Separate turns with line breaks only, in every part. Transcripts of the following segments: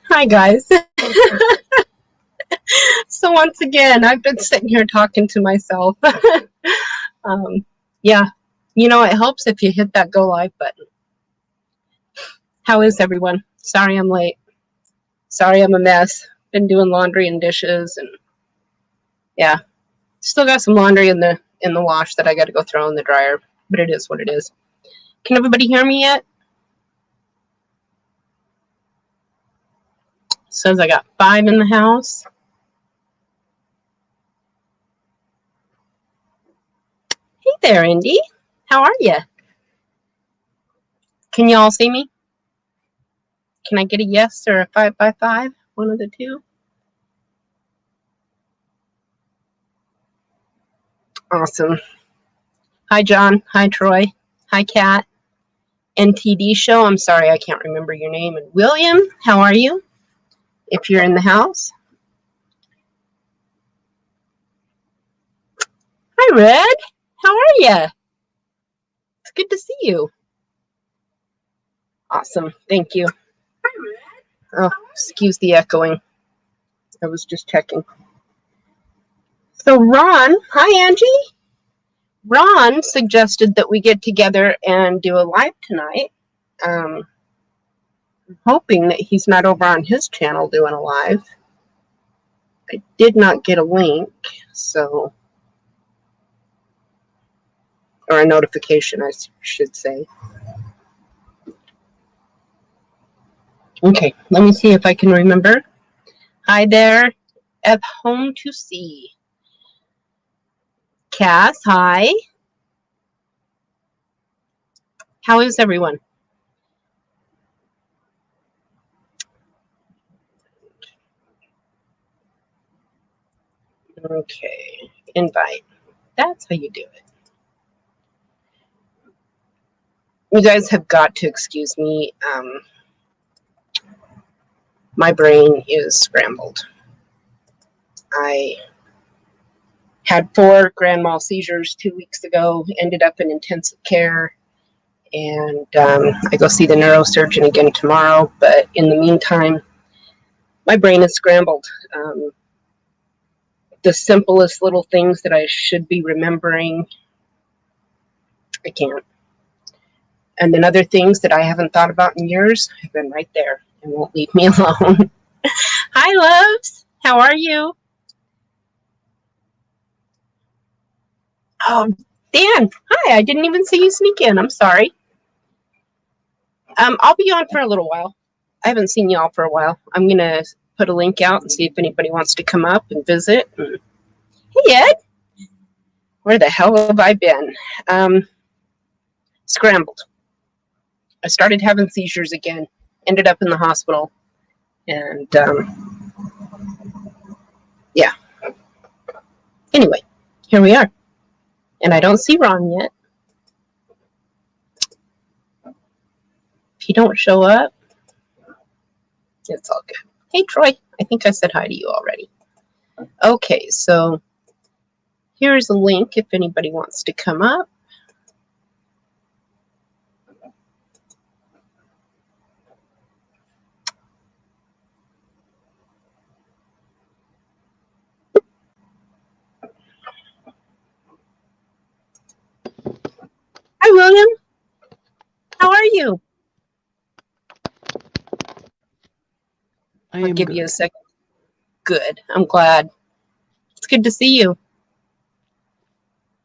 Hi, guys. So once again, I've been sitting here talking to myself. um, yeah, it helps if you hit that go live button. How is everyone? Sorry I'm late. Sorry I'm a mess. Been doing laundry and dishes, and yeah, still got some laundry in the wash that I got to go throw in the dryer. But it is what it is. Can everybody hear me yet? Says I got 5 in the house. Hey there, Indy. How are you? Can you all see me? Can I get a yes or a 5 by 5? One of the two. Awesome. Hi, John. Hi, Troy. Hi, Kat. NTD show. I'm sorry, I can't remember your name. And William, how are you? If you're in the house. Hi, Red. How are you? It's good to see you. Awesome. Thank you. Hi, Red. Oh, excuse the echoing. I was just checking. So Ron, hi, Angie. Ron suggested that we get together and do a live tonight. I'm hoping that he's not over on his channel doing a live. I did not get a link, so, or a notification, I should say. Okay, let me see if I can remember. Hi there, at home to see. Cass, hi. How is everyone? Okay, invite. That's how you do it. You guys have got to excuse me. My brain is scrambled. I had 4 grand mal seizures 2 weeks ago, ended up in intensive care, and I go see the neurosurgeon again tomorrow. But in the meantime, my brain is scrambled. The simplest little things that I should be remembering, I can't. And then other things that I haven't thought about in years have been right there and won't leave me alone. Hi, loves. How are you? Oh, Dan. Hi. I didn't even see you sneak in. I'm sorry. I'll be on for a little while. I haven't seen y'all for a while. I'm going to put a link out and see if anybody wants to come up and visit. Hey, Ed. Where the hell have I been? Scrambled. I started having seizures again. Ended up in the hospital. And, yeah. Anyway, here we are. And I don't see Ron yet. If you don't show up, it's all good. Hey, Troy. I think I said hi to you already. Okay, so here's a link if anybody wants to come up. Hi, William. How are you? I'll give you a second. Good. I'm glad. It's good to see you.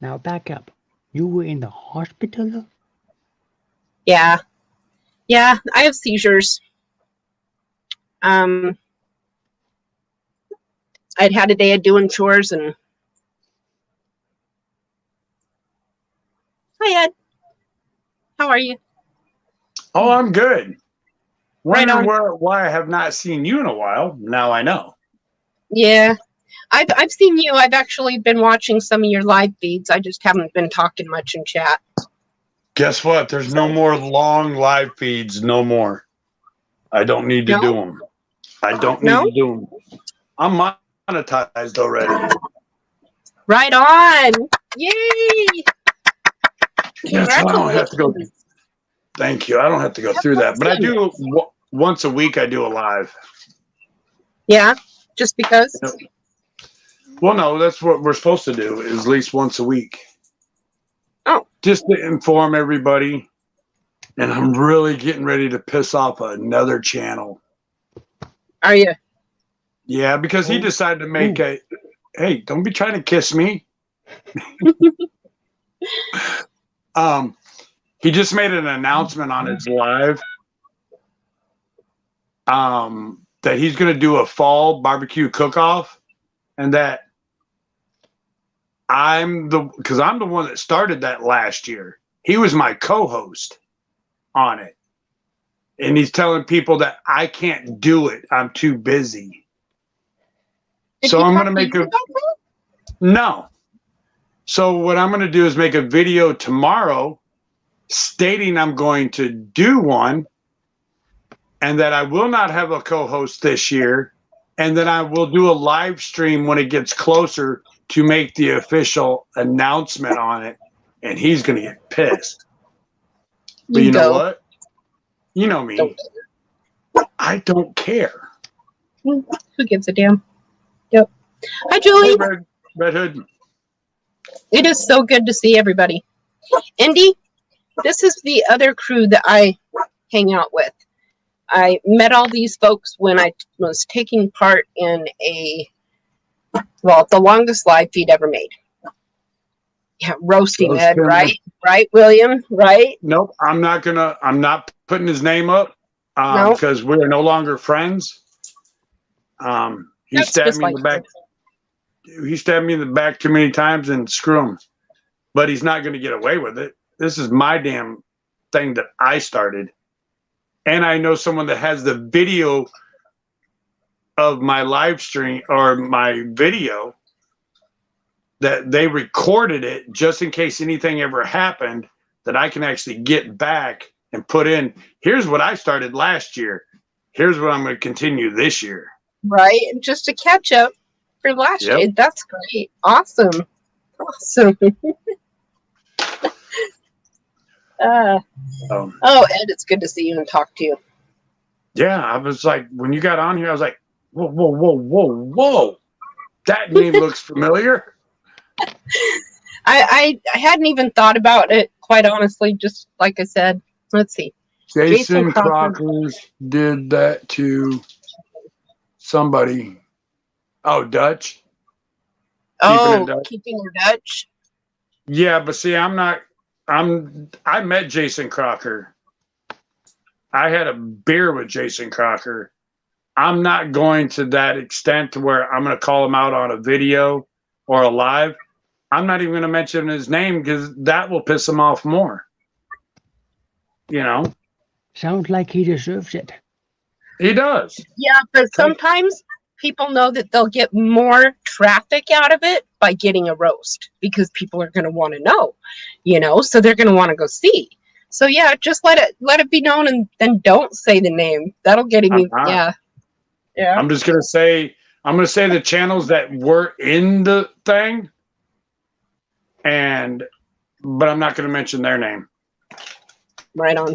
Now back up. You were in the hospital?
Yeah. Yeah, I have seizures. I'd had a day of doing chores and... Hi, Ed. How are you?
Oh, I'm good.
Right on.
Why I have not seen you in a while. Now I know.
Yeah. I've seen you. I've actually been watching some of your live feeds. I just haven't been talking much in chat.
Guess what? There's no more long live feeds. No more. I don't need to do them. I don't need to do them. I'm monetized already.
Right on. Yay.
Yeah, so I don't have to go. Thank you. I don't have to go through that. But once a week I do a live.
Yeah, just because.
Yep. Well, no, that's what we're supposed to do, is at least once a week.
Oh.
Just to inform everybody. And I'm really getting ready to piss off another channel.
Are you?
Yeah, because he decided to make a, hey, don't be trying to kiss me. He just made an announcement on his live that he's going to do a fall barbecue cook-off, and that because I'm the one that started that last year. He was my co-host on it. And he's telling people that I can't do it. I'm too busy. So I'm going to make no. So what I'm going to do is make a video tomorrow stating I'm going to do one, and that I will not have a co-host this year, and then I will do a live stream when it gets closer to make the official announcement on it, and he's going to get pissed. But you know what? You know me. I don't care.
Who gives a damn? Yep. Hi, Julie.
Hey, Red Hood.
It is so good to see everybody. Indy, this is the other crew that I hang out with. I met all these folks when I was taking part in the longest live feed ever made. Yeah, roasting Ed, right? Right, William? Right?
Nope, I'm not putting his name up because we're no longer friends. He stabbed me in the back. He stabbed me in the back too many times, and screw him. But he's not going to get away with it. This is my damn thing that I started. And I know someone that has the video of my live stream or my video, that they recorded it just in case anything ever happened, that I can actually get back and put in, here's what I started last year. Here's what I'm going to continue this year.
Right. Just to catch up for last year. That's great. Awesome. Awesome. Ed, it's good to see you and talk to you.
Yeah, I was like, when you got on here, I was like, whoa, whoa, whoa, whoa, whoa. That name looks familiar.
I hadn't even thought about it, quite honestly, just like I said. Let's see.
Jason Crocker did that to somebody. Oh, Dutch.
Keeping Her Dutch.
Yeah, but see, I met Jason Crocker. I had a beer with Jason Crocker. I'm not going to that extent to where I'm going to call him out on a video or a live. I'm not even going to mention his name because that will piss him off more. You know?
Sounds like he deserves it.
He does.
Yeah, but sometimes people know that they'll get more traffic out of it by getting a roast because people are going to want to know, so they're going to want to go see. So yeah, just let it be known, and then don't say the name. That'll get him. Yeah.
I'm just going to say the channels that were in the thing, but I'm not going to mention their name.
Right on.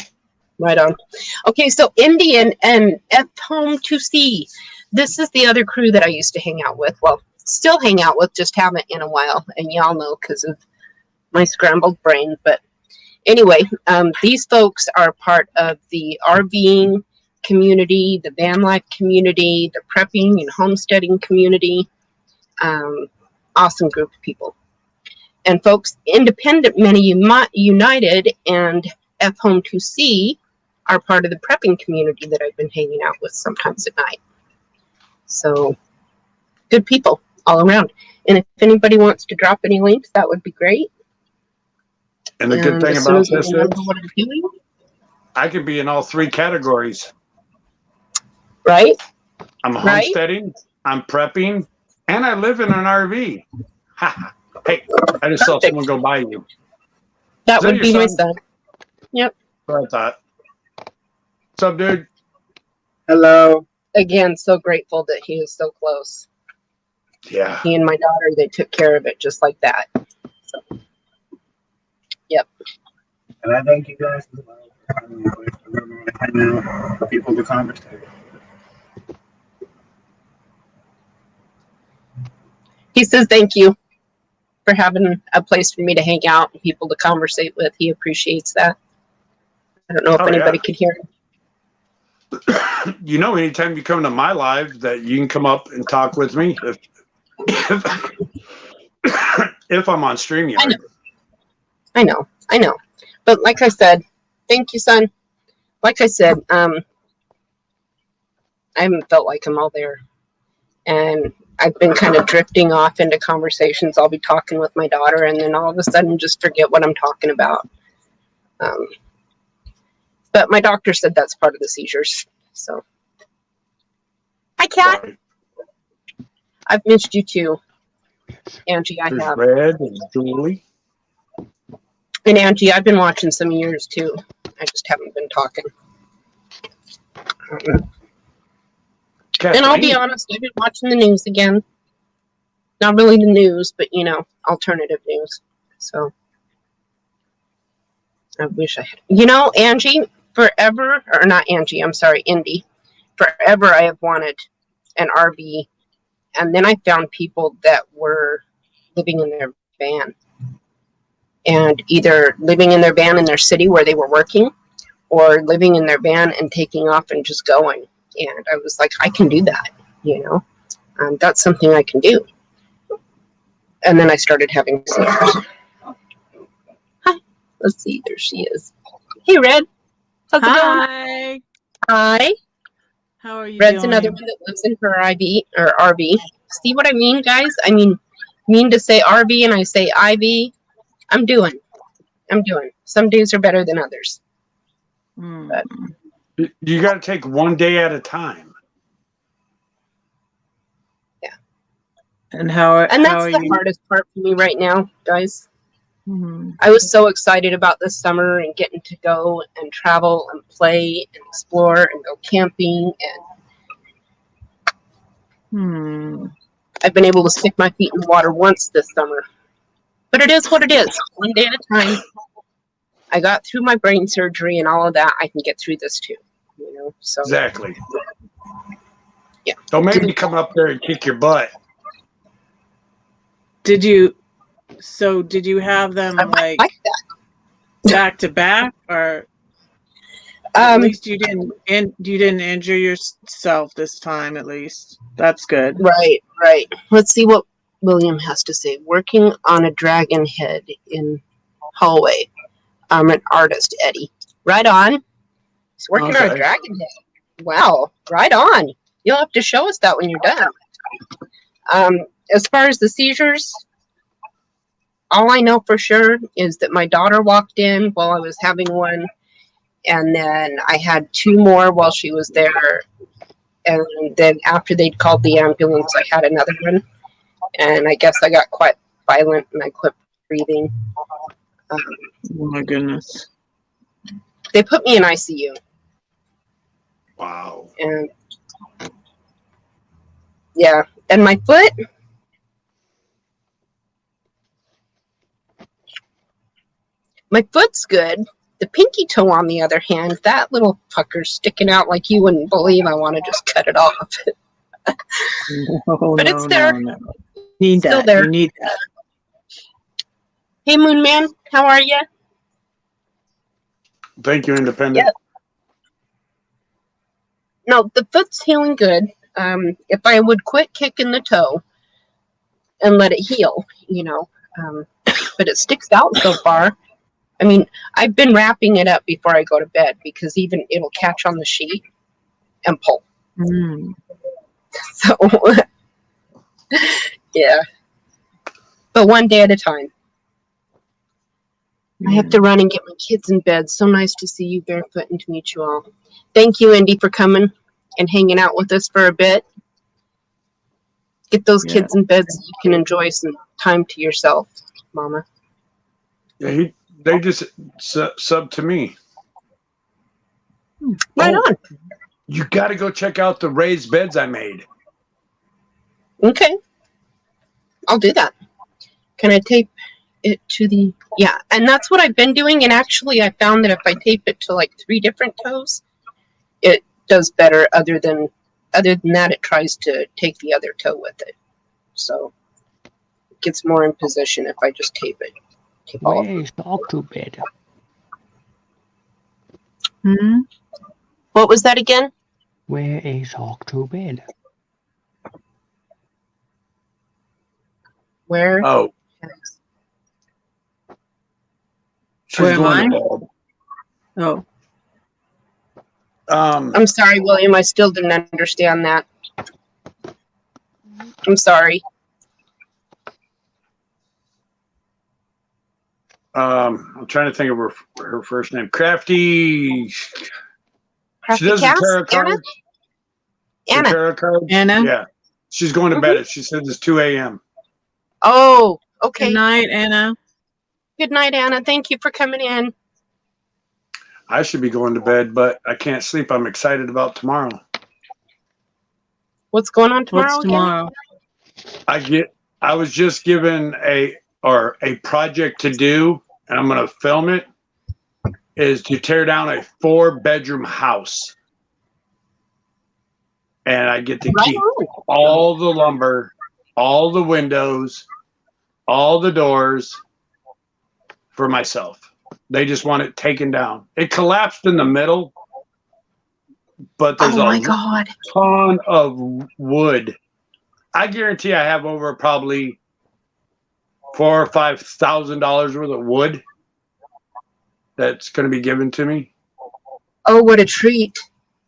Okay, so Indian and F Home 2C. This is the other crew that I used to hang out with. Well, still hang out with, just haven't in a while. And y'all know because of my scrambled brain. But anyway, these folks are part of the RVing community, the van life community, the prepping and homesteading community. Awesome group of people. And folks, Independent Many United and F Home 2C are part of the prepping community that I've been hanging out with sometimes at night. So, good people all around. And if anybody wants to drop any links, that would be great.
And the good thing about this is I could be in all three categories.
Right?
I'm homesteading, I'm prepping, and I live in an RV. Hey, I just saw someone go by you.
That would be my son. Yep.
That's what I thought. What's up, dude?
Hello.
Again, so grateful that he is so close.
Yeah.
He and my daughter, they took care of it just like that. So, yep.
And I thank you guys as well I don't know, I don't know for people to conversate.
He says thank you for having a place for me to hang out and people to conversate with. He appreciates that. I don't know if
Oh,
anybody
yeah.
could hear him.
You know, anytime you come to my live, that you can come up and talk with me if I'm on StreamYard.
I know. But like I said, thank you, son. Like I said, I haven't felt like I'm all there. And I've been kind of drifting off into conversations. I'll be talking with my daughter and then all of a sudden just forget what I'm talking about. But my doctor said that's part of the seizures. So, hi, Kat.
Right.
I've missed you too, Angie. I
There's
have.
Red and Julie.
And Angie, I've been watching some of yours too. I just haven't been talking. And I'll be
Kathleen.
honest, I've been watching the news again. Not really the news, but you know, alternative news. So I wish I had. You know, Angie, forever, or not Angie, I'm sorry, Indy. Forever I have wanted an RV. And then I found people that were living in their van. And either living in their van in their city where they were working, or living in their van and taking off and just going. And I was like, I can do that, you know. That's something I can do. And then I started having seizures. Hi. Let's see. There she is. Hey, Red. How's it going?
Hi.
Hi.
How are you
Red's
doing?
another one that lives in her IV or RV. See what I mean, guys? I mean to say RV and I say IV. I'm doing. Some days are better than others. But
You got to take one day at a time.
And how
and that's
are
the
you?
hardest part for me right now, guys.
Mhm.
I was so excited about this summer and getting to go and travel and play and explore and go camping, and I've been able to stick my feet in the water once this summer. But it is what it is. One day at a time. I got through my brain surgery and all of that. I can get through this too. You know, so
Exactly.
Yeah.
Don't make me come up there and kick your butt.
Did you have them
I
like
like that.
back to back, or at least you didn't injure yourself this time? At least that's good.
Right. Let's see what William has to say. Working on a dragon head in hallway. I'm an artist, Eddie. Right on. He's working on a
Okay.
dragon head. Wow. Right on. You'll have to show us that when you're done. As far as the seizures, all I know for sure is that my daughter walked in while I was having one, and then I had two more while she was there, and then after they'd called the ambulance, I had another one, and I guess I got quite violent and I quit breathing.
Oh my goodness.
They put me in ICU,
Wow.
and yeah, and my foot. My foot's good. The pinky toe, on the other hand, that little pucker's sticking out like you wouldn't believe. I want to just cut it off.
Oh,
But it's there.
No. Need
Still
that.
there.
You need that.
Hey, Moon Man, how are you?
Thank you, Independent.
Yeah. No, the foot's healing good. If I would quit kicking the toe and let it heal, you know, but it sticks out so far. I mean, I've been wrapping it up before I go to bed because even it'll catch on the sheet and pull. So, yeah. But one day at a time. I have to run and get my kids in bed. So nice to see you, Barefoot, and to meet you all. Thank you, Indy, for coming and hanging out with us for a bit. Get those kids in bed so you can enjoy some time to yourself, Mama.
Yeah, they just sub to me.
Right on.
You got to go check out the raised beds I made.
Okay. I'll do that. Can I tape it to the, yeah, and that's what I've been doing. And actually, I found that if I tape it to like 3 different toes, it does better. Other than that, it tries to take the other toe with it. So it gets more in position if I just tape it. Tape all of
Where
them.
is the octobed?
Hmm?
What was that again?
Where is octobed?
Where?
Oh, she's
Where am
going to
I?
bed.
Oh,
I'm sorry, William. I still didn't understand that. I'm sorry.
I'm trying to think of her first name. Crafty.
Crafty
She does the
Cass?
tarot
Anna?
cards. The
Anna.
tarot cards.
Anna?
Yeah. She's going to bed. She said it's 2 a.m.
Oh, okay.
good night, Anna.
Good night, Anna. Thank you for coming in.
I should be going to bed, but I can't sleep. I'm excited about tomorrow.
What's going on tomorrow
What's tomorrow?
I was just given a project to do, and I'm going to film it, is to tear down a 4-bedroom house. And I get to
Right
keep
on.
all the lumber, all the windows, all the doors for myself. They just want it taken down. It collapsed in the middle, but there's
Oh my
a
God.
ton of wood. I guarantee I have over probably $4,000 or $5,000 worth of wood that's going to be given to me.
Oh, what a treat.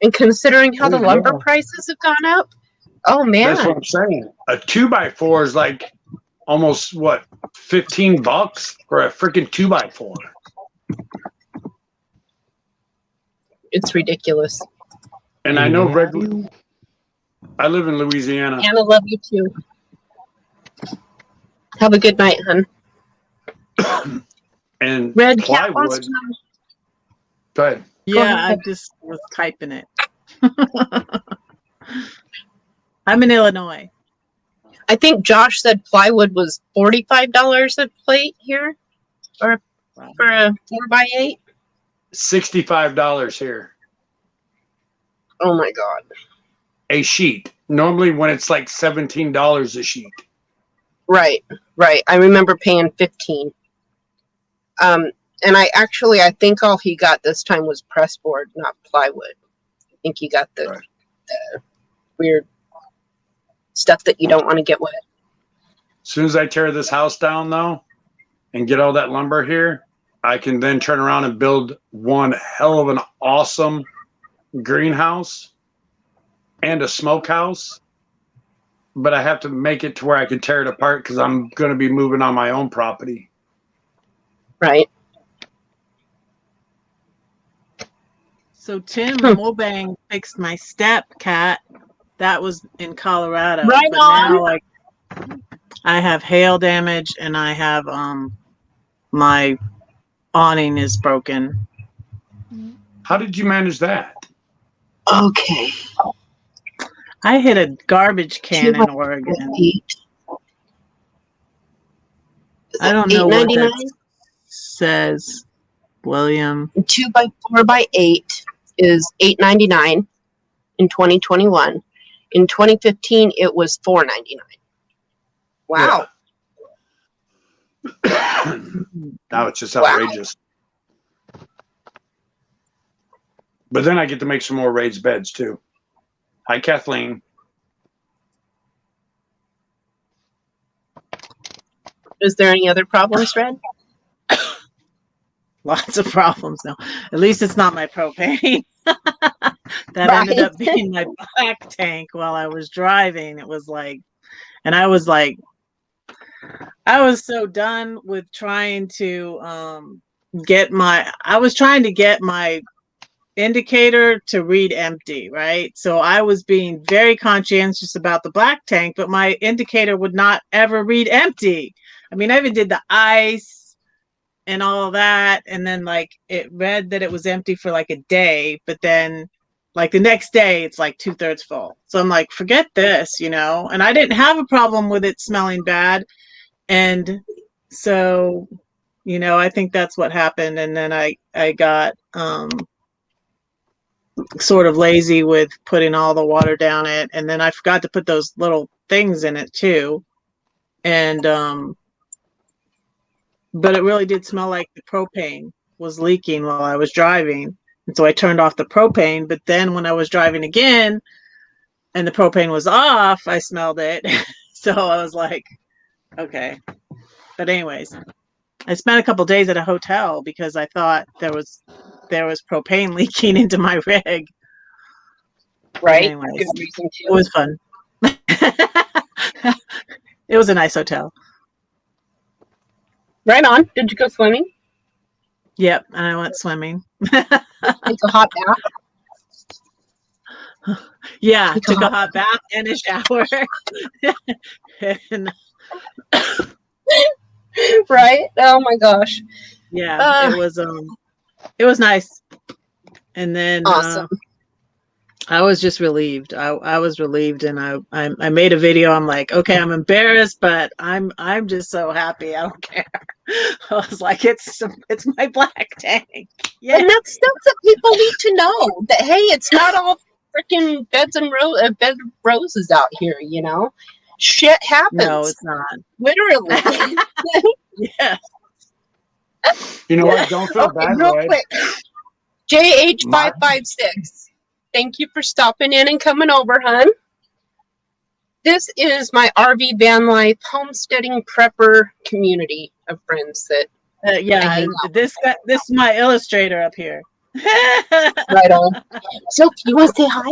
And considering how the
Oh,
lumber
yeah.
prices have gone up, oh man.
That's what I'm saying. A 2x4 is like almost what, $15 for a freaking 2x4.
It's ridiculous.
And I know
Where are you?
I live in Louisiana.
Anna, love you too. Have a good night, hun.
And
Red Cat wants
plywood.
to know.
Go ahead.
Yeah, I
ahead.
just was typing it. I'm in Illinois.
I think Josh said plywood was $45 a plate here, or for a 4x8.
$65 here.
Oh my God.
A sheet. Normally when it's like $17 a sheet.
Right. I remember paying 15. And I think all he got this time was press board, not plywood. I think he got the,
Right.
the weird stuff that you don't want to get wet.
As soon as I tear this house down though and get all that lumber here, I can then turn around and build one hell of an awesome greenhouse and a smokehouse. But I have to make it to where I can tear it apart because I'm going to be moving on my own property.
Right.
So Tim Mobang fixed my step cat. That was in Colorado.
Right
but
on.
now like I have hail damage and I have my awning is broken.
How did you manage that?
Okay.
I hit a garbage can in Oregon. I don't know what that says, William.
2x4x8 is $8.99 in 2021. In 2015, it was $4.99. Wow.
Yeah. Now it's just outrageous. But then I get to make some more raised beds too. Hi, Kathleen.
Is there any other problems, Red?
Lots of problems now. At least it's not my propane. That ended up being my black tank while I was driving. It was like, and I was so done with trying to get my indicator to read empty, right? So I was being very conscientious about the black tank, but my indicator would not ever read empty. I mean, I even did the ice and all that, and then like it read that it was empty for like a day, but then like the next day it's like 2/3 full. So I'm like, forget this, and I didn't have a problem with it smelling bad. And So, I think that's what happened. And then I got sort of lazy with putting all the water down it. And then I forgot to put those little things in it too. And, but it really did smell like the propane was leaking while I was driving. And so I turned off the propane. But then when I was driving again and the propane was off, I smelled it. So I was like, okay. But anyways, I spent a couple days at a hotel because I thought there was propane leaking into my rig.
Right?
Anyways,
Good reason
it
to.
was fun. It was a nice hotel.
Right on. Did you go swimming?
Yep, and I went swimming.
Take a hot bath?
Yeah,
Take a
took a
hot
hot bath and a shower. And
Right? Oh my gosh.
yeah, it was nice. And then
Awesome.
I was just relieved. I was relieved, and I made a video. I'm like, okay, I'm embarrassed, but I'm just so happy. I don't care. I was like, it's my black tank. Yeah.
And that's stuff that people need to know. That hey, it's not all freaking bed of roses out here. Shit happens.
No, it's not.
Literally.
Yeah.
You know what? Don't feel
Okay,
bad,
real
Red.
quick. JH556. Thank you for stopping in and coming over, hun. This is my RV van life homesteading prepper community of friends that
Yeah.
I hang
And
out.
this is my illustrator up here.
Right on. Sophie, you want to say hi?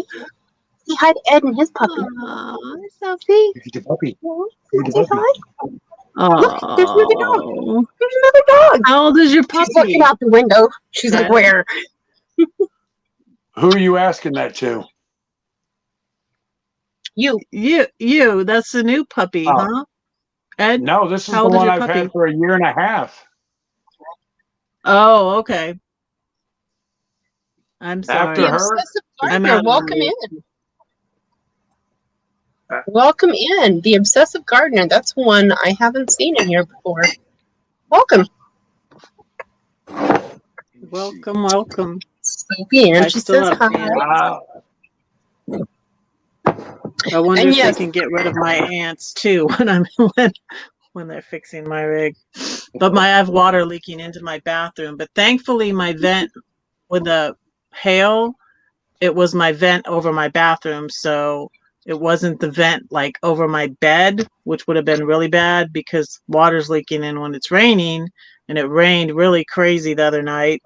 Say hi to Ed and his puppy.
Aw, Sophie.
Look at the puppy.
Say
Look at the puppy.
hi. Look, there's another dog.
Oh,
There's another dog.
how old is your
She's looking
puppy?
out the window. She's like,
Yeah.
where?
Who are you asking that to?
You.
You. That's the new puppy,
Oh.
huh? Ed?
No, this is
How
the
old is
one
your
I've
puppy?
had for a year and a half.
Oh, okay. I'm sorry.
After
The
her?
obsessive
I'm
gardener.
out of
Welcome
it.
in. Welcome in. The obsessive gardener. That's one I haven't seen in here before. Welcome.
Welcome.
Sophie Ann.
I
She
still
says
have
hi.
ants.
Wow.
I wonder
And
if
yes.
they can get rid of my ants too when they're fixing my rig. But I have water leaking into my bathroom. But thankfully, my vent with the hail, it was my vent over my bathroom, so it wasn't the vent like over my bed, which would have been really bad because water's leaking in when it's raining, and it rained really crazy the other night.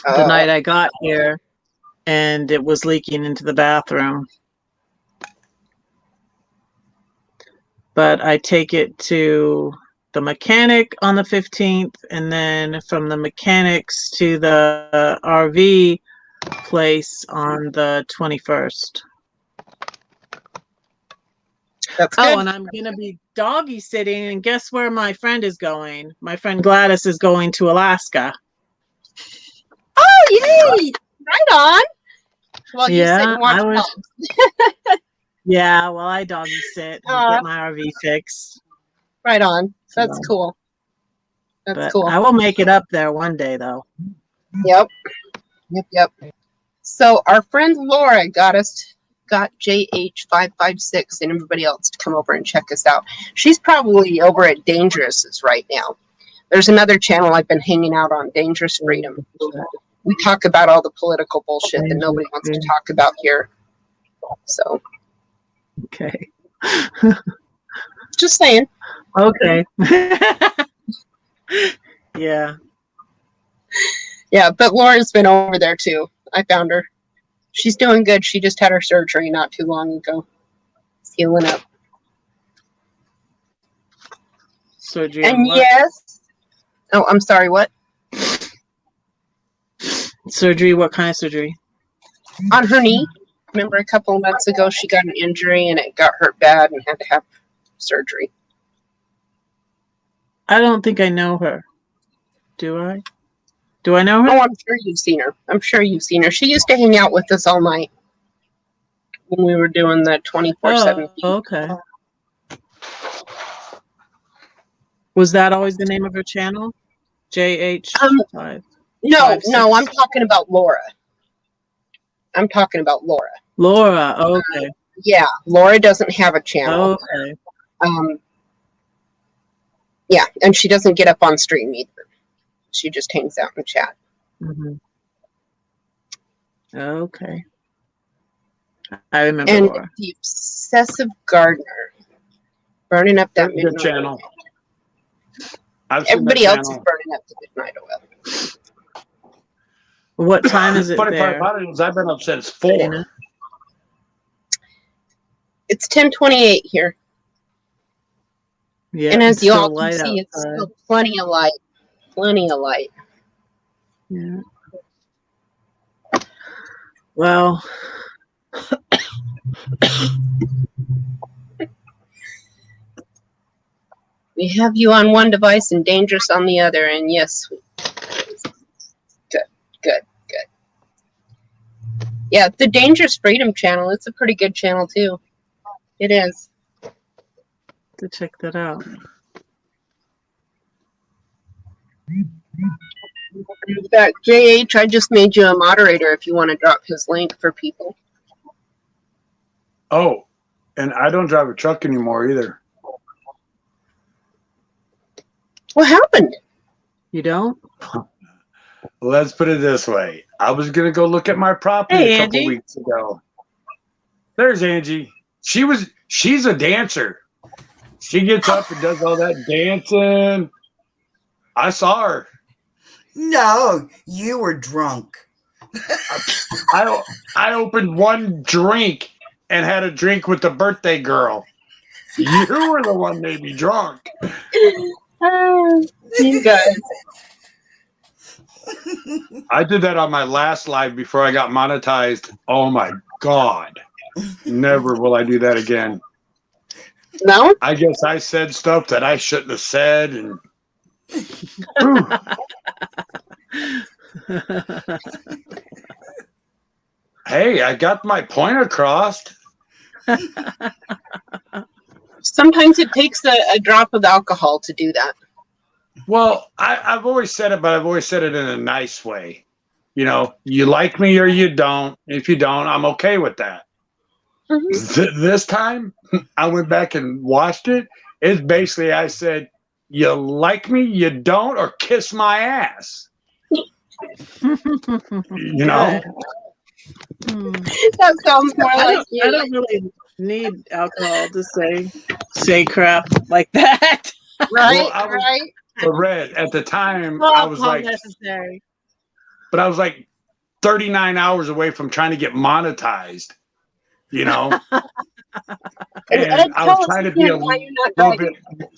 The night I got here, and it was leaking into the bathroom. But I take it to the mechanic on the 15th, and then from the mechanics to the RV place on the 21st.
That's
Oh,
good.
and I'm going to be doggy sitting, and guess where my friend is going? My friend Gladys is going to Alaska.
Oh, yay! Right on. Well, you
Yeah,
said you want
I
to
was-
help.
Yeah, well, I doggy sit and get my RV fixed.
Right on. That's
So,
cool. That's
but
cool.
I will make it up there one day, though.
Yep. So our friend Laura got JH556 and everybody else to come over and check us out. She's probably over at Dangerous's right now. There's another channel I've been hanging out on, Dangerous Freedom. We talk about all the political bullshit that nobody wants to talk about here. So,
Okay.
just saying.
Okay. Yeah.
Yeah, but Laura's been over there too. I found her. She's doing good. She just had her surgery not too long ago. It's healing up.
Surgery on
And
what?
yes. Oh, I'm sorry, what?
Surgery? What kind of surgery?
On her knee. Remember a couple of months ago she got an injury and it got hurt bad and had to have surgery.
I don't think I know her. Do I? Do I know her?
Oh, I'm sure you've seen her. I'm sure you've seen her. She used to hang out with us all night when we were doing the 24/7.
Oh, okay. Was that always the name of her channel? JH5.
No,
5,
no,
6.
I'm talking about Laura. I'm talking about Laura.
Laura. Okay.
Yeah, Laura doesn't have a channel.
Okay.
Yeah, and she doesn't get up on stream either. She just hangs out and chat.
Mm-hmm. Okay. I remember
And
Laura.
the Obsessive Gardener, burning up that
Good
midnight
channel.
oil.
I've seen
Everybody
that
else is
channel.
burning up the midnight oil.
What time is it
Funny part
there?
about it is I've been up since 4.
Dana?
It's 10:28 here,
Yeah.
and as
it's
you
still
all can
light
see, it's
outside.
still plenty of light. Plenty of light.
Yeah. Well,
We have you on one device and dangerous on the other, and yes, good. Yeah, the Dangerous Freedom channel, it's a pretty good channel too. It is.
to check that out.
In fact, JH, I just made you a moderator if you want to drop his link for people.
Oh, and I don't drive a truck anymore either.
What happened?
You don't?
Let's put it this way. I was going to go look at my property
Hey,
a couple
Angie.
weeks ago. There's Angie. She's a dancer. She gets up and does all that dancing. I saw her.
No, you were drunk.
I opened one drink and had a drink with the birthday girl. You were the one made me drunk.
You guys.
I did that on my last live before I got monetized. Oh my God. Never will I do that again.
No?
I guess I said stuff that I shouldn't have said. And Ooh, hey, I got my point across.
Sometimes it takes a drop of alcohol to do that.
Well, I've always said it, but I've always said it in a nice way. You know, you like me or you don't. If you don't, I'm okay with that.
Mm-hmm.
This time, I went back and watched it. It's basically, I said, you like me, you don't, or kiss my ass. You know?
That sounds more like you.
I don't really need alcohol to say crap like that.
Right,
Well, I was-
right.
But Red, at the time,
Oh,
I was
how
like,
necessary.
but I was like 39 hours away from trying to get monetized, you know? And I was trying to be a
why you're not
little
driving.
bit,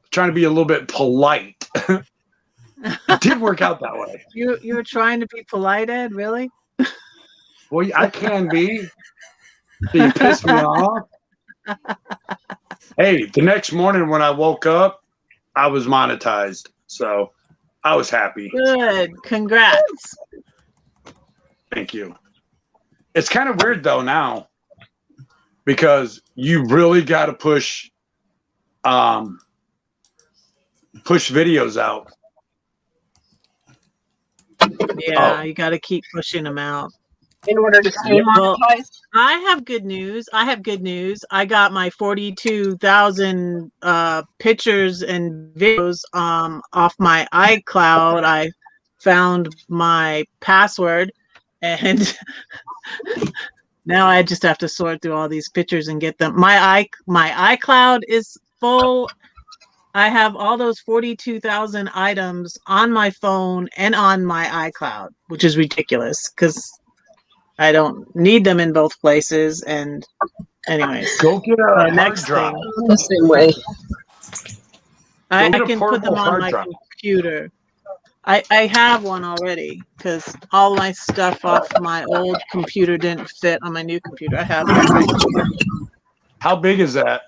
trying to be a little bit polite. It did work out that way.
You were trying to be polite, Ed? Really?
Well, I can be. So you piss me off. Hey, the next morning when I woke up, I was monetized. So I was happy.
Good. Congrats.
Thank you. It's kind of weird though now because you really got to push videos out.
Yeah, you got to keep pushing them out.
In order to stay
Well,
monetized.
I have good news. I got my 42,000 pictures and videos off my iCloud. I found my password, and now I just have to sort through all these pictures and get them. My iCloud is full. I have all those 42,000 items on my phone and on my iCloud, which is ridiculous because I don't need them in both places. And anyways,
Go get a
the
hard
next
drive.
thing,
The same way.
I
Go get a
can put them
portable
on
hard
my
drive.
computer. I have one already because all my stuff off my old computer didn't fit on my new computer. I have one.
How big is that?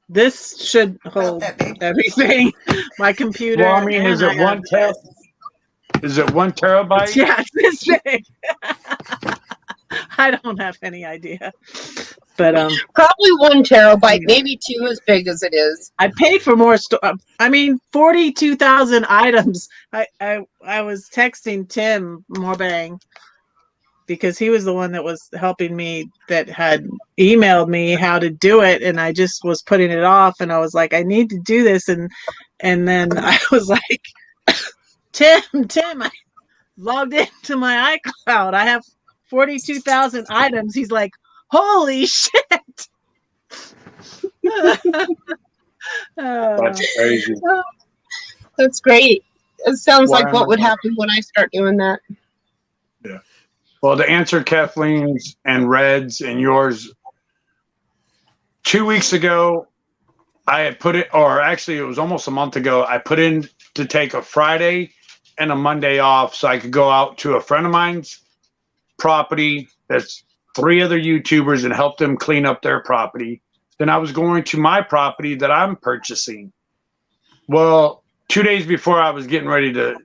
This should hold
that big.
everything. My computer.
Well, I mean, is
and
it
I
one
have-
Is it 1 terabyte?
Yeah, it's this big. I don't have any idea. But
Probably 1 terabyte, maybe 2 as big as it is.
I paid for more I mean, 42,000 items. I was texting Tim Morbang because he was the one that was helping me, that had emailed me how to do it, and I just was putting it off, and I was like, I need to do this, and then I was like, Tim, I logged into my iCloud. I have 42,000 items. He's like, holy shit.
That's crazy.
That's great. It sounds
Why
like
am
what
I
would
not-
happen when I start doing that.
Well, to answer Kathleen's and Red's and yours, 2 weeks ago, I had put it, or actually it was almost a month ago, I put in to take a Friday and a Monday off so I could go out to a friend of mine's property that's 3 other YouTubers and help them clean up their property. Then I was going to my property that I'm purchasing. Well, 2 days before I was getting ready to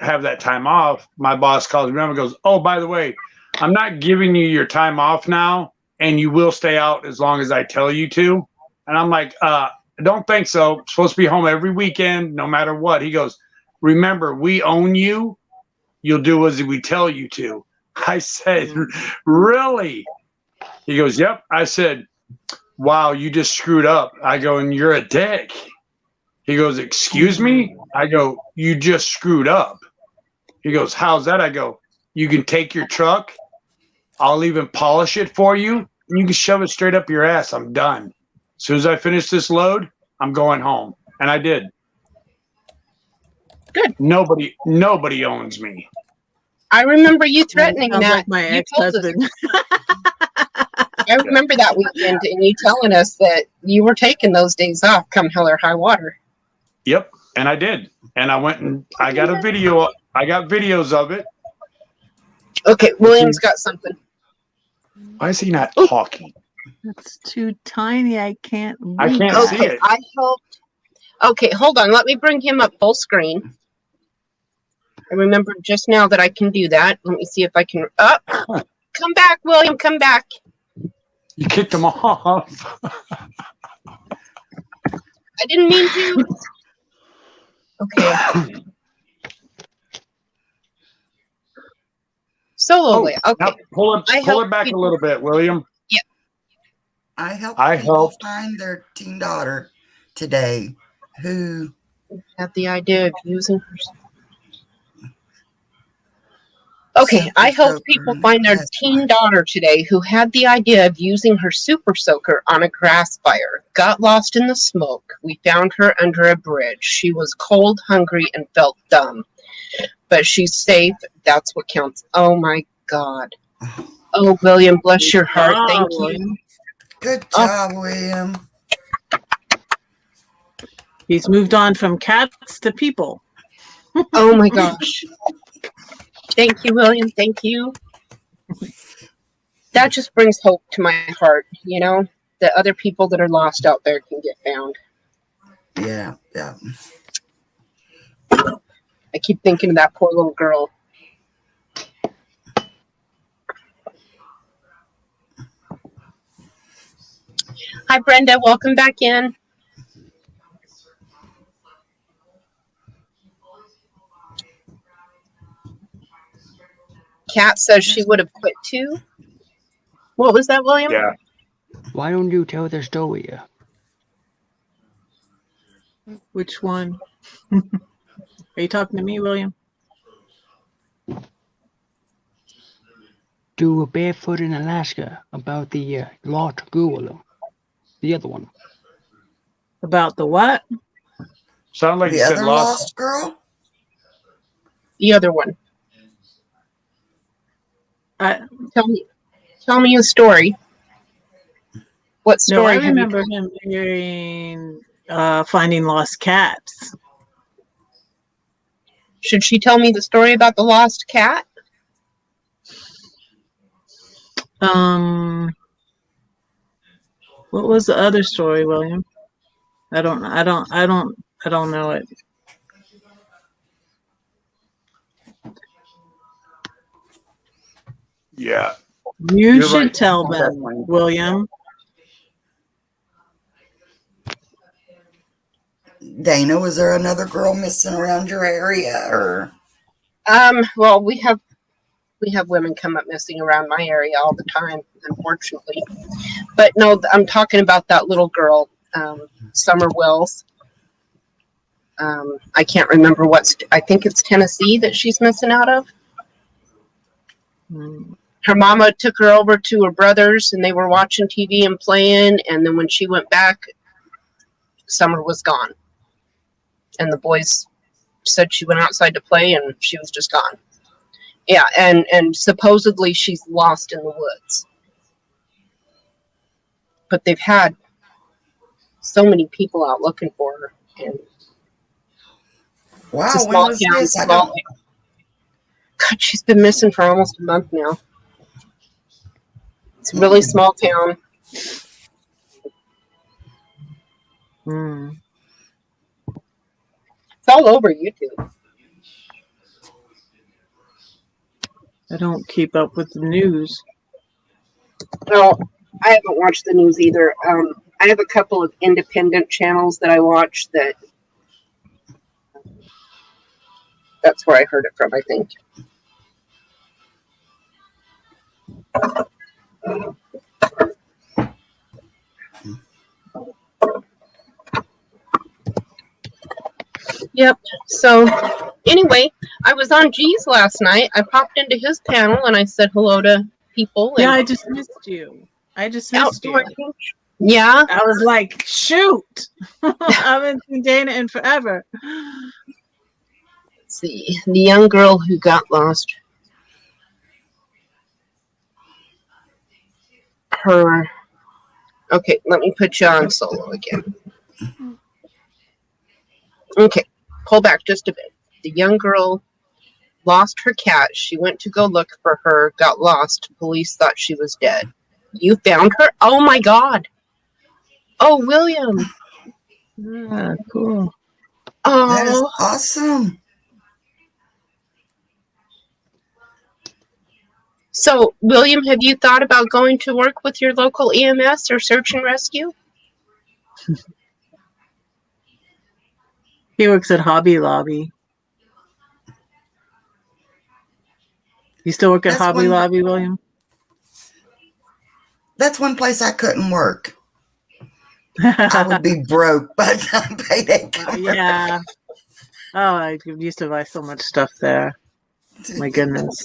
have that time off, my boss calls me up and goes, oh, by the way, I'm not giving you your time off now, and you will stay out as long as I tell you to. And I'm like, I don't think so. I'm supposed to be home every weekend, no matter what. He goes, remember, we own you. You'll do as we tell you to. I said, really? He goes, yep. I said, wow, you just screwed up. I go, and you're a dick. He goes, excuse me? I go, you just screwed up. He goes, how's that? I go, you can take your truck. I'll even polish it for you. And you can shove it straight up your ass. I'm done. As soon as I finish this load, I'm going home. And I did.
Good.
Nobody owns me.
I remember you threatening
Sounds
that.
like my
You told us.
ex-husband.
I remember that weekend and you telling us that you were taking those days off come hell or high water.
Yep. And I did. And I went and I got a video. I got videos of it.
Okay, William's got something.
Why is he not talking?
It's too tiny. I can't read.
I can't
that.
see
Okay,
it.
I helped. Okay, hold on. Let me bring him up full screen. I remembered just now that I can do that. Let me see if I can. Oh, come back, William. Come back.
You kicked him off.
I didn't mean to. Okay. Slowly. Okay.
Now, pull
I
it
help
back a
people-
little bit, William.
I helped
I
people
helped-
find their teen daughter today who
Had the idea of using her. Okay, I helped people find their teen daughter today who had the idea of using her super soaker on a grass fire. Got lost in the smoke. We found her under a bridge. She was cold, hungry, and felt dumb. But she's safe. That's what counts. Oh my God. Oh, William, bless your heart. Thank you.
William.
good job, William.
He's moved on from cats to people.
Oh my gosh. Thank you, William. Thank you. That just brings hope to my heart, you know, that other people that are lost out there can get found.
Yeah, yeah.
I keep thinking of that poor little girl. Hi, Brenda. Welcome back in. Kat says she would have quit too. What was that, William?
Yeah.
Why don't you tell the story?
Which one? Are you talking to me, William?
Do Barefoot in Alaska about the lost girl. The other one.
About the what?
Sound like
The
you said
other
lost.
lost girl?
The other one.
I,
Tell me a story. What
no,
story?
I
have you
remember him hearing finding lost cats.
Should she tell me the story about the lost cat?
What was the other story, William? I don't know it.
Yeah.
You
You're
should
right.
tell them,
Definitely.
William.
Dana, was there another girl missing around your area, or?
Well, we have women come up missing around my area all the time, unfortunately. But no, I'm talking about that little girl, Summer Wells. I can't remember I think it's Tennessee that she's missing out of. Her mama took her over to her brother's and they were watching TV and playing. And then when she went back, Summer was gone. And the boys said she went outside to play and she was just gone. Yeah, and supposedly she's lost in the woods. But they've had so many people out looking for her. And
Wow,
it's a
when
small
was
town.
this? I don't.
God, she's been missing for almost a month now. It's a really small town. It's all over YouTube.
I don't keep up with the news.
Well, I haven't watched the news either. I have a couple of independent channels that I watch that's where I heard it from, I think. Yep. So anyway, I was on G's last night. I popped into his panel and I said hello to people.
Yeah, I just missed you.
Outdoor. Yeah.
I was like, shoot. I haven't seen Dana in forever.
Let's see. The young girl who got lost. Okay, let me put you on solo again. Okay, pull back just a bit. The young girl lost her cat. She went to go look for her, got lost. Police thought she was dead. You found her? Oh my God. Oh, William.
Yeah, cool.
That is
Oh,
awesome.
so William, have you thought about going to work with your local EMS or search and rescue?
He works at Hobby Lobby. You still work at
That's
Hobby
one-
Lobby, William?
That's one place I couldn't work. I would be broke by the time payday comes.
Yeah. Oh, I used to buy so much stuff there. My goodness.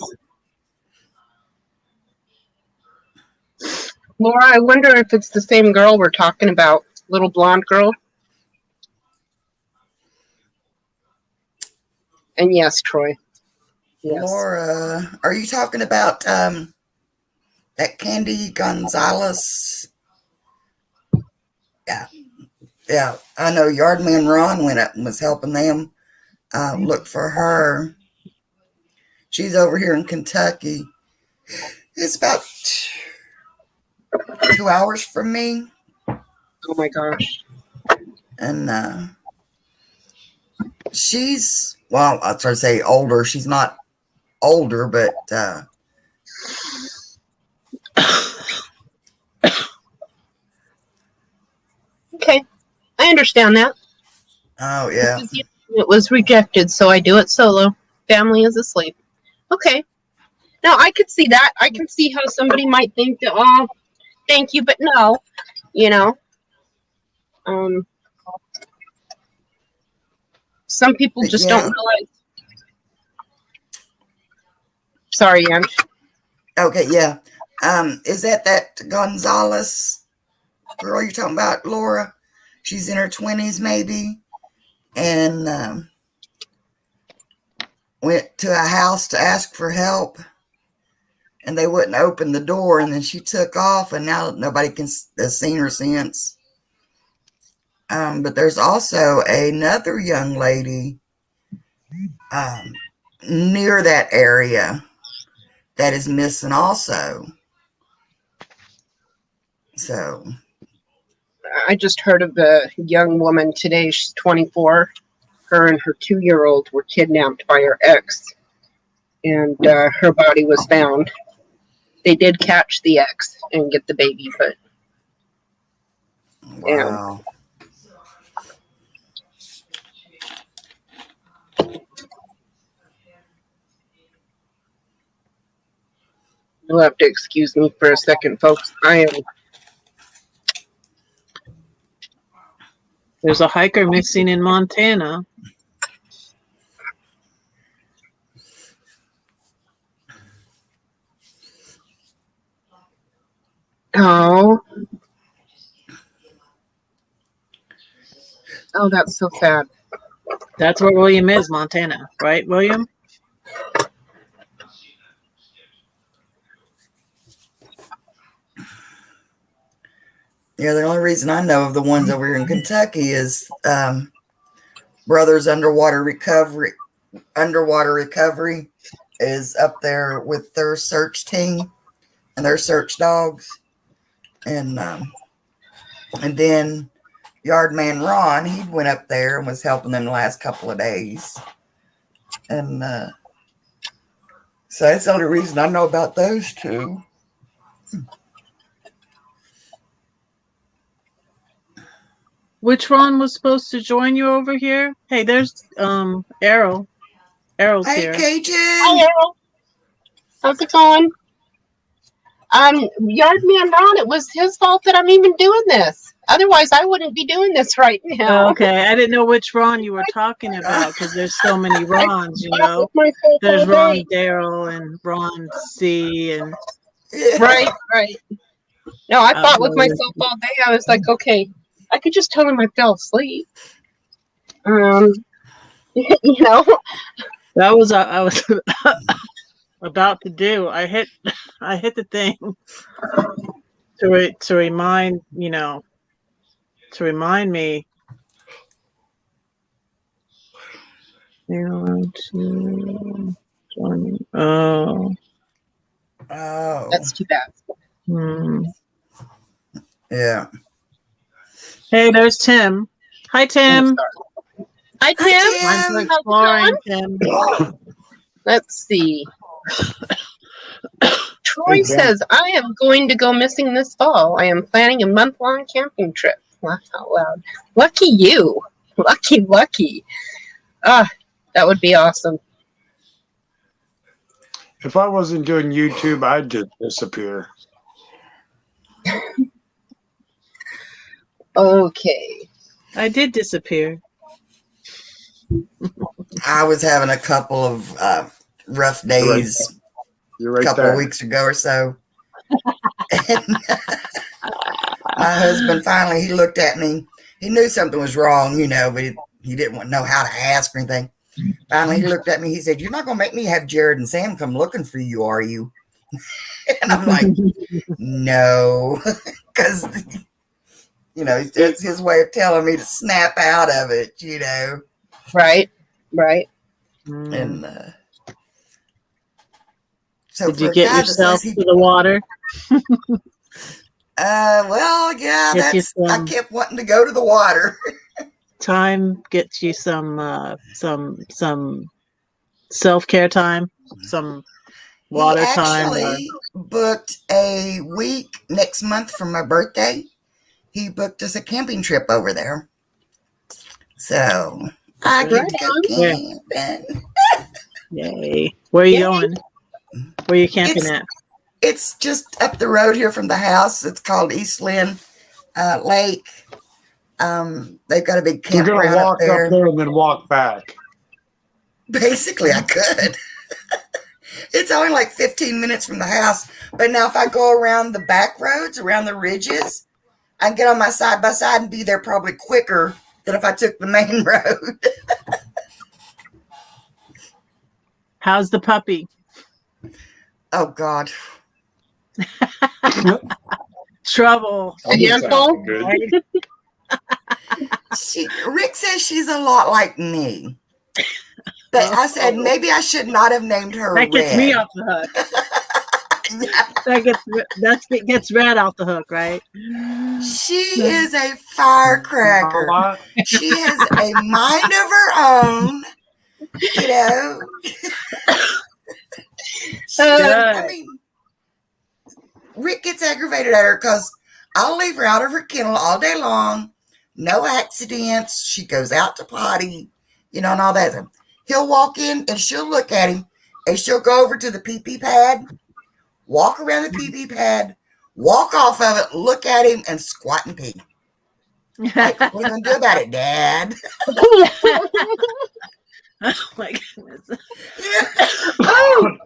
Laura, I wonder if it's the same girl we're talking about, little blonde girl. And yes, Troy. Yes.
Laura, are you talking about that Candy Gonzalez? Yeah. I know Yardman Ron went up and was helping them look for her. She's over here in Kentucky. It's about 2 hours from me.
Oh my gosh.
And she's, well, I was trying to say older. She's not older, but
Okay. I understand that.
oh yeah.
It was rejected, so I do it solo. Family is asleep. Okay. Now I could see that. I can see how somebody might think that, oh, thank you, but no. You know. Some people just
Yeah.
don't realize. Sorry, Ange.
Okay, yeah. Is that Gonzalez girl you're talking about, Laura? She's in her 20s, maybe, and went to a house to ask for help, and they wouldn't open the door, and then she took off, and now nobody has seen her since. But there's also another young lady near that area that is missing also. So
I just heard of a young woman today. She's 24. Her and her 2-year-old were kidnapped by her ex, and her body was found. They did catch the ex and get the baby, but
wow.
You'll have to excuse me for a second, folks.
There's a hiker missing in Montana.
Oh, that's so sad.
That's where William is, Montana, right, William?
Yeah, the only reason I know of the ones over here in Kentucky is Brothers Underwater Recovery. Underwater Recovery is up there with their search team and their search dogs, and then Yardman Ron, he went up there and was helping them the last couple of days, and so that's the only reason I know about those two.
Which Ron was supposed to join you over here? Hey, there's Errol. Errol's
Hey,
here.
Cajun.
Hi, Errol. How's it going? Yardman Ron, it was his fault that I'm even doing this. Otherwise, I wouldn't be doing this right now.
Okay, I didn't know which Ron you were talking about because there's so many Rons, you know.
It's my fault
There's
all
Ron
day.
Daryl and Ron C and
Yeah.
Right. No, I fought with
William.
myself all day. I was like, okay, I could just tell him I fell asleep. You know,
that was I was about to do. I hit the thing to remind me. Oh.
Oh,
that's too bad.
yeah.
Hey, there's Tim. Hi, Tim.
Hi, Tim.
Hi,
I'm
Tim.
exploring Tim.
Let's see. Troy
Hey, Tim.
says, I am going to go missing this fall. I am planning a month-long camping trip. Laugh out loud. Lucky you. Lucky. Ah, that would be awesome.
If I wasn't doing YouTube, I'd just disappear.
Okay.
I did disappear.
I was having a couple of rough days
You're
a
right
couple
there.
of weeks ago or so. And my husband finally, he looked at me. He knew something was wrong, you know, but he didn't know how to ask or anything. Finally, he looked at me. He said, "You're not going to make me have Jared and Sam come looking for you, are you?" And I'm like, "No," because, you know, it's his way of telling me to snap out of it, you know.
Right.
And so
Did you
for a
get
guy that
yourself
says
to the water?
well, yeah,
Get you
I
some-
kept wanting to go to the water.
Time gets you some self-care time, some water
He
time.
actually booked a week next month for my birthday. He booked us a camping trip over there. So I get to go camping.
Yay. Where are you
Yay.
going? Where are you camping at?
It's just up the road here from the house. It's called East Lynn Lake. They've got a big
We're
campground
going to walk
up there.
up there and then walk back.
Basically, I could. It's only like 15 minutes from the house. But now if I go around the back roads, around the ridges, I can get on my side by side and be there probably quicker than if I took the main road.
How's the puppy?
Oh, God.
Trouble.
A handful?
Good.
Rick says she's a lot like me. But I said maybe I should not have named her
That gets
Red.
me off the hook. That gets Red off the hook, right?
She is a firecracker. She has a mind of her own. You know. I mean, Rick gets aggravated at her because I'll leave her out of her kennel all day long. No accidents. She goes out to potty, you know, and all that. He'll walk in and she'll look at him and she'll go over to the pee-pee pad, walk around the pee-pee pad, walk off of it, look at him, and squat and pee. Like, what are you going to do about it, Dad?
Oh my goodness.
Oh,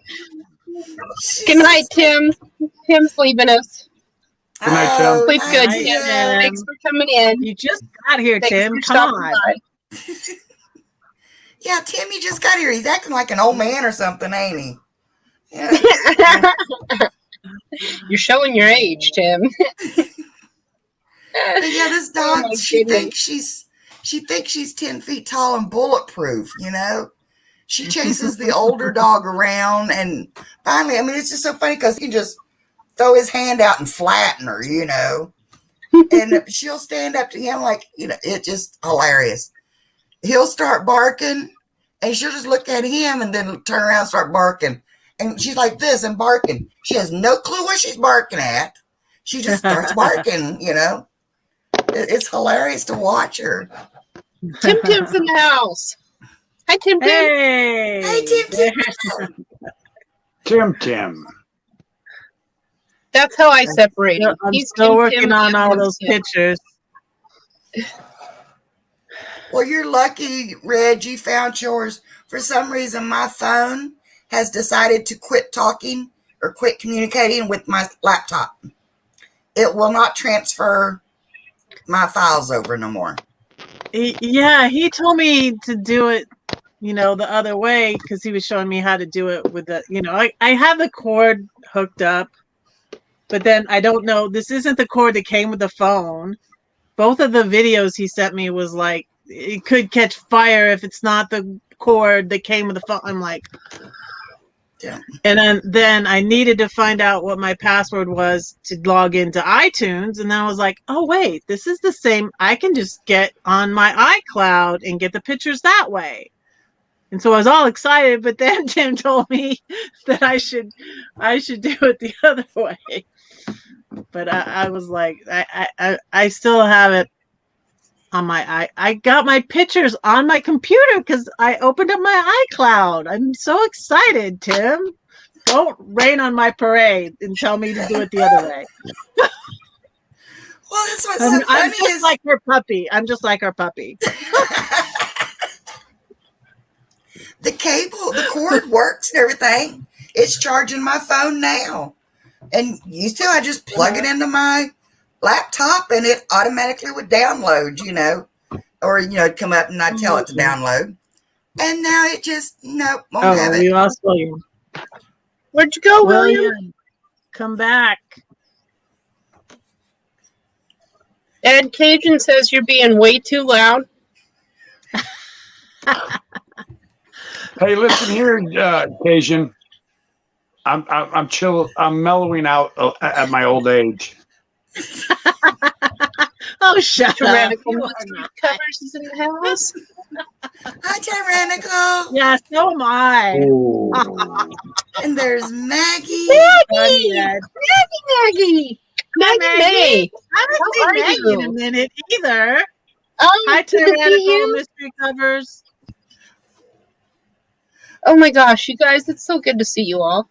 good night, Tim. Tim's leaving us.
Good night, Tim.
Sleep good,
Night,
Tim.
Tim.
Thanks for coming in.
You just got here,
Thanks
Tim.
for
Come
stopping
on.
by.
Yeah, Tim, he just got here. He's acting like an old man or something, ain't he? Yeah.
You're showing your age, Tim.
But yeah, this
Oh
dog,
my
she
goodness.
thinks she's 10 feet tall and bulletproof, you know? She chases the older dog around, and finally, I mean, it's just so funny because he can just throw his hand out and flatten her, you know? And she'll stand up to him like, you know, it's just hilarious. He'll start barking, and she'll just look at him and then turn around and start barking. And she's like this and barking. She has no clue what she's barking at. She just starts barking, you know? It's hilarious to watch her.
Tim Tim's in the house. Hi, Tim Tim.
Hey.
Hey, Tim.
Tim.
That's how I separate him.
I'm
He's
still
Tim
working
Tim,
on
and
all
I'm
those
Tim.
pictures.
Well, you're lucky, Reg, you found yours. For some reason, my phone has decided to quit talking or quit communicating with my laptop. It will not transfer my files over no more.
Yeah, he told me to do it, you know, the other way because he was showing me how to do it with the, you know, I have the cord hooked up, but then I don't know. This isn't the cord that came with the phone. Both of the videos he sent me was like, it could catch fire if it's not the cord that came with the phone. I'm like,
Yeah.
and then I needed to find out what my password was to log into iTunes. And then I was like, oh, wait, this is the same. I can just get on my iCloud and get the pictures that way. And so I was all excited, but then Tim told me that I should do it the other way. But I was like, I still have it on my I got my pictures on my computer because I opened up my iCloud. I'm so excited, Tim. Don't rain on my parade and tell me to do it the other way.
Well, that's what's so
I'm
funny
just
is
like her puppy. I'm just like her puppy.
the cable, the cord works and everything. It's charging my phone now. And used to, I just plug it into my laptop and it automatically would download, you know, or, you know, it'd come up and I'd tell it to download. And now it just, nope, won't have
we
it.
lost William.
Where'd you go, William?
William, come back.
Ed Cajun says you're being way too loud.
Hey, listen here, Cajun. I'm chill. I'm mellowing out at my old age.
Oh, shut up.
Tyrannical
You are
Mystery
not.
Covers is in the house.
Hi, Tyrannical.
Yeah, so am I.
And there's Maggie.
Funny, Ed.
Maggie!
Hi,
Maggie
Maggie.
May!
I haven't
How
seen
are
Maggie
you?
in a minute either.
Oh,
Hi,
good to see
Tyrannical
you.
Mystery Covers.
Oh my gosh, you guys, it's so good to see you all.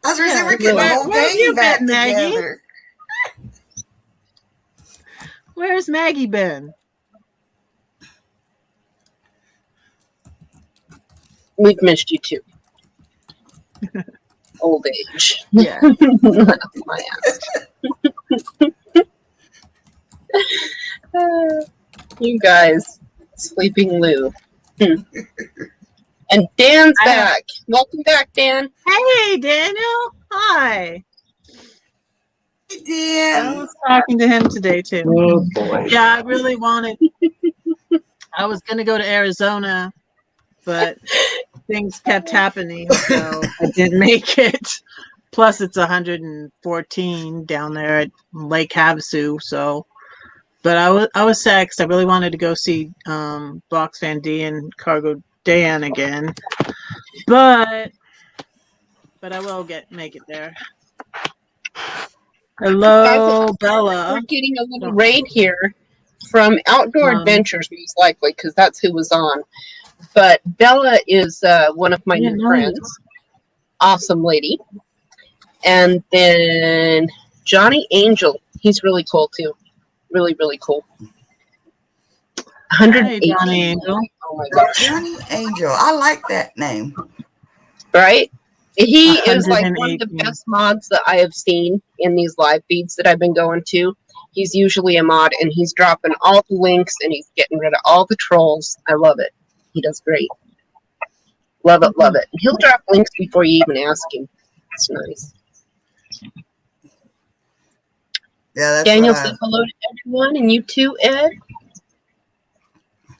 I was going to say,
Yeah,
we're getting the
where-
whole
where have
gang
you
back
been, Maggie?
together.
Where's Maggie been?
We've missed you too. Old age.
Yeah.
My ass. You guys, Sleeping Lou. And Dan's
I-
back. Welcome back, Dan.
Hey, Daniel. Hi. I
Dan.
was talking to him today, too.
Oh boy.
Yeah, I really wanted. I was going to go to Arizona, but things kept happening, so I didn't make it. Plus, it's 114 down there at Lake Havasu. So, but I was sad because I really wanted to go see Box Van D and Cargo Dan again, but I will make it there. Hello, Bella.
We're getting a little raid here from Outdoor Adventures, most likely, because that's who was on. But Bella is one of my
Yeah,
new
nice.
friends. Awesome lady. And then Johnny Angel, he's really cool too. Really, really cool. 118.
Johnny Angel.
Oh my gosh.
Johnny Angel. I like that name.
Right? He is like one of the
118.
best mods that I have seen in these live feeds that I've been going to. He's usually a mod and he's dropping all the links and he's getting rid of all the trolls. I love it. He does great. Love it, love it. And he'll drop links before you even ask him. It's nice.
Yeah, that's
Daniel
what I-
says hello to everyone, and you too, Ed.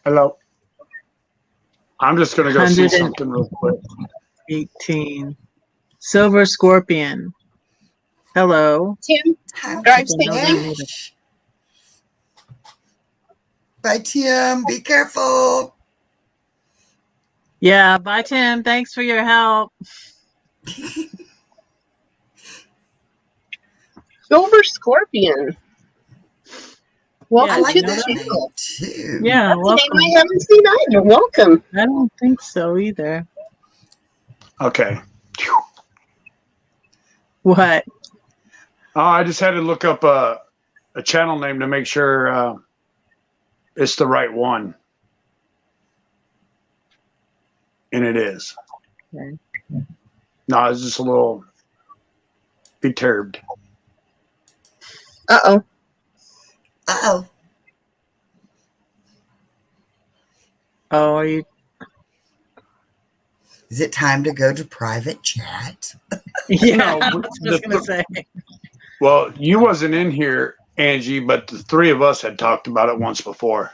Hello. I'm just gonna go see
100
something real quick.
18. Silver Scorpion. Hello.
Tim,
Time
drive
to
safely.
dash. Bye, Tim. Be careful.
Yeah, bye, Tim. Thanks for your help.
Silver Scorpion. Welcome
I like
to
know
the
that
that.
channel.
name too.
Yeah,
That's a
welcome.
name I haven't seen either. Welcome.
I don't think so either.
Okay.
What?
Oh, I just had to look up a channel name to make sure it's the right one. And it is.
Okay.
No, it's just a little perturbed.
Uh-oh.
Uh-oh.
Oh, are you?
Is it time to go to private chat?
Yeah,
No,
I was just gonna say.
Well, you wasn't in here, Angie, but the three of us had talked about it once before.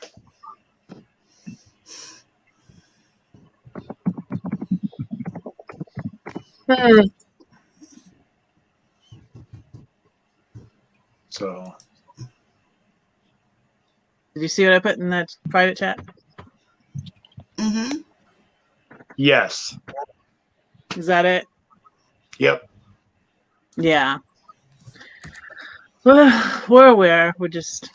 So,
Did you see what I put in that private chat?
Mm-hmm.
yes.
Is that it?
Yep.
Yeah. Well, we're aware. We're just.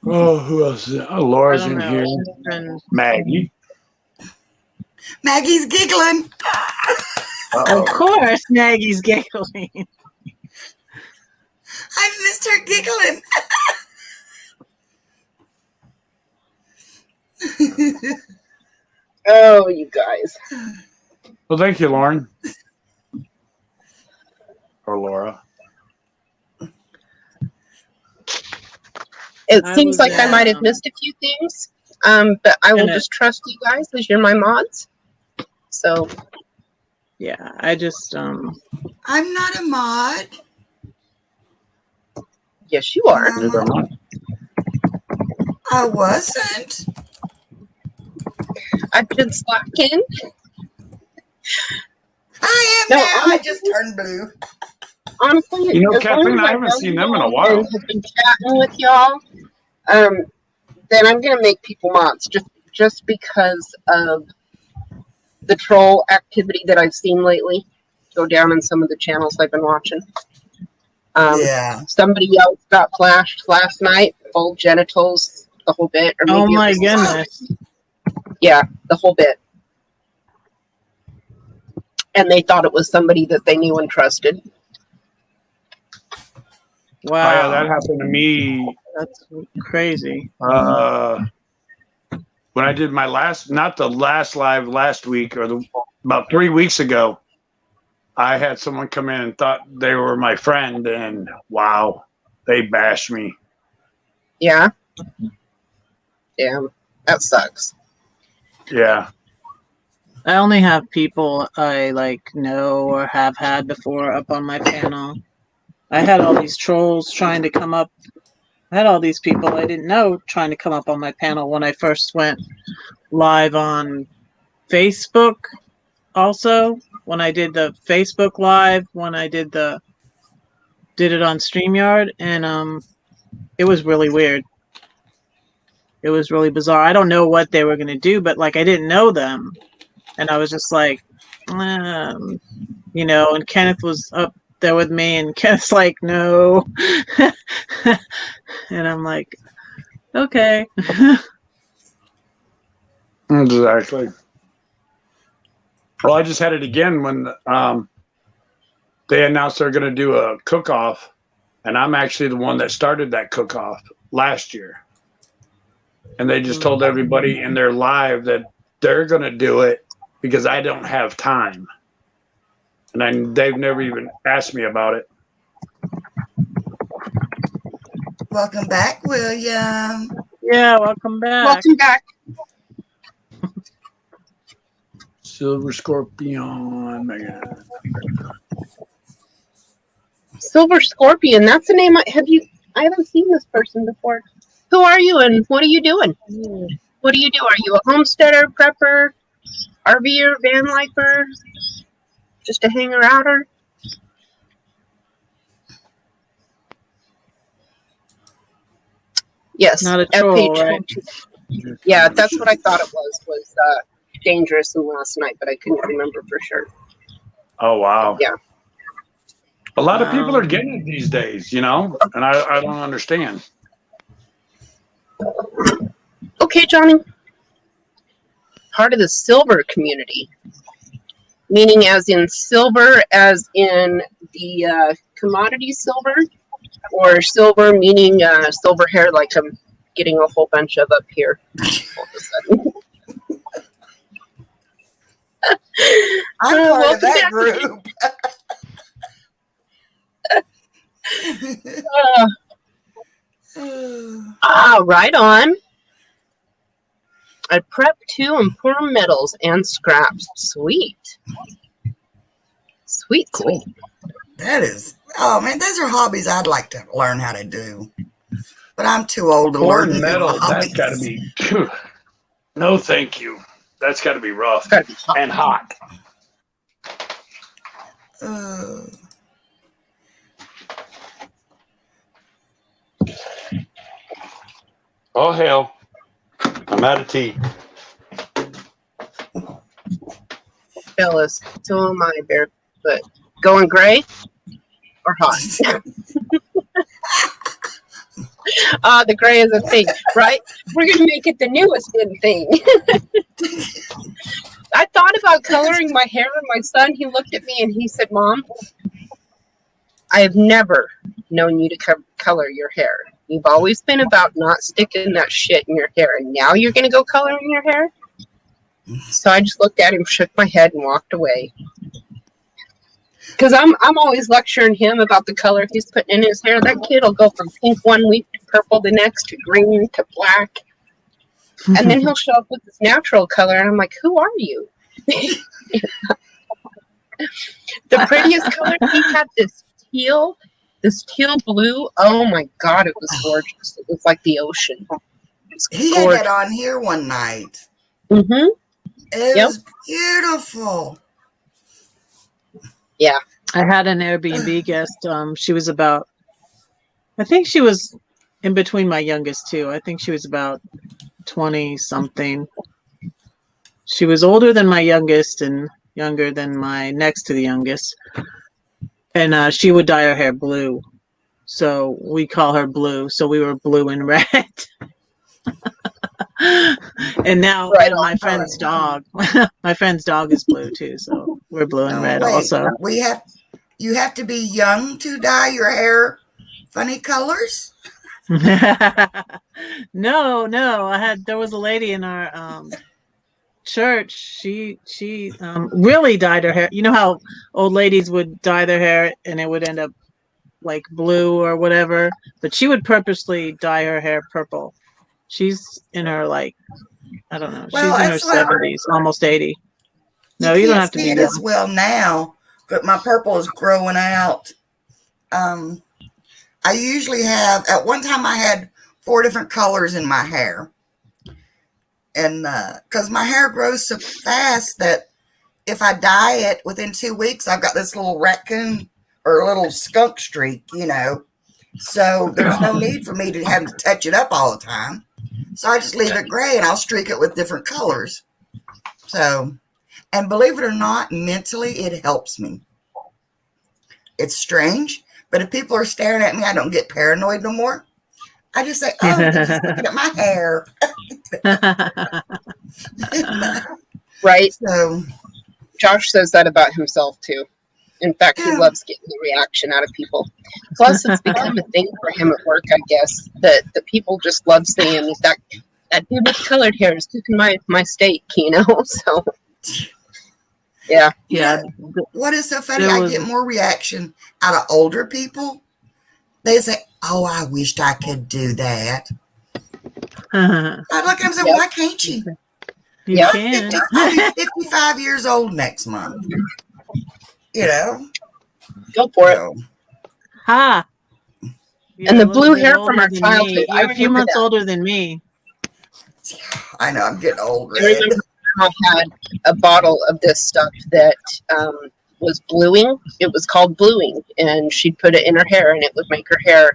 Oh, who else is Oh,
I
Laura's
don't
in
know.
here.
It's been-
Maggie.
Maggie's giggling.
Of course, Maggie's giggling.
I missed her giggling.
Oh, you guys.
Well, thank you, Lauren. Or Laura.
It
I
seems
was,
like I might have
um,
missed a few things, but I will
gonna-
just trust you guys as you're my mods. So,
Yeah, I just
I'm not a mod.
yes, you are.
Neither am I.
I wasn't.
I've been slacking.
I am
No,
now. I just turned blue.
Honestly,
You know,
as long
Kathleen,
as
I haven't
know
seen
you
them in a
all
while.
and have been chatting with y'all, then I'm gonna make people mods just because of the troll activity that I've seen lately go down in some of the channels I've been watching.
Yeah.
Somebody else got flashed last night, full genitals, the whole bit. Or maybe
oh
it
my
was-
goodness.
Yeah, the whole bit. And they thought it was somebody that they knew and trusted.
Oh, yeah,
Wow.
that happened to me
That's crazy.
when I did my last, not the last live last week, or about 3 weeks ago. I had someone come in and thought they were my friend, and wow, they bashed me.
Yeah. Damn, that sucks.
Yeah.
I only have people I know or have had before up on my panel. I had all these trolls trying to come up. I had all these people I didn't know trying to come up on my panel when I first went live on Facebook. Also, when I did the Facebook live, when I did it on StreamYard, and it was really weird. It was really bizarre. I don't know what they were gonna do, but I didn't know them. And I was just like, and Kenneth was up there with me, and Kenneth's like, no. And I'm like, okay.
Exactly. Well, I just had it again when they announced they're going to do a cook-off, and I'm actually the one that started that cook-off last year. And they just told everybody in their live that they're going to do it because I don't have time. And they've never even asked me about it.
Welcome back, William.
Yeah, welcome back.
Welcome back.
Silver Scorpion, man.
Silver Scorpion. That's the name. I haven't seen this person before. Who are you and what are you doing? What do you do? Are you a homesteader, prepper, RVer, van lifer, just a hanger outer? Yes,
Not a
at
troll,
page
right?
22. Yeah, that's what I thought it was dangerous in last night, but I couldn't remember for sure.
Oh, wow.
Yeah.
A lot of people are getting it these days, and I don't understand.
Okay, Johnny. Part of the silver community, meaning as in silver, as in the commodity silver, or silver meaning silver hair, like I'm getting a whole bunch of up here all of a sudden.
I'm part of
welcome
that
back.
group.
Right on. I prep too and pour metals and scraps. Sweet. Sweet,
Cool.
sweet.
That is, oh man, those are hobbies I'd like to learn how to do. But I'm too old to
Pouring
learn
metal,
new hobbies.
that's got to be, no thank you. That's got to be rough
Gotta be hot.
and hot. Oh, hell. I'm out of tea.
Fellas, so am I, barefoot. Going gray or hot? The gray is a thing, right? We're gonna make it the newest in thing. I thought about coloring my hair, and my son, he looked at me and he said, "Mom, I have never known you to color your hair. You've always been about not sticking that shit in your hair, and now you're gonna go coloring your hair?" So I just looked at him, shook my head, and walked away. Because I'm always lecturing him about the color he's putting in his hair. That kid will go from pink one week to purple the next to green to black. And then he'll show up with his natural color. And I'm like, who are you? The prettiest color, he had this teal blue. Oh my God, it was gorgeous. It was like the ocean. It was
He had
gorgeous.
that on here one night.
Mm-hmm.
It
Yep.
was beautiful.
Yeah.
I had an Airbnb guest. She was about, I think she was in between my youngest two. I think she was about 20 something. She was older than my youngest and younger than my next to the youngest. And she would dye her hair blue. So we call her Blue. So we were blue and red. And now
Right
and my
on.
friend's dog, my friend's dog is blue too. So we're blue and red
Wait,
also.
you have to be young to dye your hair funny colors?
No. There was a lady in our church. She really dyed her hair. You know how old ladies would dye their hair and it would end up like blue or whatever, but she would purposely dye her hair purple. She's in her I don't know.
Well,
She's in her 70s, almost 80. No, you don't
can't
have to
see
be
it
young.
as well now, but my purple is growing out. I usually have, at one time I had 4 different colors in my hair. And because my hair grows so fast that if I dye it within 2 weeks, I've got this little raccoon or a little skunk streak, So there's no need for me to have to touch it up all the time. So I just leave it gray and I'll streak it with different colors. So, and believe it or not, mentally, it helps me. it's strange. But if people are staring at me, I don't get paranoid no more. I just say, oh, they're just looking at my hair.
Right.
So,
Josh says that about himself too. In fact, he
Yeah.
loves getting the reaction out of people. Plus, it's become a thing for him at work, I guess, that the people just love saying that dude with colored hair is cooking my steak, you know? So, yeah.
Yeah.
what is so funny?
There
I
was-
get more reaction out of older people. They say, oh, I wished I could do that. I look at them and say,
Yep.
why can't you?
You
Yeah.
can.
I'll be 55 years old next month. You know?
Go for it.
So,
Ha.
And the
You're a
blue
little bit
hair
older
from our
than
childhood,
me.
I
You're a few
remember
months
that.
older than me.
I know I'm getting old.
I
Red.
remember I had a bottle of this stuff that was bluing. It was called bluing, and she'd put it in her hair, and it would make her hair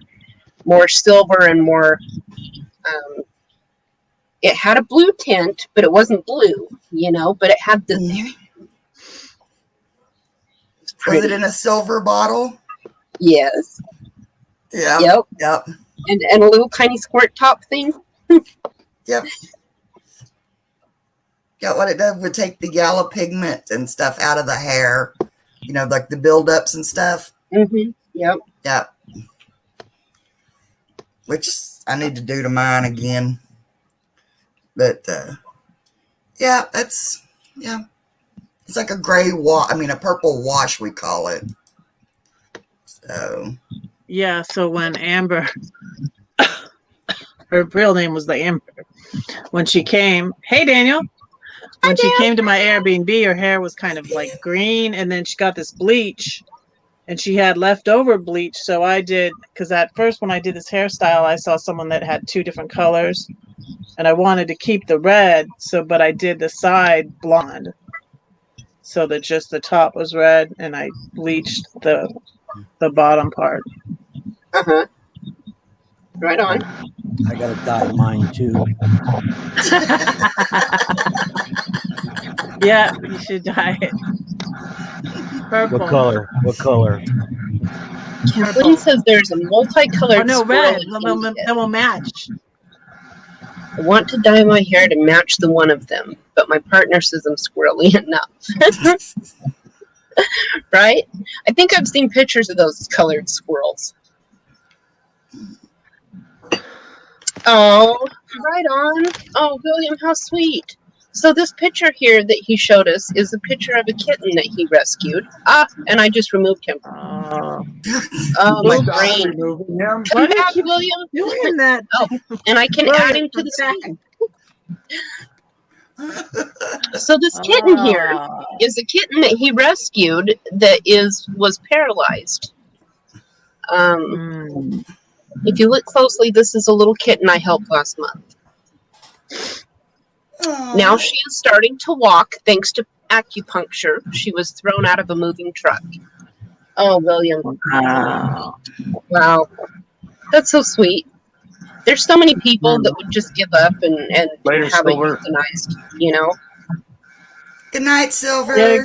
more silver and more. It had a blue tint, but it wasn't blue, you know. But it had this.
Mhm. Was
Pretty.
it in a silver bottle?
Yes.
Yeah.
Yep.
Yep.
And a little tiny squirt top thing.
Yep. Yeah, what it does would take the yellow pigment and stuff out of the hair, you know, like the buildups and stuff.
Mm-hmm. Yep.
Yep. Which I need to do to mine again. But yeah, it's like a gray wash. I mean, a purple wash, we call it. So
Yeah, so when Amber, her real name was the Amber, when she came, hey Daniel, when she came to my Airbnb, her hair was kind of like green, and then she got this bleach, and she had leftover bleach. So I did, because at first when I did this hairstyle, I saw someone that had two different colors, and I wanted to keep the red, but I did the side blonde, so that just the top was red, and I bleached the bottom part.
Uh-huh. Right on.
I gotta dye mine too.
Yeah, you should dye it. Purple.
What color? What color?
Kathleen says there's a multicolored
Oh no,
squirrel
red.
in
That
India.
will match.
I want to dye my hair to match the one of them, but my partner says I'm squirrely enough. Right? I think I've seen pictures of those colored squirrels. Oh, right on. Oh, William, how sweet. So this picture here that he showed us is a picture of a kitten that he rescued. And I just removed him. Oh, my
Stop
brain.
removing him.
Come back, William.
Doing that.
And I can add him to the screen. So this kitten here is a kitten that he rescued that was paralyzed. If you look closely, this is a little kitten I helped last month. Now she is starting to walk thanks to acupuncture. She was thrown out of a moving truck. Oh, William. Wow. That's so sweet. There's so many people that would just give up and
Later,
have it
Silver.
euthanized, you know?
good night, Silver.
Yeah,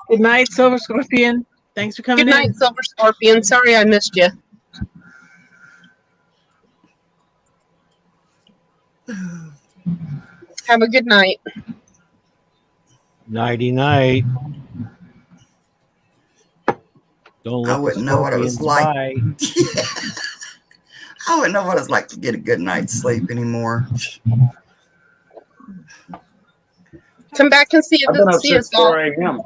good night, Silver Scorpion. Thanks for coming
Good night,
in.
Silver Scorpion. Sorry I missed you. Have a good night.
Nighty night. Don't let
I wouldn't know what it was like.
bite.
I wouldn't know what it's like to get a good night's sleep anymore.
Come back and see
I've been up
see
since
us all.
4 a.m.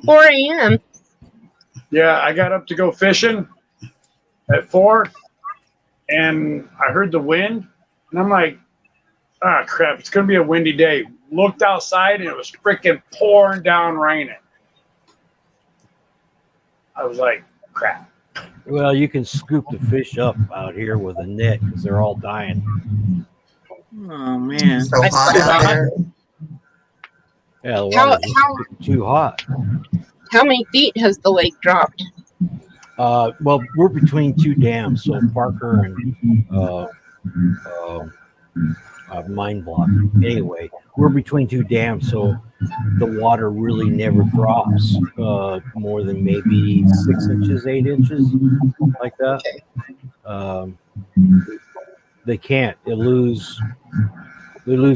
4 a.m.
Yeah, I got up to go fishing at 4, and I heard the wind, and I'm like, ah, crap, it's going to be a windy day. Looked outside, and it was freaking pouring down raining. I was like, crap.
Well, you can scoop the fish up out here with a net because they're all dying.
Oh man.
So
I
hot
saw
out
that.
there.
Yeah, the
How-
water's
how-
too hot.
How many feet has the lake dropped?
Well, we're between two dams, so Parker and mine block. Anyway, we're between two dams, so the water really never drops more than maybe 6 inches, 8 inches, like that. They can't. They lose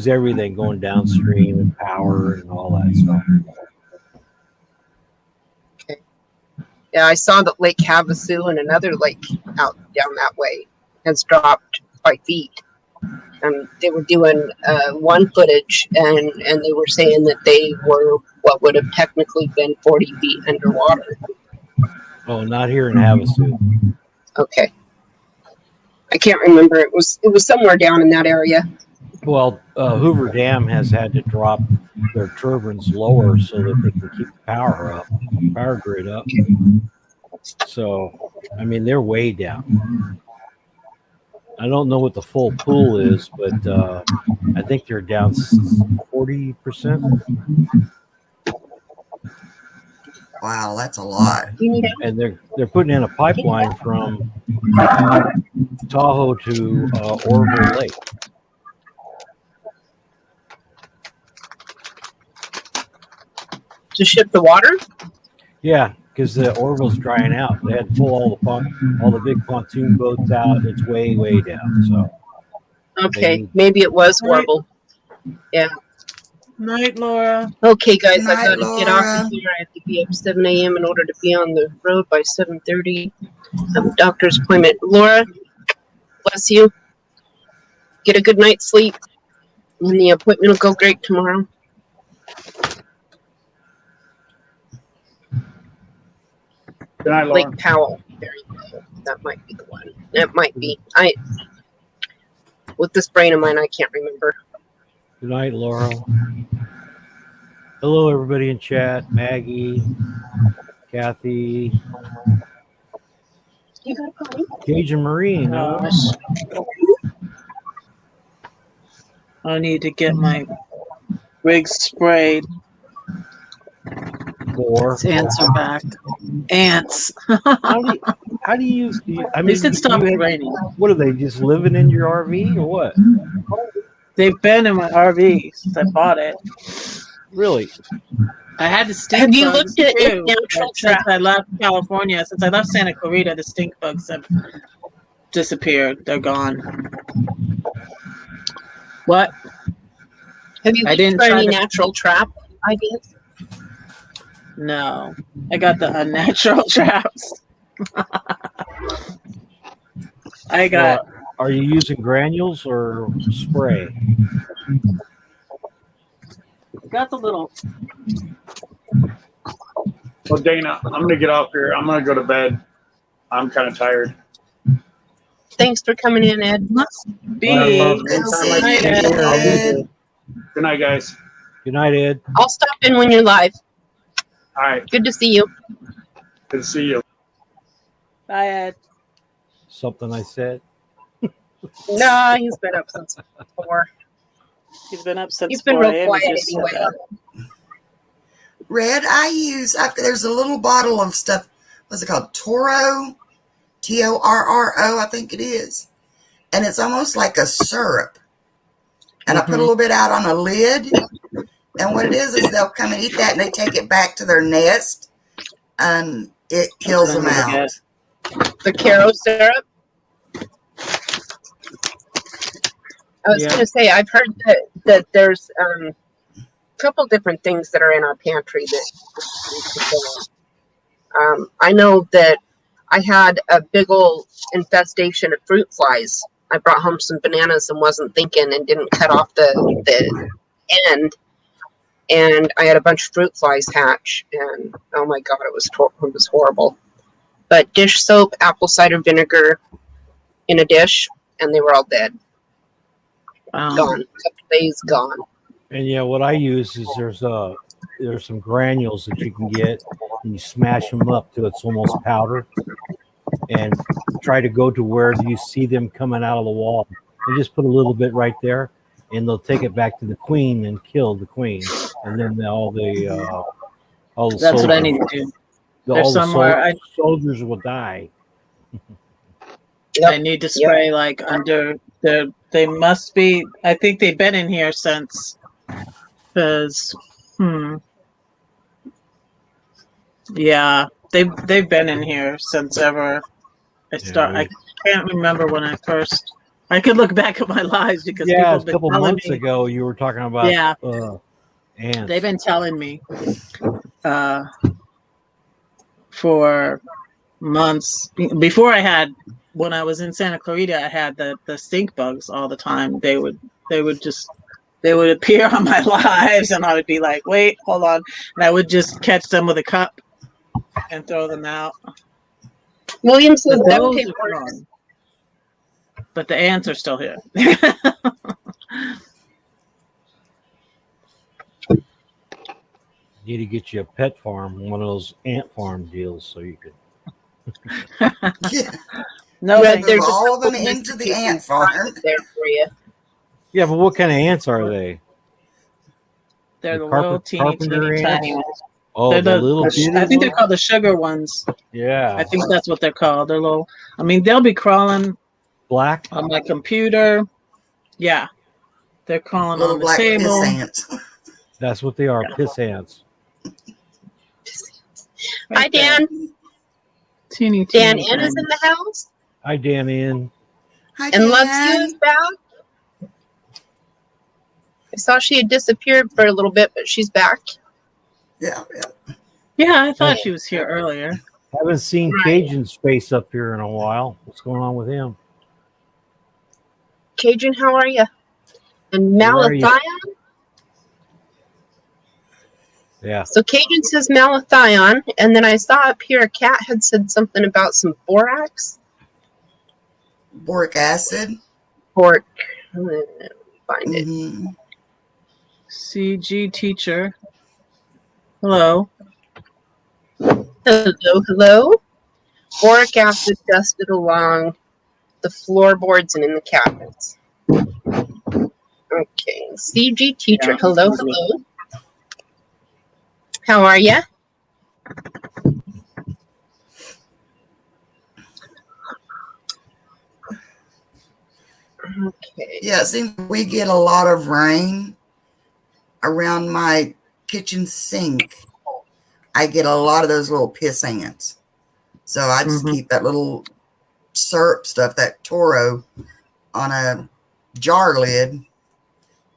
everything going downstream and power and all that stuff.
Yeah, I saw that Lake Havasu and another lake out down that way has dropped 5 feet. And they were doing one footage, and they were saying that they were what would have technically been 40 feet underwater.
Oh, not here in Havasu.
Okay. I can't remember. It was somewhere down in that area.
Well, Hoover Dam has had to drop their turbines lower so that they can keep the power grid up. So, I mean, they're way down. I don't know what the full pool is, but I think they're down 40%.
Wow, that's a lot.
And they're putting in a pipeline from Tahoe to Orville Lake.
To ship the water?
Yeah, because the Orville's drying out. They had to pull all the big pontoon boats out. It's way, way down. So
Okay, maybe it was Warble. Yeah.
Night, Laura.
Okay, guys, I
Night,
gotta get off
Laura.
of here. I have to be up 7 a.m. in order to be on the road by 7:30. I have a doctor's appointment. Laura, bless you. Get a good night's sleep, and the appointment will go great tomorrow.
Good night, Laura.
Lake Powell. There you go. That might be the one. That might be. With this brain of mine, I can't remember.
good night, Laura. Hello, everybody in chat. Maggie, Kathy,
You got a potty?
Cajun Marine. Huh?
I need to get my rig sprayed.
Four.
Ants are back. Ants.
How do you? I
At
mean,
least it stopped
you-
raining.
What are they just living in your RV or what?
They've been in my RV since I bought it.
Really?
I had the stink
Have you
bugs
looked at
too.
natural
Since
trap?
I left California, since I left Santa Clarita, the stink bugs have disappeared. They're gone. What?
Have you
I
looked
didn't
for
try
any
to-
natural trap ideas?
No. I got the unnatural traps. I got
Are you using granules or spray?
got the little.
Well, Dana, I'm gonna get off here. I'm gonna go to bed. I'm kind of tired.
Thanks for coming in, Ed.
Must be.
Good seeing
Night,
you,
Ed.
Ed.
Good night, guys.
Good night, Ed.
I'll stop in when you're live.
All right.
Good to see you.
Good to see you.
Bye, Ed.
Something I said.
Nah, he's been up since 4.
He's been up since
He's been
4
real
a.m.
quiet
He just said
anyway.
that.
Red, there's a little bottle of stuff. What's it called? Toro? Torro, I think it is. And it's almost like a syrup. And I put a little bit out on a lid. And what it is they'll come and eat that and they take it back to their nest and it kills them out.
The Caro syrup. I was
Yeah.
going to say, I've heard that there's a couple different things that are in our pantry that I know that I had a big old infestation of fruit flies. I brought home some bananas and wasn't thinking and didn't cut off the end. And I had a bunch of fruit flies hatch, and oh my god, it was horrible. But dish soap, apple cider vinegar in a dish, and they were all dead.
Wow.
Gone. Couple days gone.
And yeah, what I use is there's some granules that you can get, and you smash them up till it's almost powder, and try to go to where you see them coming out of the wall, and just put a little bit right there, and they'll take it back to the queen and kill the queen, and then all the
That's what I
soldiers-
need to do.
all
There's
the
somewhere
soldiers will die.
I need to spray like under They must be. I think they've been in here since. Because, yeah, they've been in here since ever. I can't remember when I first. I could look back at my lives because people
Yeah,
have
a
been
couple
telling
months
me.
ago you were talking about
Yeah.
ants.
They've been telling me for months before when I was in Santa Clarita, I had the stink bugs all the time. They would appear on my lives, and I would be like, "Wait, hold on," and I would just catch them with a cup and throw them out.
William says
But
duct
those
tape
are
works.
gone. But the ants are still here.
You need to get you a pet farm, one of those ant farm deals, so you could.
Yeah.
No,
Right,
thank
there's
you.
a
all of them
couple
into the
recipes
ant farm.
there for you.
Yeah, but what kind of ants are they?
They're
The
the little
carpenter
teeny tiny
ants?
ones.
Oh,
They're
the little
I
bitty
think they're
ones?
called the sugar ones.
Yeah.
I think that's what they're called. They're little. I mean, they'll be crawling
Black?
on my computer. Yeah, they're crawling
Little
on the
black piss
table.
ants.
That's what they are, piss ants.
Hi,
Right there.
Dan.
Teeny,
Dan
teeny
N is
tiny.
in the house,
Hi, Dan Ian.
Hi,
and Loves You
Dan.
is back. I saw she had disappeared for a little bit, but she's back.
Yeah.
Yeah, I thought she was here earlier.
Haven't seen
Right.
Cajun's face up here in a while. What's going on with him?
Cajun, how are you? And
Where are you?
Malathion.
Yeah.
So Cajun says Malathion, and then I saw up here a cat had said something about some borax.
Boric acid.
Find it.
Hmm.
CG teacher. Hello.
Hello. Boric acid dusted along the floorboards and in the cabinets. Okay. CG teacher.
Yeah.
Hello. How are you? Okay.
Yeah, it seems we get a lot of rain around my kitchen sink. I get a lot of those little piss ants. So I just keep that little syrup stuff, that Toro, on a jar lid.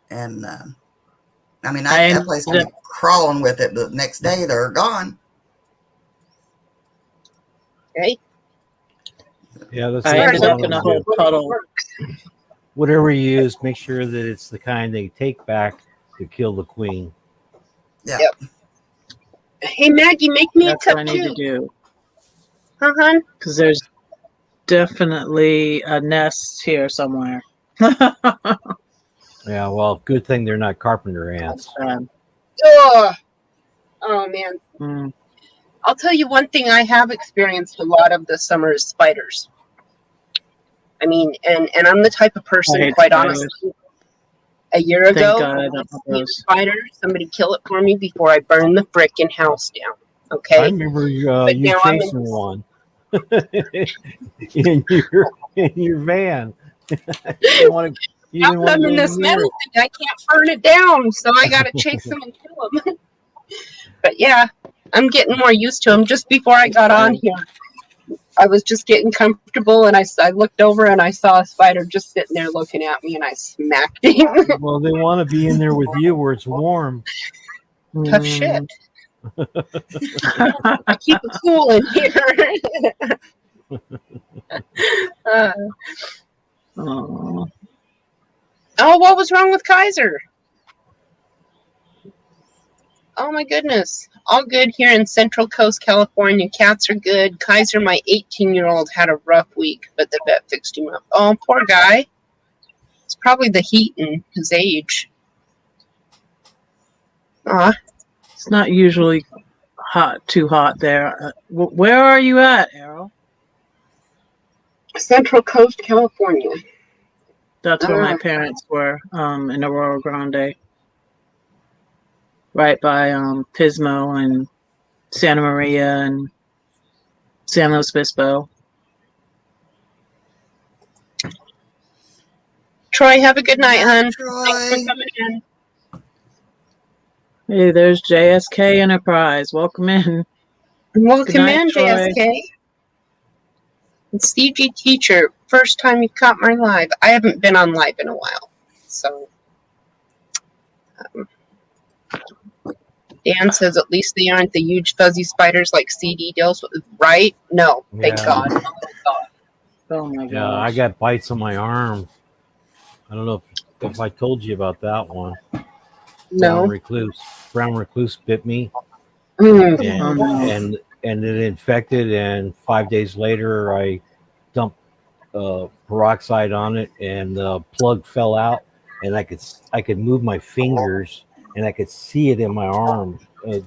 And I mean, that place can be crawling with it. The next day they're gone.
Okay.
Yeah, that's
I
what
ended
you
up
want
in a
to
whole
do.
puddle.
Whatever you use, make sure that it's the kind they take back to kill the queen.
Yeah.
Yep. Hey Maggie, make me
That's
a cup
what I need to
too.
do.
Hon.
Because there's definitely a nest here somewhere.
Yeah, well, good thing they're not carpenter ants.
Oh man.
Mm.
I'll tell you one thing I have experienced a lot of this summer is spiders. I mean, and I'm the type of
I
person,
hate
quite
spiders.
honestly, a year
Thank
ago,
God I don't
if
have
I see a
those.
spider, somebody kill it for me before I burn the frickin' house down.
I
Okay?
remember you
now I'm in-
chasing one in your van. You didn't want to. You didn't want
I'm
to
in
go
this
near
metal
it.
thing. I can't burn it down, so I gotta chase them and kill them. But yeah, I'm getting more used to them. Just before I got on here, I was just getting comfortable, and I looked over and I saw a spider just sitting there looking at me, and I smacked him.
Well, they want to be in there with you where it's warm.
Tough shit. I keep it cool in here.
Oh.
Oh, what was wrong with Kaiser? Oh my goodness. All good here in Central Coast, California. Cats are good. Kaiser, my 18-year-old, had a rough week, but the vet fixed him up. Oh, poor guy. It's probably the heat and his age. Aw.
It's not usually too hot there. Where are you at, Errol?
Central Coast, California.
That's where my parents were, in Aurora Grande. Right by Pismo and Santa Maria and San Luis Obispo.
Troy, have a good night, hon. Thanks
Troy.
for coming in.
Hey, there's JSK Enterprise. Welcome in.
Welcome
Good night,
in,
Troy.
JSK. And Steve G. Teacher, first time you caught my live. I haven't been on live in a while. So, Dan says at least they aren't the huge fuzzy spiders like CD deals with, right? No, thank
Yeah.
God.
Oh my god.
Yeah, I got bites on my arm. I don't know if I told you about that one.
No.
Brown recluse bit me,
Mm.
and it infected. And 5 days later, I dumped peroxide on it, and the plug fell out. And I could move my fingers, and I could see it in my arm.
Yep.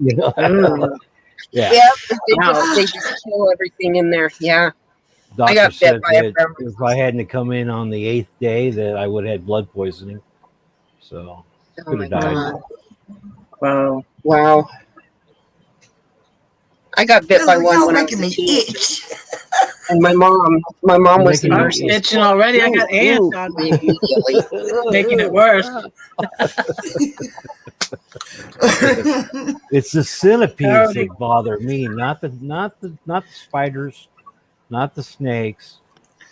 You know?
Mm.
Yeah.
Yep. They just kill everything in there. Yeah.
Doctor
got bit
said
by a
that
brown
if I hadn't come in on the 8th day, that I would have had blood poisoning. So
Oh
could
my
have died.
God.
Wow.
Wow. I got bit by
Y'all
one when I was
making
a
me
teenager.
itch.
And my mom was the
Making
I'm
nurse
you
itching already. I got ants on me,
immediately.
making it worse.
It's the centipedes
Already.
that bother me, not the spiders, not the snakes.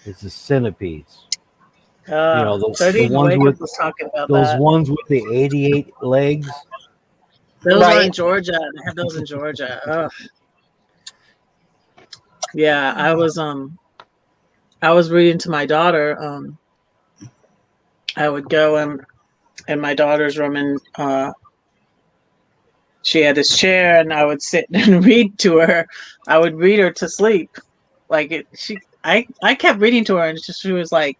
It's the centipedes. You know, the
30
ones
Wake
with
was talking about
those
that.
ones with the 88 legs.
Those are in
Right.
Georgia. They have those in Georgia. Ugh. Yeah, I was reading to my daughter. I would go in my daughter's room, and she had this chair, and I would sit and read to her. I would read her to sleep. I kept reading to her, and she was like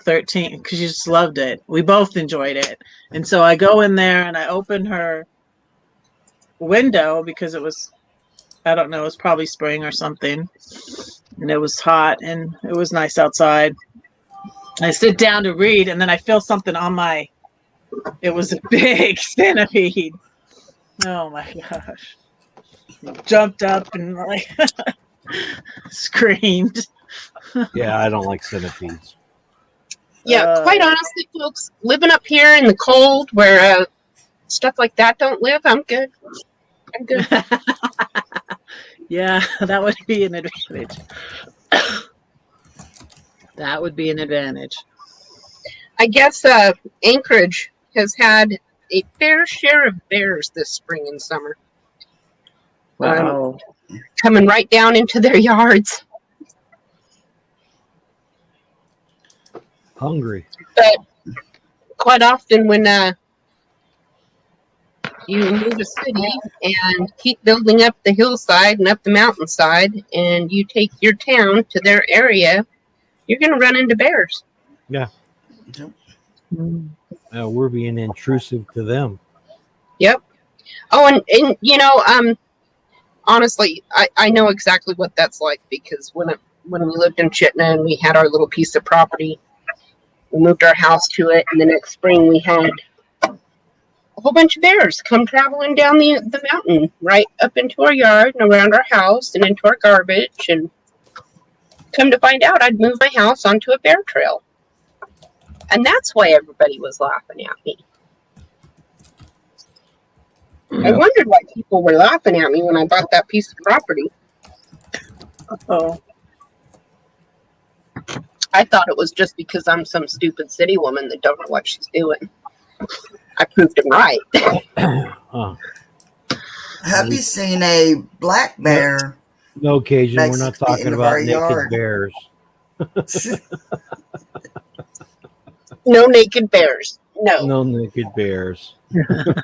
13 because she just loved it. We both enjoyed it. And so I go in there and I open her window because it was, I don't know, it was probably spring or something. And it was hot and it was nice outside. I sit down to read, and then I feel something on it was a big centipede. Oh my gosh. Jumped up and like screamed.
Yeah, I don't like centipedes.
Yeah, quite honestly, folks, living up here in the cold where stuff like that don't live, I'm good. I'm good.
Yeah, that would be an advantage. That would be an advantage.
I guess Anchorage has had a fair share of bears this spring and summer.
Wow.
Coming right down into their yards.
Hungry.
But quite often when you move a city and keep building up the hillside and up the mountainside, and you take your town to their area, you're going to run into bears.
We're being intrusive to them.
Yep. Oh, and you know, honestly, I know exactly what that's like, because when we lived in Chittenden and we had our little piece of property, we moved our house to it, and the next spring we had a whole bunch of bears come traveling down the mountain right up into our yard and around our house and into our garbage. And come to find out, I'd moved my house onto a bear trail. And that's why everybody was laughing at me. I wondered why people were laughing at me when I bought that piece of property.
Oh.
I thought it was just because I'm some stupid city woman that don't know what she's doing. I proved him right.
Huh.
Have you seen a black bear?
No occasion. We're
Next
not
to the
talking
end of
about
our
naked
yard.
bears.
No naked bears. No.
No naked bears.
God.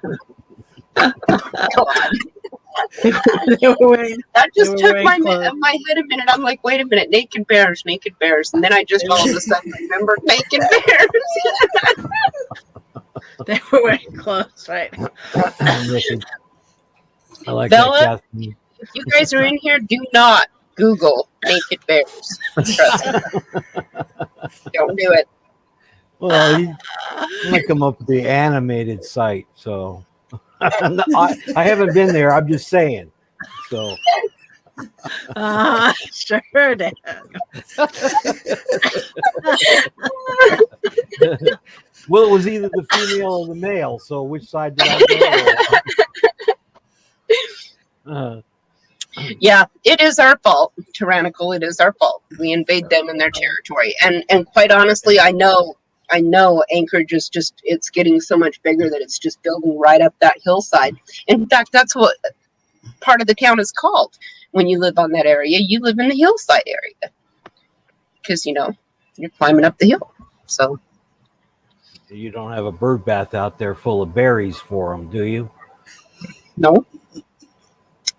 That just
They were
took
very
my
close.
my head a minute. I'm like, wait a minute, naked bears. And then I just all of a sudden remembered naked bears.
They were very close, right?
Naked. I like
Bella?
that, Catherine.
If you guys are in here, do not Google naked bears. Trust me. Don't do it.
Well, I'm gonna come up with the animated site, so I haven't been there. I'm just saying. So
Sure did.
Well, it was either the female or the male. So which side did I go?
Yeah, it is our fault. Tyrannical, it is our fault. We invade them in their territory. And quite honestly, I know Anchorage is just, it's getting so much bigger that it's just building right up that hillside. In fact, that's what part of the town is called. When you live on that area, you live in the hillside area. Because, you're climbing up the hill. So
You don't have a bird bath out there full of berries for them, do you?
no,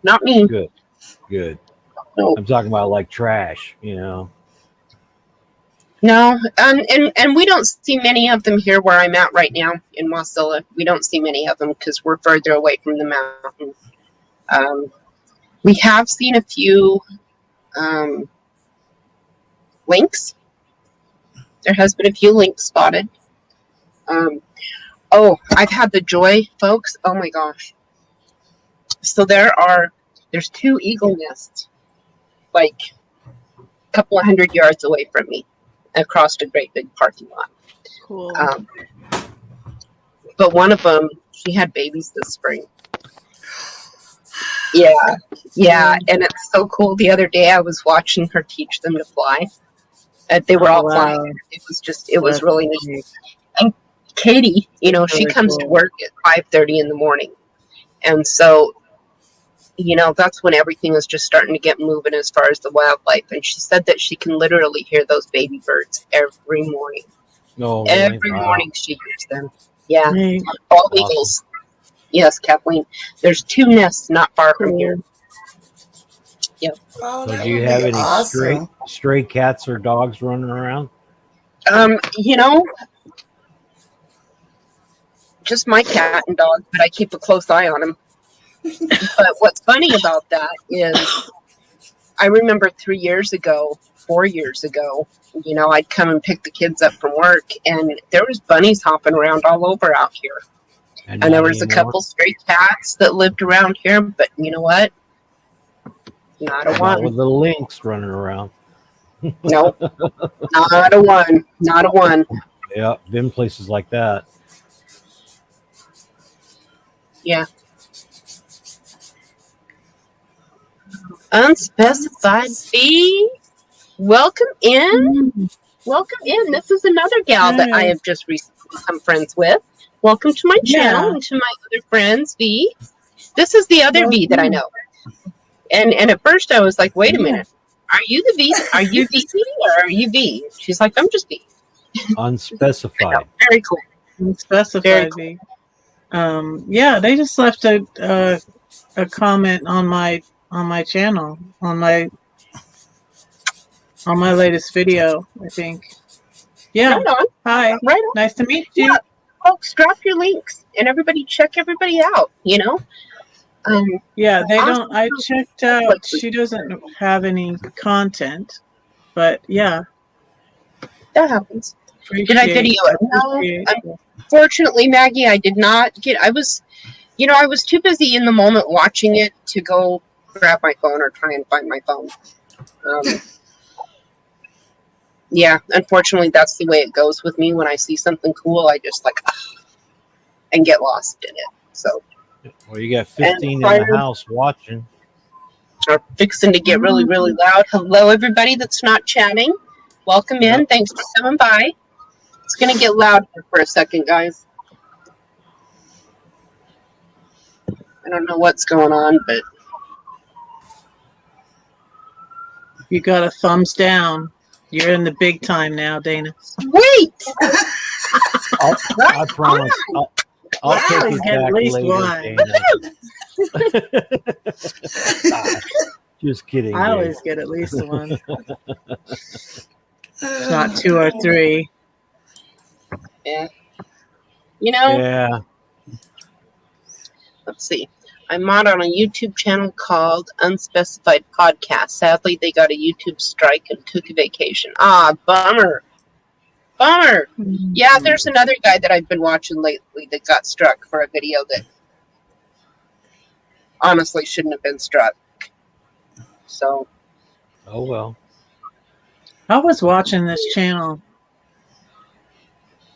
not me.
Good. Good.
No.
I'm talking about like trash,
No, and we don't see many of them here where I'm at right now in Wasilla. We don't see many of them because we're further away from the mountain. We have seen a few lynx. There has been a few lynx spotted. I've had the joy, folks. Oh my gosh. So there's 2 eagle nests, like a couple of 100 yards away from me, across a great big parking lot.
Cool.
But one of them, she had babies this spring. Yeah, and it's so cool. The other day I was watching her teach them to fly. They were all
Wow.
flying. It was
That's
really neat. And Katie, she comes to
cool.
work at 5:30 in the morning, and so that's when everything is just starting to get moving as far as the wildlife. And she said that she can literally hear those baby birds every morning.
No,
Every
wow.
morning she hears them. Yeah,
Hey,
all
Awesome.
eagles. Yes, Kathleen. There's 2 nests not far from here.
Oh,
So
that
do you
would
have
be
any
awesome.
stray cats or dogs running around?
Just my cat and dog, but I keep a close eye on them. But what's funny about that is I remember 4 years ago, I'd come and pick the kids up from work, and there was bunnies hopping around all over out here. And there
not
was a
anymore?
couple stray cats that lived around here, but you know what? Not a
Not
one.
with the lynx running around.
Nope. Not a one. Not a one.
Yeah, been places like that.
Yeah. Unspecified fee. Welcome in. Welcome in. This is another gal that I have just recently become friends with. Welcome to my channel
Yeah.
and to my other friends, V. This is the other V that I know. And at first I was like, wait a minute. Are you the V? Are you V or are you V? She's like, I'm just V.
Unspecified.
Very cool. Very
Specified
cool.
me. Yeah, they just left a comment on my channel on my latest video, I think. Yeah.
Right on.
Hi.
Right on.
Nice to meet you.
Yeah. Folks, drop your links and everybody check everybody out,
Yeah, they
Awesome.
don't. I checked out. She doesn't have any content, but yeah.
That happens. Did I video it? No.
appreciate it.
Unfortunately, Maggie, I did not get. I was too busy in the moment watching it to go grab my phone or try and find my phone. Yeah, unfortunately, that's the way it goes with me. When I see something cool, I just and get lost in it. So
Well, you got 15 in
prior-
the house watching.
are fixing to get really, really loud. Hello, everybody that's not chatting. Welcome in. Thanks for coming by. It's going to get loud here for a second, guys. I don't know what's going on, but
You got a thumbs down. You're in the big time now, Dana.
wait!
I promise. I'll take
Wow,
it
at
back
least
later,
one.
Dana. Just kidding.
I
Dave.
always get at least one. It's not 2 or 3.
Yeah.
Yeah.
Let's see. I'm on a YouTube channel called Unspecified Podcast. Sadly, they got a YouTube strike and took a vacation. Ah, bummer. Bummer. Yeah, there's another guy that I've been watching lately that got struck for a video that honestly shouldn't have been struck. So,
Oh well.
I was watching this channel.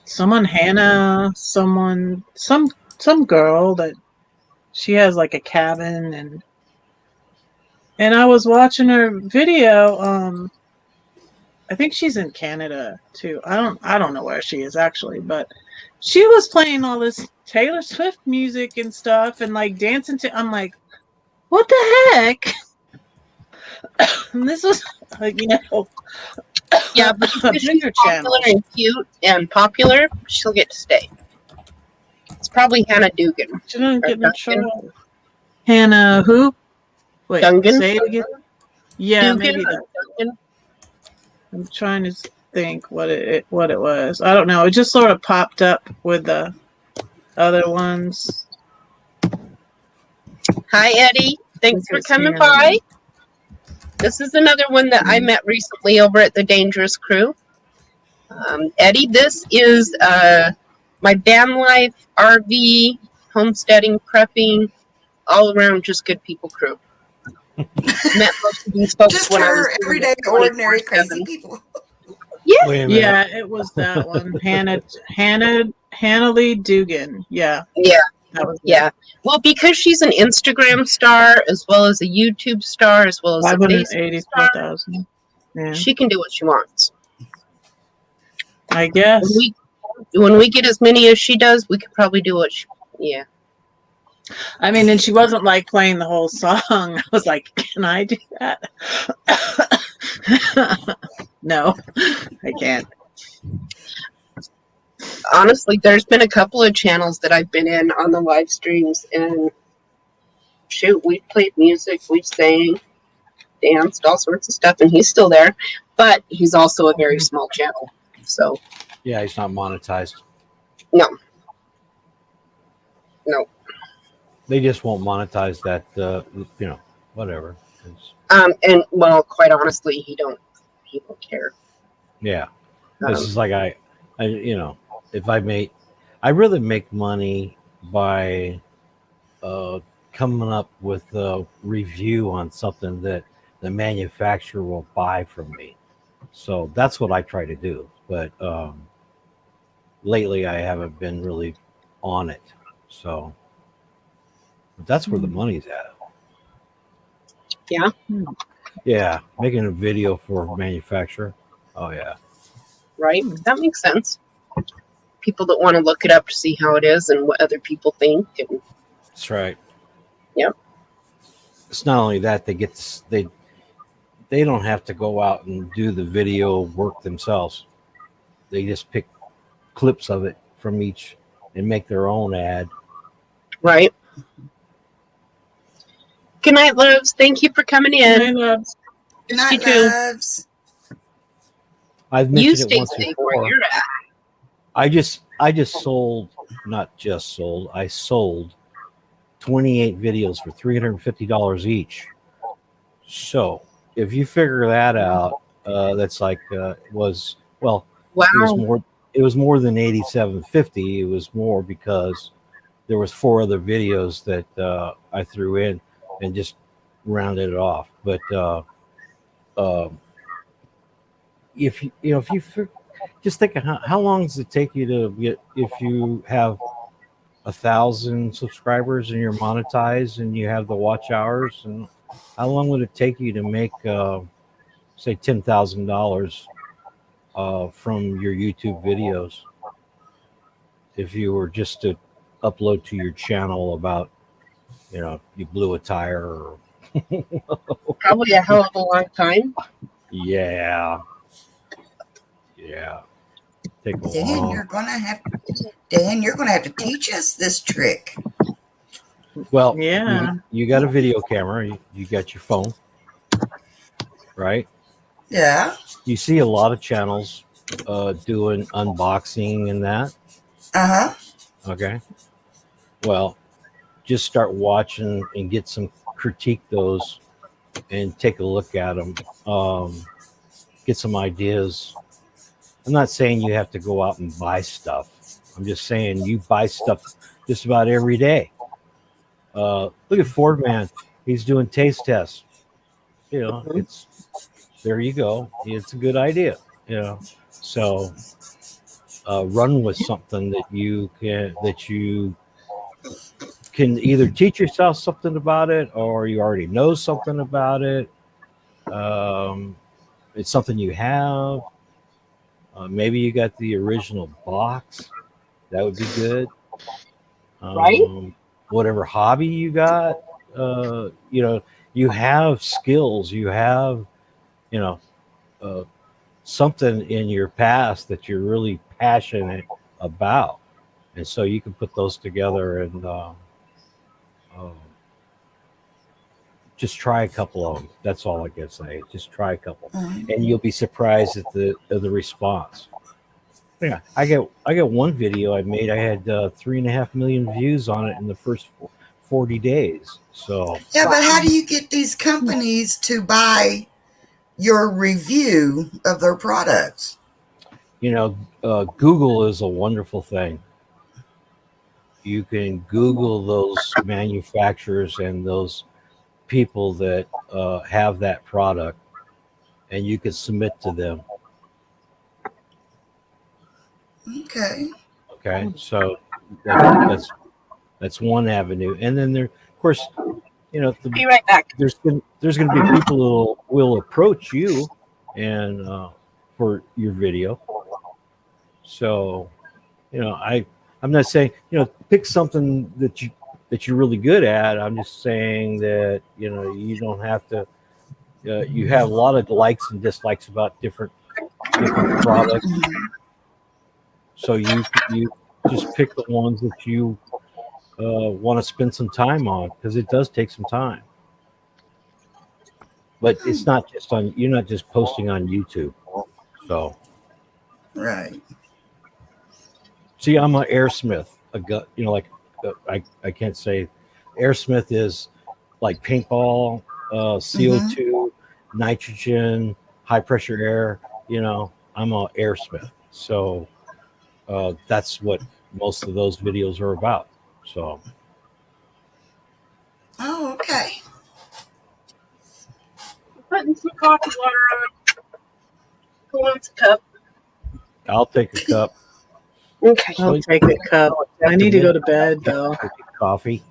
Hannah, some girl that she has like a cabin, and I was watching her video. I think she's in Canada too. I don't know where she is actually, but she was playing all this Taylor Swift music and stuff and like dancing to. I'm like, what the heck? And this was like,
Yeah, but
a
if she's
bigger channel.
popular and cute and popular, she'll get to stay. It's probably Hannah Dugan.
She didn't get in trouble. Hannah who? Wait,
Dungan?
say it again. Yeah,
Dugan
maybe
or
that.
Dungan?
I'm trying to think what it was. I don't know. It just sort of popped up with the other ones.
Hi, Eddie. Thanks for
It's
coming
Hannah.
by. This is another one that I met recently over at the Dangerous Crew. Eddie, this is my van life, RV, homesteading, prepping, all around just good people crew. Met most of these folks
Just
when I
her
was doing
everyday,
it
ordinary,
24/7.
crazy people.
Yeah,
Wait a minute.
Yeah, it was that one. Hannah Lee Dugan. Yeah.
yeah,
That was
yeah. Well, because she's an Instagram star as well as a YouTube star as well as a Facebook star,
584,000. Yeah.
she can do what she wants.
I guess.
When we get as many as she does, we could probably do what she. Yeah.
I mean, and she wasn't like playing the whole song. I was like, can I do that? No, I can't.
Honestly, there's been a couple of channels that I've been in on the live streams, and shoot, we've played music, we've sang, danced, all sorts of stuff, and he's still there, but he's also a very small channel. So,
Yeah, he's not monetized.
no.
They just won't monetize that. Whatever.
And well, quite honestly, he don't care.
Yeah.
Um,
This is like if I really make money by coming up with a review on something that the manufacturer will buy from me. So that's what I try to do. But lately I haven't been really on it. So but that's where the money's at.
Yeah.
Yeah. Making a video for a manufacturer. Oh yeah.
right? That makes sense. People that want to look it up to see how it is and what other people think. And
That's right.
Yep.
It's not only that they don't have to go out and do the video work themselves. They just pick clips of it from each and make their own ad.
right. Good night, loves. Thank you for coming in.
I love.
Good night,
You too.
loves.
I've
You
mentioned it
stay
once
safe where
before.
you're at.
I just sold, not just sold, I sold 28 videos for $350 each. So if you figure that out, that's like was well,
Wow.
it was more than 87.50. It was more because there was 4 other videos that I threw in and just rounded it off. But if you just think of how long does it take you to get, if you have 1,000 subscribers and you're monetized and you have the watch hours, and how long would it take you to make say $10,000 from your YouTube videos if you were just to upload to your channel about you blew a tire or
Probably a hell of a long time.
yeah take a
Dan,
long
you're gonna have to teach us this trick.
well
Yeah.
you got a video camera, you got your phone, right?
Yeah.
You see a lot of channels doing unboxing and that.
Uh-huh.
Okay. Well, just start watching and get some critique those and take a look at them. Get some ideas. I'm not saying you have to go out and buy stuff. I'm just saying you buy stuff just about every day. Look at Ford Man. He's doing taste tests. It's there you go. It's a good idea. So run with something that you can either teach yourself something about it, or you already know something about it. It's something you have. Maybe you got the original box. That would be good.
Right?
Whatever hobby you got, you have skills. You have, something in your past that you're really passionate about, and so you can put those together and just try a couple of them. That's all I can say. Just try a couple, and you'll be surprised at the response. Yeah, I got one video I made. I had 3.5 million views on it in the first 40 days. So
Yeah, but how do you get these companies to buy your review of their products?
Google is a wonderful thing. You can Google those manufacturers and those people that have that product, and you can submit to them.
Okay.
So that's one avenue, and then there, of course,
Be right back.
there's going to be people who will approach you and for your video. So I'm not saying pick something that you're really good at. I'm just saying that you don't have to. You have a lot of likes and dislikes about different products. So you just pick the ones that you want to spend some time on, because it does take some time. But it's not just you're not just posting on YouTube. So
Right.
see, I'm an airsmith. I can't say airsmith is like paintball, CO2, nitrogen, high pressure air. I'm an airsmith. So that's what most of those videos are about. So.
Oh, okay.
Putting some coffee water on. Who wants a cup?
I'll take a cup.
Okay.
I'll take a cup. I need to go to bed though.
Coffee.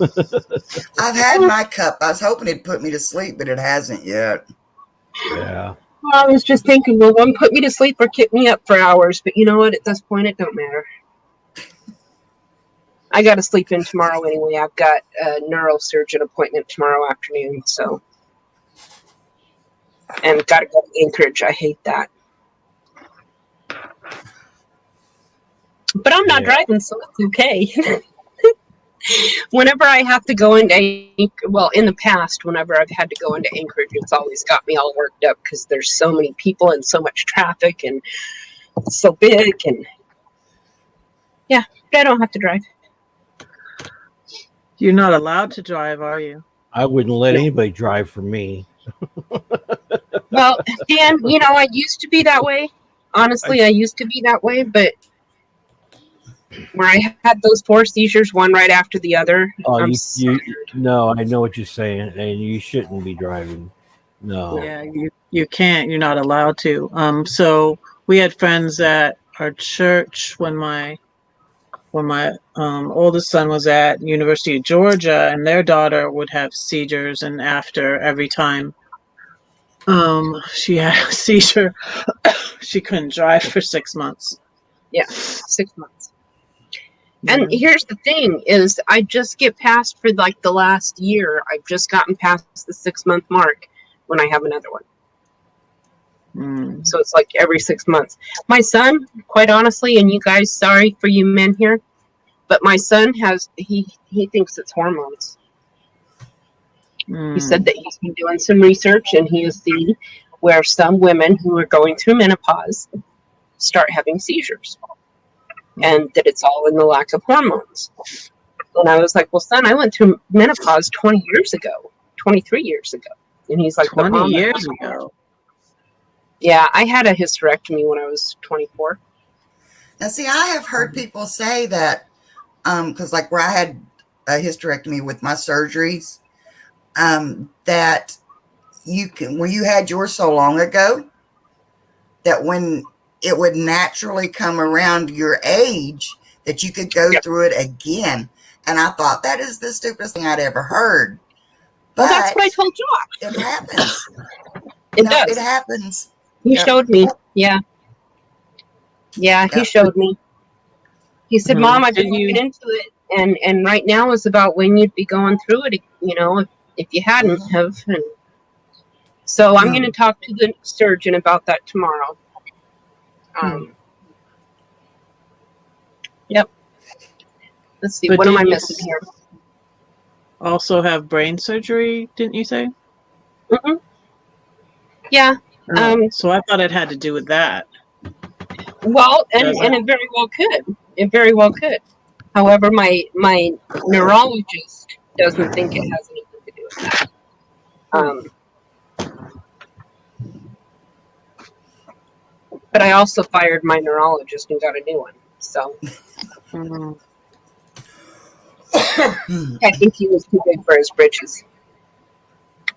I've had my cup. I was hoping it'd put me to sleep, but it hasn't yet.
Yeah.
Well, I was just thinking, will one put me to sleep or keep me up for hours? But you know what? At this point, it don't matter. I got to sleep in tomorrow anyway. I've got a neurosurgeon appointment tomorrow afternoon, so. And got to go to Anchorage. I hate that. But I'm not driving, so it's okay. Whenever I have to go into in the past, whenever I've had to go into Anchorage, it's always got me all worked up because there's so many people and so much traffic and it's so big. And yeah, but I don't have to drive.
You're not allowed to drive, are you?
I wouldn't let anybody drive for me.
Well, Dan, I used to be that way. Honestly, I used to be that way, but where I had those 4 seizures, one right after the other.
No, I know what you're saying, and you shouldn't be driving. No.
Yeah, you can't. You're not allowed to. So we had friends at our church when my oldest son was at University of Georgia, and their daughter would have seizures, and after every time she had a seizure, she couldn't drive for 6 months.
Yeah, 6 months. And here's the thing is I just get past for like the last year. I've just gotten past the 6-month mark when I have another one. So it's like every 6 months. My son, quite honestly, and you guys, sorry for you men here, but my son he thinks it's hormones. He said that he's been doing some research and he has seen where some women who are going through menopause start having seizures. And that it's all in the lack of hormones. And I was like, well, son, I went through menopause 23 years ago. And he's like,
20 years ago.
Yeah, I had a hysterectomy when I was 24.
Now, see, I have heard people say that, because like where I had a hysterectomy with my surgeries, that you had yours so long ago that when it would naturally come around your age that you could go through it again. And I thought, that is the stupidest thing I'd ever heard.
Well,
But
that's what I told Josh.
it happens.
It does.
It happens.
He
Yep.
showed me. Yeah. Yeah, he
Yep.
showed me. He said,
Mhm.
Mom, I've been
Did you-
looking into it, and right now is about when you'd be going through it, you know, if you hadn't have. And so I'm going to talk to the surgeon about that tomorrow. Yep. Let's see.
But
What am
did
I
you
missing here?
Also have brain surgery, didn't you say?
Hmm. Yeah.
So I thought it had to do with that.
Well, and
Does
it very well could. It very well could. However, my neurologist doesn't think it has anything to do with that. But I also fired my neurologist and got a new one. So
Mhm.
I think he was too big for his britches.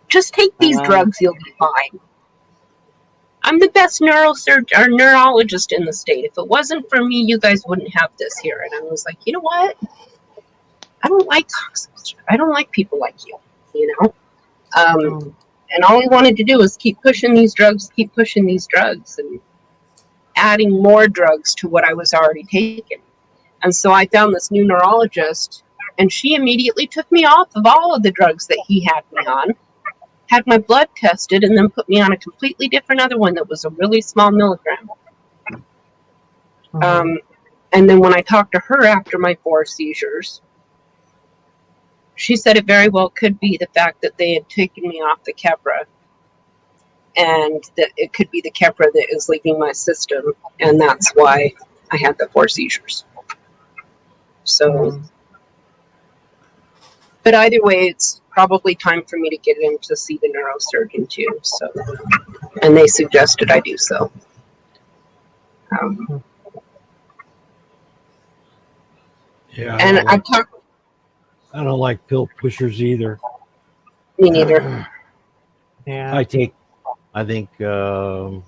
Just take these drugs, you'll be fine. I'm the best neurosurgeon or neurologist in the state. If it wasn't for me, you guys wouldn't have this here. And I was like, you know what? I don't like people like you, you know? And all he wanted to do was keep pushing these drugs, and adding more drugs to what I was already taking. And so I found this new neurologist, and she immediately took me off of all of the drugs that he had me on, had my blood tested, and then put me on a completely different other one that was a really small milligram. And then when I talked to her after my 4 seizures, she said it very well could be the fact that they had taken me off the Keppra, and that it could be the Keppra that is leaving my system, and that's why I had the 4 seizures. So, but either way, it's probably time for me to get in to see the neurosurgeon too. So, and they suggested I do so.
Yeah.
And I talked.
I don't like pill pushers either.
Me neither.
Yeah.
I think, I don't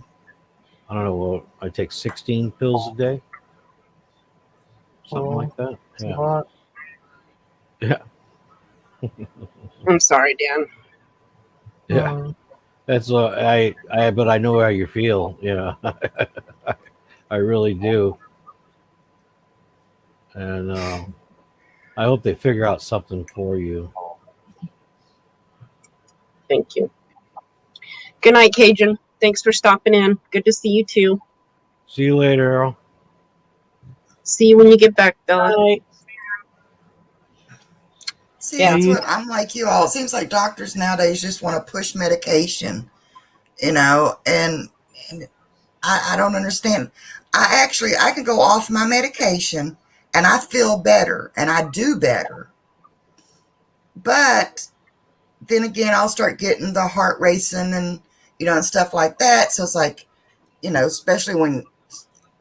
know, I take 16 pills a day. Something like that. Yeah. Yeah.
I'm sorry, Dan.
Yeah. That's but I know how you feel. Yeah. I really do. And I hope they figure out something for you.
Thank you. Good night, Cajun. Thanks for stopping in. Good to see you too.
See you later, Earl.
See you when you get back, Bella.
Right.
See,
Yeah.
that's what I'm like you all. It seems like doctors nowadays just want to push medication, you know, and I don't understand. I can go off my medication and I feel better and I do better. But then again, I'll start getting the heart racing and, you know, and stuff like that. So it's like, you know, especially when,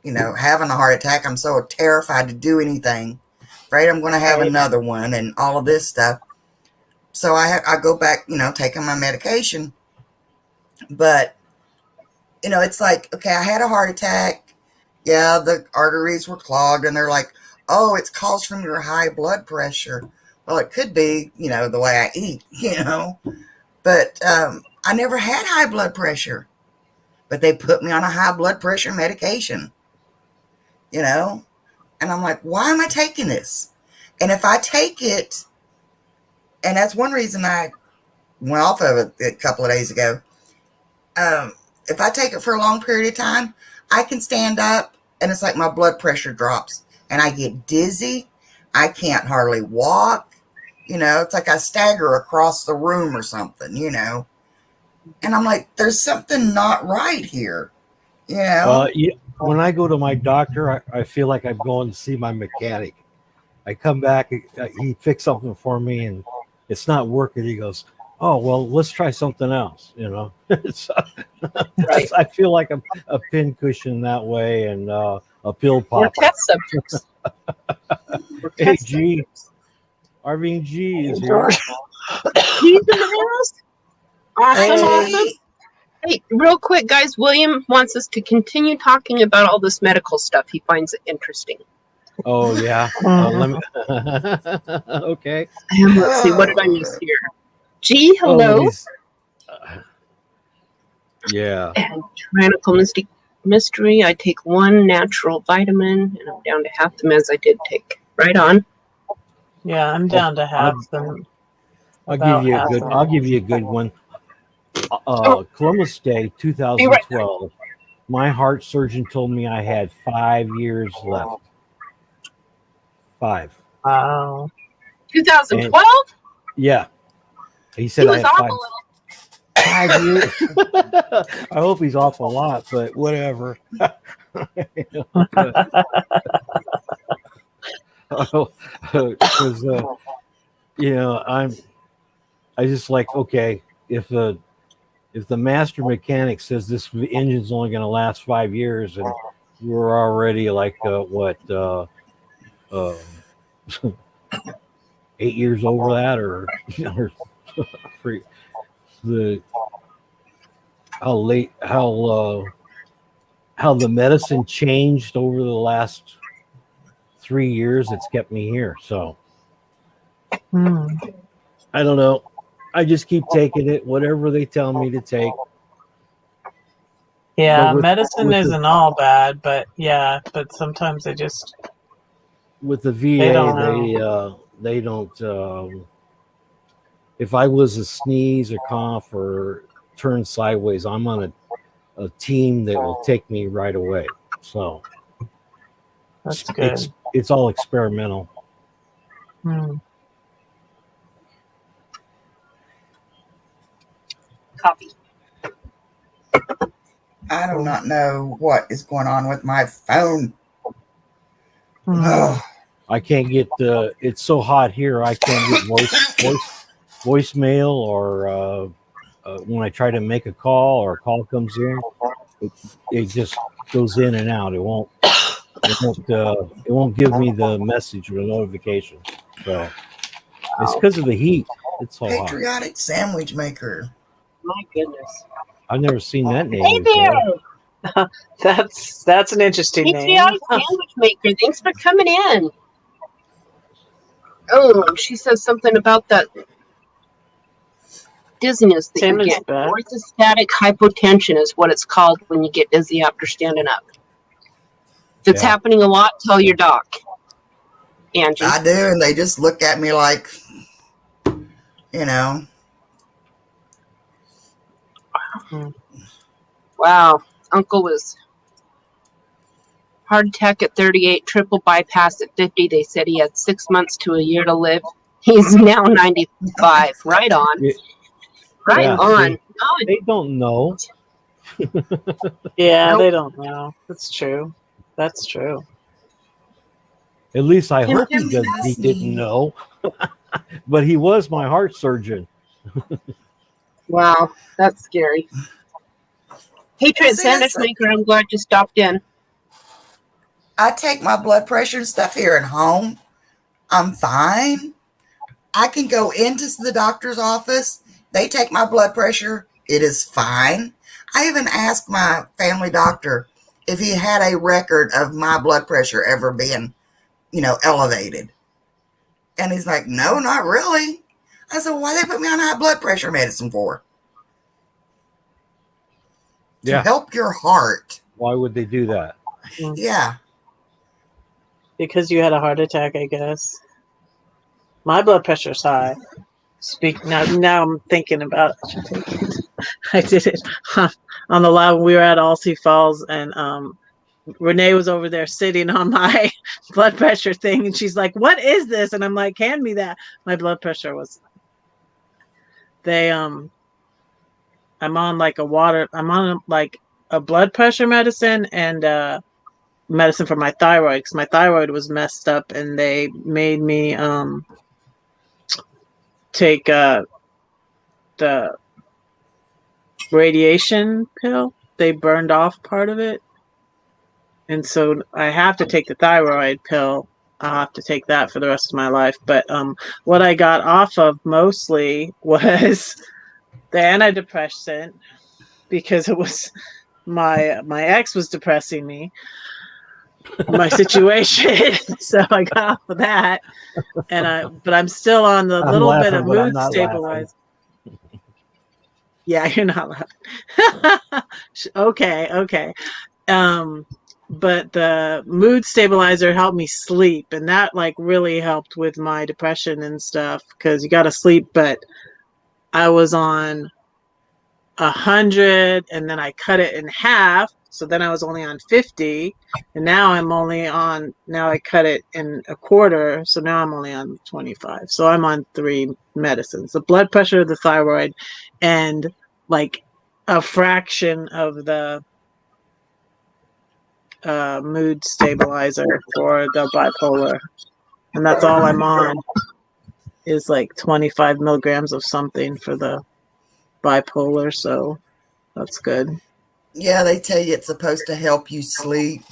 you know, having a heart attack, I'm so terrified to do anything. Right? I'm going to have another one and all of this stuff. So I go back, you know, taking my medication. But, you know, it's like, okay, I had a heart attack. Yeah, the arteries were clogged. And they're like, oh, it's caused from your high blood pressure. Well, it could be, you know, the way I eat, you know. But I never had high blood pressure. But they put me on a high blood pressure medication, you know. And I'm like, why am I taking this? And if I take it, and that's one reason I went off of it a couple of days ago. If I take it for a long period of time, I can stand up and it's like my blood pressure drops and I get dizzy. I can't hardly walk. You know, it's like I stagger across the room or something, you know. And I'm like, there's something not right here, you know.
When I go to my doctor, I feel like I'm going to see my mechanic. I come back, he fixed something for me, and it's not working. He goes, "Oh, well, let's try something else." You know,
Right.
I feel like I'm a pincushion that way, and a pill
We're
popper.
test subjects. We're
Hey,
test
G.
subjects.
Arvine G is here.
He's in the house. Awesome,
Hey,
awesome.
G.
Hey, real quick, guys. William wants us to continue talking about all this medical stuff. He finds it interesting.
Oh yeah. Let me. Okay.
Let's see. What did I miss here? G,
Oh,
hello.
yeah.
And tyrannical mystery. I take 1 natural vitamin, and I'm down to half the meds I did take. Right on.
Yeah, I'm down to half them.
I'll
About
give you a
half
good.
of
I'll
it.
give you a good one. Columbus Day, 2012. My heart surgeon told me I had 5 years left. 5.
Wow.
2012.
Yeah. He said
He
I
was
had
off
5,
a little.
5 years. I hope he's off a lot, but whatever. Because I just like, okay, if the master mechanic says this engine's only going to last 5 years, and we're already like 8 years over that, or the how the medicine changed over the last 3 years, it's kept me here. So I don't know. I just keep taking it, whatever they tell me to take.
Yeah,
But
medicine isn't all bad, but sometimes they just
with the
They
VA,
don't know.
they don't. If I was to sneeze or cough or turn sideways, I'm on a team that will take me right away. So
that's good.
it's all experimental.
Copy.
I do not know what is going on with my phone.
Hmm.
Oh,
I can't get it's so hot here. I can't get voicemail, or when I try to make a call or a call comes in, it just goes in and out. It won't give me the message or the notification. So it's because of the heat. It's so hot.
patriotic sandwich maker.
My goodness.
I've never seen that name
Hey
before.
there.
That's an interesting name.
Patriotic sandwich maker. Thanks for coming in. Oh, she says something about that dizziness that
Tim
you
is
get.
back.
Orthostatic hypotension is what it's called when you get dizzy after standing up. If it's
Yeah.
happening a lot, tell your doc. Angie.
I do, and they just look at me like,
Wow. Uncle was heart attack at 38, triple bypass at 50. They said he had 6 months to a year to live. He's now 95. Right on.
Yeah.
Right
Yeah,
on.
see,
Oh,
they don't know.
Yeah,
Nope.
they don't know. That's true. That's true.
At least I
Tim,
hope he didn't know. But he was my heart surgeon.
wow. That's scary. Patriot
See,
sandwich
that's
maker, I'm glad you stopped in.
I take my blood pressure and stuff here at home. I'm fine. I can go into the doctor's office. They take my blood pressure. It is fine. I even asked my family doctor if he had a record of my blood pressure ever being, elevated. And he's like, no, not really. I said, why they put me on high blood pressure medicine for? To
Yeah.
help your heart.
Why would they do that?
Yeah.
Because you had a heart attack, I guess. My blood pressure's high. Now I'm thinking about it. I did it on the live when we were at Alsea Falls, and Renee was over there sitting on my blood pressure thing, and she's like, "What is this?" And I'm like, "Hand me that." My blood pressure was. I'm on like a blood pressure medicine and medicine for my thyroid, because my thyroid was messed up, and they made me take the radiation pill. They burned off part of it, and so I have to take the thyroid pill. I'll have to take that for the rest of my life. But what I got off of mostly was the antidepressant, because it was my ex was depressing me, my situation. So I got off of that, but I'm still on the
I'm
little bit
laughing,
of
but I'm
mood
not
stabilizer. Yeah, you're not laughing. Okay. But the mood stabilizer helped me sleep, and that like really helped with my depression and stuff, because you got to sleep. But I was on 100, and then I cut it in half, so then I was only on 50, and now I cut it in a quarter, so now I'm only on 25. So I'm on 3 medicines: the blood pressure, the thyroid, and like a fraction of the mood stabilizer for the bipolar. And that's all I'm on, is like 25 milligrams of something for the bipolar. So that's good.
Yeah, they tell you it's supposed to help you sleep.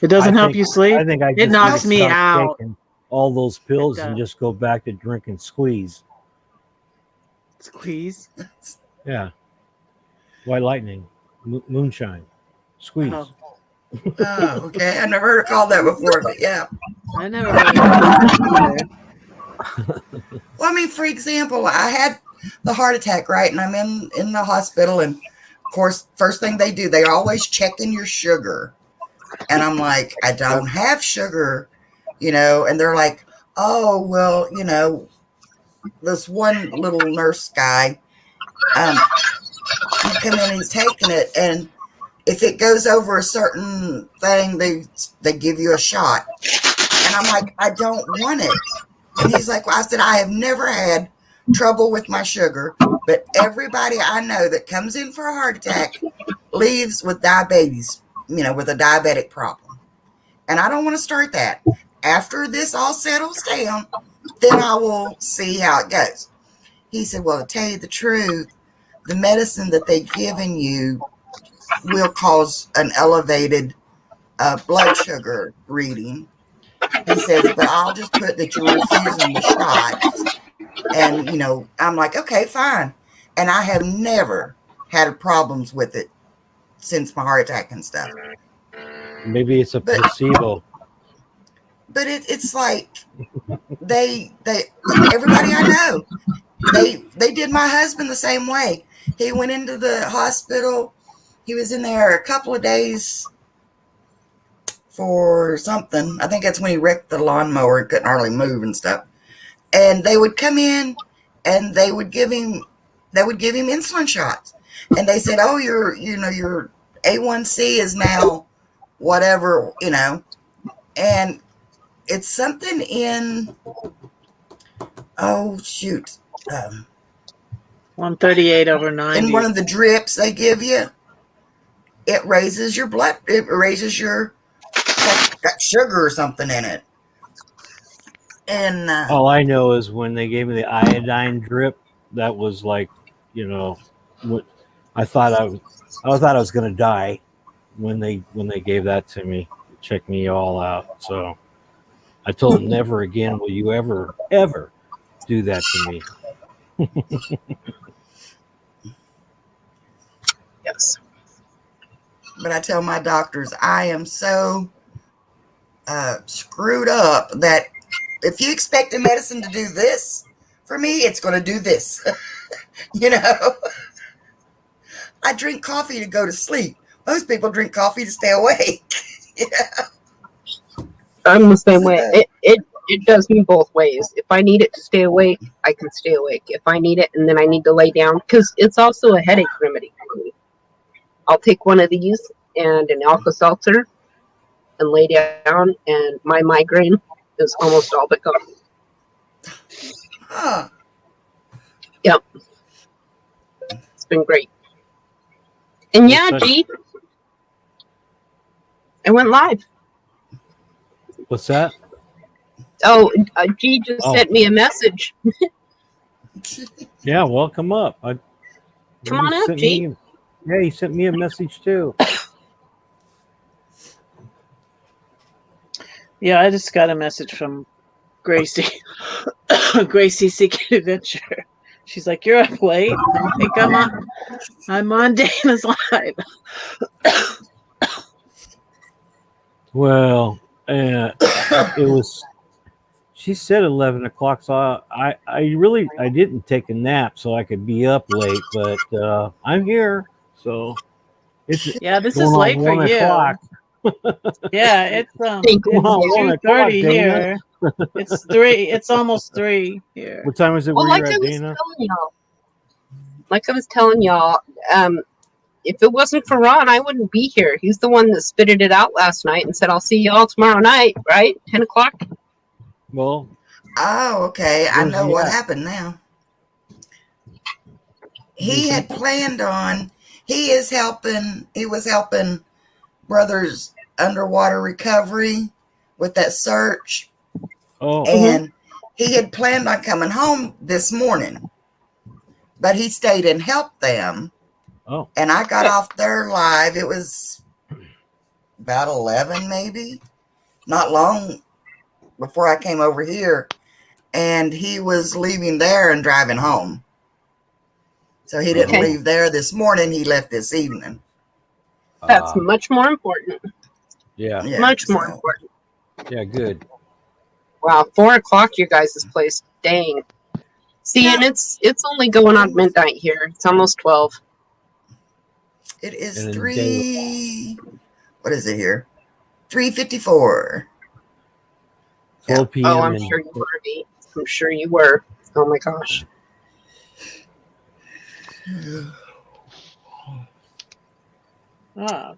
It doesn't help
think-
you sleep.
I think I
It
just
knocks
need to
me
stop
out.
taking all those pills
It
and
does.
just go back to drinking squeeze.
Squeeze.
Yeah. White lightning, moonshine, squeeze.
Oh,
Oh, okay. I never heard it called that before, but yeah.
I never heard of that either.
Well, I mean, for example, I had the heart attack, right? And I'm in the hospital, and of course, first thing they do, they're always checking your sugar. And I'm like, I don't have sugar, and they're like, oh, well, this one little nurse guy, he come in and he's taking it, and if it goes over a certain thing, they give you a shot. And I'm like, I don't want it. And he's like, well, I said, I have never had trouble with my sugar, but everybody I know that comes in for a heart attack leaves with diabetes, with a diabetic problem. And I don't want to start that. After this all settles down, then I will see how it goes. He said, well, to tell you the truth, the medicine that they've given you will cause an elevated blood sugar reading. He says, but I'll just put that you're refusing the shot. And, I'm like, okay, fine. And I have never had problems with it since my heart attack and stuff.
Maybe it's a placebo.
But it's like they everybody I know, they did my husband the same way. He went into the hospital. He was in there a couple of days for something. I think that's when he wrecked the lawnmower and couldn't hardly move and stuff. And they would come in and they would give him insulin shots. And they said, oh, your A1C is now whatever, and it's something in, oh, shoot.
138 over 90.
In one of the drips they give you, it raises your blood. It raises your, it's like got sugar or something in it. And
All I know is when they gave me the iodine drip, that was like, what I thought I was going to die when they gave that to me, check me all out. So I told them, never again will you ever do that to me.
Yes.
but I tell my doctors, I am so screwed up that if you expect a medicine to do this for me, it's going to do this. I drink coffee to go to sleep. Most people drink coffee to stay awake.
I'm the same way. It does me both ways. If I need it to stay awake, I can stay awake. If I need it and then I need to lay down, because it's also a headache remedy for me. I'll take one of these and an Alka-Seltzer and lay down, and my migraine is almost all but gone.
Huh.
Yep. It's been great. And yeah,
What's that?
G, I went live.
What's that?
Oh, G just sent me a message.
Yeah, well, come up.
Come on
He
up,
sent
G.
me- Yeah, he sent me a message too.
Yeah, I just got a message from Gracie. Gracie Secret Adventure. She's like, "You're up late." I think I'm on Dana's live.
Well, it was. She said 11 o'clock, so I didn't take a nap so I could be up late, but I'm here, so it's
Yeah, this
going
is
on
late for
1
you.
o'clock.
Yeah, it's
Thank you.
Come on, 1 o'clock,
2:30
Dana.
here. It's 3. It's almost 3 here.
What time is it
Well,
where
like
you're
I
at,
was
Dana?
telling y'all, if it wasn't for Ron, I wouldn't be here. He's the one that spitted it out last night and said, "I'll see y'all tomorrow night," right? 10 o'clock.
Well,
Oh, okay. I
Where's
know
he
what
at?
happened now.
Where's
He had planned on, he was helping Brothers Underwater Recovery with that search.
oh,
And he had planned on coming home this morning, but he stayed and helped them.
oh,
And I got off there live. It was about 11, maybe, not long before I came over here. And he was leaving there and driving home. So he didn't
Okay.
leave there this morning. He left this evening.
That's much more important.
yeah,
Yeah,
Much more
so-
important.
yeah, good.
Wow, 4 o'clock, your guys' place. Dang. See, and it's only going on midnight here. It's almost 12.
It is
And then
3. What is it here? 3:54.
12 p.m.
Oh, I'm
and
sure you were. Dee. I'm sure you were. Oh my gosh.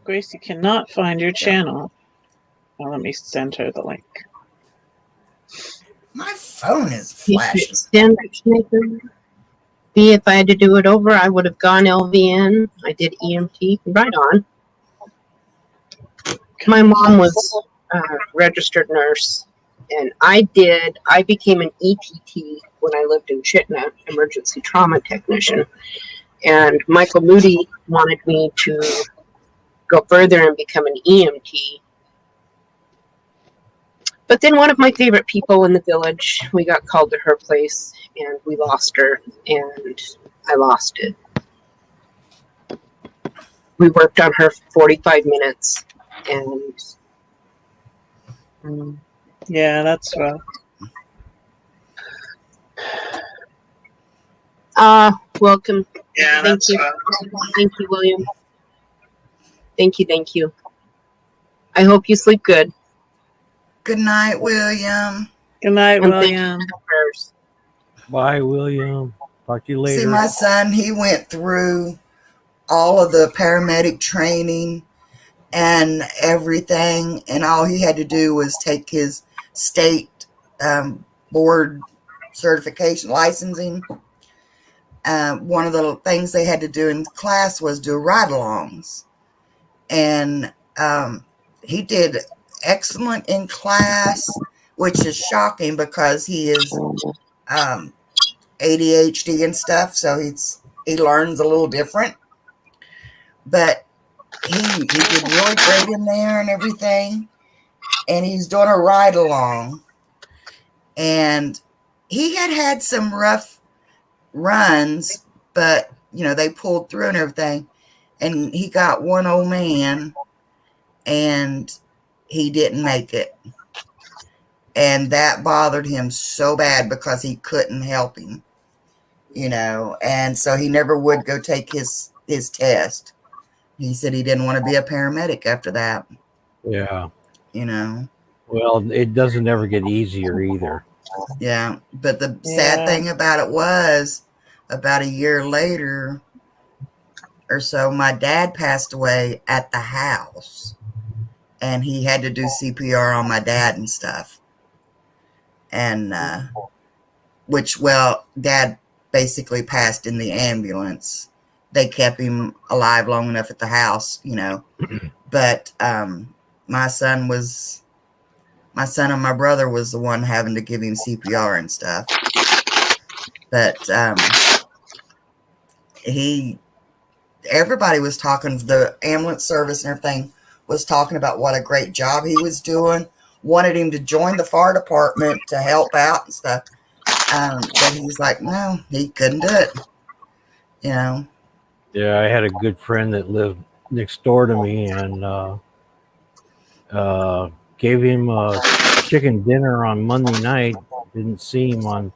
Gracie cannot find your channel. Well, let me send her the link.
My phone is
Patriot
flashing.
Sandwich Maker. B, if I had to do it over, I would have gone LVN. I did EMT. Right on. My mom was a registered nurse, and I became an ETT when I lived in Chittenden, emergency trauma technician. And Michael Moody wanted me to go further and become an EMT. But then one of my favorite people in the village, we got called to her place and we lost her, and I lost it. We worked on her for 45 minutes, and
Yeah, that's rough.
welcome.
Yeah,
Thank you. Thank you, William. Thank you. I hope you sleep good.
Good night, William.
Good night,
And thank you
William.
for the prayers.
bye, William. Talk to you later.
See, my son, he went through all of the paramedic training and everything, and all he had to do was take his state board certification licensing. One of the things they had to do in class was do ride-alongs, and he did excellent in class, which is shocking because he is ADHD and stuff, so he learns a little different. But he did really great in there and everything, and he's doing a ride along. And he had some rough runs, but they pulled through and everything. And he got one old man, and he didn't make it. And that bothered him so bad because he couldn't help him, and so he never would go take his test. He said he didn't want to be a paramedic after that,
Yeah.
Well,
it doesn't ever get easier either.
Yeah. But the sad thing about it was, about a year later or so, my dad passed away at the house, and he had to do CPR on my dad and stuff. And, Dad basically passed in the ambulance. They kept him alive long enough at the house, but, my son and my brother was the one having to give him CPR and stuff. But, everybody was talking, the ambulance service and everything was talking about what a great job he was doing, wanted him to join the fire department to help out and stuff. But he's like, no, he couldn't do it. You know.
Yeah, I had a good friend that lived next door to me, and gave him a chicken dinner on Monday night. Didn't see him on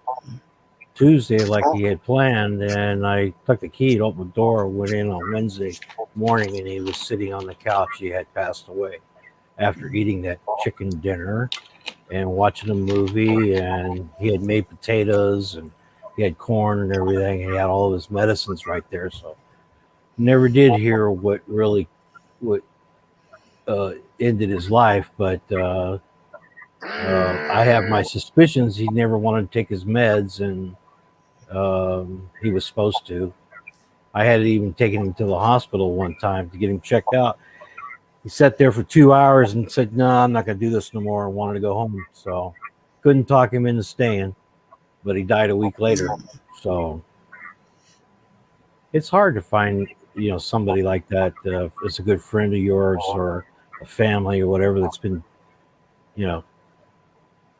Tuesday like he had planned, and I took the key to open the door, went in on Wednesday morning, and he was sitting on the couch. He had passed away after eating that chicken dinner and watching a movie, and he had made potatoes and he had corn and everything. He had all of his medicines right there, so never did hear what ended his life, but I have my suspicions he never wanted to take his meds, and he was supposed to. I had even taken him to the hospital one time to get him checked out. He sat there for 2 hours and said, no, I'm not going to do this no more, and wanted to go home. So couldn't talk him into staying, but he died a week later. So it's hard to find, somebody like that. It's a good friend of yours or a family or whatever that's been,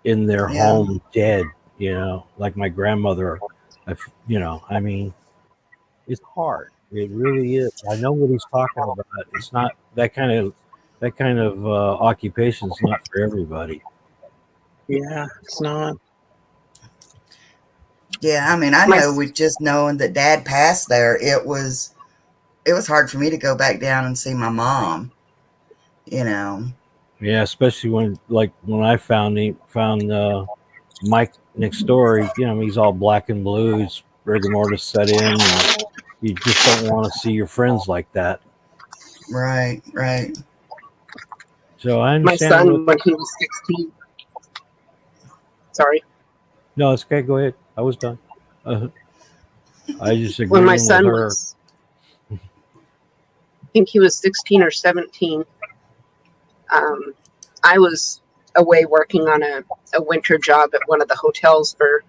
in their home dead, like my grandmother. I mean, it's hard. It really is. I know what he's talking about. It's not that kind of occupation is not for everybody.
Yeah, it's not.
Yeah, I mean, I know with just knowing that Dad passed there, it was hard for me to go back down and see my mom.
Yeah, especially when I found Mike next door. He's all black and blue. His rigor mortis set in. And you just don't want to see your friends like that.
Right.
So I
My
understand.
son, when he was 16. Sorry.
No, it's okay. Go ahead. I was done. I just agree
When my
with
son
her.
was, I think he was 16 or 17. I was away working on a winter job at one of the hotels for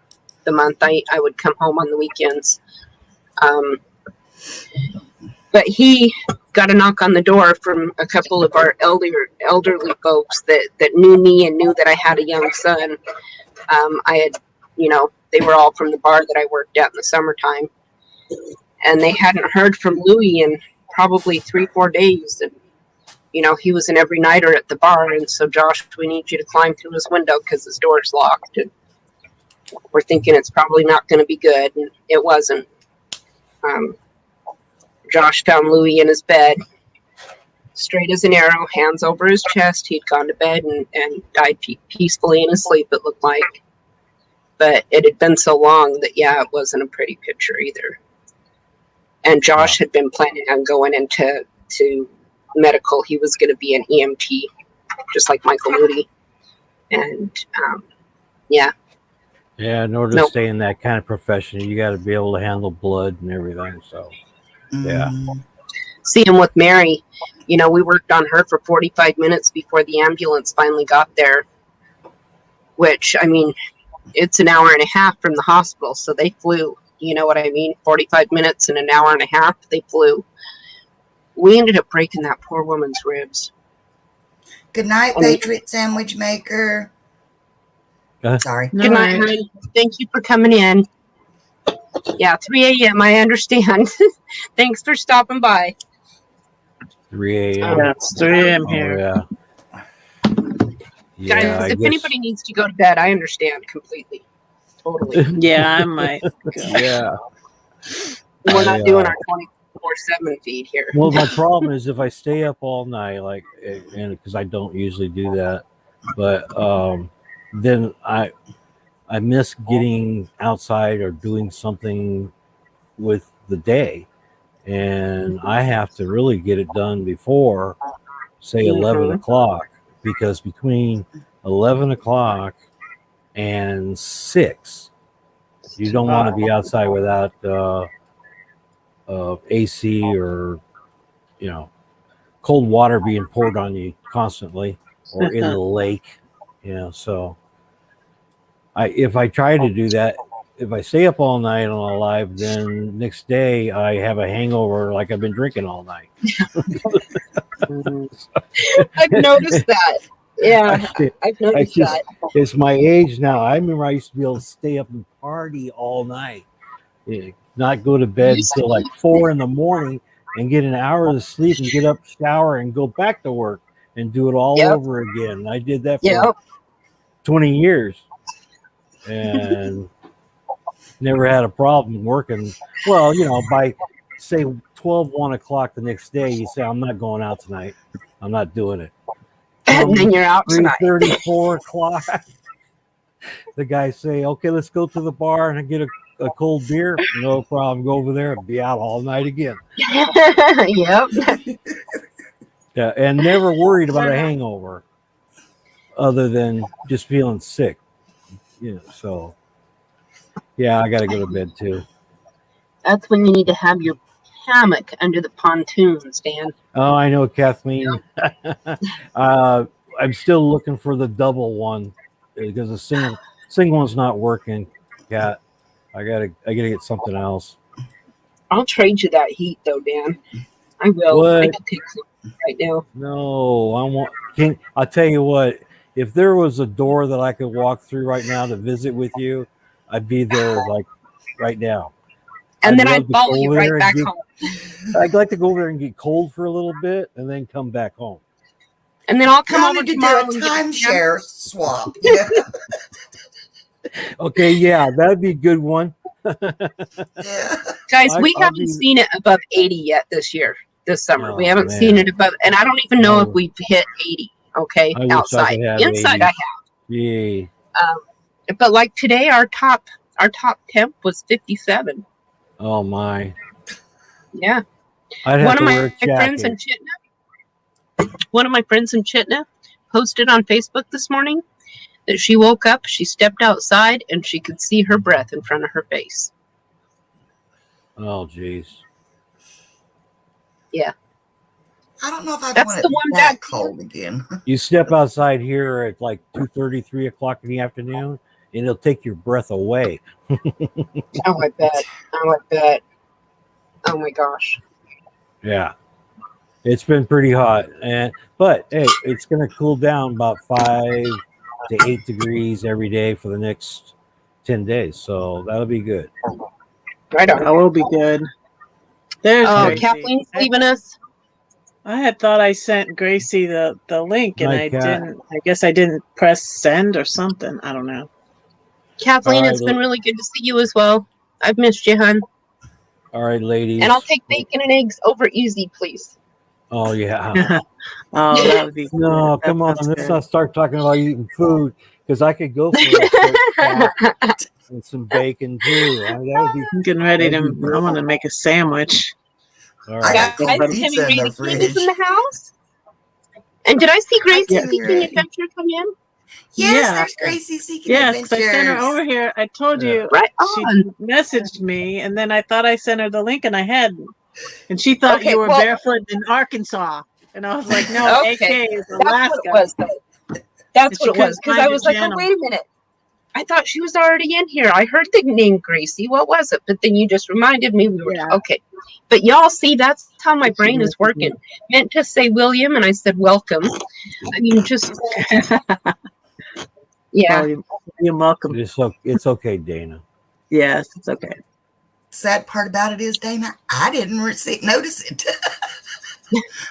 the month. I would come home on the weekends. But he got a knock on the door from a couple of our elderly folks that knew me and knew that I had a young son. I had, they were all from the bar that I worked at in the summertime. And they hadn't heard from Louis in probably 3-4 days. And, he was an every nighter at the bar. And so, Josh, we need you to climb through his window because his door's locked. And we're thinking it's probably not going to be good. And it wasn't. Josh found Louis in his bed, straight as an arrow, hands over his chest. He'd gone to bed and died peacefully in his sleep, it looked like. But it had been so long that, it wasn't a pretty picture either. And Josh had been planning on going into medical. He was going to be an EMT, just like Michael Moody. And,
Yeah, in order to stay in that kind of profession, you got to be able to handle blood and everything. So, yeah.
Seeing with Mary, we worked on her for 45 minutes before the ambulance finally got there, which, I mean, it's an hour and a half from the hospital, so they flew. You know what I mean? 45 minutes and an hour and a half, they flew. We ended up breaking that poor woman's ribs.
Good night, Patriot Sandwich Maker. Sorry.
Good night, honey. Thank you for coming in. Yeah, 3 a.m. I understand. Thanks for stopping by.
3 a.m.
Yeah, it's 3 a.m. here.
Yeah.
Guys, if anybody needs to go to bed, I understand completely. Totally.
Yeah, I might.
Yeah.
We're not doing our 24/7 feed here.
Well, my problem is if I stay up all night, and because I don't usually do that, but then I miss getting outside or doing something with the day, and I have to really get it done before, say, 11 o'clock, because between 11 o'clock and 6, you don't want to be outside without AC or cold water being poured on you constantly, or in the lake. So if I try to do that, if I stay up all night and I'm alive, then next day I have a hangover like I've been drinking all night.
I've noticed that. Yeah,
I
I've noticed
just,
that.
it's my age now. I remember I used to be able to stay up and party all night, not go to bed
Used to
until like 4 in the morning and get an hour of sleep and get up, shower, and go back to work and do it all
Yep.
over again. I did that for
Yep.
20 years and never had a problem working. Well, by say 1 o'clock the next day, you say, I'm not going out tonight. I'm not doing it.
And then you're out tonight.
3:30, 4 o'clock. The guys say, okay, let's go to the bar and get a cold beer. No problem. Go over there and be out all night again.
Yep.
Yeah, and never worried about a hangover other than just feeling sick. So yeah, I got to go to bed too.
That's when you need to have your hammock under the pontoons, Dan.
Oh, I know, Kathleen. I'm still looking for the double one because the single one's not working. Cat, I gotta get something else.
I'll trade you that heat, though, Dan. I will.
What?
I can take some right now.
No, I'll tell you what. If there was a door that I could walk through right now to visit with you, I'd be there like right now.
And then
love
I'd
to
follow
go
you
over
right
there and
back
get-
home.
I'd like to go over there and get cold for a little bit and then come back home.
And then I'll come
Y'all
over
need to do
tomorrow
a
and get a
timeshare swap. Yeah.
Okay, yeah, that'd be a good one.
Yeah.
Guys, we
I'll
haven't
be-
seen it above 80 yet this summer. We
Oh,
haven't
man.
seen it above, and I don't even know if
Oh.
we've hit 80. Okay,
I wish I
outside,
could have
inside
80.
I
Yay.
have. But like today, our top temp was 57.
Oh my.
Yeah.
I'd have
One
to
of
wear
my
a
friends in
jacket.
Chittenden posted on Facebook this morning that she woke up, she stepped outside, and she could see her breath in front of her face.
Oh jeez.
I don't know if I
That's
want it
the one
that
back
cold again.
You step outside here at like 2:30, 3 o'clock in the afternoon, and it'll take your breath away.
Oh, I bet. Oh my gosh.
Yeah. It's been pretty hot. But hey, it's gonna cool down about 5 to 8 degrees every day for the next 10 days. So that'll be good.
Right on.
That will be good. There's
Oh,
Gracie.
Kathleen's leaving us.
I had thought I sent Gracie the link and
Night,
I
Kat.
didn't. I guess I didn't press send or something. I don't know.
Kathleen,
All right,
it's been really good to see you as well. I've missed you, hon.
All right, ladies.
And I'll take bacon and eggs over easy, please.
Oh yeah.
Oh, that would be good.
No,
That
come on.
sounds
Let's
good.
not start talking about eating food because I could go for a steak chop and some bacon too. That would be
I'm getting ready to.
that'd be good.
I want to make a sandwich.
all
I
right.
got
Guys,
cold
Tammy
pizza in
Ray
the
the King is
fridge.
in the house. And did I see Gracie
Yeah.
Seeking Adventure come in?
Yes,
Yeah.
there's Gracie Seeking
Yes, 'cause I sent her
Adventures.
over here. I told
Yeah.
you
Right
she
on.
messaged me, and then I thought I sent her the link, and I hadn't. And she thought
Okay,
you were
well-
barefoot in Arkansas, and I was like, "No,
Okay,
AK is
That's
Alaska."
what it was, though. That's
And she
what it was.
couldn't
Because
find
I
your
was like, oh,
channel.
wait a minute. I thought she was already in here. I heard the name Gracie. What was it? But then you just reminded me we were
Yeah.
okay. But y'all see, that's how my brain is working. Meant to say William, and I said welcome. I mean, just yeah.
Oh, you're welcome.
It's okay, Dana.
Yes, it's okay.
Sad part about it is, Dana, I didn't notice it.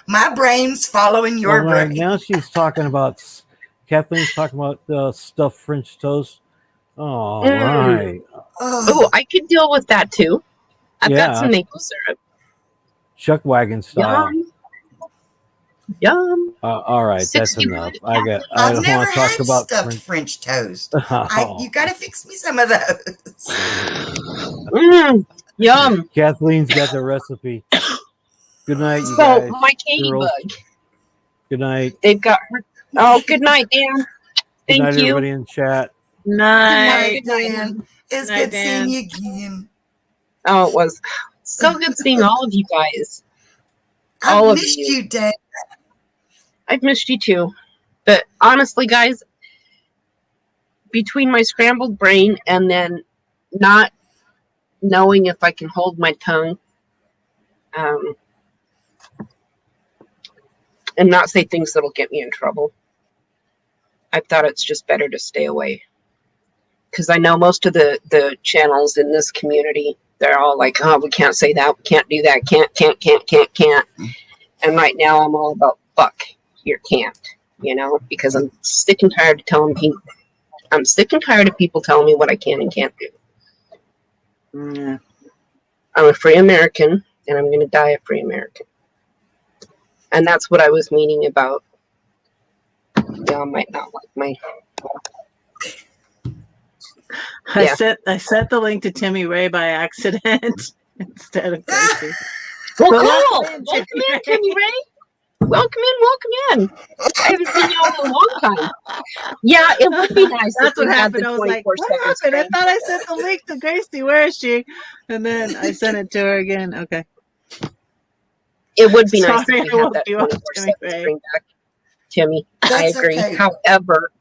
My brain's following your
All right,
brain.
now she's talking about Kathleen's talking about stuffed French toast. All right.
Oh,
Oh, I could deal with that too. I've
Yeah.
got some maple syrup.
Chuck wagon style.
Yum. Yum.
All right, that's
60
enough.
minute
I
I've
don't
never
want to talk
had
about
stuffed French toast.
Oh.
You got to fix me some of those.
Yum.
Kathleen's got the recipe. Good night, you
So
guys.
my Katie
girls.
bug.
Good night.
They've got her. Oh, good night, Dan.
Good
Thank
night,
you.
everybody in chat.
Night.
Good night, Dan. It's
Night,
good
Dan.
seeing you again.
Oh, it was so good seeing all of you guys.
I
All of
missed
you.
you, Dan.
I've missed you too. But honestly, guys, between my scrambled brain and then not knowing if I can hold my tongue and not say things that'll get me in trouble, I thought it's just better to stay away. Because I know most of the channels in this community, they're all like, oh, we can't say that, we can't do that, can't. And right now I'm all about, fuck, you can't, you know, because I'm sick and tired of telling people, I'm sick and tired of people telling me what I can and can't do.
Mm.
I'm a free American, and I'm going to die a free American. And that's what I was meaning about. Y'all might not like my... Yeah.
I sent the link to Timmy Ray by accident instead of Gracie.
Well,
But
cool!
welcome in,
Welcome
Timmy
in,
Ray.
Timmy Ray! Welcome in! I haven't seen you all in a long time. Yeah, it would be nice
That's
if we
what
had
happened.
the
I was like,
24/7
what happened? I
stream.
thought I sent the link to Gracie. Where is she? And then I sent it to her again. Okay.
It would be nice
Sorry,
if we
I
had
woke
that
you up,
24/7
Timmy Ray.
stream back, Timmy. I
That's
agree.
okay.
However,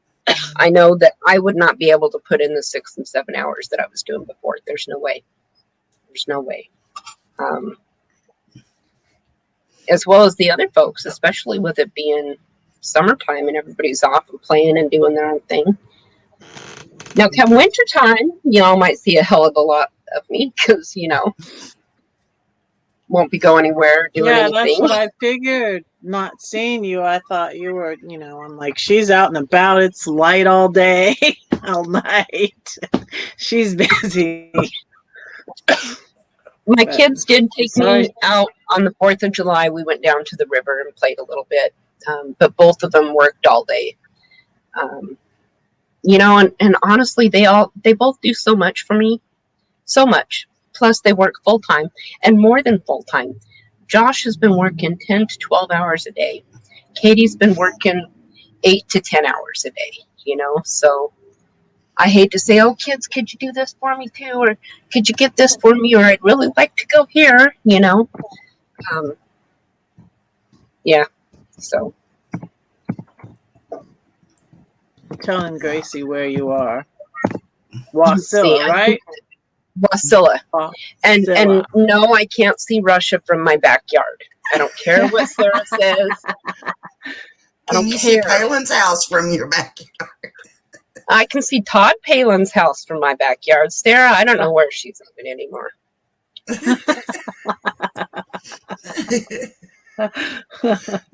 I know that I would not be able to put in the 6 and 7 hours that I was doing before. There's no way. There's no way. As well as the other folks, especially with it being summertime and everybody's off and playing and doing their own thing. Now, come wintertime, y'all might see a hell of a lot of me because, you know, won't be going anywhere, doing
Yeah, that's
anything.
what I figured. Not seeing you, I thought you were, you know, I'm like, she's out and about. It's light all day, all night. She's busy.
My
But-
kids did take
Sorry.
me out on the 4th of July. We went down to the river and played a little bit, but both of them worked all day. You know, and honestly, they both do so much for me, so much. Plus, they work full time and more than full time. Josh has been working 10 to 12 hours a day. Katie's been working 8 to 10 hours a day. You know, so. I hate to say, oh, kids, could you do this for me too? Or could you get this for me? Or I'd really like to go here, you know? Yeah, so.
Telling Gracie where you are.
See,
Wasilla, right?
Wasilla. And
Wasilla.
no, I can't see Russia from my backyard. I don't care what Sarah says. I
Can
don't
you see
care.
Palin's house from your backyard?
I can see Todd Palin's house from my backyard. Sarah, I don't know where she's living anymore.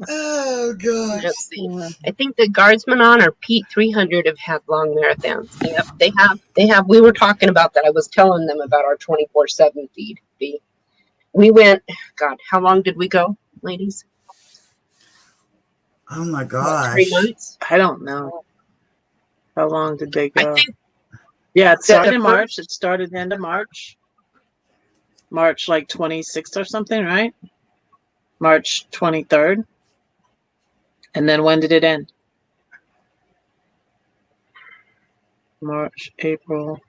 Oh gosh.
Let's see. I think the guardsmen on or Pete 300 have had long marathons. Yep, they have. We were talking about that. I was telling them about our 24/7 feed. We went. God, how long did we go, ladies?
Oh my
About 3
gosh.
months.
I don't know. How long did they go?
I think
Yeah, it started
the
in March. It started end of March. March like 26th or something, right? March 23rd. And then when did it end? March, April,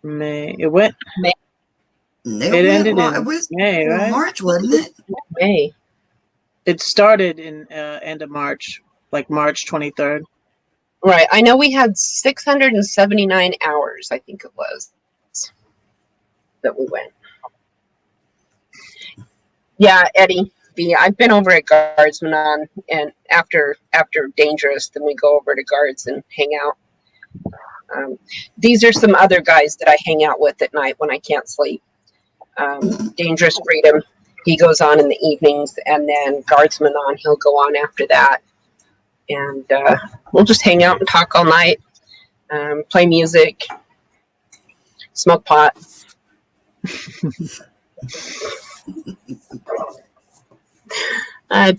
May. It went
It
ended
went,
in
it was
May, right?
March, wasn't it?
May.
It started in end of March, like March 23rd.
Right. I know we had 679 hours. I think it was that we went. Yeah, Eddie. I've been over at Guardsman on, and after Dangerous, then we go over to Guards and hang out. These are some other guys that I hang out with at night when I can't sleep. Dangerous Freedom, he goes on in the evenings, and then Guardsman on, he'll go on after that. And we'll just hang out and talk all night, play music, smoke pot.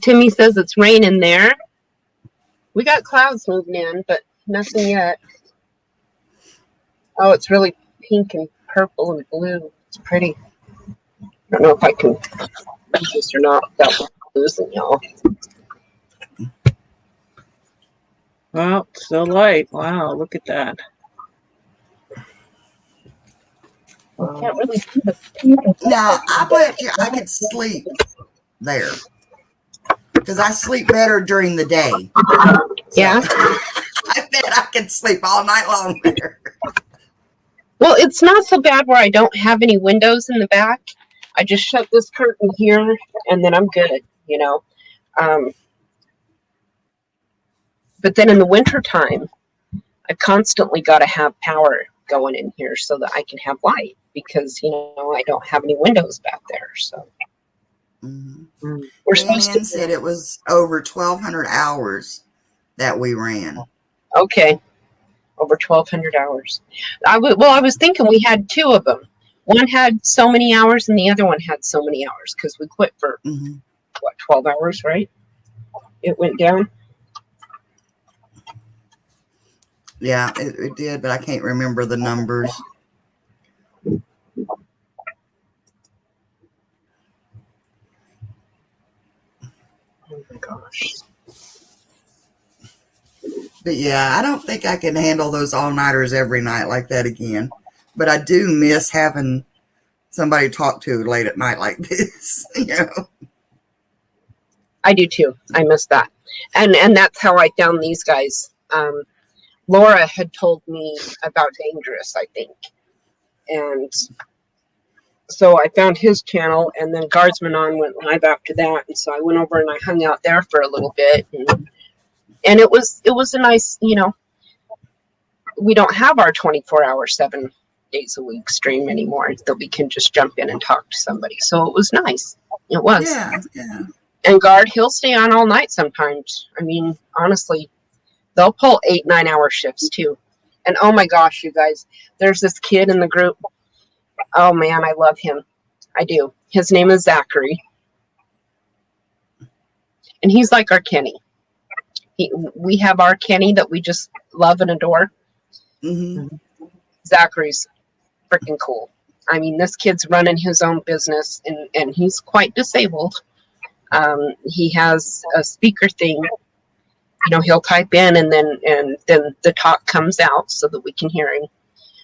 Timmy says it's raining there. We got clouds moving in, but nothing yet. Oh, it's really pink and purple and blue. It's pretty. I don't know if I can use this or not without losing y'all.
Well, still light. Wow, look at that.
I can't really see the
Now, I bet you I could sleep there. Because I sleep better during the day. So,
Yeah.
I bet I could sleep all night long there.
Well, it's not so bad where I don't have any windows in the back. I just shut this curtain here, and then I'm good, you know. But then in the wintertime, I constantly got to have power going in here so that I can have light because, I don't have any windows back there. So
Mhm.
we're supposed
Ann
to.
said it was over 1,200 hours that we ran.
Okay. Over 1,200 hours. I was thinking we had two of them. One had so many hours and the other one had so many hours because we quit for,
Hmm
12 hours, right? It went down.
Yeah, it did, but I can't remember the numbers.
Oh my gosh.
But yeah, I don't think I can handle those all-nighters every night like that again. But I do miss having somebody to talk to late at night like this.
I do too. I miss that. And that's how I found these guys. Laura had told me about Dangerous, I think. And so I found his channel, and then Guardsman On went live after that. And so I went over and I hung out there for a little bit. And it was a nice, we don't have our 24-hour, 7 days a week stream anymore that we can just jump in and talk to somebody. So it was nice. It was.
Yeah.
And Guard, he'll stay on all night sometimes. I mean, honestly, they'll pull 8-9 hour shifts too. And oh my gosh, you guys, there's this kid in the group. Oh man, I love him. I do. His name is Zachary. And he's like our Kenny. We have our Kenny that we just love and adore.
hmm
Zachary's freaking cool. I mean, this kid's running his own business and he's quite disabled. He has a speaker thing. He'll type in and then the talk comes out so that we can hear him.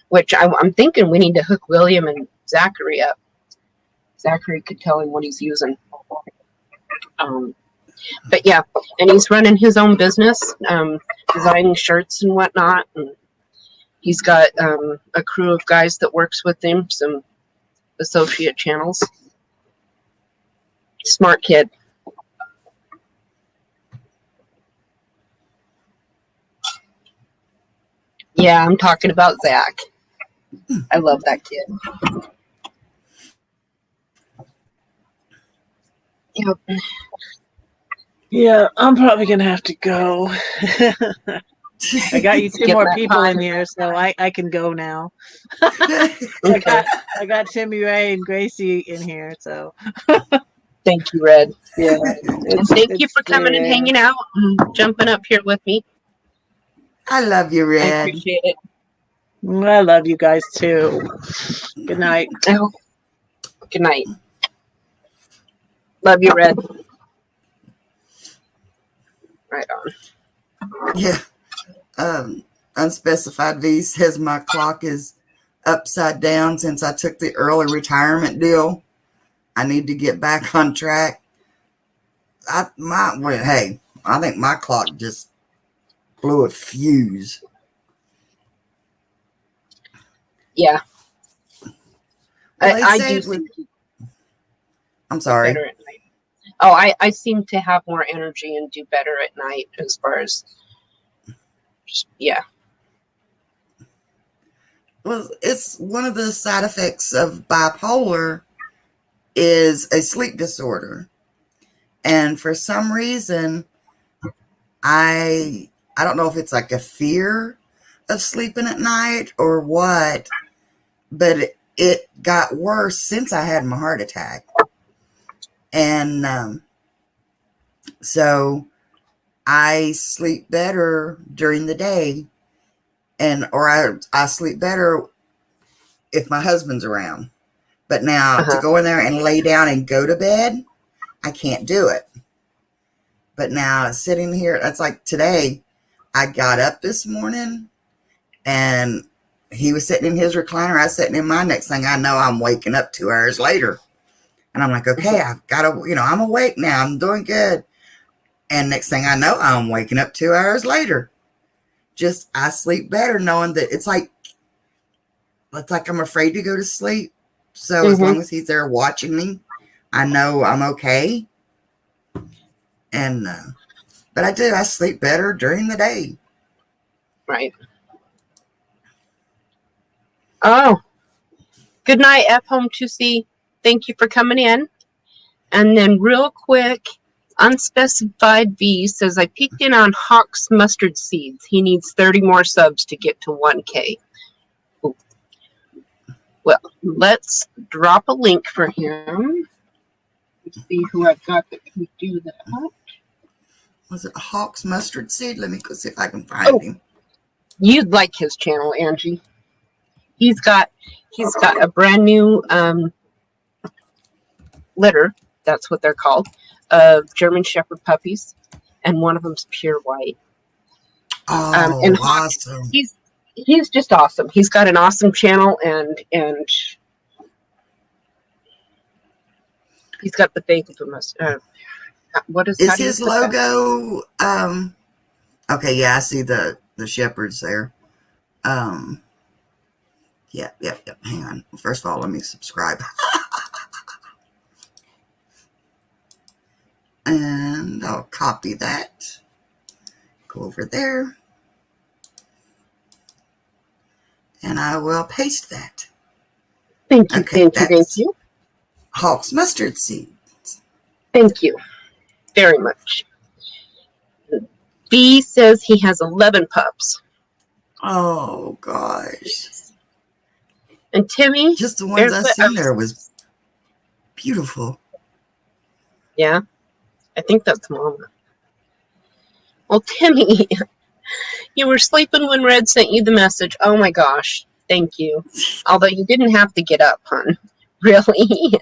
Which I'm thinking we need to hook William and Zachary up. Zachary could tell him what he's using. But yeah, and he's running his own business, designing shirts and whatnot. And he's got a crew of guys that works with him, some associate channels. Smart kid. Yeah, I'm talking about Zach. I love that kid. Yep.
Yeah, I'm probably gonna have to go. I got you two
Get
more
that
people
time.
in here, so I can go now.
Okay.
I got Timmy Ray and Gracie in here, so
Thank you, Red.
yeah.
And thank you for coming and hanging out and jumping up here with me.
I love you,
I
Red.
appreciate it.
I love you guys too. Good night.
Oh, good night. Love you, Red. Right on.
Yeah. Unspecified V says my clock is upside down since I took the early retirement deal. I need to get back on track. I think my clock just blew a fuse.
Yeah.
Well, they
I
say
do
with-
seem
I'm sorry.
better at night. Oh, I seem to have more energy and do better at night as far as yeah.
Well, it's one of the side effects of bipolar is a sleep disorder. And for some reason, I don't know if it's like a fear of sleeping at night or what, but it got worse since I had my heart attack. And so I sleep better during the day, or I sleep better if my husband's around. But now to go in there and lay down and go to bed, I can't do it. But now sitting here, that's like today, I got up this morning and he was sitting in his recliner. I was sitting in mine. Next thing I know, I'm waking up 2 hours later. And I'm like, okay, I've got to, I'm awake now. I'm doing good. And next thing I know, I'm waking up 2 hours later. Just, I sleep better knowing that it's like I'm afraid to go to sleep. So as long as he's there watching me, I know I'm okay. And But I do. I sleep better during the day.
Right. Oh, good night, F Home 2C. Thank you for coming in. And then real quick, Unspecified V says, I peeked in on Hawk's mustard seeds. He needs 30 more subs to get to 1K. Ooh. Well, let's drop a link for him. Let's see who I've got that can do that.
Was it Hawk's mustard seed? Let me go see if I can find him.
You'd like his channel, Angie. He's got a brand new litter, that's what they're called, of German Shepherd puppies, and one of them's pure white.
Oh,
and
awesome.
He's just awesome. He's got an awesome channel, and he's got the faith of us. What is
his logo? Okay, yeah, I see the shepherds there. Yep. Hang on. First of all, let me subscribe. And I'll copy that. Go over there. And I will paste that.
Thank you,
Okay,
thank you.
Hawk's mustard seed.
Thank you very much. B says he has 11 pups.
Oh, gosh.
And Timmy,
Just the ones I seen there was beautiful.
yeah, I think that's Mama. Well, Timmy, you were sleeping when Red sent you the message. Oh my gosh, thank you. Although you didn't have to get up, hon. Really?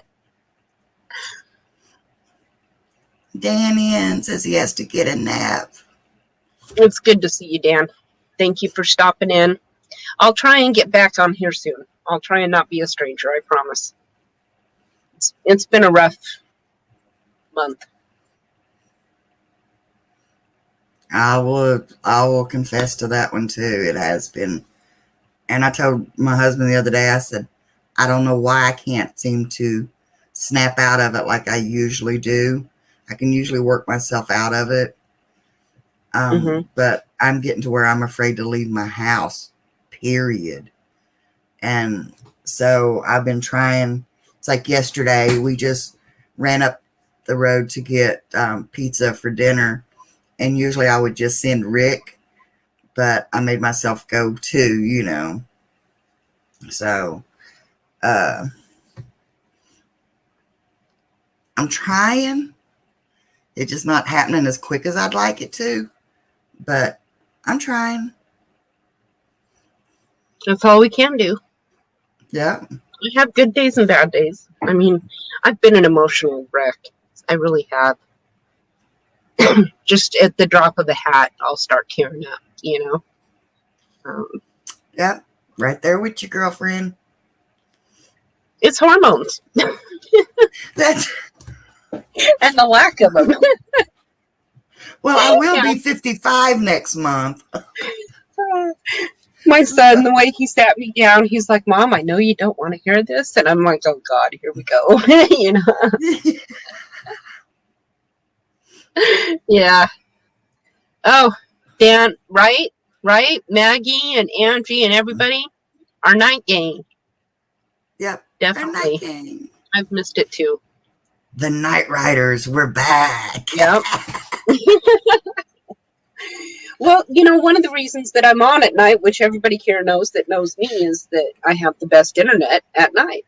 Dan Ann says he has to get a nap.
It's good to see you, Dan. Thank you for stopping in. I'll try and get back on here soon. I'll try and not be a stranger, I promise. It's been a rough month.
I will confess to that one too. It has been. And I told my husband the other day, I said, I don't know why I can't seem to snap out of it like I usually do. I can usually work myself out of it. But I'm getting to where I'm afraid to leave my house, period. And so I've been trying. It's like yesterday, we just ran up the road to get pizza for dinner. And usually I would just send Rick, but I made myself go too, you know. So I'm trying. It's just not happening as quick as I'd like it to. But I'm trying.
That's all we can do.
Yeah.
We have good days and bad days. I mean, I've been an emotional wreck. I really have. Just at the drop of the hat, I'll start tearing up, you know?
Yep. Right there with your girlfriend.
It's hormones.
That's
And the lack of them.
well, I will be 55 next month.
My son, the way he sat me down, he's like, Mom, I know you don't want to hear this. And I'm like, oh, God, here we go. You know? Yeah. Oh, Dan, right? Maggie and Angie and everybody, our night game.
Yep.
Definitely.
Night game.
I've missed it too.
The Night Riders, we're back.
Yep. Well, you know, one of the reasons that I'm on at night, which everybody here knows that knows me, is that I have the best internet at night.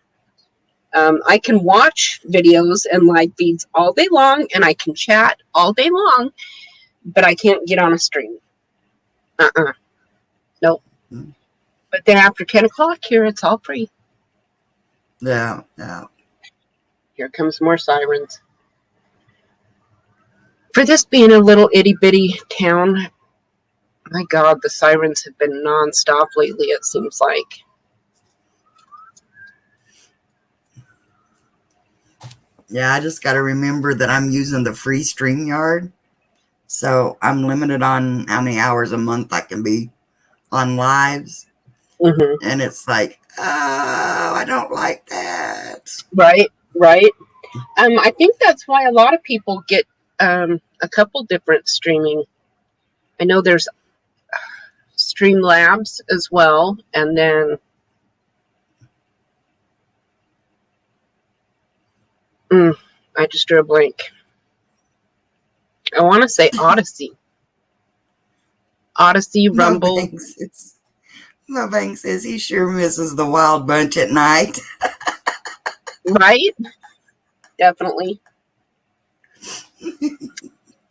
I can watch videos and live feeds all day long, and I can chat all day long, but I can't get on a stream. Nope. But then after 10 o'clock here, it's all free.
Yeah.
Here comes more sirens. For this being a little itty-bitty town, my God, the sirens have been nonstop lately, it seems like.
Yeah, I just got to remember that I'm using the free StreamYard. So I'm limited on how many hours a month I can be on lives.
Mm-hmm.
And it's like, oh, I don't like that.
Right. I think that's why a lot of people get a couple different streaming. I know there's Streamlabs as well, and then I just drew a blank. I want to say Odyssey. Odyssey, Rumble.
Mobank says he sure misses the Wild Bunch at night.
Right? Definitely.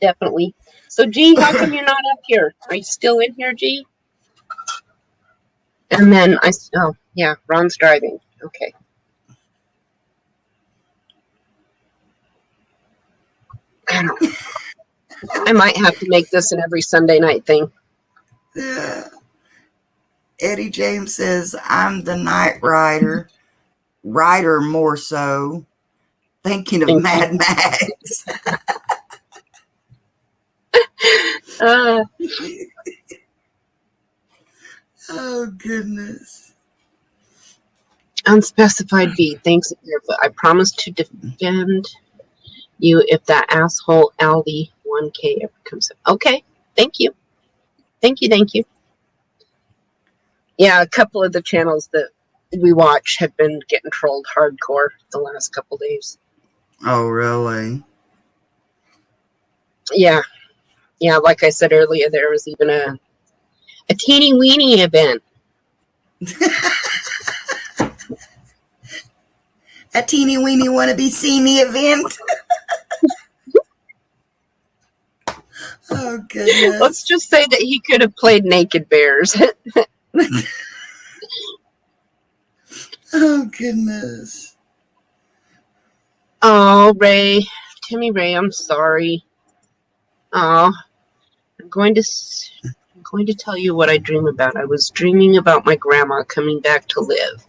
Definitely. So, G, how come you're not up here? Are you still in here, G? And then oh, yeah, Ron's driving. Okay. I don't know. I might have to make this an every Sunday night thing.
Yeah. Eddie James says, I'm the Night Rider. Rider more so. Thinking of Mad Max. Oh, goodness.
Unspecified V. Thanks, Barefoot. I promise to defend you if that asshole Aldi 1K ever comes up. Okay. Thank you. Thank you. Yeah, a couple of the channels that we watch have been getting trolled hardcore the last couple days.
Oh, really?
Yeah. Yeah, like I said earlier, there was even a teeny weeny event.
A teeny weeny wanna be see me event. Oh, goodness.
Let's just say that he could have played Naked Bears.
Oh, goodness.
Oh, Ray. Timmy Ray, I'm sorry. Oh, I'm going to tell you what I dream about. I was dreaming about my grandma coming back to live.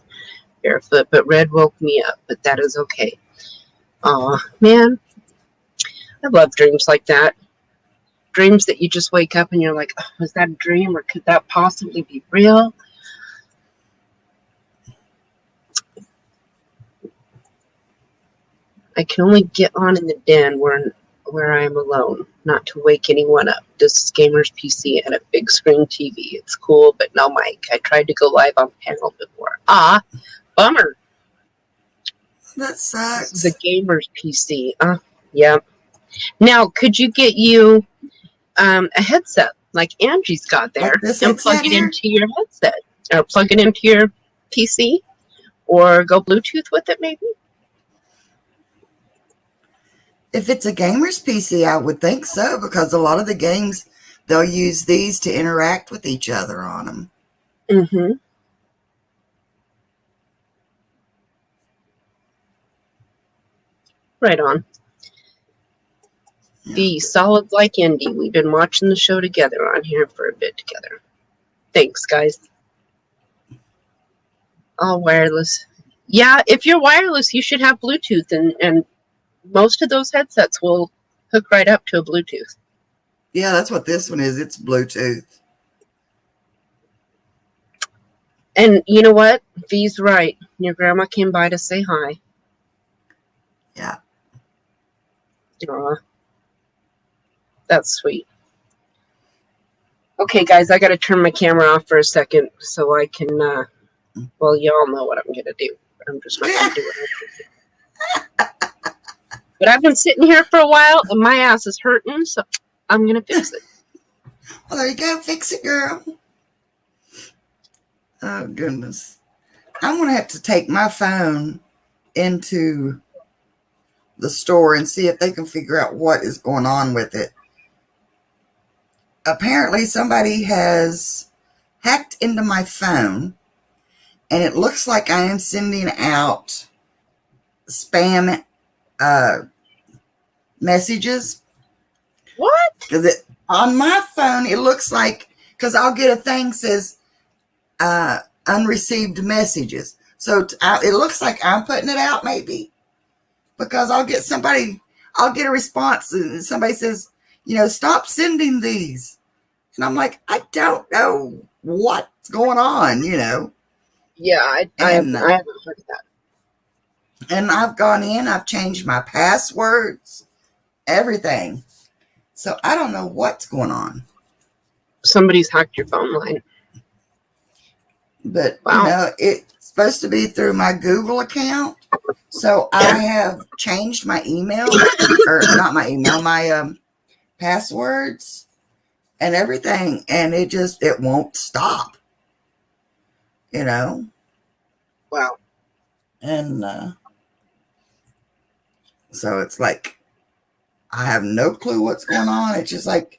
Barefoot, but Red woke me up, but that is okay. Oh, man. I love dreams like that. Dreams that you just wake up and you're like, oh, was that a dream or could that possibly be real? I can only get on in the den where I am alone, not to wake anyone up. This is Gamer's PC and a big screen TV. It's cool, but no mic. I tried to go live on panel before. Bummer.
That sucks.
This is a Gamer's PC. Yeah. Now, could you get you a headset like Angie's got there
Like
and plug it
here?
into your headset or plug it into your PC or go Bluetooth with it maybe?
If it's a gamer's PC, I would think so, because a lot of the games, they'll use these to interact with each other on them.
Mm-hmm. Right on.
Yeah.
Be solid like Indy. We've been watching the show together on here for a bit together. Thanks, guys. All wireless. Yeah, if you're wireless, you should have Bluetooth, and most of those headsets will hook right up to a Bluetooth.
Yeah, that's what this one is. It's Bluetooth.
And you know what? V's right. Your grandma came by to say hi.
Yeah.
Aw. That's sweet. Okay, guys, I got to turn my camera off for a second so I can, well, y'all know what I'm going to do. I'm just not going to do it. But I've been sitting here for a while, and my ass is hurting, so I'm going to fix it.
Well, there you go. Fix it, girl. Oh, goodness. I'm going to have to take my phone into the store and see if they can figure out what is going on with it. Apparently, somebody has hacked into my phone, and it looks like I am sending out spam messages.
What?
Because on my phone, it looks like, because I'll get a thing that says unreceived messages. So it looks like I'm putting it out, maybe, because I'll get a response, and somebody says, stop sending these. And I'm like, I don't know what's going on,
Yeah, I haven't heard of that.
And I've gone in, I've changed my passwords, everything. So I don't know what's going on.
Somebody's hacked your phone line.
But
Wow.
you know, it's supposed to be through my Google account. So I have changed my email, or not my email, my passwords and everything, and it won't stop. You know?
Wow.
And so it's like I have no clue what's going on. It's just like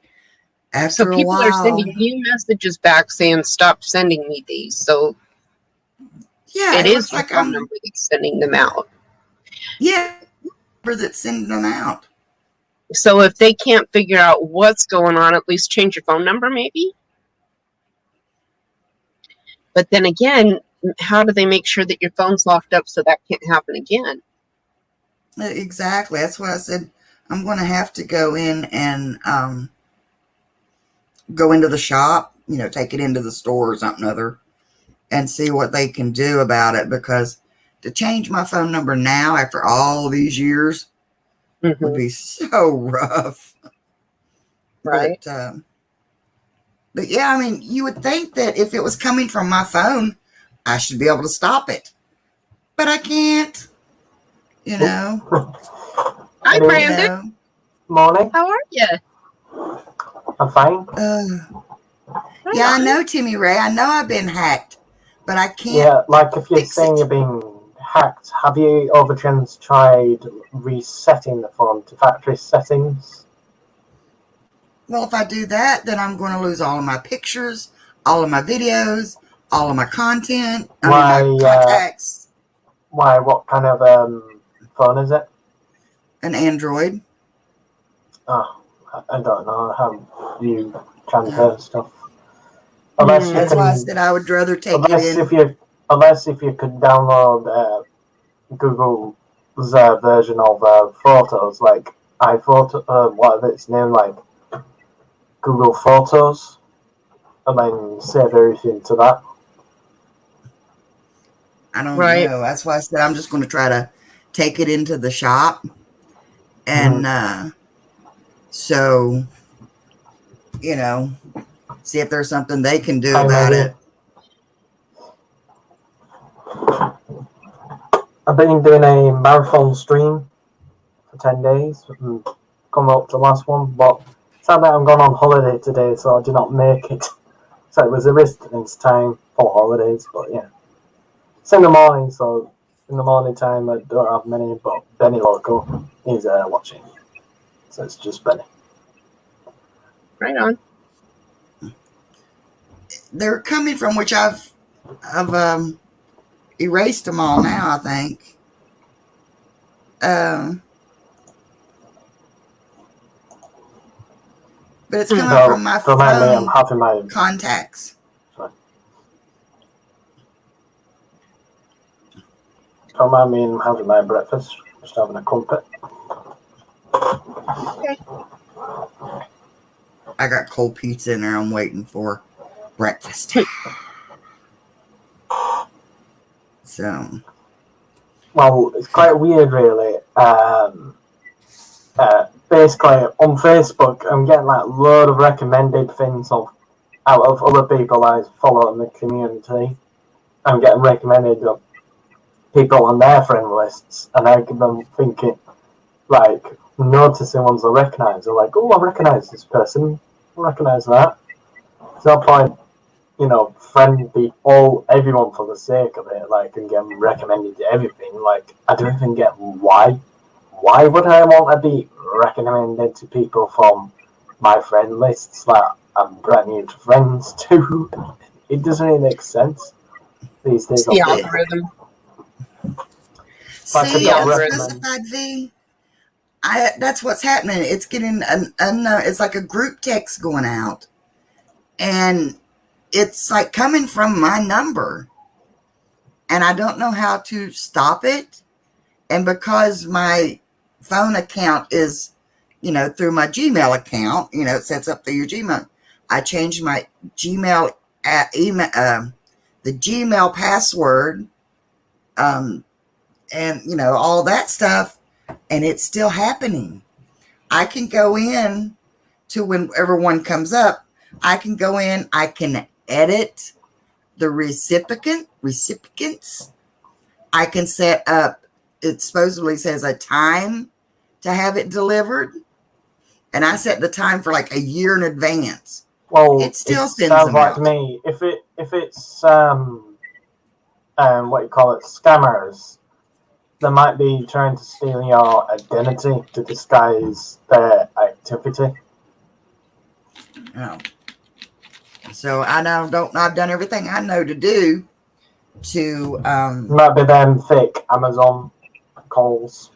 after
So
a
people
while,
are sending you messages back saying, "Stop sending me these." So
yeah,
it
it
is
looks
your
like
phone number that's sending them out.
yeah, that's sending them out.
So if they can't figure out what's going on, at least change your phone number, maybe. But then again, how do they make sure that your phone's locked up so that can't happen again?
Exactly. That's what I said. I'm going to have to go in and go into the shop, you know, take it into the store or something other, and see what they can do about it. Because to change my phone number now after all these years would be so rough.
Right.
But yeah, I mean, you would think that if it was coming from my phone, I should be able to stop it, but I can't. You know.
Hi,
Hello.
Brandon.
Morning.
How are you?
I'm fine.
Yeah, I know, Timmy Ray. I know I've been hacked, but I can't.
Yeah, like if you're
fix
saying
it.
you're being hacked, have you over chance tried resetting the phone to factory settings?
Well, if I do that, then I'm going to lose all of my pictures, all of my videos, all of my content, my contacts.
Why? What kind of phone is it?
An Android.
Oh, I don't know how you transfer stuff. Unless you
That's
can,
why I said I would rather take it in.
Unless if you could download Google's version of Photos, like iPhoto, whatever it's named, like Google Photos, and then save everything to that.
I don't know. That's why I said I'm just going to try to take it into the shop. And so, you know, see if there's something they can do about it.
I've been doing a marathon stream for 10 days and come up to the last one, but sadly I'm gone on holiday today, so I did not make it. So it was a residence time for holidays, but yeah. It's in the morning, so in the morning time I don't have many, but Benny Loco is watching. So it's just Benny.
Right on.
They're coming from which I've erased them all now, I think. But it's coming from my phone
I'm having my
contacts.
Don't mind me, I'm having my breakfast, just having a crumpet.
Okay.
I got cold pizza in there I'm waiting for breakfast. So.
Well, it's quite weird, really. Basically, on Facebook, I'm getting like a load of recommended things out of other people I follow in the community. I'm getting recommended of people on their friend lists, and I give them thinking, like, noticing ones I recognise. They're like, oh, I recognise this person. I recognise that. There's no point, you know, friend everyone for the sake of it, like, and get them recommended to everything. Like, I don't even get why. Why would I want to be recommended to people from my friend lists that I'm brand new to friends to? It doesn't really make sense these days.
The algorithm.
See, Unspecified V. That's what's happening. It's getting it's like a group text going out, and it's like coming from my number, and I don't know how to stop it. And because my phone account is, you know, through my Gmail account, you know, it sets up through your Gmail. I changed my Gmail the Gmail password, and you know, all that stuff, and it's still happening. I can go in to whenever one comes up, I can go in, I can edit the recipients. I can set up, it supposedly says a time to have it delivered. And I set the time for like a year in advance.
Well,
It still
it
sends
sounds
them
like
out.
to me if it's what you call it, scammers, they might be trying to steal your identity to disguise their activity.
Oh. So I've done everything I know to do to
Might be them fake Amazon calls.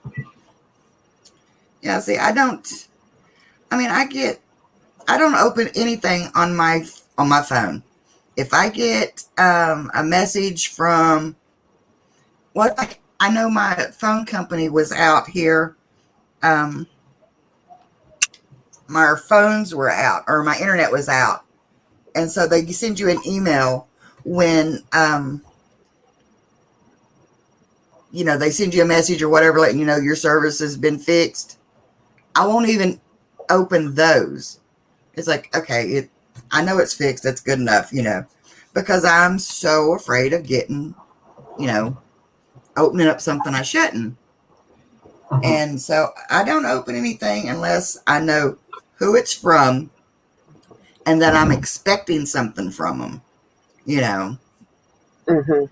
yeah, see, I don't open anything on my phone. If I get a message from I know my phone company was out here, my phones were out or my internet was out. And so they send you an email when they send you a message or whatever letting you know your service has been fixed. I won't even open those. It's like, okay, I know it's fixed. That's good enough, because I'm so afraid of getting, opening up something I shouldn't.
Mhm.
And so I don't open anything unless I know who it's from and that I'm expecting something from them,
Mm-hmm.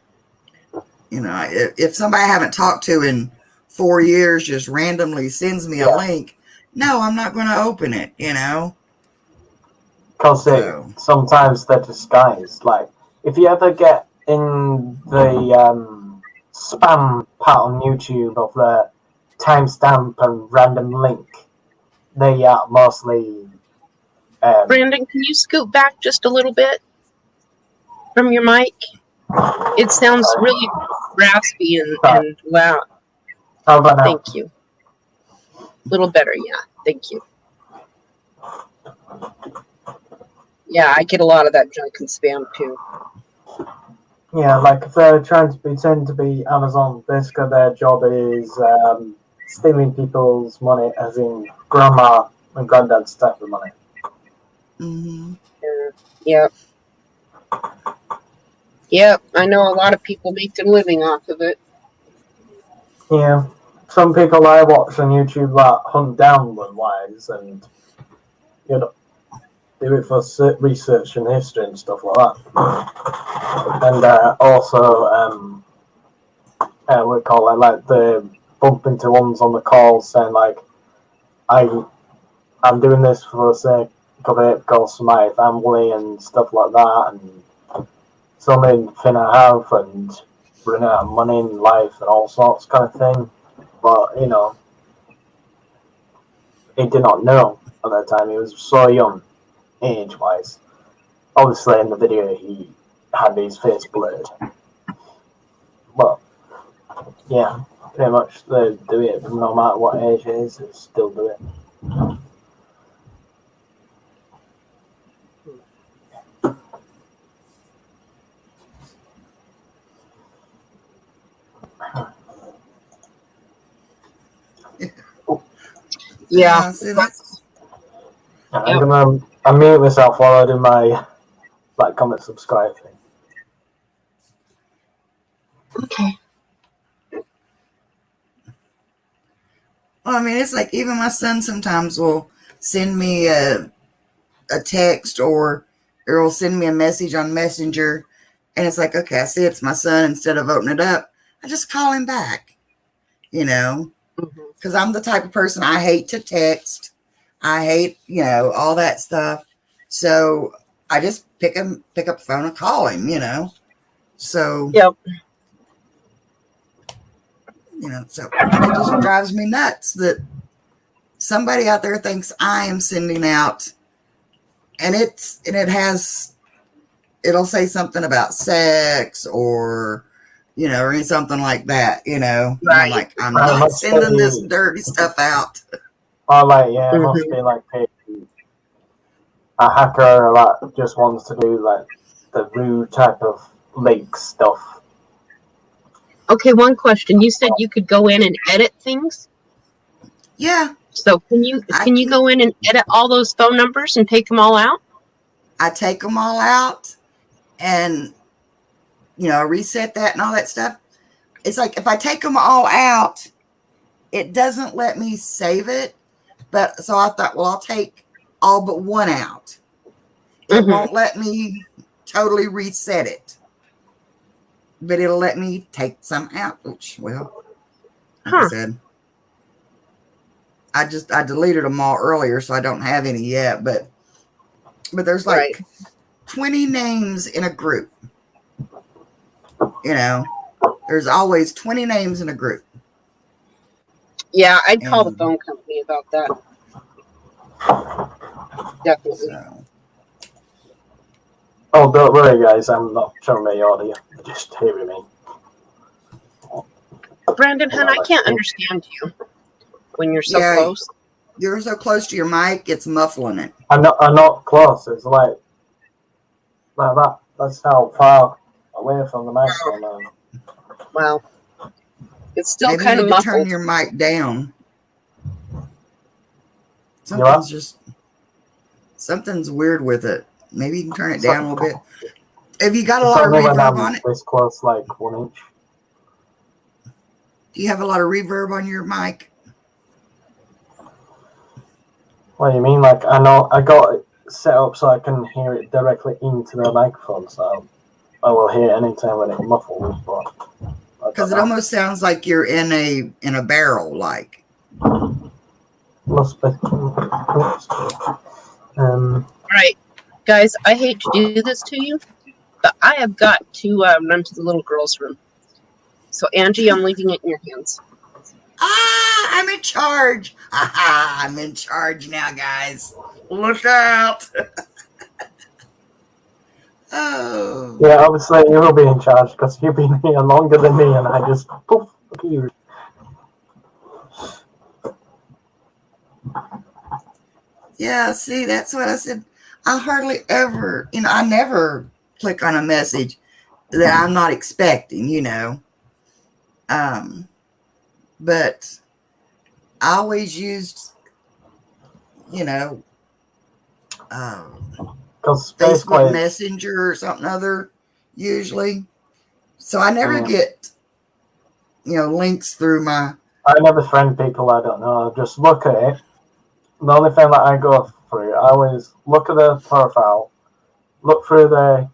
If somebody I haven't talked to in 4 years just randomly sends me a link, no, I'm not going to open it,
Because
So-
sometimes they're disguised. Like, if you ever get in the spam part on YouTube of the timestamp and random link, they are mostly.
Brandon, can you scoot back just a little bit from your mic? It sounds really raspy and loud.
How about now?
Thank you. A little better, yeah. Thank you. Yeah, I get a lot of that junk and spam too.
Yeah, like if they're trying to pretend to be Amazon, basically their job is stealing people's money, as in grandma and granddad's type of money.
Mhm.
Yep. Yep, I know a lot of people make their living off of it.
Yeah, some people I watch on YouTube like hunt down wise and do it for research and history and stuff like that. And also, we call it like the bump into ones on the calls saying like, I'm doing this for the sake of it because of my family and stuff like that, and something finna have and running out of money in life and all sorts kind of thing. But he did not know at that time. He was so young, age-wise. Obviously, in the video, he had his face blurred. But yeah, pretty much they do it no matter what age it is. They still do it.
Yeah.
See, that's
I'm gonna unmute myself while I do my like, comment, subscribe thing.
Okay.
well, I mean, it's like even my son sometimes will send me a text or will send me a message on Messenger, and it's like, okay, I see it's my son. Instead of opening it up, I just call him back, because I'm the type of person I hate to text. I hate, all that stuff. So I just pick up the phone and call him, So
Yep.
So it just drives me nuts that somebody out there thinks I am sending out, and it'll say something about sex or or something like that, And I'm like, I'm not sending this dirty stuff out.
Oh, like, yeah, it must be like a hacker that just wants to do like the rude type of leak stuff.
Okay, one question. You said you could go in and edit things?
Yeah.
So can you go in and edit all those phone numbers and take them all out?
I take them all out and, reset that and all that stuff. It's like if I take them all out, it doesn't let me save it. But so I thought, well, I'll take all but one out. It won't let me totally reset it. But it'll let me take some out, which, well, like I said, I deleted them all earlier, so I don't have any yet. But there's like 20 names in a group. There's always 20 names in a group.
Yeah, I'd call the phone company about that. Definitely.
So.
Oh, don't worry, guys. I'm not showing my audio. You're just hearing me.
Brandon, hon, I can't understand you when you're so close.
You're so close to your mic, it's muffling it.
I'm not close. It's like that. That's how far away from the microphone I am.
Wow. It's still
Maybe
kind
you
of
need to
muffled.
turn your mic down. Something's weird with it. Maybe you can turn it down a little bit. Have you got a lot of reverb on it?
This close, like 1 inch.
Do you have a lot of reverb on your mic?
What do you mean? Like I got it set up so I can hear it directly into the microphone, so I will hear it anytime when it muffles.
Because it almost sounds like you're in a barrel, like.
Must be.
All right, guys, I hate to do this to you, but I have got to run to the little girl's room. So, Angie, I'm leaving it in your hands.
I'm in charge. I'm in charge now, guys. Look out. Oh.
Yeah, obviously you will be in charge because you've been here longer than me and I just poof appeared.
Yeah, see, that's what I said. I hardly ever, I never click on a message that I'm not expecting, But I always used, Facebook Messenger or something other, usually. So I never get, links through my...
I never friend people I don't know. I just look at it. The only thing that I go through, I always look at their profile, look through their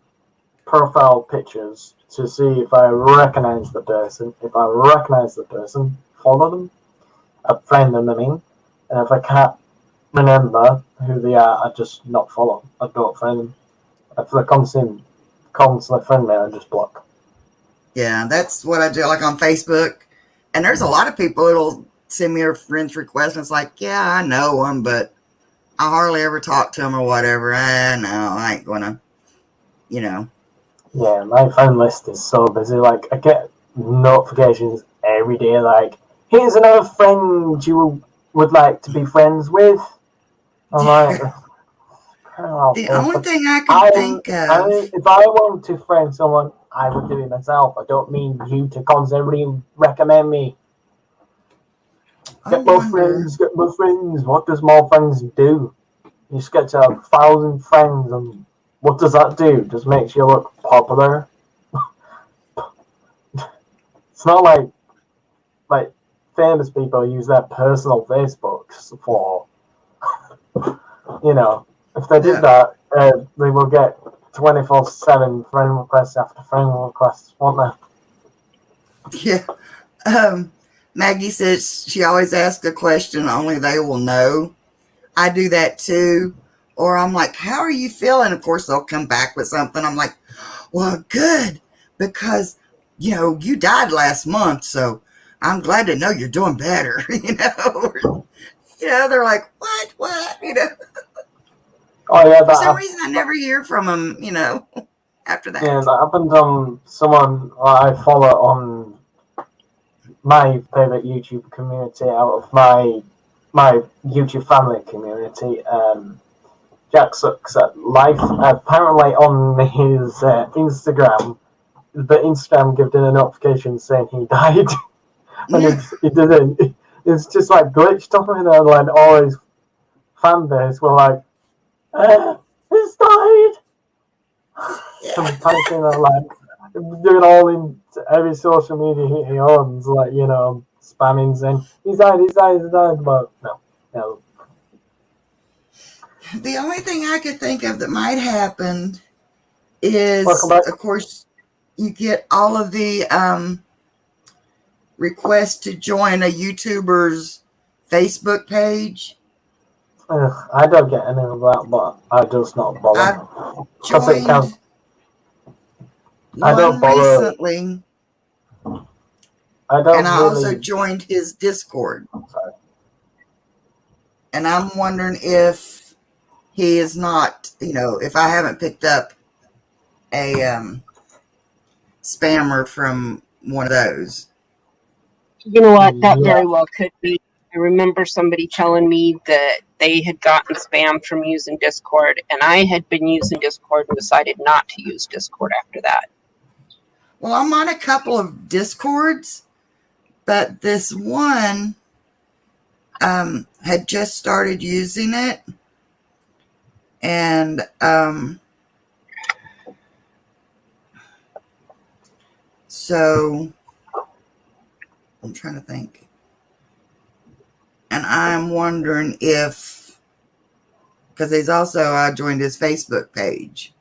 profile pictures to see if I recognize the person. If I recognize the person, follow them. I friend them, and if I can't remember who they are, I just not follow. I don't friend them. If they constantly friend me, I just block.
Yeah, that's what I do, like on Facebook. And there's a lot of people that'll send me a friend's request, and it's like, yeah, I know them, but I hardly ever talk to them or whatever. No, I ain't gonna,
Yeah, my friend list is so busy. Like, I get notifications every day, like, here's another friend you would like to be friends with. I'm like,
the only thing I can think of...
if I want to friend someone, I would do it myself. I don't mean you to constantly recommend me. Get more friends. What does more friends do? You just get to 1,000 friends, and what does that do? Just makes you look popular. It's not like famous people use their personal Facebooks for. If they did that, they will get 24/7 friend requests after friend requests, won't they?
Yeah. Maggie says she always asks a question only they will know. I do that too. Or I'm like, how are you feeling? Of course, they'll come back with something. I'm like, well, good, because, you died last month, so I'm glad to know you're doing better, They're like, what,
Oh, yeah,
For some reason, I never hear from them, after that.
Yeah, that happened on someone I follow on my favorite YouTube community out of my YouTube family community. Jack Sucks at Life. Apparently on his Instagram, the Instagram gave him a notification saying he died. And he didn't. it's just like glitched off of there, like all his fan base were like, it's died. I'm typing that, like, doing all in every social media he owns, like, you know, spamming saying, he's died, but no.
The only thing I could think of that might happen is, of course, you get all of the requests to join a YouTuber's Facebook page.
I don't get any of that, but I just not bother.
I've joined
I don't
one
bother.
recently,
I don't
and I
really,
also joined his Discord.
sorry.
And I'm wondering if he is not, you know, if I haven't picked up a spammer from one of those.
You know what? That
Yeah.
very well could be. I remember somebody telling me that they had gotten spam from using Discord, and I had been using Discord and decided not to use Discord after that.
Well, I'm on a couple of Discords, but this one had just started using it, and so I'm trying to think. And I'm wondering if, because he's also, I joined his Facebook page.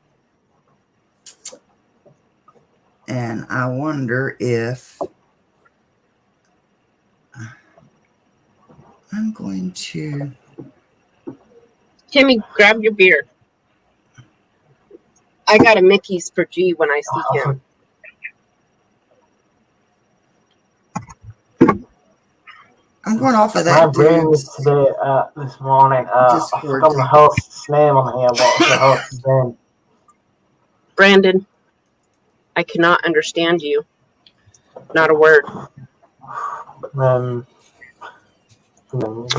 And I wonder if I'm going to.
Timmy, grab your beer. I got a Mickey's for G when I see him.
I'm going off of
My
that
brain was
dude's
today, this morning, I
Discord
forgot the host's name on here. What's the host's name?
Brandon, I cannot understand you. Not a word.
I'm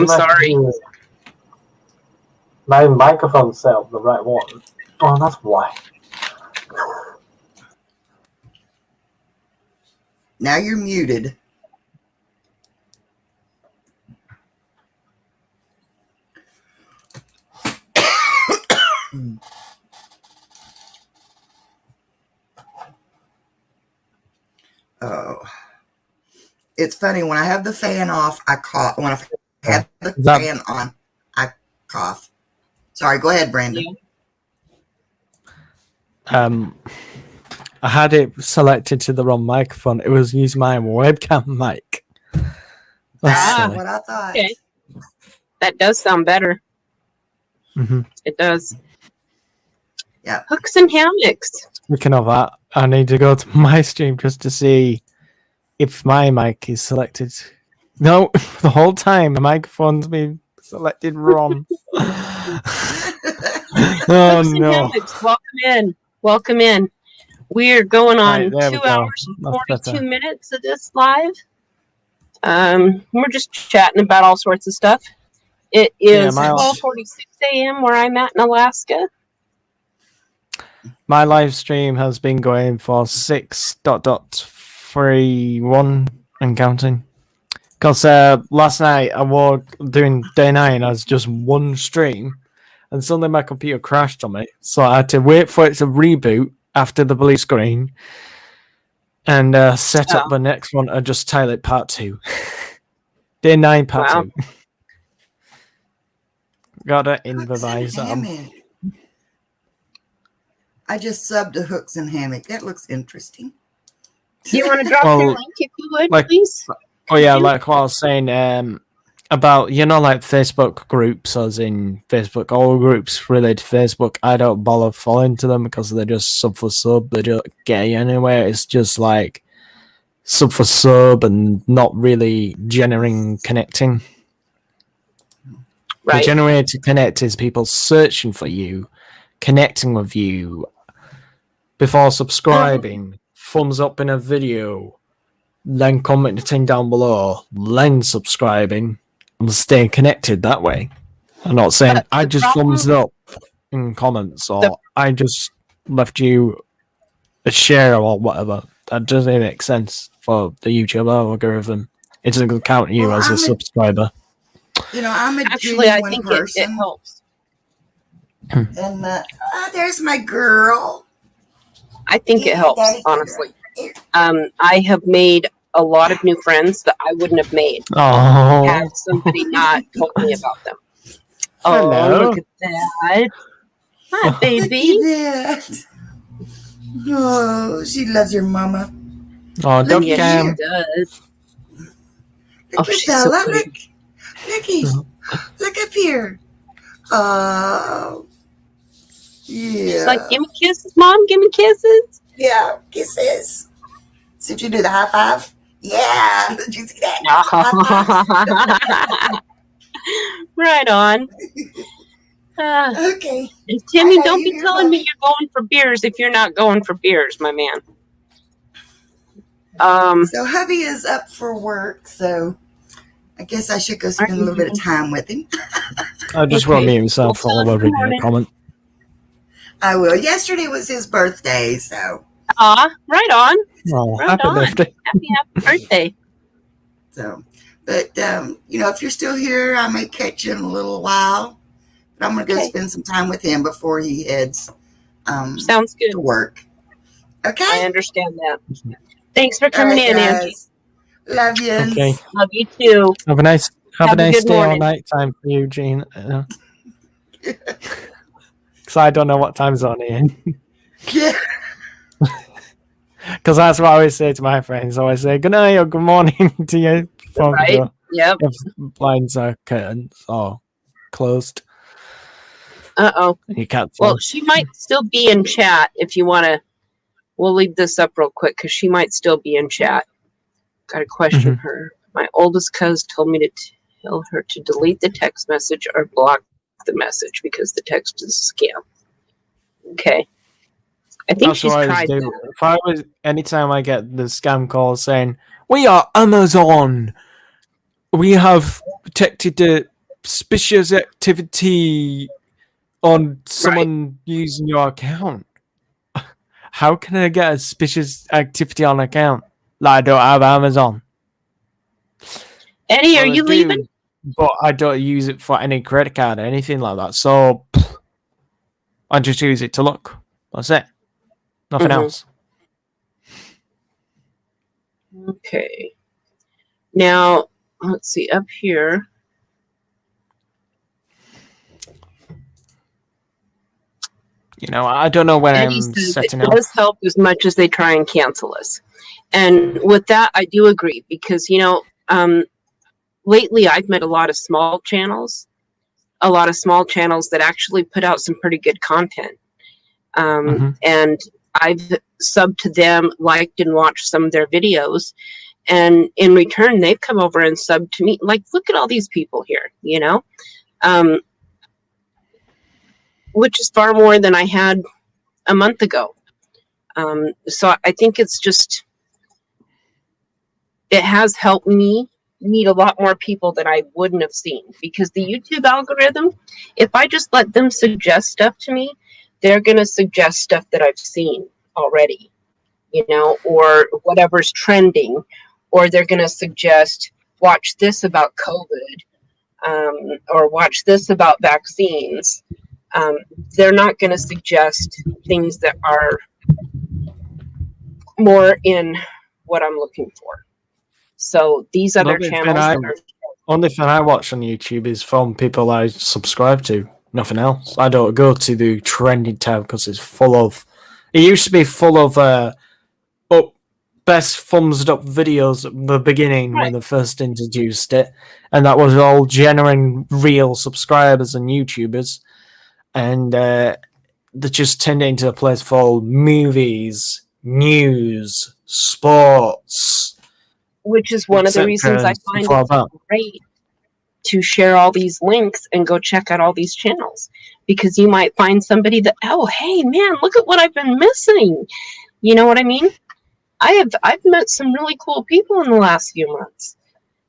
sorry.
My microphone set up the right one. Oh, that's why.
Now you're muted. Oh, it's funny when I have the fan off, I cough. When I have the fan on, I cough. Sorry, go ahead, Brandon.
I had it selected to the wrong microphone. It was using my webcam mic.
That's what I thought.
Okay. That does sound better.
Mm-hmm.
It does.
Yeah.
Hooks and hammocks.
Speaking of that, I need to go to my stream just to see if my mic is selected. No, the whole time the microphone's been selected wrong.
Hooks
Oh
and
no!
hammocks, welcome in. Welcome in. We're going on
Right, there we
2
go.
hours and
That's
42
better.
minutes of this live. We're just chatting about all sorts of stuff. It is
my-
12:46 a.m. where I'm at in Alaska.
My live stream has been going for 6.31 and counting. Because last night I was doing day 9 as just one stream, and suddenly my computer crashed on me, so I had to wait for it to reboot after the blue screen and set up the next one and just title it part 2. Day 9 part
Wow.
2. Gotta
Hooks and
improvise that.
hammock. I just subbed a hooks and hammock. That looks interesting.
Do you want to drop
Well,
your link if you would,
like-
please?
Oh yeah,
you?
like what I was saying about, you know, like Facebook groups, as in Facebook, all groups related to Facebook. I don't bother following to them because they're just sub for sub. They don't get you anywhere. It's just like sub for sub and not really generating connecting. The
Right.
generator to connect is people searching for you, connecting with you before subscribing, thumbs up in a video, then commenting down below, then subscribing, and staying connected that way. I'm not saying
But
I
the
just
problem-
thumbs up in comments or
The-
I just left you a share or whatever. That doesn't make sense for the YouTube algorithm. It doesn't count you
Well,
as a subscriber.
I'm a
Actually, I
genuine
think it
person.
helps.
And there's my girl.
I think it helps,
Daddy.
honestly. I have made a lot of new friends that I wouldn't have made
Oh,
had somebody not told me about them.
Hello.
Oh, look at that. Hi,
Look
baby.
at that. Oh, she loves her mama.
oh,
Look
Duck
at
Yes,
Cam.
she does.
Look
Oh,
at
she's so
Bella.
pretty.
Looky. Look up here. Oh,
She's
yeah.
like, give me kisses, Mom. Give me kisses.
Yeah, kisses. See if you do the high five. Yeah. Did you see that? High five.
Right on.
Okay.
And Timmy,
I know
don't
you
be
hear
telling me
Mommy.
you're going for beers if you're not going for beers, my man.
So hubby is up for work, so I guess I should go
Aren't
spend a
you
little bit of
doing-
time with him.
I just
Okay.
won't mute himself
Well,
all
tell us
over
good
a
morning.
comment.
I will. Yesterday was his birthday, so
Right on.
Oh,
Right
happy
on.
birthday.
Happy birthday.
but if you're still here, I may catch you in a little while. But I'm gonna go
Okay.
spend some time with him before he heads
Sounds good.
to work.
I
Okay.
understand that. Thanks for
All
coming
right,
in, Angie.
guys. Love you.
Okay.
Love you too.
Have a nice
Have a good
day or
morning.
night time for you, Gene. Because I don't know what time zone you're in.
Yeah.
Because that's what I always say to my friends. I always say good night or good morning to you before
Right? Yep.
if blinds are curtains or closed.
Uh-oh.
And you can't
Well,
tell.
she might still be in chat if you want to. We'll leave this up real quick because she might still be in chat. Got to question her. My oldest cousin told me to tell her to delete the text message or block the message because the text is a scam. Okay. I think
That's
she's
what I
tried
always do.
that.
If I was, anytime I get the scam call saying, "We are Amazon, we have detected the suspicious activity on someone using your account." How can I get a suspicious activity on account? Like I don't have Amazon.
Eddie, are
Well, I
you
do,
leaving?
But I don't use it for any credit card or anything like that. So I just use it to look. That's it. Nothing
Mhm.
else.
Okay. Now, let's see, up here.
You know, I don't know when
Eddie
I'm
says it
setting up.
does help as much as they try and cancel us. And with that, I do agree because, lately I've met a lot of small channels that actually put out some pretty good content. And I've subbed to them, liked and watched some of their videos. And in return, they've come over and subbed to me. Like, look at all these people here, which is far more than I had a month ago. So I think it's just, it has helped me meet a lot more people that I wouldn't have seen because the YouTube algorithm, if I just let them suggest stuff to me, they're going to suggest stuff that I've seen already, or whatever's trending, or they're going to suggest, watch this about COVID, or watch this about vaccines. They're not going to suggest things that are more in what I'm looking for. So these other channels
Only thing I watch on YouTube is from people I subscribe to. Nothing else. I don't go to the trending tab because it's full of. It used to be full of best thumbs up videos at the beginning when they first introduced it, and that was all genuine, real subscribers and YouTubers, and they just turned it into a place for movies, news, sports.
Which is one of the reasons I find
it
great to share all these links and go check out all these channels, because you might find somebody that, oh, hey man, look at what I've been missing. You know what I mean? I've met some really cool people in the last few months.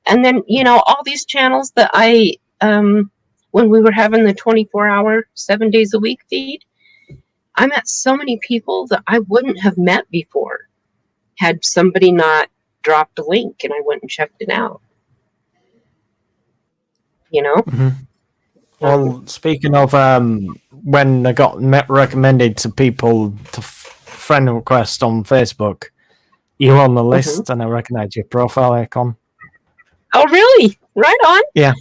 And then, all these channels that I, when we were having the 24-hour, 7 days a week feed, I met so many people that I wouldn't have met before had somebody not dropped a link and I went and checked it out. You know?
Mm-hmm. Well, speaking of when I got recommended to people to friend request on Facebook, you were on the list and I recognized your profile icon.
Oh, really? Right on.
Yeah.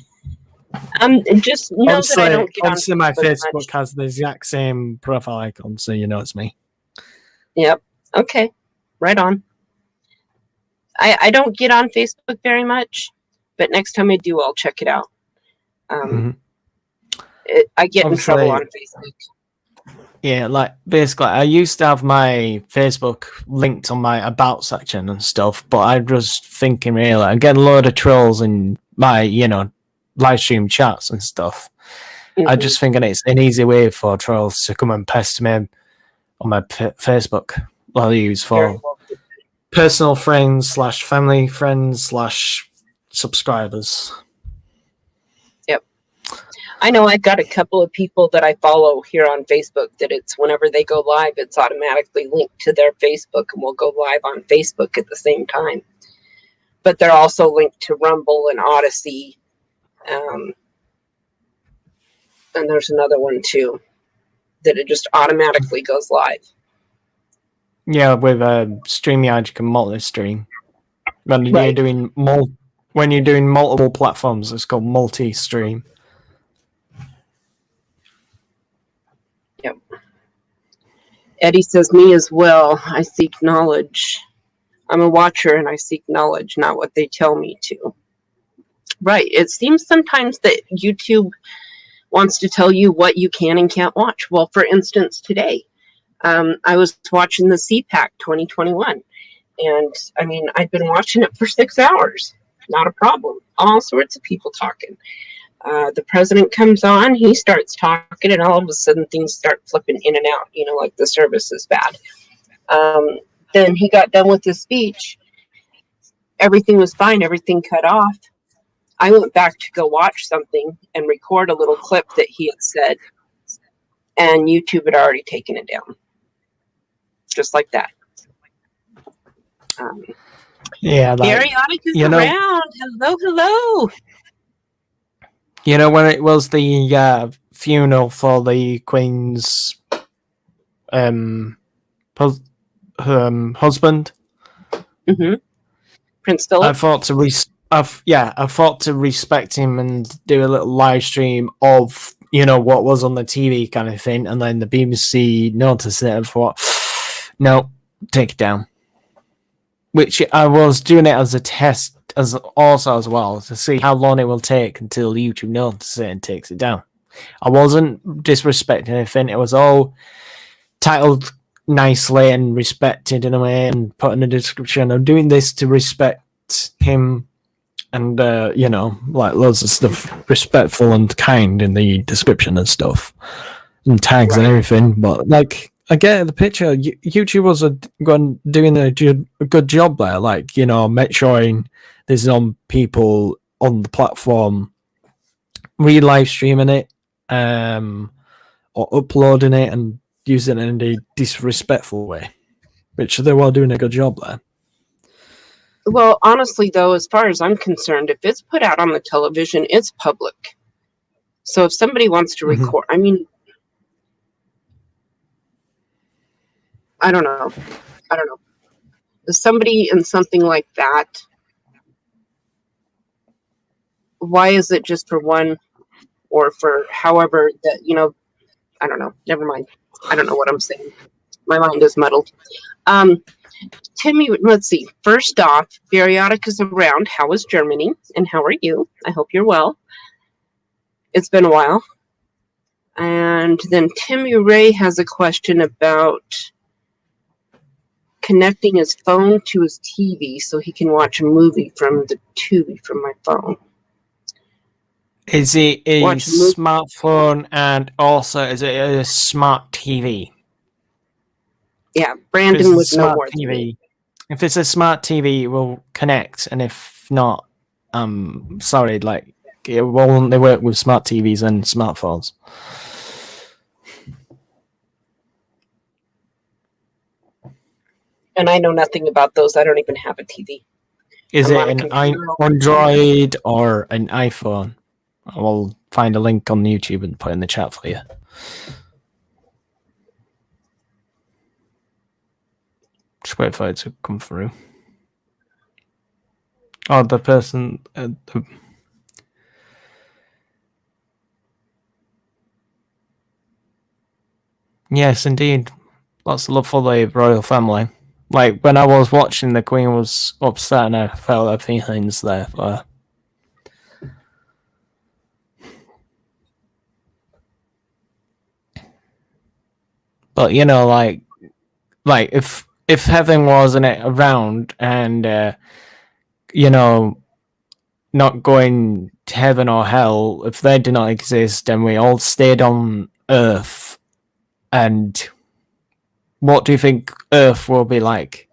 Just know that I don't get on
obviously my Facebook
much.
has the exact same profile icon, so you know it's me.
Yep. Okay. Right on. I don't get on Facebook very much, but next time I do, I'll check it out. I get in trouble on Facebook.
Yeah, like basically, I used to have my Facebook linked on my about section and stuff, but I was thinking, really, I'm getting a load of trolls in my, live stream chats and stuff. I just thinking it's an easy way for trolls to come and pester me on my Facebook. I'll use for personal friends / family friends / subscribers.
Yep. I know I've got a couple of people that I follow here on Facebook that it's whenever they go live, it's automatically linked to their Facebook and will go live on Facebook at the same time. But they're also linked to Rumble and Odyssey. And there's another one too that it just automatically goes live.
Yeah, with StreamYard you can multi-stream. When you're doing multiple platforms, it's called multi-stream.
Yep. Eddie says, me as well. I seek knowledge. I'm a watcher and I seek knowledge, not what they tell me to. Right. It seems sometimes that YouTube wants to tell you what you can and can't watch. Well, for instance, today, I was watching the CPAC 2021. And, I mean, I'd been watching it for 6 hours. Not a problem. All sorts of people talking. The president comes on, he starts talking, and all of a sudden things start flipping in and out, like the service is bad. Then he got done with his speech. Everything was fine. Everything cut off. I went back to go watch something and record a little clip that he had said, and YouTube had already taken it down. Just like that.
Yeah,
Periodic is around. Hello.
When it was the funeral for the Queen's husband,
Prince Philip.
I thought to respect him and do a little live stream of what was on the TV kind of thing, and then the BBC noticed it and thought, no, take it down. Which I was doing it as a test, as well, to see how long it will take until YouTube notices it and takes it down. I wasn't disrespecting anything. It was all titled nicely and respected in a way, and put in a description. I'm doing this to respect him, and like loads of stuff, respectful and kind in the description and stuff, and tags and everything. But I get the picture. YouTube was doing a good job there. Make sure there's people on the platform live streaming it, or uploading it and using it in a disrespectful way, which they were doing a good job there.
Well, honestly, though, as far as I'm concerned, if it's put out on the television, it's public. So if somebody wants to record, I mean, I don't know. Is somebody in something like that, why is it just for one or for however that, I don't know. Never mind. I don't know what I'm saying. My mind is muddled. Timmy, let's see. First off, Periodic is around. How is Germany? And how are you? I hope you're well. It's been a while. And then Timmy Ray has a question about connecting his phone to his TV so he can watch a movie from the Tubi from my phone.
Is it a smartphone, and also is it a smart TV?
Yeah, Brandon would know more than me.
If it's a smart TV, it will connect, and if not, sorry, it will only work with smart TVs and smartphones.
And I know nothing about those. I don't even have a TV.
Is
A
it
lot of
an
computer-
Android or an iPhone? I will find a link on YouTube and put it in the chat for you. Just wait for it to come through. Oh, the person. Yes, indeed. Lots of love for the royal family. Like, when I was watching, the Queen was upset and I felt her feelings there for her. But, you know, like if heaven wasn't around and, you know, not going to heaven or hell, if they did not exist and we all stayed on Earth, and what do you think Earth will be like?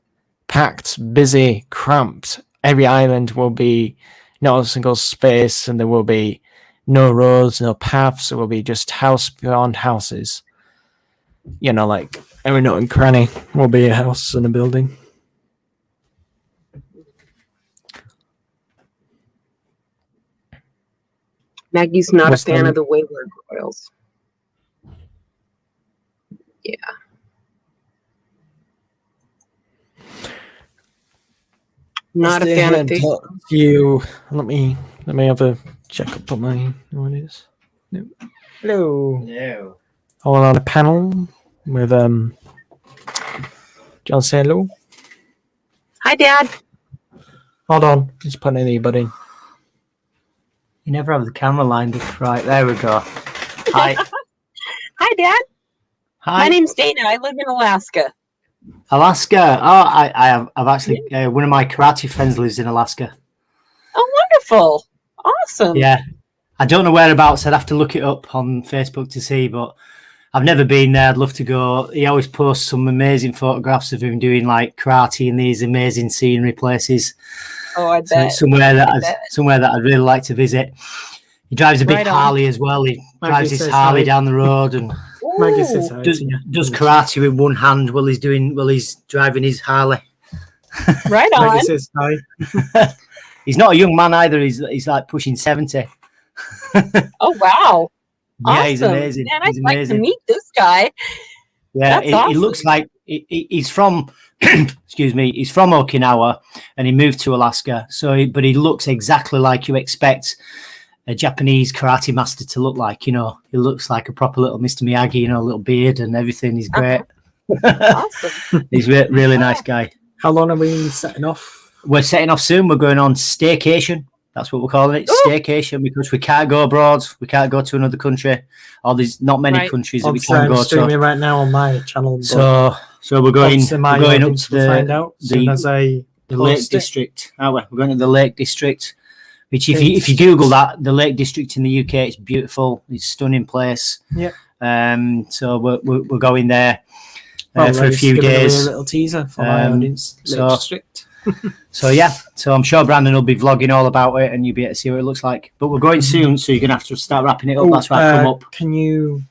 Packed, busy, cramped. Every island will be not a single space, and there will be no roads, no paths. There will be just house beyond houses. You know, like every nook and cranny will be a house and a building.
Maggie's not
What's
a fan
that?
of the Wayward Royals. Yeah. Not a
Stay
fan
here
of
and talk to you. Let me have a check up on my what it is. No. Hello.
No.
I'm on a panel with John. Say hello.
Hi, Dad.
Hold on, just putting anybody.
You never have the camera lined up right. There we go. Hi.
Hi, Dad.
Hi.
My name's Dana. I live in Alaska.
Alaska. Oh, I've actually one of my karate friends lives in Alaska.
Oh, wonderful. Awesome.
Yeah. I don't know whereabouts. I'd have to look it up on Facebook to see, but I've never been there. I'd love to go. He always posts some amazing photographs of him doing like karate in these amazing scenery places.
Oh, I
So
bet.
it's somewhere that
I bet.
I'd really like to visit. He drives a big
Right on.
Harley as well. He
Maggie
drives his
says
Harley
hi.
down the road and
Maggie says
Ooh.
hi
does,
to you.
does karate with one hand while he's driving his Harley.
Right on.
Maggie says hi.
He's not a young man either. He's like pushing 70.
Oh, wow.
Yeah, he's
Awesome.
amazing.
Man,
He's
I'd like to
amazing.
meet this guy.
Yeah,
That's
he
awesome.
looks like he's from excuse me, he's from Okinawa and he moved to Alaska. But he looks exactly like you expect a Japanese karate master to look like. You know, he looks like a proper little Mr. Miyagi. You know, a little beard and everything. He's great.
Awesome.
He's really nice guy.
How long are we setting off?
We're setting off soon. We're going on staycation. That's what we're calling it,
Ooh.
staycation, because we can't go abroad. We can't go to another country. Or there's not many
Right.
countries that we
Obviously,
can
I'm
go
streaming
to.
right now on my channel. But
So we're going.
obviously my
We're going up
audience
to
will find out as soon
the
as I
Lake
post it.
District. Aren't we? We're going to the Lake District, which if you Google that, the Lake District in the UK, it's beautiful. It's a stunning place.
Yep.
So we're going there
Well,
for a
just
few
giving away
days.
A little teaser for my audience.
so-
Lake District.
So yeah, so I'm sure Brandon will be vlogging all about it, and you'll be able to see what it looks like. But we're going soon, so you're gonna have to start wrapping it up.
Oh,
That's why I come up.
Can you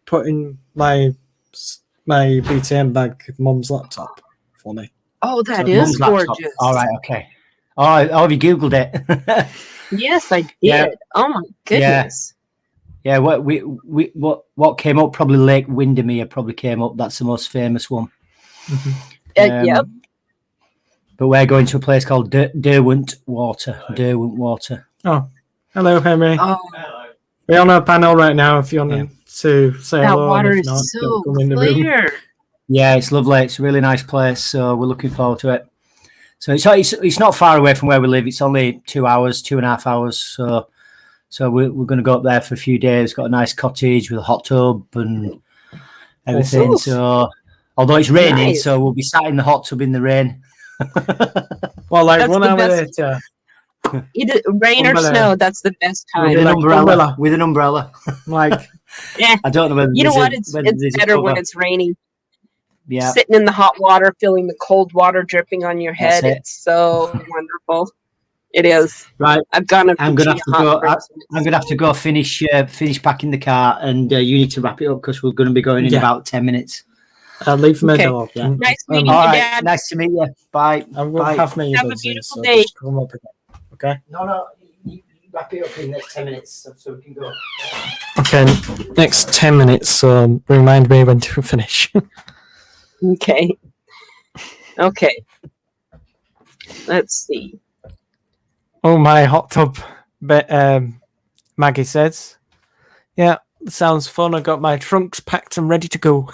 put in my BTM bag with Mum's laptop for me?
Oh, that
So
is
Mum's laptop.
gorgeous.
All right, okay. Oh, have you Googled it?
Yes, I did.
Yeah.
Oh my goodness.
Yeah, what came up? Probably Lake Windermere probably came up. That's the most famous one.
Yep.
But we're going to a place called Derwent Water. Derwent Water.
Oh, hello, Henry.
Oh,
We're on a panel right now. If you want
Yeah.
to say
that
hello, and
water
if
is
not,
so
don't come in the room.
clear.
Yeah, it's lovely. It's a really nice place. So we're looking forward to it. So it's not far away from where we live. It's only 2 hours, 2.5 hours. So we're going to go up there for a few days. Got a nice cottage with a hot tub and everything.
Nice.
So although it's raining,
Nice.
so we'll be sat in the hot tub in the rain.
Well, like
That's
1
the
hour
best.
later,
Either rain or
Umbrella.
snow, that's the best
With
time.
an
like
umbrella. With an umbrella.
like
Yeah.
I don't know whether
You know
there's
what?
a-
It's
whether there's a
better when
cover.
it's raining.
Yeah.
Sitting in the hot water, feeling the cold water dripping on your
That's
head.
it.
It's so wonderful. It is.
Right.
I've gone.
I'm gonna have to go. I'm gonna have to go finish packing the car, and you need to wrap it up because we're going to be going in
Yeah.
about 10 minutes.
Leave my
Okay.
door open.
Nice meeting
All
you,
right.
Dad.
Nice to meet you. Bye.
I'm going
Bye.
to have my
Have a
earbuds in,
beautiful
so
day.
just come up again. Okay?
No, you wrap it up in the next 10 minutes so we can go.
Okay, next 10 minutes, so remind me when to finish.
Okay. Okay. Let's see.
Oh, my hot tub, Maggie says. Yeah, sounds fun. I got my trunks packed and ready to go.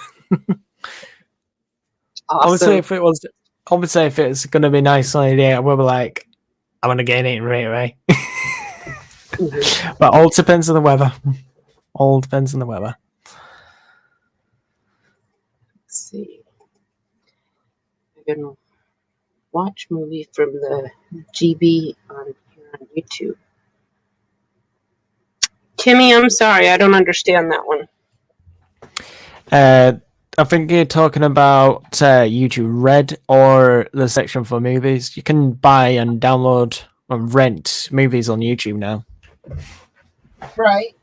Obviously, if it was going to be nice on a day, I would be like, I want to get in right away. But all depends on the weather. All depends on the weather.
Let's see. I'm gonna watch movie from the GB on YouTube. Timmy, I'm sorry, I don't understand that one.
I think you're talking about YouTube Red or the section for movies. You can buy and download and rent movies on YouTube now.
Right.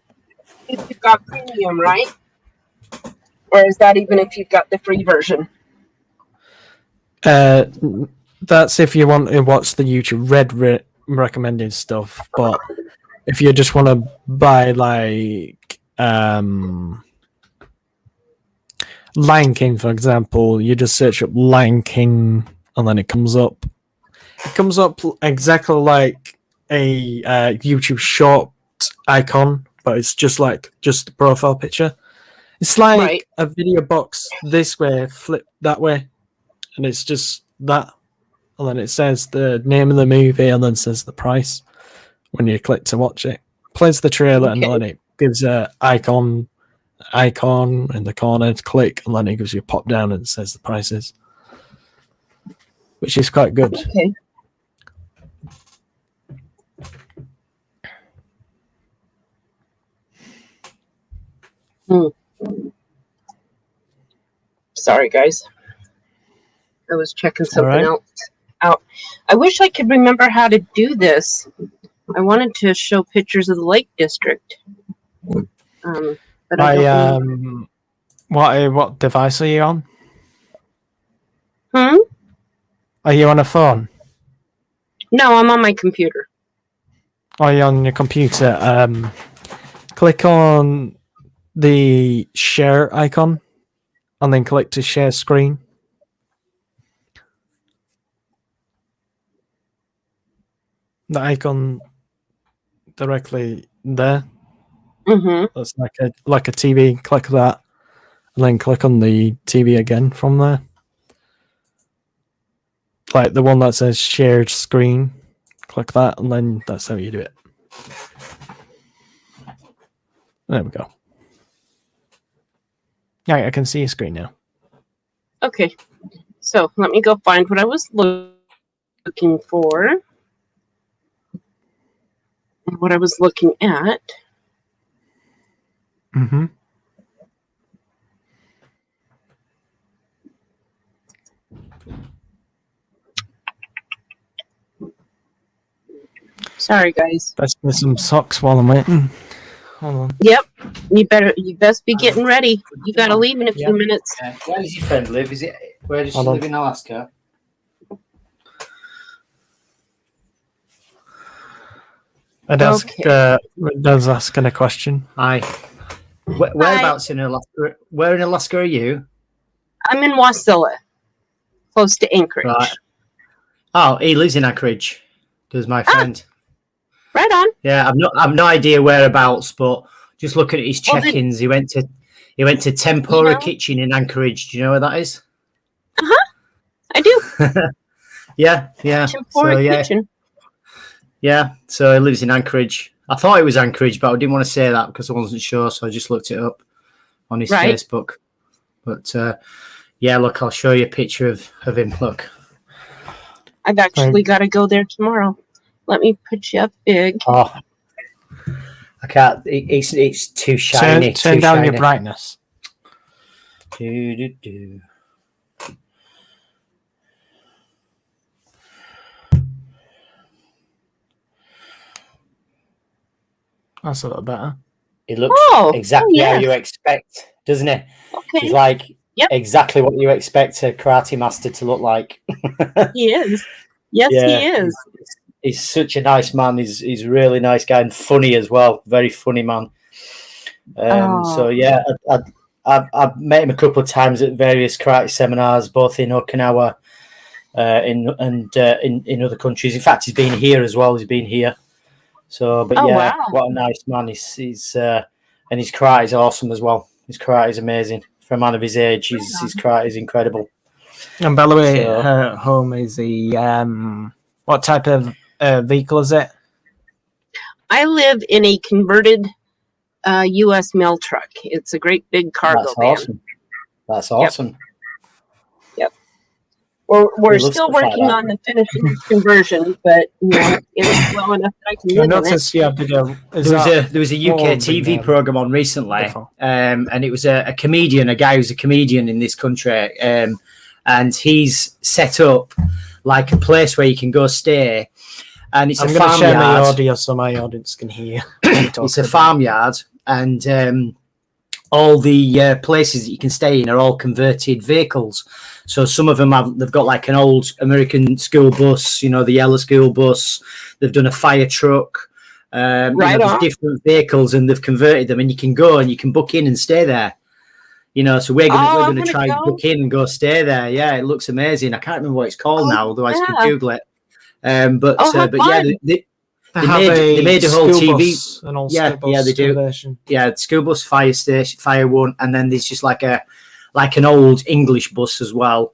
If you've got premium, right? Or is that even if you've got the free version?
That's if you want to watch the YouTube Red recommended stuff. But if you just want to buy like Lion King, for example, you just search up Lion King and then it comes up. It comes up exactly like a YouTube short icon, but it's just the profile picture. It's like a video box this way, flip that way, and it's just that. And then it says the name of the movie and then says the price when you click to watch it. Plays the trailer and then it gives a icon in the corner to click, and then it gives you a pop down and it says the prices, which is quite good.
Okay. Sorry, guys. I was checking something else out. I wish I could remember how to do this. I wanted to show pictures of the Lake District. But I don't know.
What device are you on?
Hmm?
Are you on a phone?
No, I'm on my computer.
Are you on your computer? Click on the share icon and then click to share screen. The icon directly there.
Mm-hmm.
That's like a TV. Click that, and then click on the TV again from there. Like the one that says shared screen. Click that, and then that's how you do it. There we go. Yeah, I can see your screen now.
Okay. So let me go find what I was looking for. And what I was looking at.
Mm-hmm.
Sorry, guys.
Let's get some socks while I'm waiting. Hold on.
Yep. You best be getting ready. You gotta leave in a few minutes.
Where does your friend live? Where does she live in Alaska?
It does asking a question.
Hi. Whereabouts in Alaska? Where in Alaska are you?
I'm in Wasilla, close to Anchorage.
Right. Oh, he lives in Anchorage. Does my friend?
Right on.
Yeah, I've no idea whereabouts, but just looking at his check-ins, he went to Tempura Kitchen in Anchorage. Do you know where that is?
I do.
Yeah.
Tempura Kitchen.
Yeah, so he lives in Anchorage. I thought it was Anchorage, but I didn't want to say that because I wasn't sure, so I just looked it up on his Facebook. But yeah, look, I'll show you a picture of him. Look.
I've actually got to go there tomorrow. Let me put you up big.
Oh, I can't. It's too shiny.
Turn down your brightness. That's a little better.
It looks exactly how you expect, doesn't it?
Okay.
It's like
Yep.
exactly what you expect a karate master to look like.
He is. Yes,
Yeah.
he is.
He's such a nice man. He's a really nice guy and funny as well. Very funny man. So yeah, I've met him a couple of times at various karate seminars, both in Okinawa, in other countries. In fact, he's been here as well. He's been here. So, but yeah,
wow.
what a nice man. He's and his karate is awesome as well. His karate is amazing for a man of his age. His karate is incredible.
And by the way,
So-
her home is the what type of vehicle is it?
I live in a converted U.S. mail truck. It's a great big cargo
That's
van.
awesome. That's awesome.
We're
He loves
still
stuff like
working
that.
on the finishing conversion, but it's well enough that I can
I
live in it.
noticed you have video.
There was a UK
Oh,
TV
man.
program on recently,
Wonderful.
and it was a comedian, a guy who's a comedian in this country, and he's set up like a place where you can go stay, and it's
I'm
a
going to share my
farmyard.
audio so my audience can hear.
It's a farmyard, and all the places that you can stay in are all converted vehicles. So some of them they've got like an old American school bus, you know, the yellow school bus. They've done a fire truck.
Right
there's
on.
different vehicles, and they've converted them, and you can go and you can book in and stay there. You know, so we're
Oh, I'm
gonna
gonna
try and
go.
book in and go stay there. Yeah, it looks amazing. I can't remember what it's called
Oh,
now, otherwise you
yeah.
can Google it. But
Oh, how
but yeah,
fun.
they
have
they made a whole
school
TV.
bus, an old
Yeah,
school bus
yeah, they do.
conversion.
Yeah, school bus, fire station, fire one, and then there's just like an old English bus as well.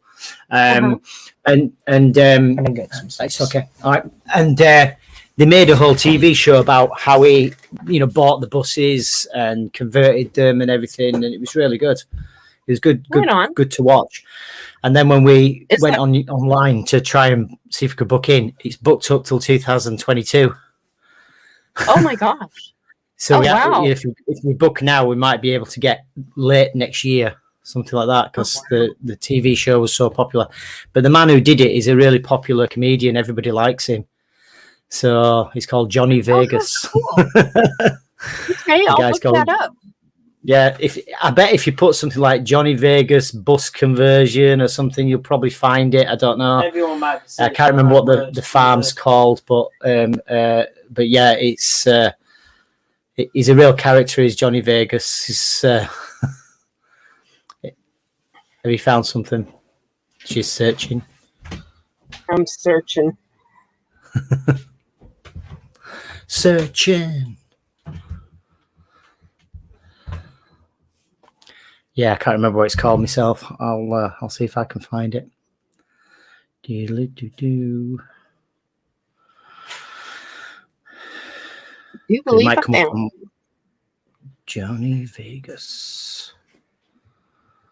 And
I'm gonna get some
it's
sauce.
okay, all right. And they made a whole TV show about how he, bought the buses and converted them and everything, and it was really good. It was good
Right on.
good to watch. And then when we
Is
went
that-
online to try and see if we could book in, it's booked up till 2022.
Oh my gosh.
So
Oh,
we
wow.
if we book now, we might be able to get late next year, something like that, because the TV show was so popular. But the man who did it is a really popular comedian. Everybody likes him. So he's called Johnny Vegas.
Oh, Okay, I'll
guy's
look
called-
that up.
Yeah, I bet if you put something like Johnny Vegas bus conversion or something, you'll probably find it. I don't know.
Everyone might
I can't remember what the farm's called, but yeah, it's he's a real character. Is Johnny Vegas? He's, have you found something? She's searching.
I'm searching.
Searching. Yeah, I can't remember what it's called myself. I'll see if I can find it. Do.
Do you
It
believe
might
I
come up
found?
on Johnny Vegas.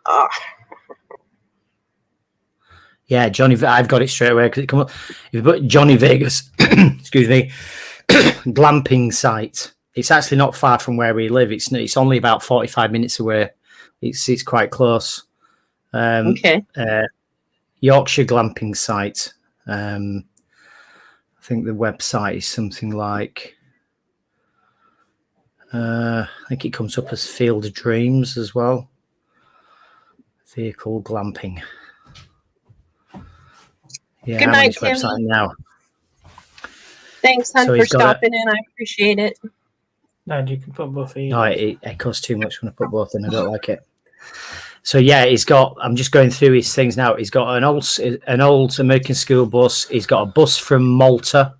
Ah,
Yeah, I've got it straight away because it come up. If you put Johnny Vegas, excuse me, glamping site. It's actually not far from where we live. It's only about 45 minutes away. It's quite close.
okay.
Yorkshire glamping site. I think the website is something like. I think it comes up as Field of Dreams as well. Vehicle glamping. Yeah,
Good
I'm on
night,
his website
Timmy.
now.
Thanks, hon,
So
for
he's got
stopping in. I appreciate it.
No, you can put both of you.
No, it costs too much when I put both in. I don't like it. So yeah, he's got. I'm just going through his things now. He's got an old American school bus. He's got a bus from Malta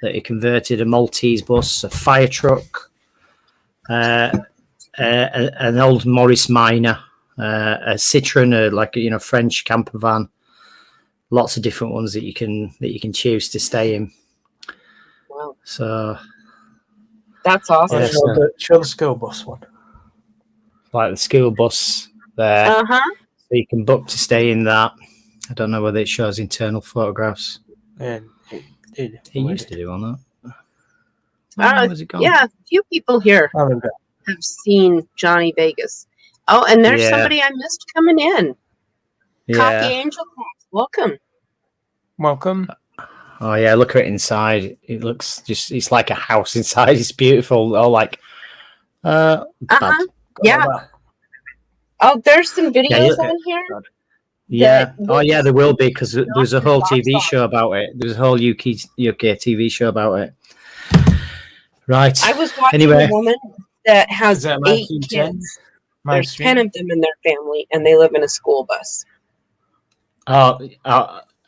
that he converted, a Maltese bus, a fire truck, an old Morris Minor, a Citroen, French camper van. Lots of different ones that you can choose to stay in.
Wow,
So
that's awesome.
Yeah.
Show the school bus one.
like the school bus there.
Uh-huh.
So you can book to stay in that. I don't know whether it shows internal photographs.
And
It used to do on that. Where's it gone?
Yeah, a few people here
Oh, there we go.
have seen Johnny Vegas. Oh, and there's
Yeah.
somebody I missed coming in. Cocky
Yeah.
Angel Cats. Welcome.
Welcome.
Oh yeah, look at it inside. It looks it's like a house inside. It's beautiful. Oh, like
Uh-huh. Yeah. Oh, there's some
Yeah,
videos
yeah.
on here.
Yeah.
that
Oh, yeah,
this
there will be because there's a whole
doctor
TV
talks
show about it. There's a whole UK TV show about it. Right.
I was watching
Anyway,
a woman that has
Is that
8
Mikey Jen?
kids.
My
There's
stream?
10 of them in their family, and they live in a school bus.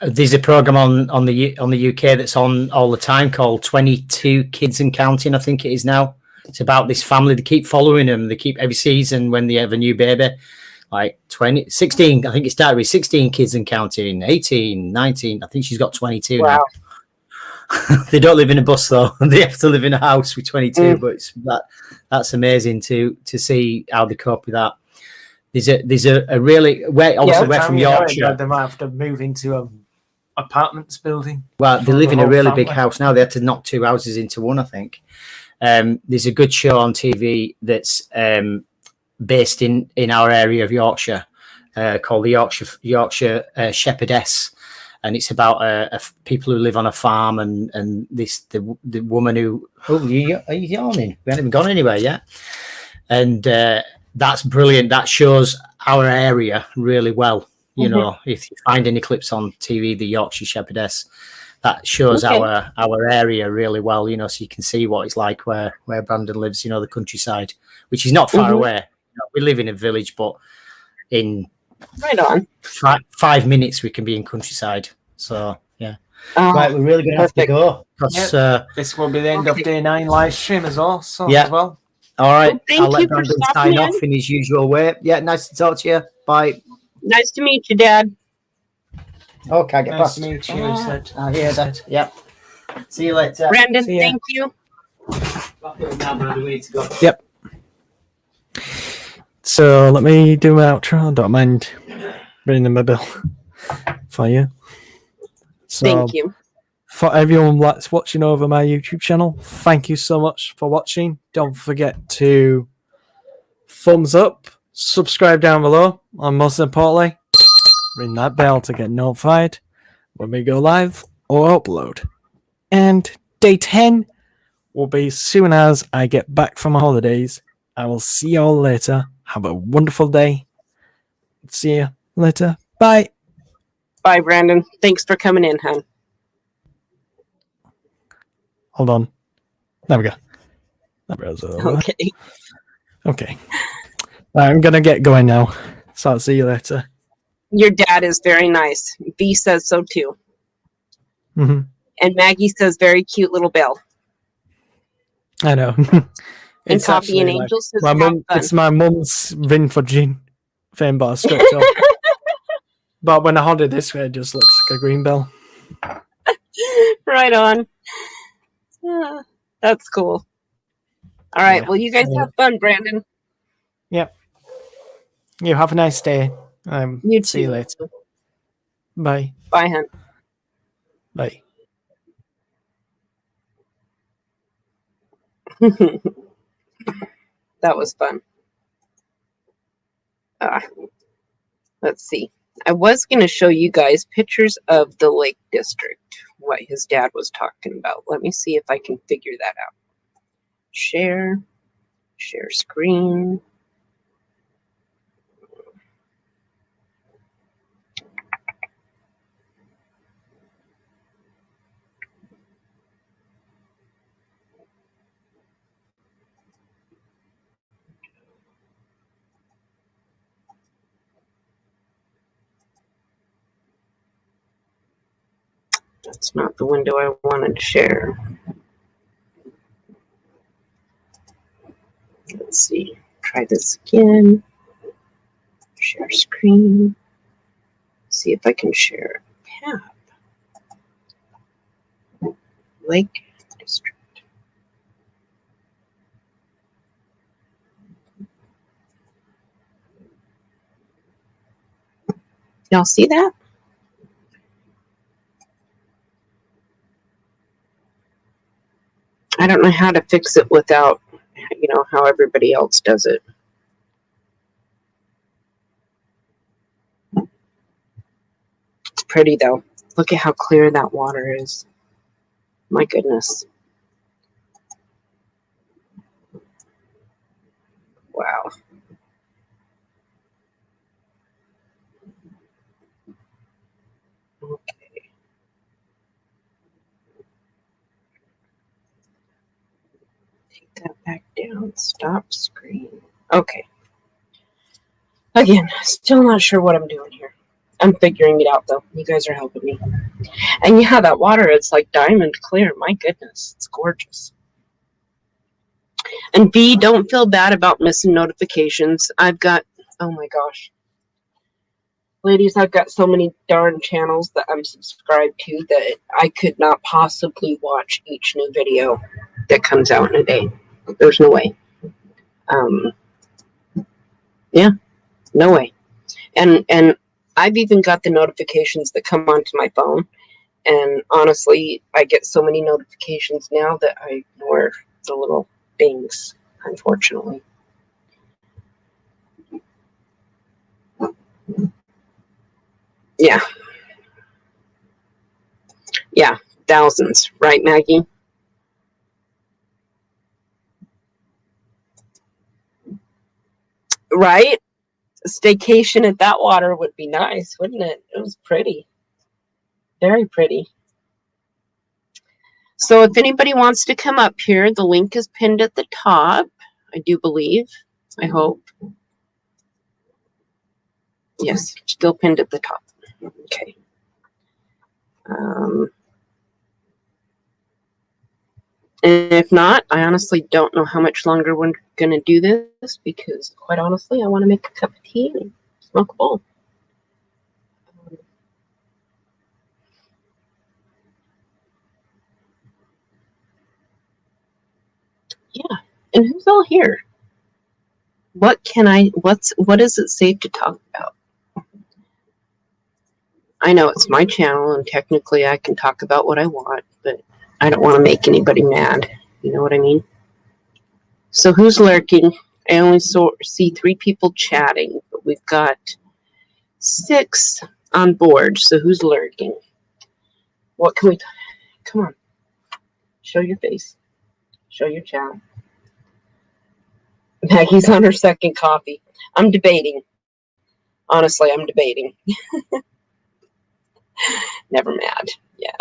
there's a program on the UK that's on all the time called 22 Kids and Counting. I think it is now. It's about this family. They keep following them. They keep every season when they have a new baby, like 16. I think it started with 16 kids and counting, 18, 19. I think she's got 22
Wow.
now. They don't live in a bus though. They have to live in a house with 22. But that's amazing to see how they cope with that. There's a really obviously we're from Yorkshire.
They might have to move into a apartments building.
Well, they
for
live
the
in a
whole
really big
family.
house now. They had to knock 2 houses into one, I think. There's a good show on TV that's based in our area of Yorkshire called the Yorkshire Shepherdess, and it's about people who live on a farm and the woman who are you yawning? We haven't even gone anywhere yet, and that's brilliant. That shows our area really well. You know, if you find any clips on TV, the Yorkshire Shepherdess, that shows our area really well, you know, so you can see what it's like where Brandon lives, you know, the countryside, which is not far away. You know, we live in a village, but in
Right on.
5 minutes we can be in countryside. So yeah.
Oh,
Right, we're really gonna have to go. 'Cause,
This will be the end of day 9 live stream as well. So
Yeah.
as well.
all right,
Well, thank
I'll
you
let
for
Brandon
stopping
sign
in.
off in his usual way. Yeah, nice to talk to you. Bye.
Nice to meet you, Dad.
Oh, can't get
Nice
past.
to meet you, he said.
I hear that. Yep. See you later.
Brandon,
See ya.
thank you.
Yep. So let me do my outro. I don't mind bringing my bill for you. So
Thank you.
for everyone that's watching over my YouTube channel, thank you so much for watching. Don't forget to thumbs up, subscribe down below, and most importantly, ring that bell to get notified when we go live or upload. And day 10 will be as soon as I get back from my holidays. I will see you all later. Have a wonderful day. See you later. Bye.
Bye, Brandon. Thanks for coming in, hon.
Hold on. There we go. That goes over.
Okay.
Okay. I'm going to get going now. So I'll see you later.
Your dad is very nice. V says so too.
Hmm.
And Maggie says very cute little bell.
I know.
And
It's
Poppy and
actually like
Angel says
my
have
mum,
fun.
it's my mum's Vin for Jean fan bar script. But when I hold it this way, it just looks like a green bell.
Right on. Ah, that's cool. All right.
Yeah.
Well, you guys have fun, Brandon.
Yep. You have a nice day.
You
See you
too.
later. Bye.
Bye, hon.
Bye.
That was fun. Let's see. I was going to show you guys pictures of the Lake District, what his dad was talking about. Let me see if I can figure that out. Share screen. That's not the window I wanted to share. Let's see. Try this again. Share screen. See if I can share a tab. Lake District. Y'all see that? I don't know how to fix it without, you know, how everybody else does it. It's pretty though. Look at how clear that water is. My goodness. Wow. Stop screen. Okay. Again, still not sure what I'm doing here. I'm figuring it out though. You guys are helping me. And yeah, that water, it's like diamond clear. My goodness, it's gorgeous. And B, don't feel bad about missing notifications. I've got, oh my gosh. Ladies, I've got so many darn channels that I'm subscribed to that I could not possibly watch each new video that comes out in a day. There's no way. Yeah, no way. And I've even got the notifications that come onto my phone. And honestly, I get so many notifications now that I ignore the little dings, unfortunately. Yeah. Yeah, thousands, right, Maggie? Right? A staycation at that water would be nice, wouldn't it? It was pretty. Very pretty. So if anybody wants to come up here, the link is pinned at the top, I do believe. I hope. Yes, still pinned at the top. Okay. And if not, I honestly don't know how much longer we're going to do this because, quite honestly, I want to make a cup of tea and smoke a bowl. Yeah, and who's all here? What is it safe to talk about? I know it's my channel and technically I can talk about what I want, but I don't want to make anybody mad. You know what I mean? So who's lurking? I only see 3 people chatting, but we've got 6 on board. So who's lurking? What can we... Come on. Show your face. Show your chat. Maggie's on her second coffee. I'm debating. Honestly, I'm debating. Never mad. Yeah.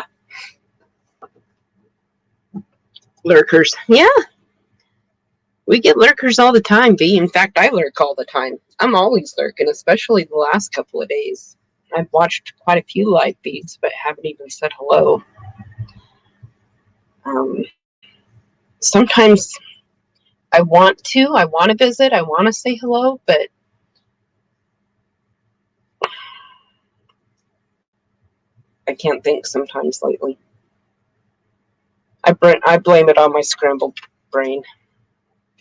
Lurkers. Yeah. We get lurkers all the time, V. In fact, I lurk all the time. I'm always lurking, especially the last couple of days. I've watched quite a few live feeds, but haven't even said hello. Sometimes I want to visit, I want to say hello, but I can't think sometimes lately. I blame it on my scrambled brain.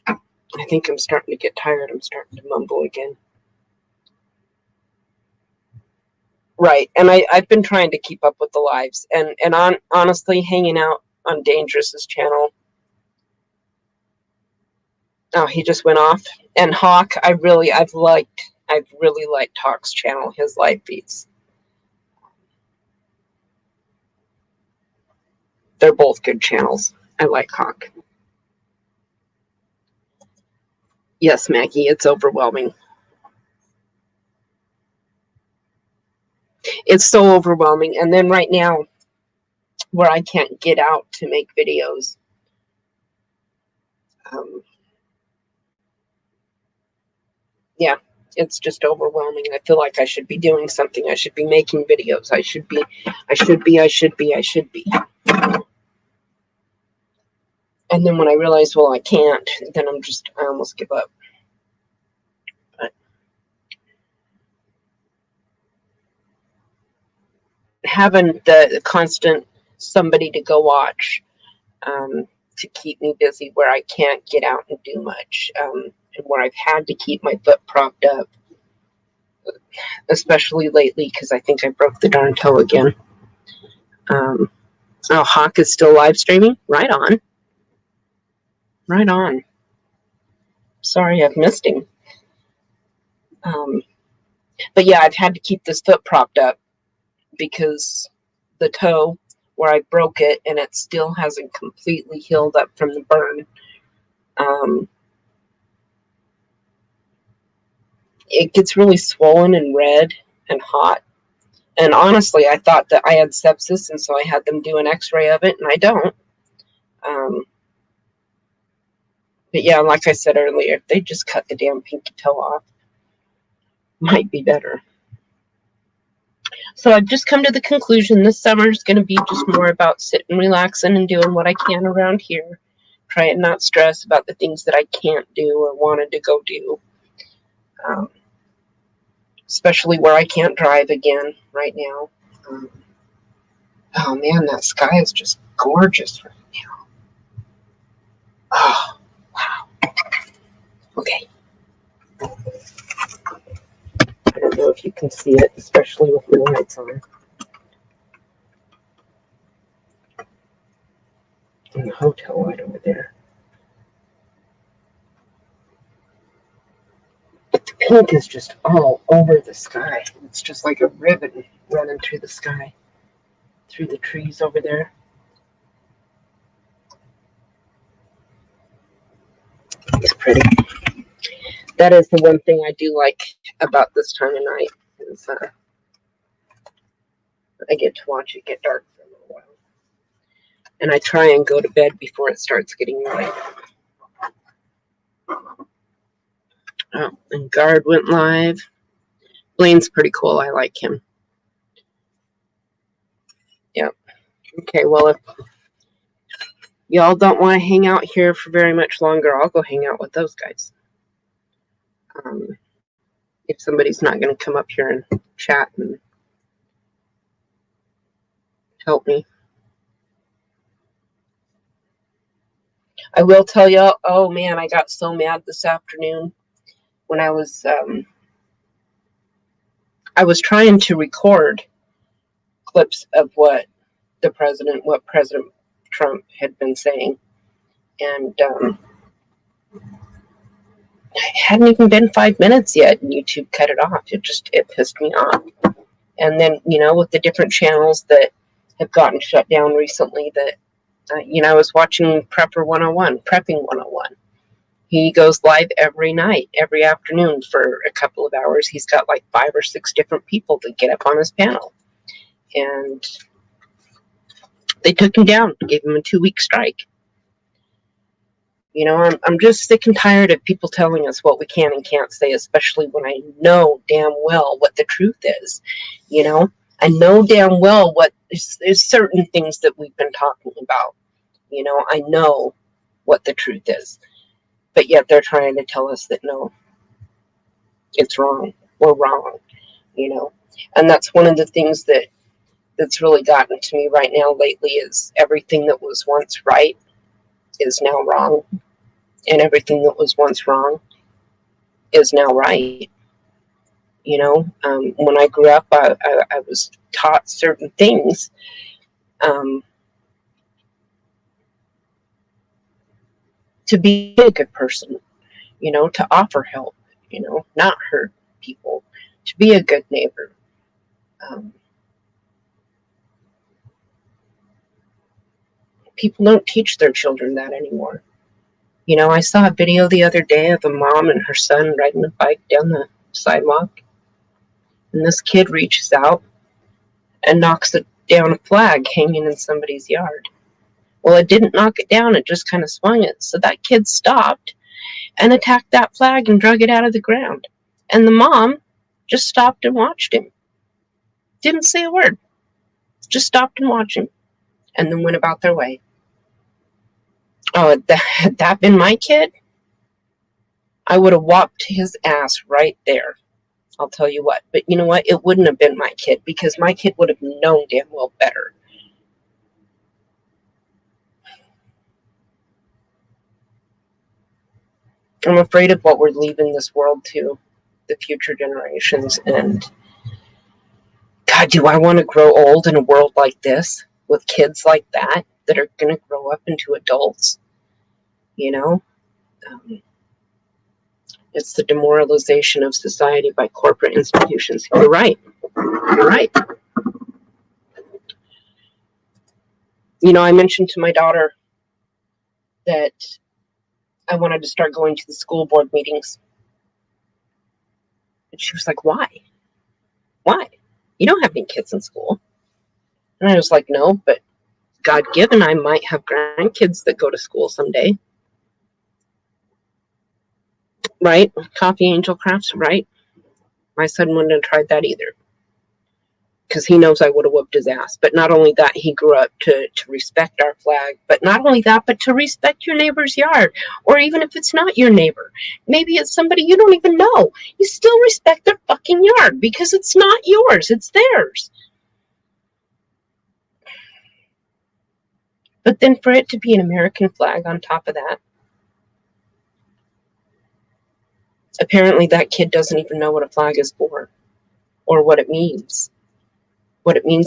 I think I'm starting to get tired. I'm starting to mumble again. Right, and I've been trying to keep up with the lives, and honestly, hanging out on Dangerous's channel. Oh, he just went off. And Hawk, I've really liked Hawk's channel, his live feeds. They're both good channels. I like Hawk. Yes, Maggie, it's overwhelming. It's so overwhelming. And then right now, where I can't get out to make videos, yeah, it's just overwhelming. I feel like I should be doing something. I should be making videos. I should be. And then when I realize, well, I can't, then I almost give up. But having the constant somebody to go watch to keep me busy where I can't get out and do much, and where I've had to keep my foot propped up, especially lately because I think I broke the darn toe again. Oh, Hawk is still live streaming? Right on. Right on. Sorry I've missed him. But yeah, I've had to keep this foot propped up because the toe where I broke it and it still hasn't completely healed up from the burn. It gets really swollen and red and hot. And honestly, I thought that I had sepsis, and so I had them do an x-ray of it, and I don't. But yeah, like I said earlier, if they just cut the damn pinky toe off, might be better. So I've just come to the conclusion this summer is going to be just more about sitting, relaxing, and doing what I can around here. Try and not stress about the things that I can't do or wanted to go do. Especially where I can't drive again right now. Oh man, that sky is just gorgeous right now. Oh, wow. Okay. I don't know if you can see it, especially with the lights on. In the hotel right over there. But the pink is just all over the sky. It's just like a ribbon running through the sky, through the trees over there. It's pretty. That is the one thing I do like about this time of night is I get to watch it get dark for a little while. And I try and go to bed before it starts getting light. Oh, and Guard went live. Blaine's pretty cool. I like him. Yep. Okay, well, if y'all don't want to hang out here for very much longer, I'll go hang out with those guys. If somebody's not going to come up here and chat and help me. I will tell y'all, oh man, I got so mad this afternoon when I was trying to record clips of what President Trump had been saying. And it hadn't even been 5 minutes yet, and YouTube cut it off. It pissed me off. And then, with the different channels that have gotten shut down recently, that, I was watching Prepping 101. He goes live every night, every afternoon for a couple of hours. He's got like 5 or 6 different people that get up on his panel. And they took him down, gave him a 2-week strike. I'm just sick and tired of people telling us what we can and can't say, especially when I know damn well what the truth is. I know damn well what there's certain things that we've been talking about. I know what the truth is. But yet they're trying to tell us that no, it's wrong. We're wrong. And that's one of the things that's really gotten to me right now lately is everything that was once right is now wrong. And everything that was once wrong is now right. When I grew up, I was taught certain things. To be a good person, to offer help, not hurt people, to be a good neighbor. People don't teach their children that anymore. I saw a video the other day of a mom and her son riding a bike down the sidewalk. And this kid reaches out and knocks down a flag hanging in somebody's yard. Well, it didn't knock it down. It just kind of swung it. So that kid stopped and attacked that flag and drug it out of the ground. And the mom just stopped and watched him. Didn't say a word. Just stopped and watched him. And then went about their way. Oh, had that been my kid, I would have whopped his ass right there. I'll tell you what. But you know what? It wouldn't have been my kid because my kid would have known damn well better. I'm afraid of what we're leaving this world to the future generations. And God, do I want to grow old in a world like this with kids like that are going to grow up into adults? It's the demoralization of society by corporate institutions. You're right. You're right. I mentioned to my daughter that I wanted to start going to the school board meetings. And she was like, why? Why? You don't have any kids in school. And I was like, no, but God given, I might have grandkids that go to school someday. right? Coffee Angel Crafts, right? My son wouldn't have tried that either, because he knows I would have whooped his ass. But not only that, he grew up to respect our flag. But not only that, but to respect your neighbor's yard. Or even if it's not your neighbor, maybe it's somebody you don't even know, you still respect their fucking yard, because it's not yours, it's theirs. But then for it to be an American flag on top of that, apparently that kid doesn't even know what a flag is for, or what it means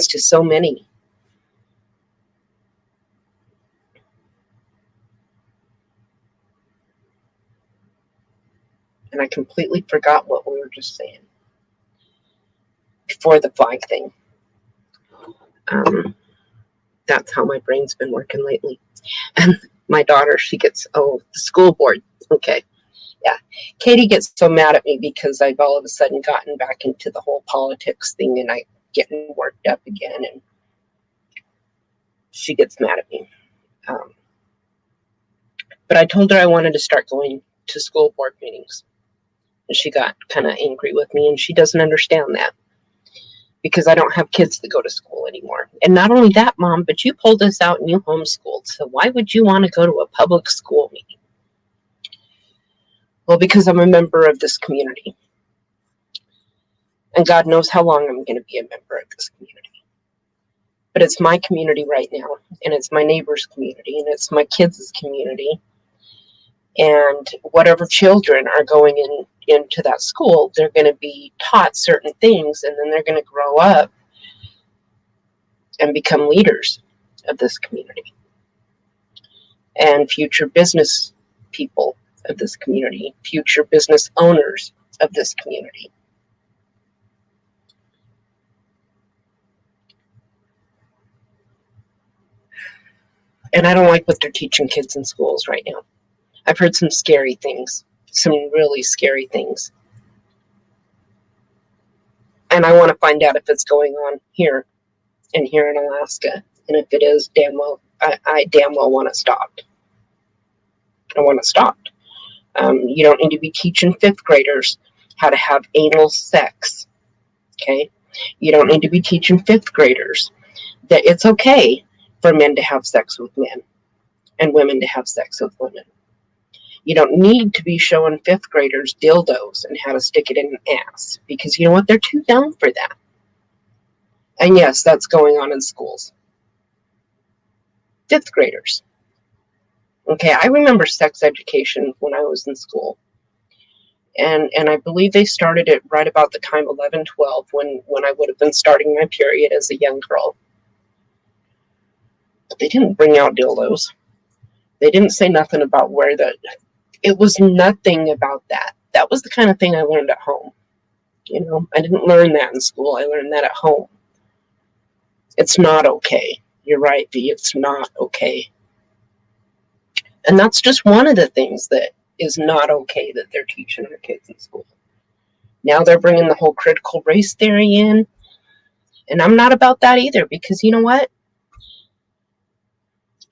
to so many. And I completely forgot what we were just saying before the flag thing. That's how my brain's been working lately. And my daughter, she gets, the school board. Okay. Yeah. Katie gets so mad at me because I've all of a sudden gotten back into the whole politics thing, and I getting worked up again, and she gets mad at me. But I told her I wanted to start going to school board meetings. And she got kind of angry with me, and she doesn't understand that, because I don't have kids that go to school anymore. And not only that, Mom, but you pulled us out and you homeschooled. So why would you want to go to a public school meeting? Well, because I'm a member of this community. And God knows how long I'm going to be a member of this community. But it's my community right now, and it's my neighbor's community, and it's my kids' community. And whatever children are going into that school, they're going to be taught certain things, and then they're going to grow up and become leaders of this community and future business people of this community, future business owners of this community. And I don't like what they're teaching kids in schools right now. I've heard some scary things, some really scary things. And I want to find out if it's going on here in Alaska. And if it is, I damn well want it stopped. I want it stopped. You don't need to be teaching 5th graders how to have anal sex. Okay? You don't need to be teaching 5th graders that it's okay for men to have sex with men and women to have sex with women. You don't need to be showing 5th graders dildos and how to stick it in an ass, because you know what? They're too young for that. And yes, that's going on in schools. 5th graders. Okay, I remember sex education when I was in school. And I believe they started it right about the time 11, 12, when I would have been starting my period as a young girl. But they didn't bring out dildos. They didn't say nothing about where it was nothing about that. That was the kind of thing I learned at home. You know, I didn't learn that in school. I learned that at home. It's not okay. You're right, V. It's not okay. And that's just one of the things that is not okay that they're teaching our kids in school. Now they're bringing the whole critical race theory in. And I'm not about that either, because you know what?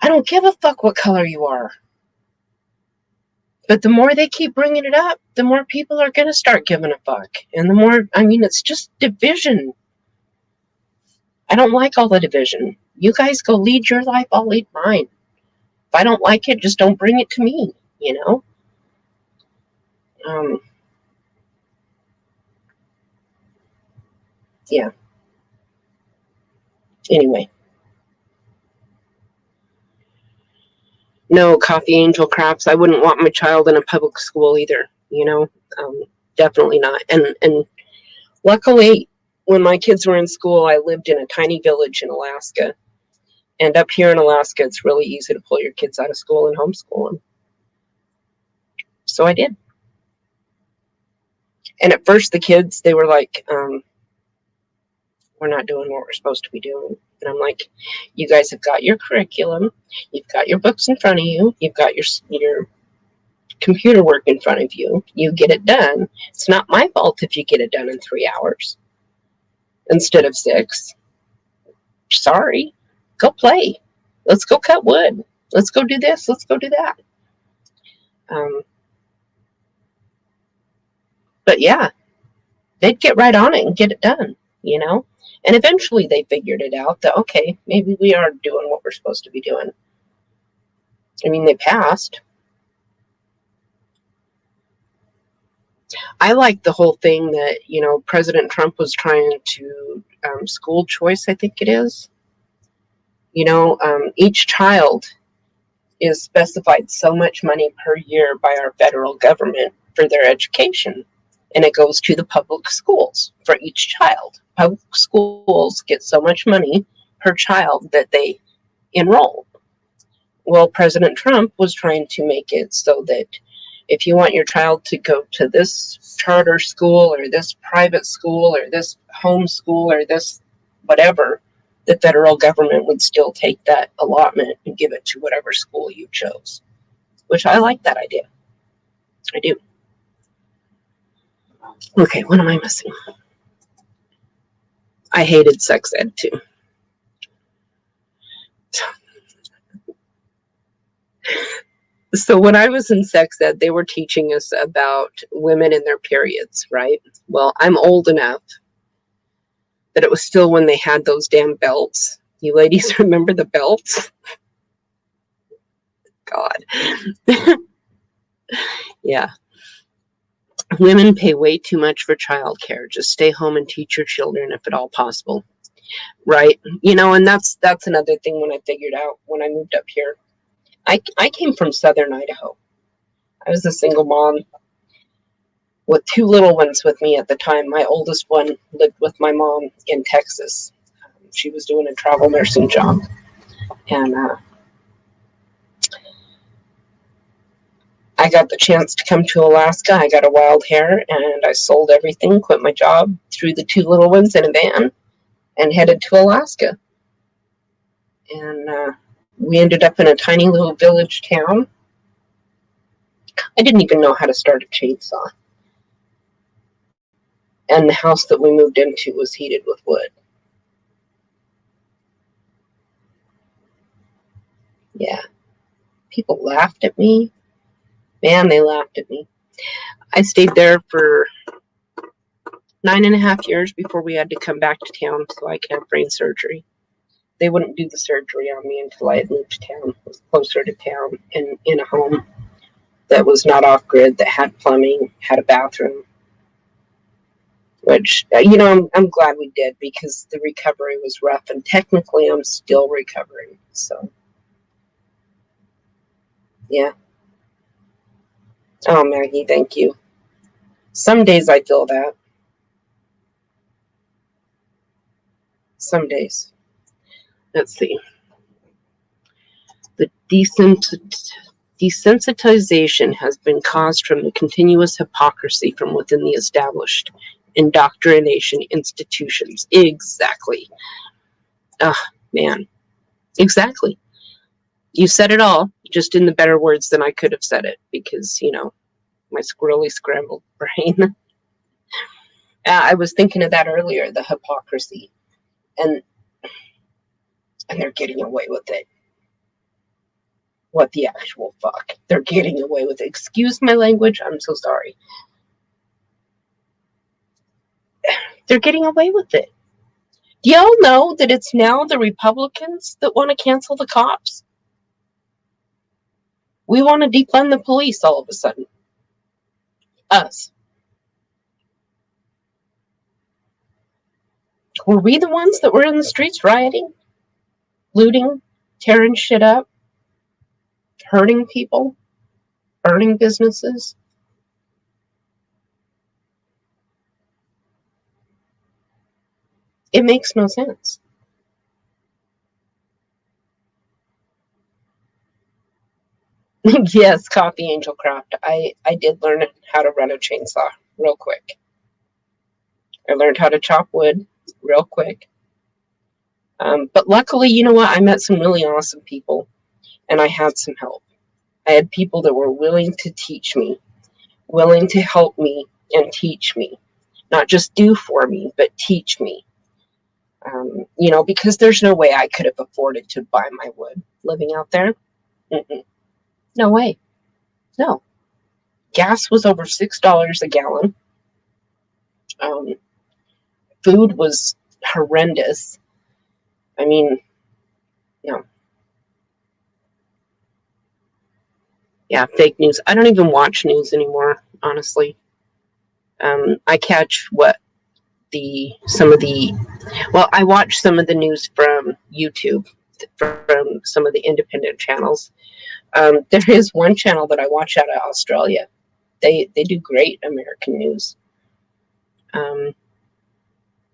I don't give a fuck what color you are. But the more they keep bringing it up, the more people are going to start giving a fuck. And the more, it's just division. I don't like all the division. You guys go lead your life, I'll lead mine. If I don't like it, just don't bring it to me, you know? Yeah. Anyway. No, Coffee Angel Crafts. I wouldn't want my child in a public school either, you know? Definitely not. And luckily, when my kids were in school, I lived in a tiny village in Alaska. And up here in Alaska, it's really easy to pull your kids out of school and homeschool them. So I did. And at first, the kids, they were like, we're not doing what we're supposed to be doing. And I'm like, you guys have got your curriculum. You've got your books in front of you. You've got your computer work in front of you. You get it done. It's not my fault if you get it done in 3 hours instead of 6. Sorry. Go play. Let's go cut wood. Let's go do this. Let's go do that. But yeah, they'd get right on it and get it done, you know? And eventually they figured it out that, okay, maybe we are doing what we're supposed to be doing. I mean, they passed. I like the whole thing that, you know, President Trump was trying to, school choice, I think it is. You know, each child is specified so much money per year by our federal government for their education. And it goes to the public schools for each child. Public schools get so much money per child that they enroll. Well, President Trump was trying to make it so that if you want your child to go to this charter school or this private school or this home school or this whatever, the federal government would still take that allotment and give it to whatever school you chose, which I like that idea. I do. Okay, what am I missing? I hated sex ed too. So when I was in sex ed, they were teaching us about women and their periods, right? Well, I'm old enough that it was still when they had those damn belts. You ladies remember the belts? God. Yeah. Women pay way too much for childcare. Just stay home and teach your children if at all possible. Right? You know, and that's another thing when I figured out when I moved up here. I came from southern Idaho. I was a single mom with two little ones with me at the time. My oldest one lived with my mom in Texas. She was doing a travel nursing job. And I got the chance to come to Alaska. I got a wild hair and I sold everything, quit my job, threw the two little ones in a van and headed to Alaska. And we ended up in a tiny little village town. I didn't even know how to start a chainsaw. And the house that we moved into was heated with wood. Yeah. People laughed at me. Man, they laughed at me. I stayed there for 9.5 years before we had to come back to town so I could have brain surgery. They wouldn't do the surgery on me until I had moved to town, closer to town, and in a home that was not off-grid, that had plumbing, had a bathroom. Which, you know, I'm glad we did because the recovery was rough, and technically I'm still recovering. So, yeah. Oh, Maggie, thank you. Some days I feel that. Some days. Let's see. The desensitization has been caused from the continuous hypocrisy from within the established indoctrination institutions. Exactly. Man. Exactly. You said it all, just in the better words than I could have said it, because, you know, my squirrely scrambled brain. I was thinking of that earlier, the hypocrisy. And they're getting away with it. What the actual fuck? They're getting away with it. Excuse my language, I'm so sorry. They're getting away with it. Do y'all know that it's now the Republicans that want to cancel the cops? We want to defund the police all of a sudden. Us. Were we the ones that were in the streets rioting, looting, tearing shit up, hurting people, burning businesses? It makes no sense. Yes, Coffee Angel Craft. I did learn how to run a chainsaw real quick. I learned how to chop wood real quick. But luckily, you know what? I met some really awesome people, and I had some help. I had people that were willing to teach me, willing to help me and teach me. Not just do for me, but teach me. You know, because there's no way I could have afforded to buy my wood living out there. No way. No. Gas was over $6 a gallon. Um, food was horrendous. I mean, no. Yeah, fake news. I don't even watch news anymore, honestly. I catch I watch some of the news from YouTube, from some of the independent channels. There is one channel that I watch out of Australia. They do great American news.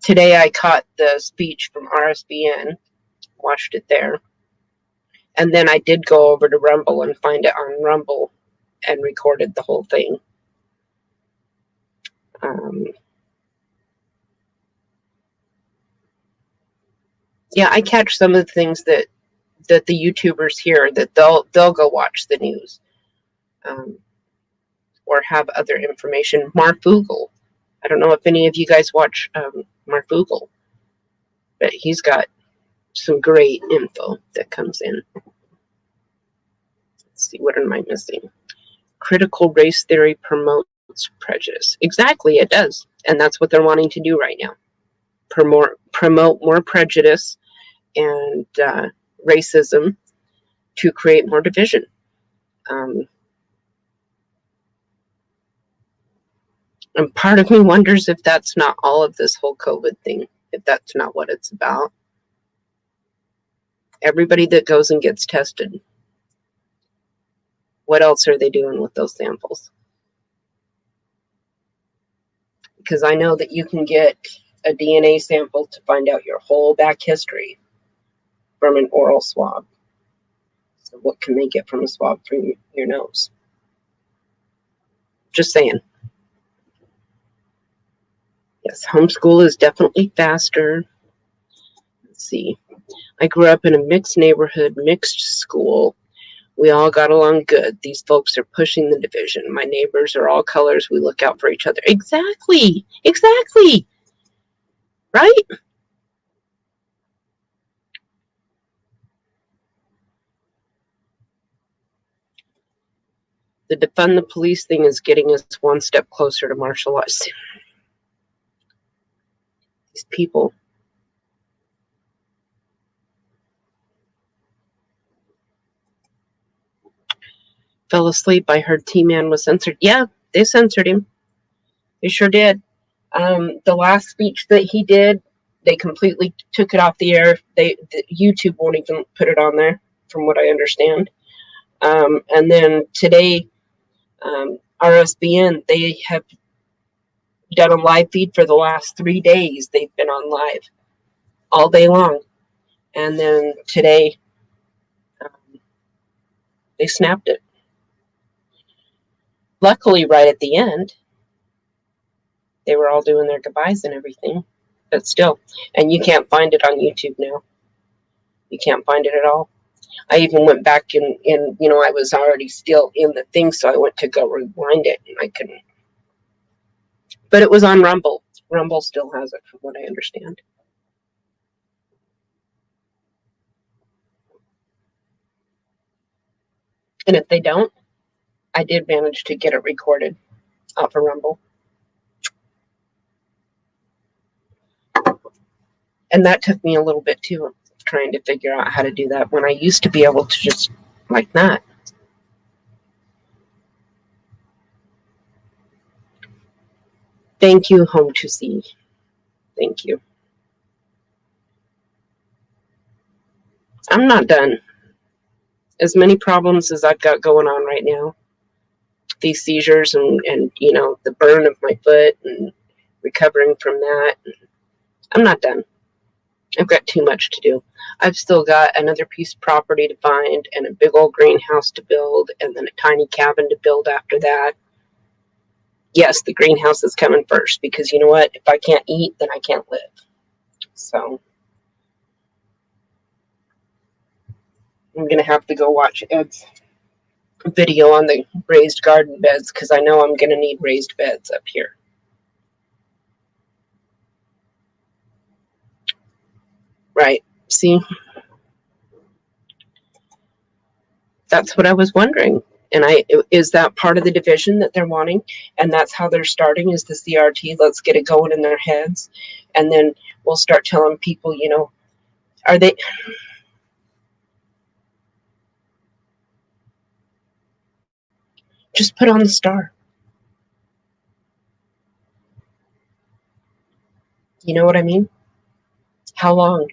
Today I caught the speech from RSBN, watched it there. And then I did go over to Rumble and find it on Rumble and recorded the whole thing. Yeah, I catch some of the things that the YouTubers here, that they'll go watch the news, or have other information. Mark Vogel. I don't know if any of you guys watch Mark Vogel, but he's got some great info that comes in. Let's see, what am I missing? Critical race theory promotes prejudice. Exactly, it does. And that's what they're wanting to do right now. Promote more prejudice and racism to create more division. And part of me wonders if that's not all of this whole COVID thing, if that's not what it's about. Everybody that goes and gets tested, what else are they doing with those samples? Because I know that you can get a DNA sample to find out your whole back history from an oral swab. So what can they get from a swab from your nose? Just saying. Yes, homeschool is definitely faster. Let's see. I grew up in a mixed neighborhood, mixed school. We all got along good. These folks are pushing the division. My neighbors are all colors. We look out for each other. Exactly. Exactly. Right? The defund the police thing is getting us one step closer to martial arts. These people. Fell asleep. I heard T-Man was censored. Yeah, they censored him. They sure did. The last speech that he did, they completely took it off the air. YouTube won't even put it on there, from what I understand. And then today, RSBN, they have done a live feed for the last 3 days. They've been on live all day long. And then today, they snapped it. Luckily, right at the end, they were all doing their goodbyes and everything. But still, and you can't find it on YouTube now. You can't find it at all. I even went back and I was already still in the thing, so I went to go rewind it, and I couldn't. But it was on Rumble. Rumble still has it, from what I understand. And if they don't, I did manage to get it recorded off of Rumble. And that took me a little bit too, trying to figure out how to do that when I used to be able to just like that. Thank you, Home to See. Thank you. I'm not done. As many problems as I've got going on right now, these seizures and the burn of my foot and recovering from that, I'm not done. I've got too much to do. I've still got another piece of property to find and a big old greenhouse to build and then a tiny cabin to build after that. Yes, the greenhouse is coming first because you know what? If I can't eat, then I can't live. So I'm going to have to go watch Ed's video on the raised garden beds because I know I'm going to need raised beds up here. Right. See? That's what I was wondering. And is that part of the division that they're wanting? And that's how they're starting, is the CRT. Let's get it going in their heads. And then we'll start telling people, you know, are they... Just put on the star. You know what I mean? How long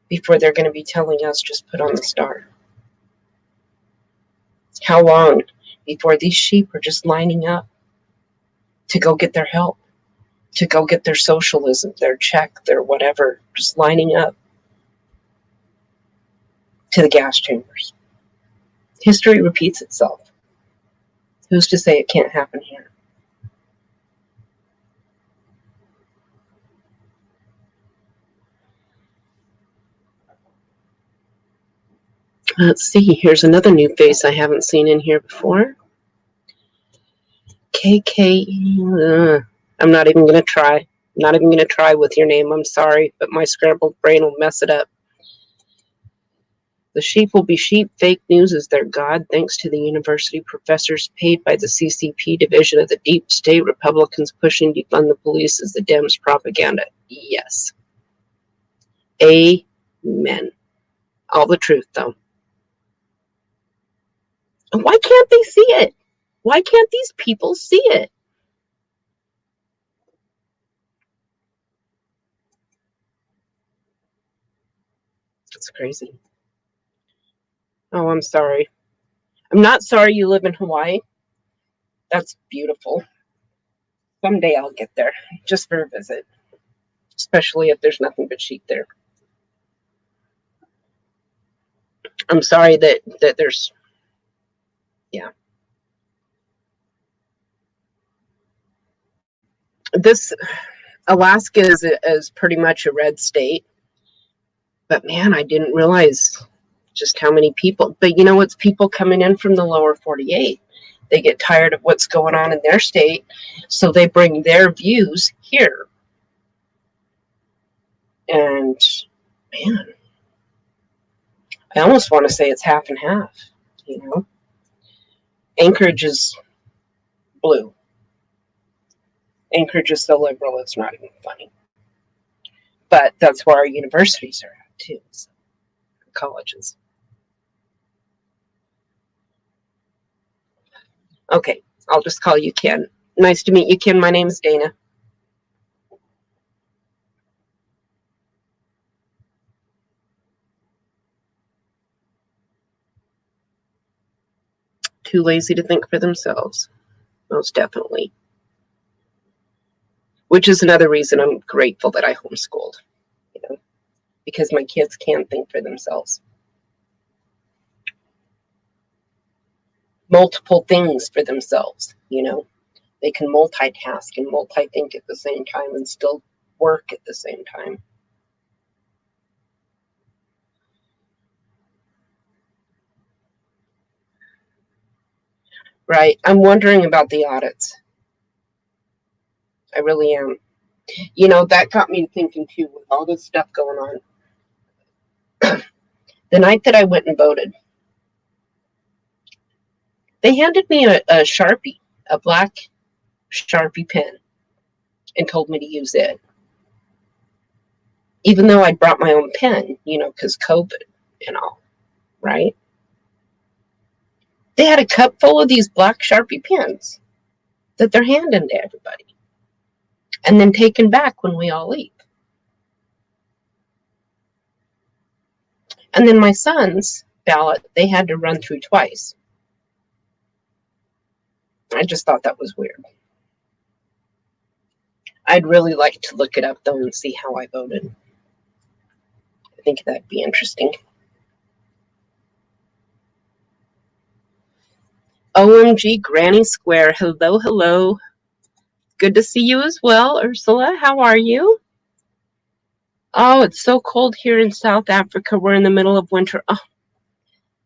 before they're going to be telling us just put on the star? How long before these sheep are just lining up to go get their help, to go get their socialism, their check, their whatever, just lining up to the gas chambers? History repeats itself. Who's to say it can't happen here? Let's see, here's another new face I haven't seen in here before. KK, I'm not even going to try. I'm not even going to try with your name. I'm sorry, but my scrambled brain will mess it up. The sheep will be sheep. Fake news is their god, thanks to the university professors paid by the CCP division of the deep state. Republicans pushing to defund the police is the Dems' propaganda. Yes. Amen. All the truth, though. Why can't they see it? Why can't these people see it? It's crazy. Oh, I'm sorry. I'm not sorry you live in Hawaii. That's beautiful. Someday I'll get there, just for a visit. Especially if there's nothing but sheep there. I'm sorry that there's... Yeah. This... Alaska is pretty much a red state. But man, I didn't realize just how many people. But you know, it's people coming in from the lower 48. They get tired of what's going on in their state, so they bring their views here. And man, I almost want to say it's half and half, you know. Anchorage is blue. Anchorage is so liberal, it's not even funny. But that's where our universities are at, too. So, colleges. Okay, I'll just call you Ken. Nice to meet you, Ken. My name's Dana. Too lazy to think for themselves. Most definitely. Which is another reason I'm grateful that I homeschooled. You know, because my kids can think for themselves. Multiple things for themselves, you know. They can multitask and multi-think at the same time and still work at the same time. Right. I'm wondering about the audits. I really am. You know, that got me thinking too, with all this stuff going on. The night that I went and voted, they handed me a Sharpie, a black Sharpie pen, and told me to use it. Even though I brought my own pen, you know, because COVID and all, right? They had a cup full of these black Sharpie pens that they're handing to everybody. And then taken back when we all leave. And then my son's ballot, they had to run through twice. I just thought that was weird. I'd really like to look it up, though, and see how I voted. I think that'd be interesting. OMG Granny Square. Hello, hello. Good to see you as well, Ursula. How are you? Oh, it's so cold here in South Africa. We're in the middle of winter. Oh,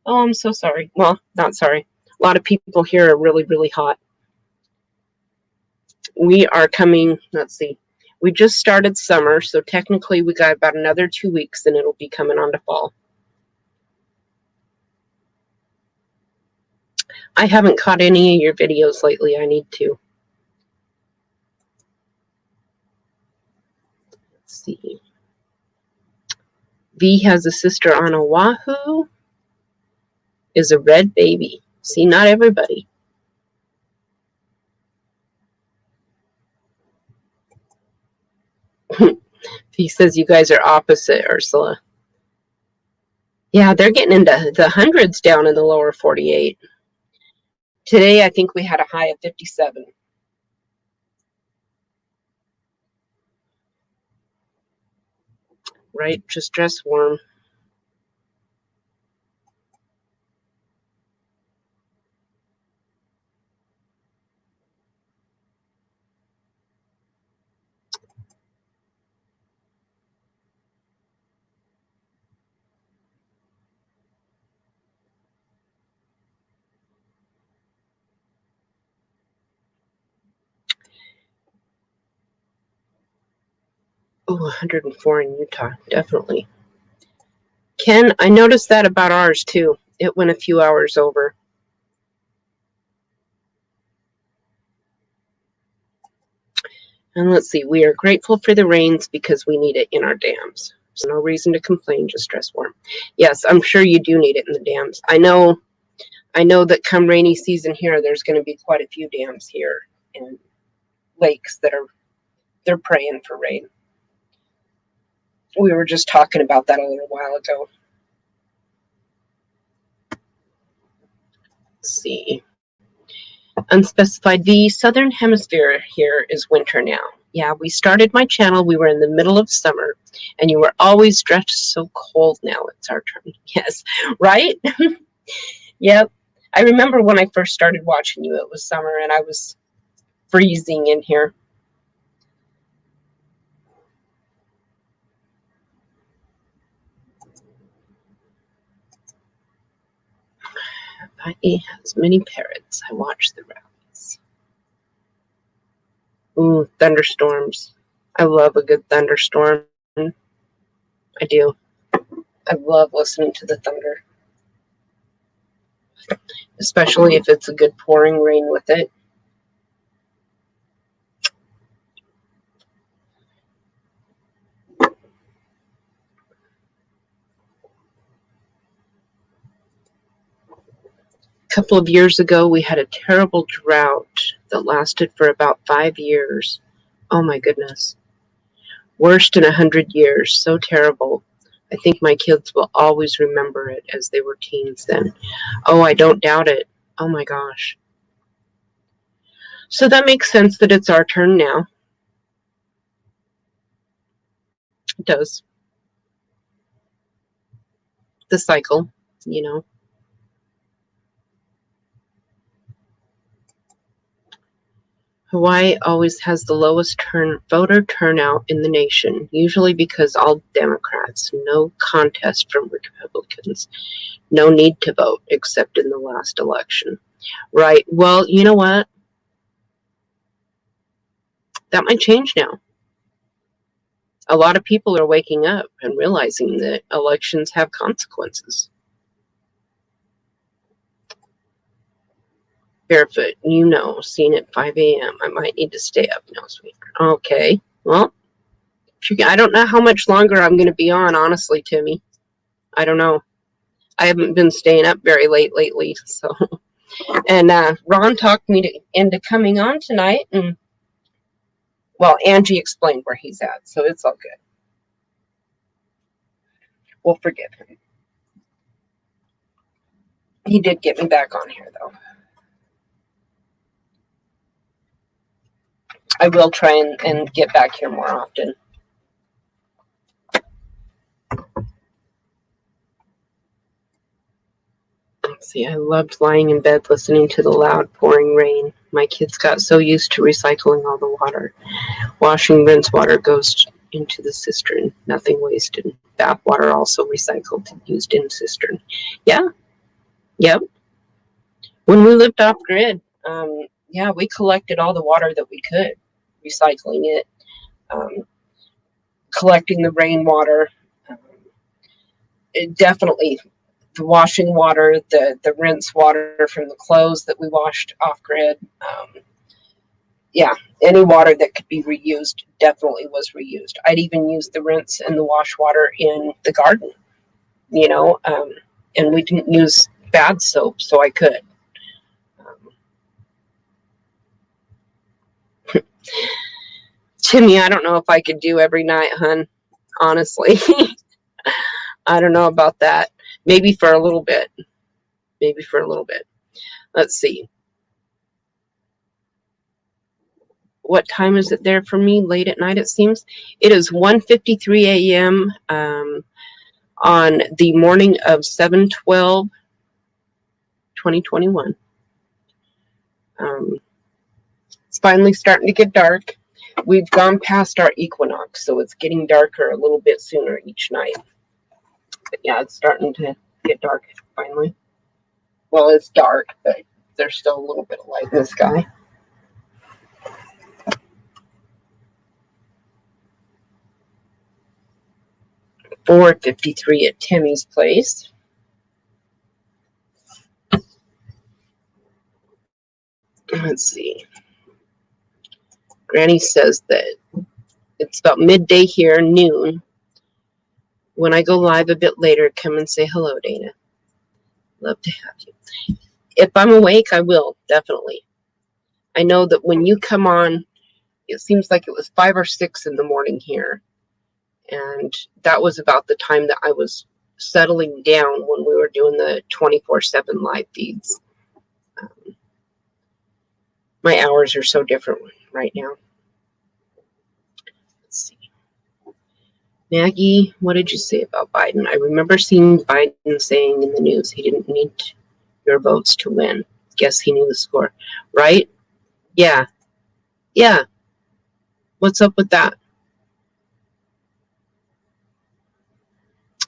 I'm so sorry. Well, not sorry. A lot of people here are really, really hot. We are coming, let's see. We just started summer, so technically we got about another 2 weeks and it'll be coming on to fall. I haven't caught any of your videos lately. I need to. Let's see. V has a sister on Oahu. Is a red baby. See, not everybody. He says you guys are opposite, Ursula. Yeah, they're getting into the hundreds down in the lower 48. Today, I think we had a high of 57. Right? Just dress warm. Oh, 104 in Utah, definitely. Ken, I noticed that about ours too. It went a few hours over. And let's see, we are grateful for the rains because we need it in our dams. So no reason to complain, just dress warm. Yes, I'm sure you do need it in the dams. I know that come rainy season here, there's going to be quite a few dams here and lakes they're praying for rain. We were just talking about that a little while ago. Let's see. Unspecified. The southern hemisphere here is winter now. Yeah, we started my channel. We were in the middle of summer, and you were always dressed so cold. Now it's our turn. Yes, right? Yep. I remember when I first started watching you, it was summer, and I was freezing in here. He has many parrots. I watch the rabbits. Ooh, thunderstorms. I love a good thunderstorm. I do. I love listening to the thunder. Especially if it's a good pouring rain with it. A couple of years ago, we had a terrible drought that lasted for about 5 years. Oh my goodness. Worst in 100 years. So terrible. I think my kids will always remember it as they were teens then. Oh, I don't doubt it. Oh my gosh. So that makes sense that it's our turn now. It does. The cycle, you know. Hawaii always has the lowest voter turnout in the nation, usually because all Democrats, no contest from Republicans, no need to vote except in the last election. Right. Well, you know what? That might change now. A lot of people are waking up and realizing that elections have consequences. Barefoot, you know, seen at 5 a.m. I might need to stay up now, sweetheart. Okay, well, I don't know how much longer I'm going to be on, honestly, Timmy. I don't know. I haven't been staying up very late lately, so. And Ron talked me into coming on tonight, and, well, Angie explained where he's at, so it's all good. We'll forgive him. He did get me back on here, though. I will try and get back here more often. Let's see, I loved lying in bed listening to the loud pouring rain. My kids got so used to recycling all the water. Washing rinse water goes into the cistern. Nothing wasted. Bath water also recycled and used in cistern. Yeah. Yep. When we lived off grid, yeah, we collected all the water that we could. Recycling it, collecting the rainwater. It definitely, the washing water, the rinse water from the clothes that we washed off grid. Yeah, any water that could be reused definitely was reused. I'd even used the rinse and the wash water in the garden, and we didn't use bad soap, so I could. Timmy, I don't know if I could do every night, hun. Honestly, I don't know about that. Maybe for a little bit. Let's see. What time is it there for me? Late at night, it seems. It is 1:53 a.m. On the morning of 7/12/2021. It's finally starting to get dark. We've gone past our equinox, so it's getting darker a little bit sooner each night. But yeah, it's starting to get dark finally. Well, it's dark, but there's still a little bit of light in the sky. $4.53 at Timmy's place. Let's see. Granny says that it's about midday here, noon. When I go live a bit later, come and say hello, Dana. Love to have you. If I'm awake, I will, definitely. I know that when you come on, it seems like it was 5 or 6 in the morning here. And that was about the time that I was settling down when we were doing the 24/7 live feeds. My hours are so different right now. Let's see. Maggie, what did you say about Biden? I remember seeing Biden saying in the news he didn't need your votes to win. Guess he knew the score. Right? Yeah. Yeah. What's up with that?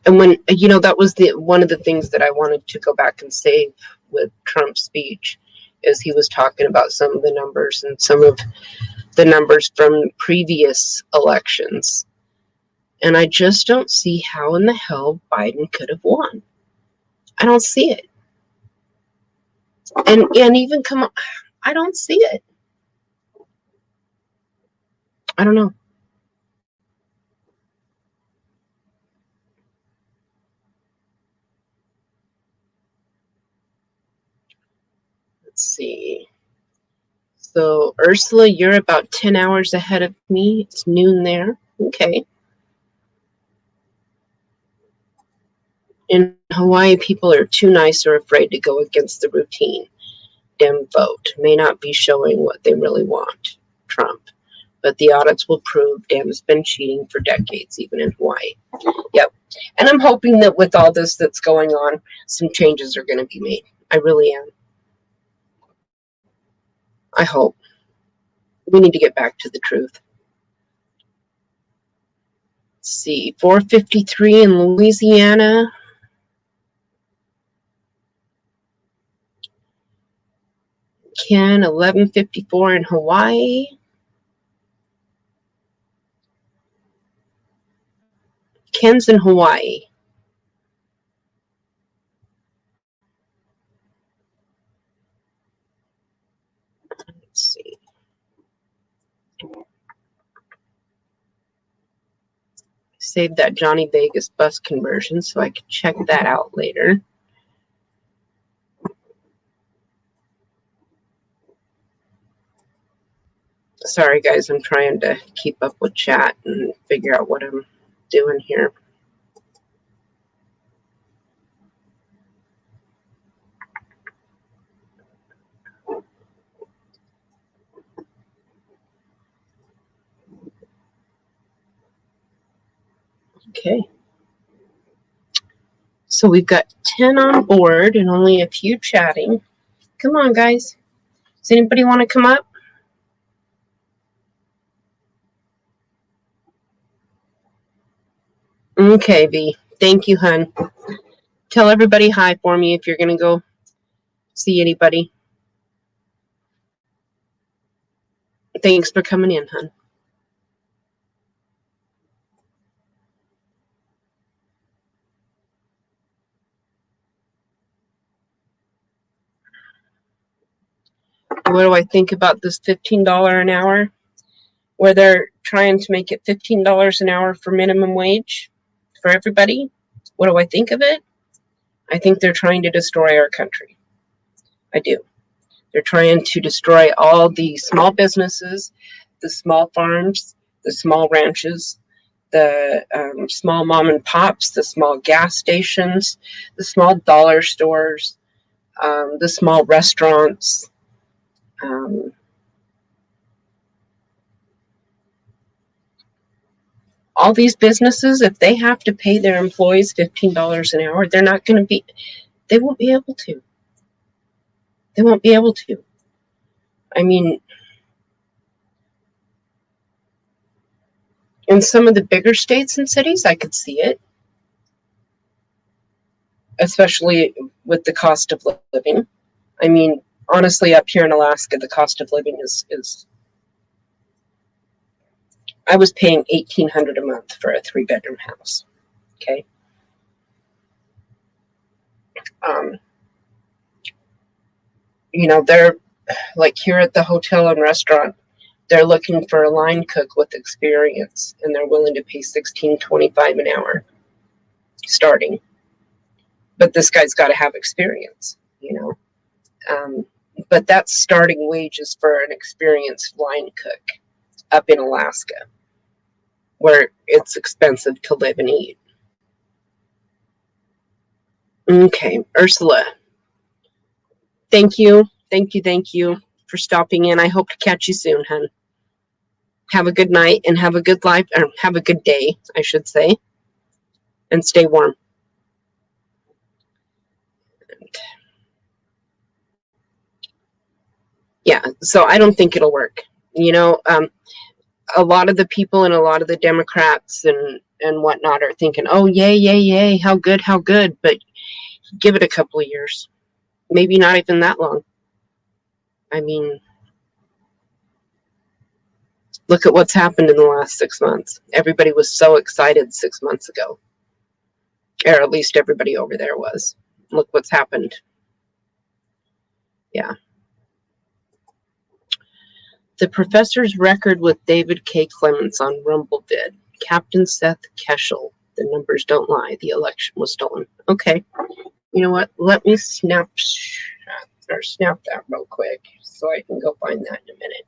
And when, that was one of the things that I wanted to go back and say with Trump's speech, is he was talking about some of the numbers and some of the numbers from previous elections. And I just don't see how in the hell Biden could have won. I don't see it. And even come on, I don't see it. I don't know. Let's see. So, Ursula, you're about 10 hours ahead of me. It's noon there. Okay. In Hawaii, people are too nice or afraid to go against the routine. Dem vote may not be showing what they really want, Trump. But the audits will prove Dem's been cheating for decades, even in Hawaii. Yep. And I'm hoping that with all this that's going on, some changes are going to be made. I really am. I hope. We need to get back to the truth. Let's see, 4:53 in Louisiana. Ken, 11:54 in Hawaii. Ken's in Hawaii. Let's see. Saved that Johnny Vegas bus conversion so I could check that out later. Sorry, guys, I'm trying to keep up with chat and figure out what I'm doing here. Okay. So we've got 10 on board and only a few chatting. Come on, guys. Does anybody want to come up? Okay, V. Thank you, hun. Tell everybody hi for me if you're going to go see anybody. Thanks for coming in, hun. What do I think about this $15 an hour? Where they're trying to make it $15 an hour for minimum wage for everybody? What do I think of it? I think they're trying to destroy our country. I do. They're trying to destroy all the small businesses, the small farms, the small ranches, the small mom and pops, the small gas stations, the small dollar stores, the small restaurants. All these businesses, if they have to pay their employees $15 an hour, they won't be able to. They won't be able to. I mean, in some of the bigger states and cities, I could see it, especially with the cost of living. I mean, honestly, up here in Alaska, the cost of living is I was paying $1,800 a month for a 3-bedroom house. Okay. You know, they're like here at the hotel and restaurant, they're looking for a line cook with experience, and they're willing to pay $16.25 an hour starting. But this guy's got to have experience, you know. But that's starting wages for an experienced line cook up in Alaska, where it's expensive to live and eat. Okay, Ursula. Thank you for stopping in. I hope to catch you soon, hun. Have a good night and have a good life, or have a good day, I should say. And stay warm. Yeah, so I don't think it'll work. You know, a lot of the people and a lot of the Democrats and whatnot are thinking, oh, yay, how good. But give it a couple of years. Maybe not even that long. I mean, look at what's happened in the last 6 months. Everybody was so excited 6 months ago. Or at least everybody over there was. Look what's happened. Yeah. The professor's record with David K. Clements on Rumblevid. Captain Seth Keschel. The numbers don't lie. The election was stolen. Okay. You know what? Let me snap that real quick so I can go find that in a minute.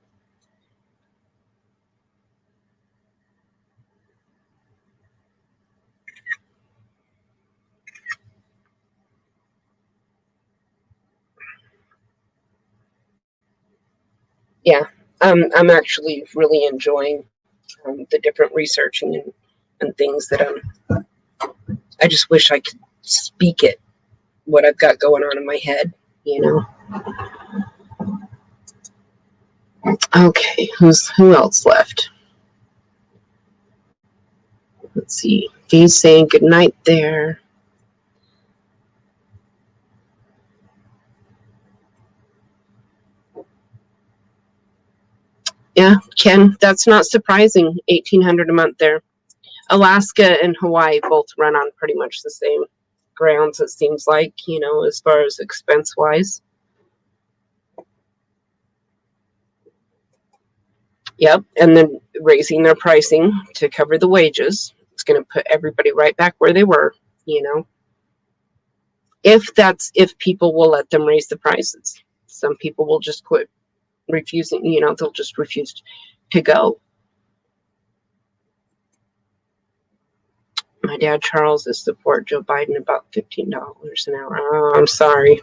Yeah, I'm actually really enjoying the different researching and things that I just wish I could speak it, what I've got going on in my head, you know. Okay, who else left? Let's see. He's saying good night there. Yeah, Ken, that's not surprising. $1,800 a month there. Alaska and Hawaii both run on pretty much the same grounds, it seems like, you know, as far as expense wise. Yep, and then raising their pricing to cover the wages. It's going to put everybody right back where they were, you know. If people will let them raise the prices. Some people will just quit refusing, you know, they'll just refuse to go. My dad, Charles, is support Joe Biden about $15 an hour. Oh, I'm sorry.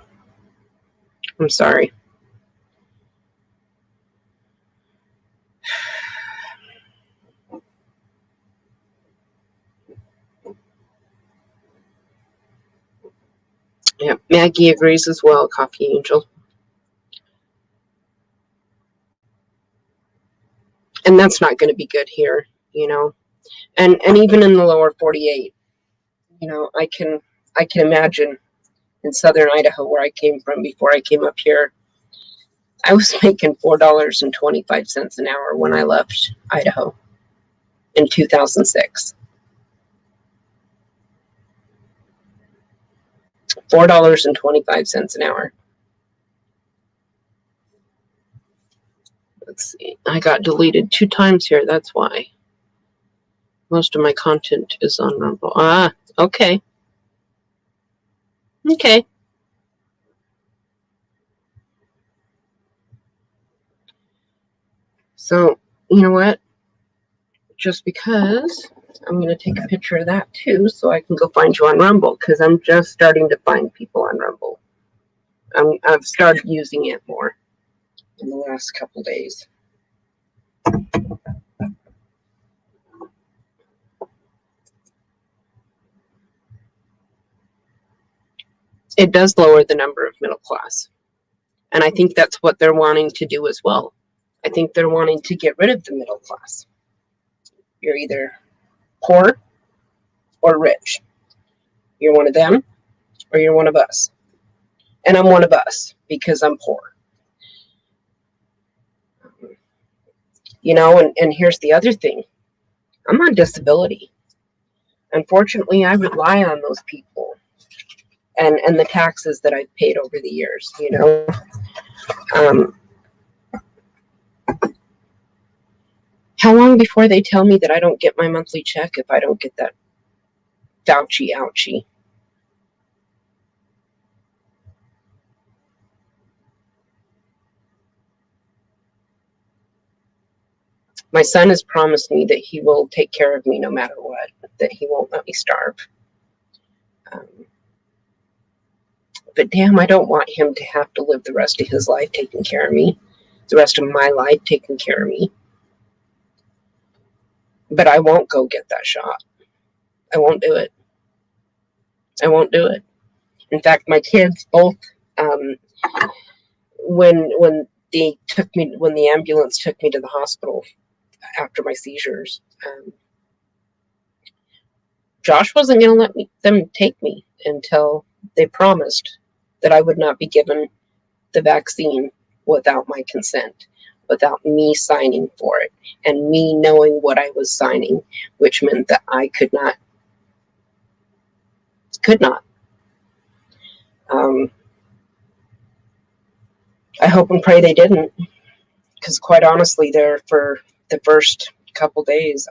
Yeah, Maggie agrees as well, Coffee Angel. And that's not going to be good here, you know. And even in the lower 48, you know, I can imagine in southern Idaho, where I came from before I came up here, I was making $4.25 an hour when I left Idaho in 2006. $4.25 an hour. Let's see. I got deleted 2 times here. That's why. Most of my content is on Rumble. Ah, okay. Okay. So, you know what? Just because I'm going to take a picture of that too so I can go find you on Rumble because I'm just starting to find people on Rumble. I've started using it more in the last couple days. It does lower the number of middle class. And I think that's what they're wanting to do as well. I think they're wanting to get rid of the middle class. You're either poor or rich. You're one of them or you're one of us. And I'm one of us because I'm poor. You know, and here's the other thing. I'm on disability. Unfortunately, I rely on those people and the taxes that I've paid over the years, you know. How long before they tell me that I don't get my monthly check if I don't get that Fauci ouchie? My son has promised me that he will take care of me no matter what, that he won't let me starve. But damn, I don't want him to have to live the rest of his life taking care of me, the rest of my life taking care of me. But I won't go get that shot. I won't do it. I won't do it. In fact, my kids both, when the ambulance took me to the hospital after my seizures, Josh wasn't going to let them take me until they promised that I would not be given the vaccine without my consent, without me signing for it, and me knowing what I was signing, which meant that I could not. I hope and pray they didn't, because quite honestly, there for the first couple days,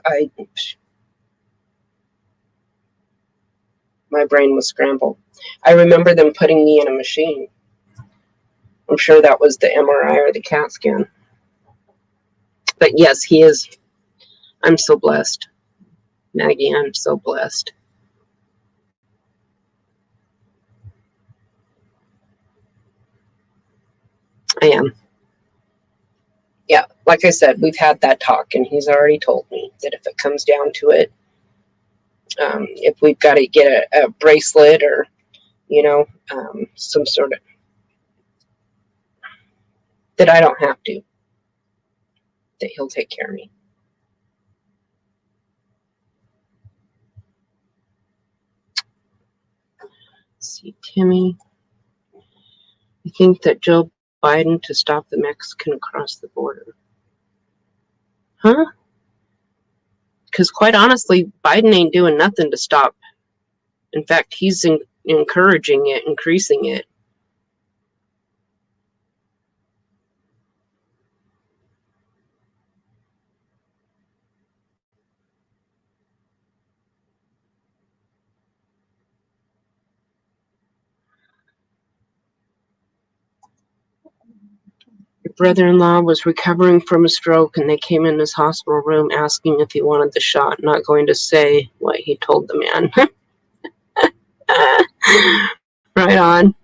my brain was scrambled. I remember them putting me in a machine. I'm sure that was the MRI or the CAT scan. But yes, he is. I'm so blessed. Maggie, I'm so blessed. I am. Yeah, like I said, we've had that talk, and he's already told me that if it comes down to it, if we've got to get a bracelet or, you know, some sort of, that I don't have to, that he'll take care of me. Let's see, Timmy. I think that Joe Biden to stop the Mexican across the border. Huh? Because quite honestly, Biden ain't doing nothing to stop. In fact, he's encouraging it, increasing it. Your brother-in-law was recovering from a stroke, and they came in his hospital room asking if he wanted the shot, not going to say what he told the man. Right on.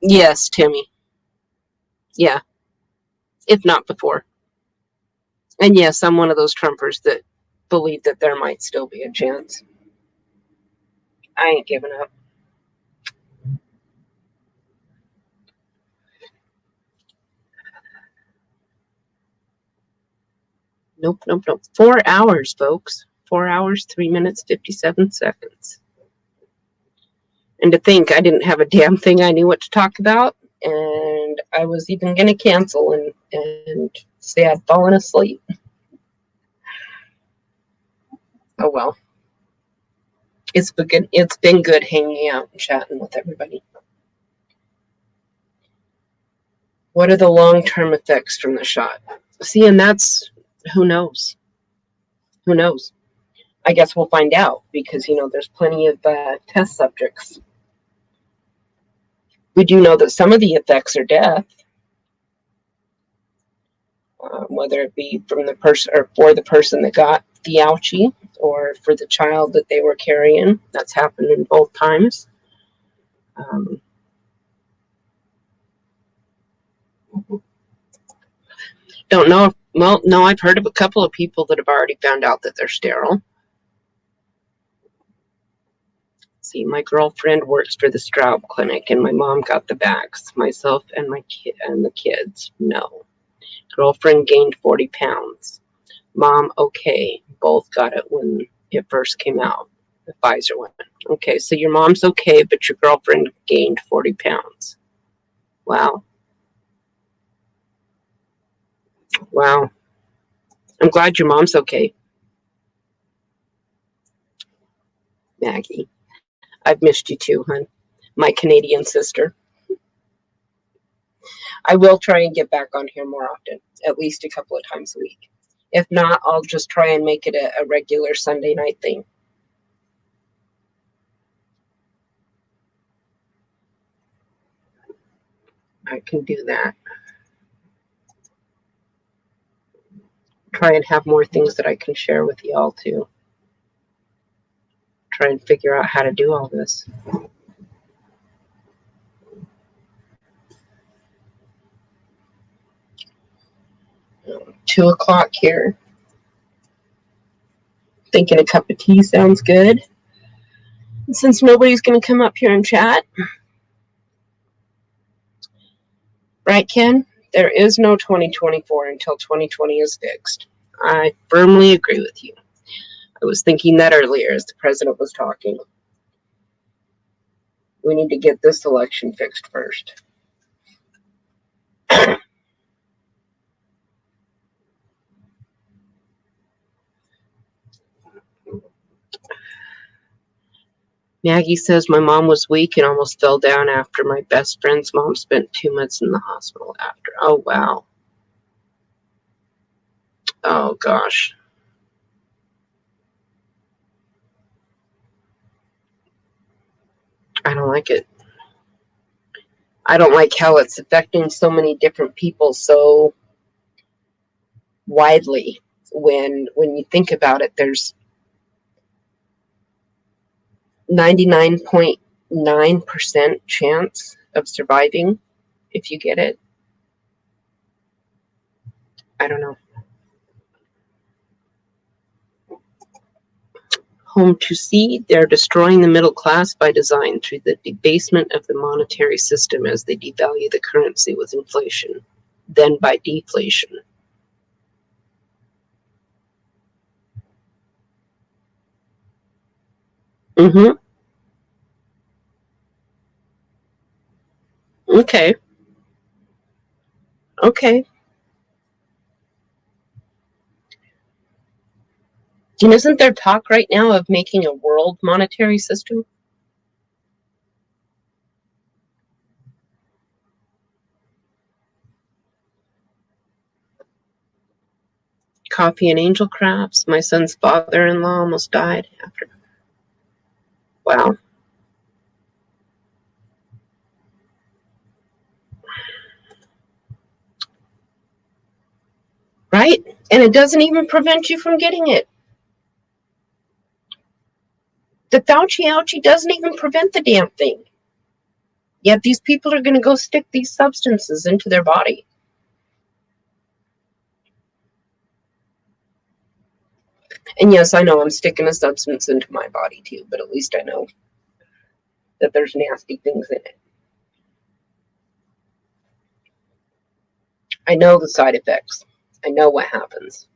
Yes, Timmy. Yeah. If not before. And yes, I'm one of those Trumpers that believe that there might still be a chance. I ain't giving up. Nope. 4 hours, folks. 4 hours, 3 minutes, 57 seconds. And to think I didn't have a damn thing I knew what to talk about, and I was even going to cancel and say I'd fallen asleep. Oh well. It's been good hanging out and chatting with everybody. What are the long-term effects from the shot? See, and that's, who knows? Who knows? I guess we'll find out because, there's plenty of test subjects. We do know that some of the effects are death, whether it be from the person or for the person that got the ouchie or for the child that they were carrying. That's happened in both times. Don't know. Well, no, I've heard of a couple of people that have already found out that they're sterile. See, my girlfriend works for the Straub Clinic, and my mom got the vax. Myself and my kid and the kids, no. Girlfriend gained 40 pounds. Mom, okay. Both got it when it first came out. The Pfizer one. Okay, so your mom's okay, but your girlfriend gained 40 pounds. Wow. Wow. I'm glad your mom's okay. Maggie, I've missed you too, hon. My Canadian sister. I will try and get back on here more often, at least a couple of times a week. If not, I'll just try and make it a regular Sunday night thing. I can do that. Try and have more things that I can share with y'all too. Try and figure out how to do all this. Um, 2 o'clock here. Thinking a cup of tea sounds good. And since nobody's going to come up here and chat. Right, Ken? There is no 2024 until 2020 is fixed. I firmly agree with you. I was thinking that earlier as the president was talking. We need to get this election fixed first. Maggie says my mom was weak and almost fell down after my best friend's mom spent 2 months in the hospital after. Oh, wow. Oh, gosh. I don't like it. I don't like how it's affecting so many different people so widely. When you think about it, there's 99.9% chance of surviving if you get it. I don't know. Home to see, they're destroying the middle class by design through the debasement of the monetary system as they devalue the currency with inflation, then by deflation. Mm-hmm. Okay. Okay. And isn't there talk right now of making a world monetary system? Coffee and angel crafts. My son's father-in-law almost died after. Wow. Right? And it doesn't even prevent you from getting it. The Fauci ouchie doesn't even prevent the damn thing. Yet these people are going to go stick these substances into their body. And yes, I know I'm sticking a substance into my body too, but at least I know that there's nasty things in it. I know the side effects. I know what happens.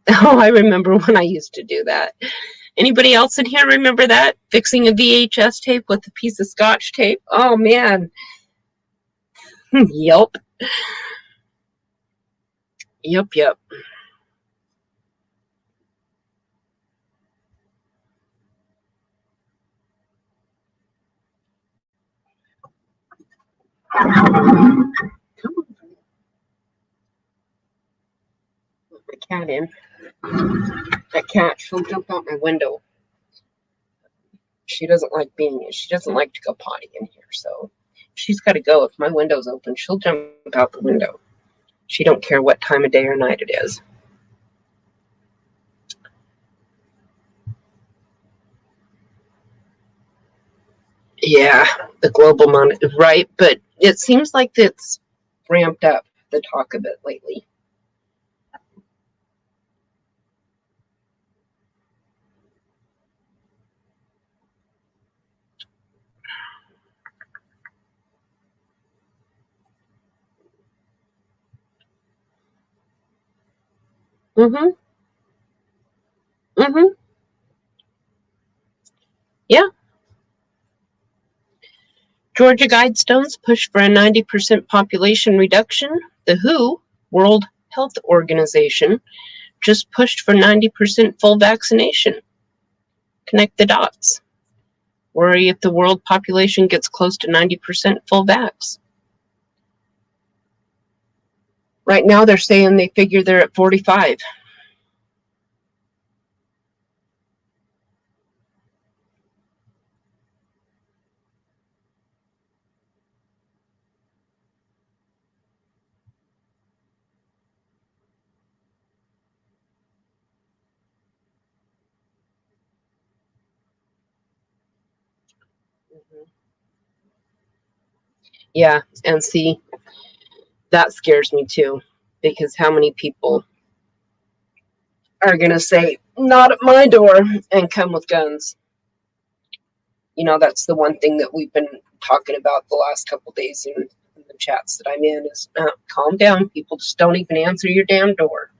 Oh, I remember when I used to do that. Anybody else in here remember that? Fixing a VHS tape with a piece of Scotch tape? Oh, man. Yep. Yep. Come on. Let my cat in. That cat, she'll jump out my window. She doesn't like being in. She doesn't like to go potty in here, so she's got to go. If my window's open, she'll jump out the window. She don't care what time of day or night it is. Yeah, the global right, but it seems like it's ramped up the talk of it lately. Mm-hmm. Mm-hmm. Yeah. Georgia Guidestones push for a 90% population reduction. The WHO, World Health Organization, just pushed for 90% full vaccination. Connect the dots. Worry if the world population gets close to 90% full vax. Right now, they're saying they figure they're at 45. Yeah, and see, that scares me too, because how many people are going to say, not at my door, and come with guns? You know, that's the one thing that we've been talking about the last couple of days in the chats that I'm in is calm down. People just don't even answer your damn door.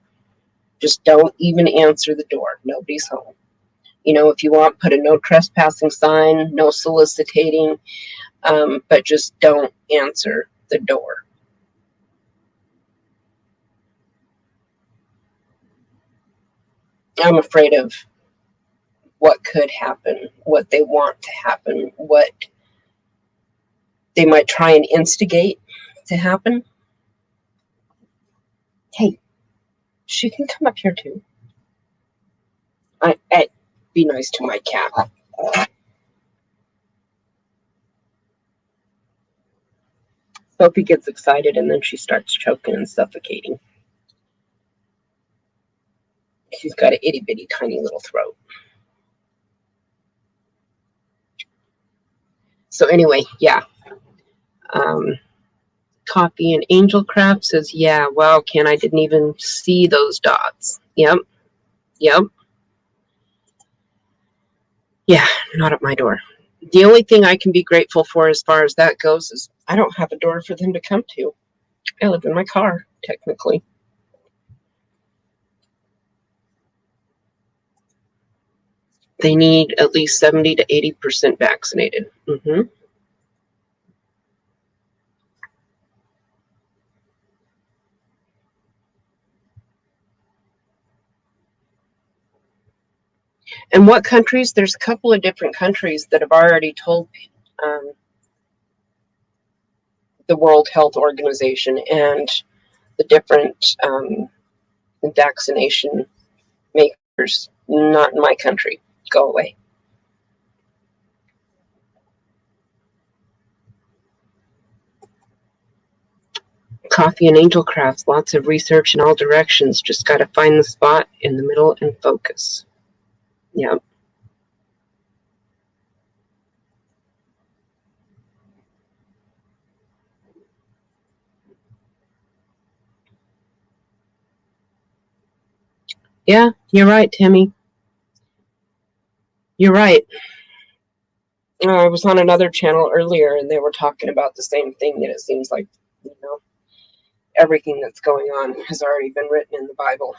Just don't even answer the door. Nobody's home. You know, if you want, put a no trespassing sign, no soliciting, but just don't answer the door. I'm afraid of what could happen, what they want to happen, what they might try and instigate to happen. Hey, she can come up here too. I'd be nice to my cat. Sophie gets excited and then she starts choking and suffocating. She's got an itty bitty tiny little throat. So anyway, yeah. Coffee and Angel Craft says, yeah, wow, Ken, I didn't even see those dots. Yep. Yeah, not at my door. The only thing I can be grateful for as far as that goes is I don't have a door for them to come to. I live in my car, technically. They need at least 70 to 80% vaccinated. Mm-hmm. And what countries? There's a couple of different countries that have already told the World Health Organization and the different vaccination makers, not in my country. Go away. Coffee and Angel Crafts, lots of research in all directions. Just got to find the spot in the middle and focus. Yep. Yeah, you're right, Timmy. You're right. I was on another channel earlier and they were talking about the same thing, that it seems like, everything that's going on has already been written in the Bible.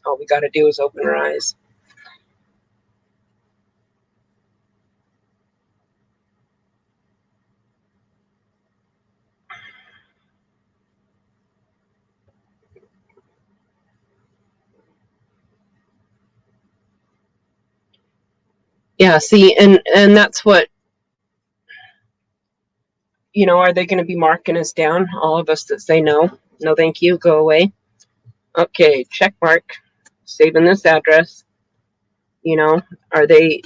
All we got to do is open our eyes. Yeah, see, and that's what You know, are they going to be marking us down? All of us that say no, no, thank you, go away. Okay, check mark, saving this address. You know, are they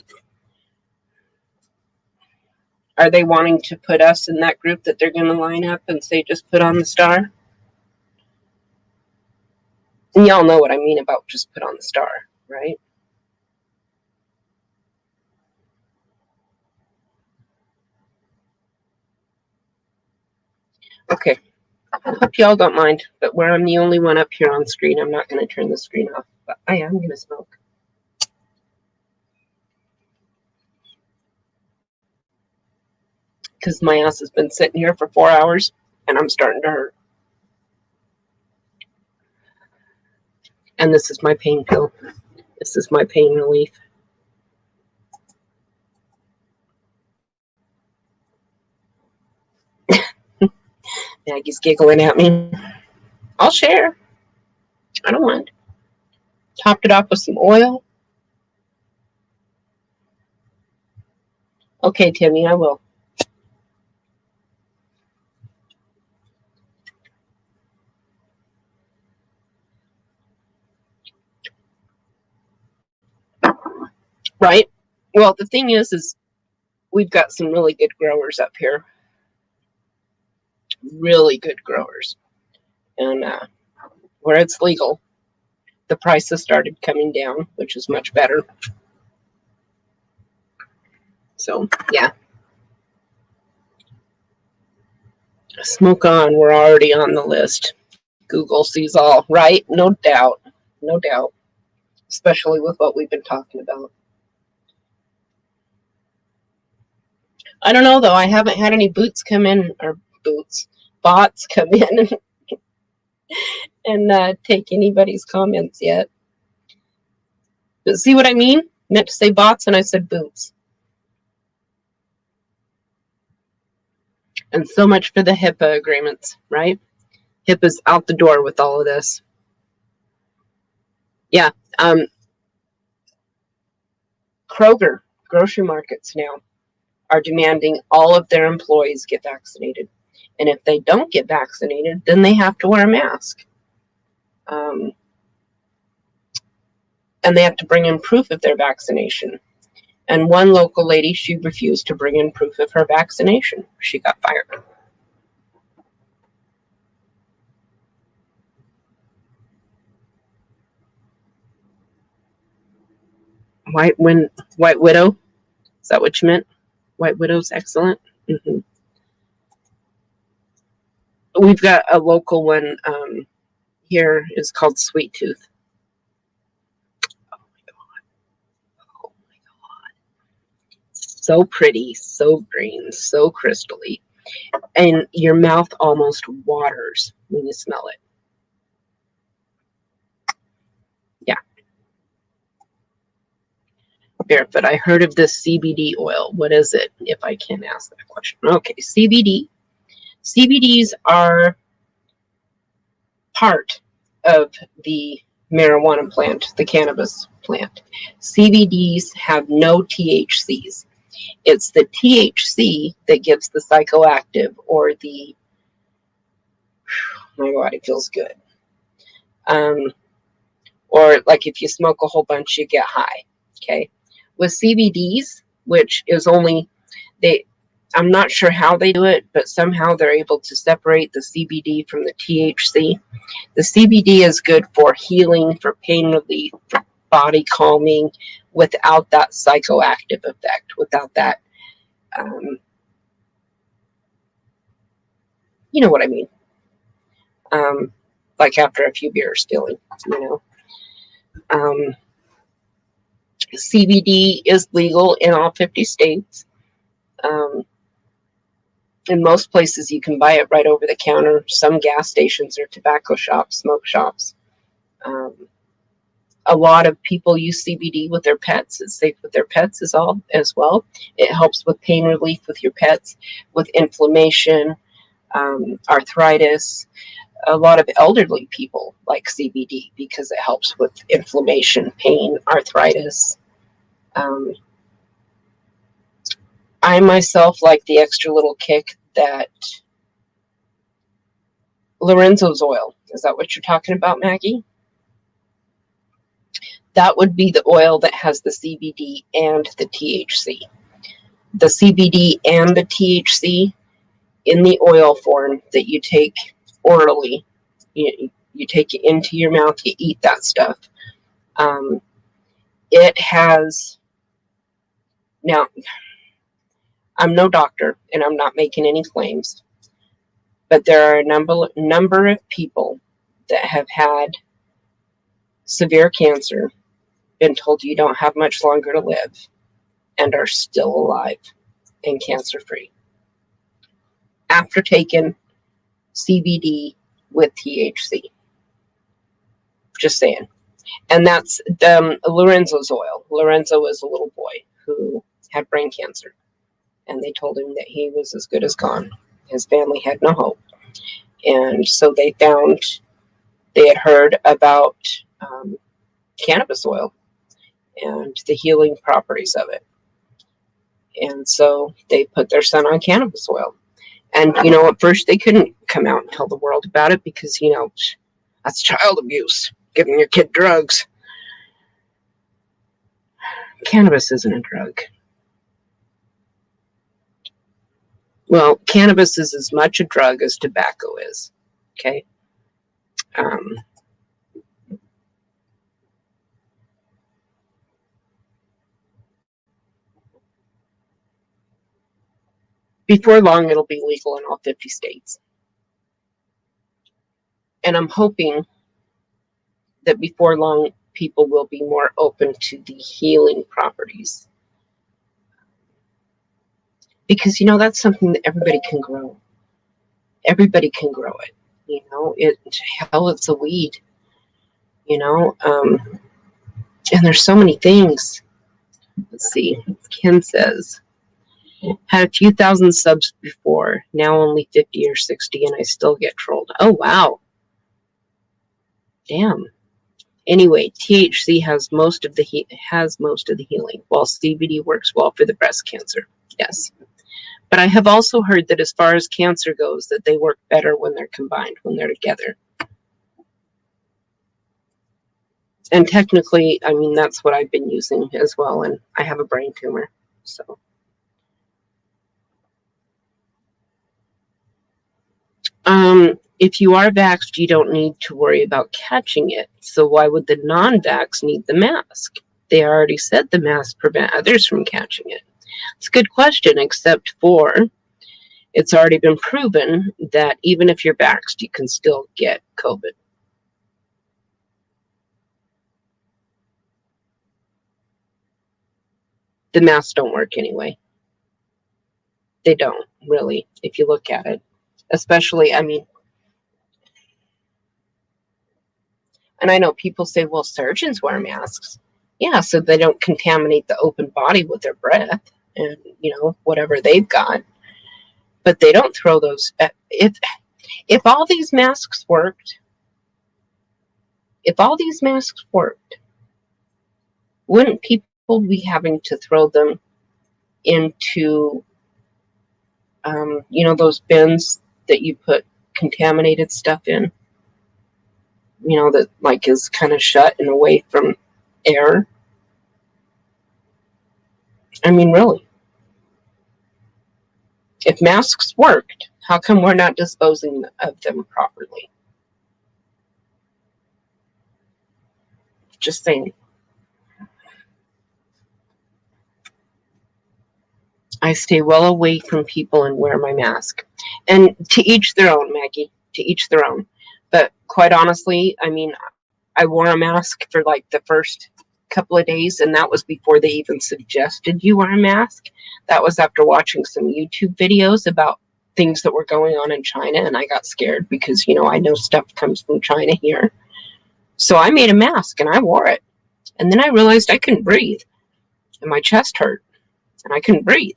wanting to put us in that group that they're going to line up and say just put on the star? And y'all know what I mean about just put on the star, right? Okay, I hope y'all don't mind, but where I'm the only one up here on screen, I'm not going to turn the screen off, but I am going to smoke. Because my ass has been sitting here for 4 hours, and I'm starting to hurt. And this is my pain pill. This is my pain relief. Maggie's giggling at me. I'll share. I don't mind. Topped it off with some oil. Okay, Timmy, I will. Right? Well, the thing is we've got some really good growers up here. Really good growers. And where it's legal, the prices started coming down, which is much better. So, yeah. Smoke on. We're already on the list. Google sees all, right? No doubt. No doubt. Especially with what we've been talking about. I don't know, though. I haven't had any bots come in and take anybody's comments yet. But see what I mean? Meant to say bots and I said boots. And so much for the HIPAA agreements, right? HIPAA's out the door with all of this. Yeah. Kroger, grocery markets now, are demanding all of their employees get vaccinated. And if they don't get vaccinated, then they have to wear a mask. And they have to bring in proof of their vaccination. And one local lady, she refused to bring in proof of her vaccination. She got fired. White Widow? Is that what you meant? White Widow's excellent. Mm-hmm. We've got a local one here. It's called Sweet Tooth. Oh my God. So pretty, so green, so crystally. And your mouth almost waters when you smell it. Yeah. Barefoot, I heard of this CBD oil. What is it, if I can ask that question? Okay, CBD. CBDs are part of the marijuana plant, the cannabis plant. CBDs have no THCs. It's the THC that gives the psychoactive or the, my God, it feels good. Or like if you smoke a whole bunch, you get high. Okay. With CBDs, which is only, I'm not sure how they do it, but somehow they're able to separate the CBD from the THC. The CBD is good for healing, for pain relief, for body calming, without that psychoactive effect, without that, you know what I mean? Like after a few beers feeling, you know. CBD is legal in all 50 states. In most places, you can buy it right over the counter. Some gas stations or tobacco shops, smoke shops. A lot of people use CBD with their pets. It's safe with their pets as well. It helps with pain relief with your pets, with inflammation, arthritis. A lot of elderly people like CBD because it helps with inflammation, pain, arthritis. I myself like the extra little kick that Lorenzo's oil, is that what you're talking about, Maggie? That would be the oil that has the CBD and the THC. The CBD and the THC in the oil form that you take orally, you take it into your mouth, you eat that stuff. It has, now, I'm no doctor and I'm not making any claims, but there are a number of people that have had severe cancer, been told you don't have much longer to live, and are still alive and cancer free after taking CBD with THC. Just saying. And that's Lorenzo's oil. Lorenzo is a little boy who had brain cancer, and they told him that he was as good as gone. His family had no hope. And so they had heard about cannabis oil and the healing properties of it. And so they put their son on cannabis oil. And, at first they couldn't come out and tell the world about it because, that's child abuse, giving your kid drugs. Cannabis isn't a drug. Well, cannabis is as much a drug as tobacco is. Okay? Before long, it'll be legal in all 50 states. And I'm hoping that before long, people will be more open to the healing properties. Because, that's something that everybody can grow. Everybody can grow it. It's a weed. And there's so many things. Let's see. Ken says, had a few thousand subs before, now only 50 or 60, and I still get trolled. Oh, wow. Damn. Anyway, THC has most of the healing, while CBD works well for the breast cancer. Yes. But I have also heard that as far as cancer goes, that they work better when they're combined, when they're together. And technically, that's what I've been using as well, and I have a brain tumor, so. If you are vaxxed, you don't need to worry about catching it. So why would the non-vax need the mask? They already said the mask prevent others from catching it. It's a good question, except for it's already been proven that even if you're vaxxed, you can still get COVID. The masks don't work anyway. They don't, really, if you look at it. Especially, and I know people say, well, surgeons wear masks. Yeah, so they don't contaminate the open body with their breath and, whatever they've got. But they don't throw those. If all these masks worked, wouldn't people be having to throw them into, those bins that you put contaminated stuff in? That is kind of shut and away from air. Really. If masks worked, how come we're not disposing of them properly? Just saying. I stay well away from people and wear my mask. And to each their own, Maggie. To each their own. But quite honestly, I wore a mask for the first couple of days, and that was before they even suggested you wear a mask. That was after watching some YouTube videos about things that were going on in China, and I got scared because, I know stuff comes from China here. So I made a mask and I wore it. And then I realized I couldn't breathe, and my chest hurt, and I couldn't breathe.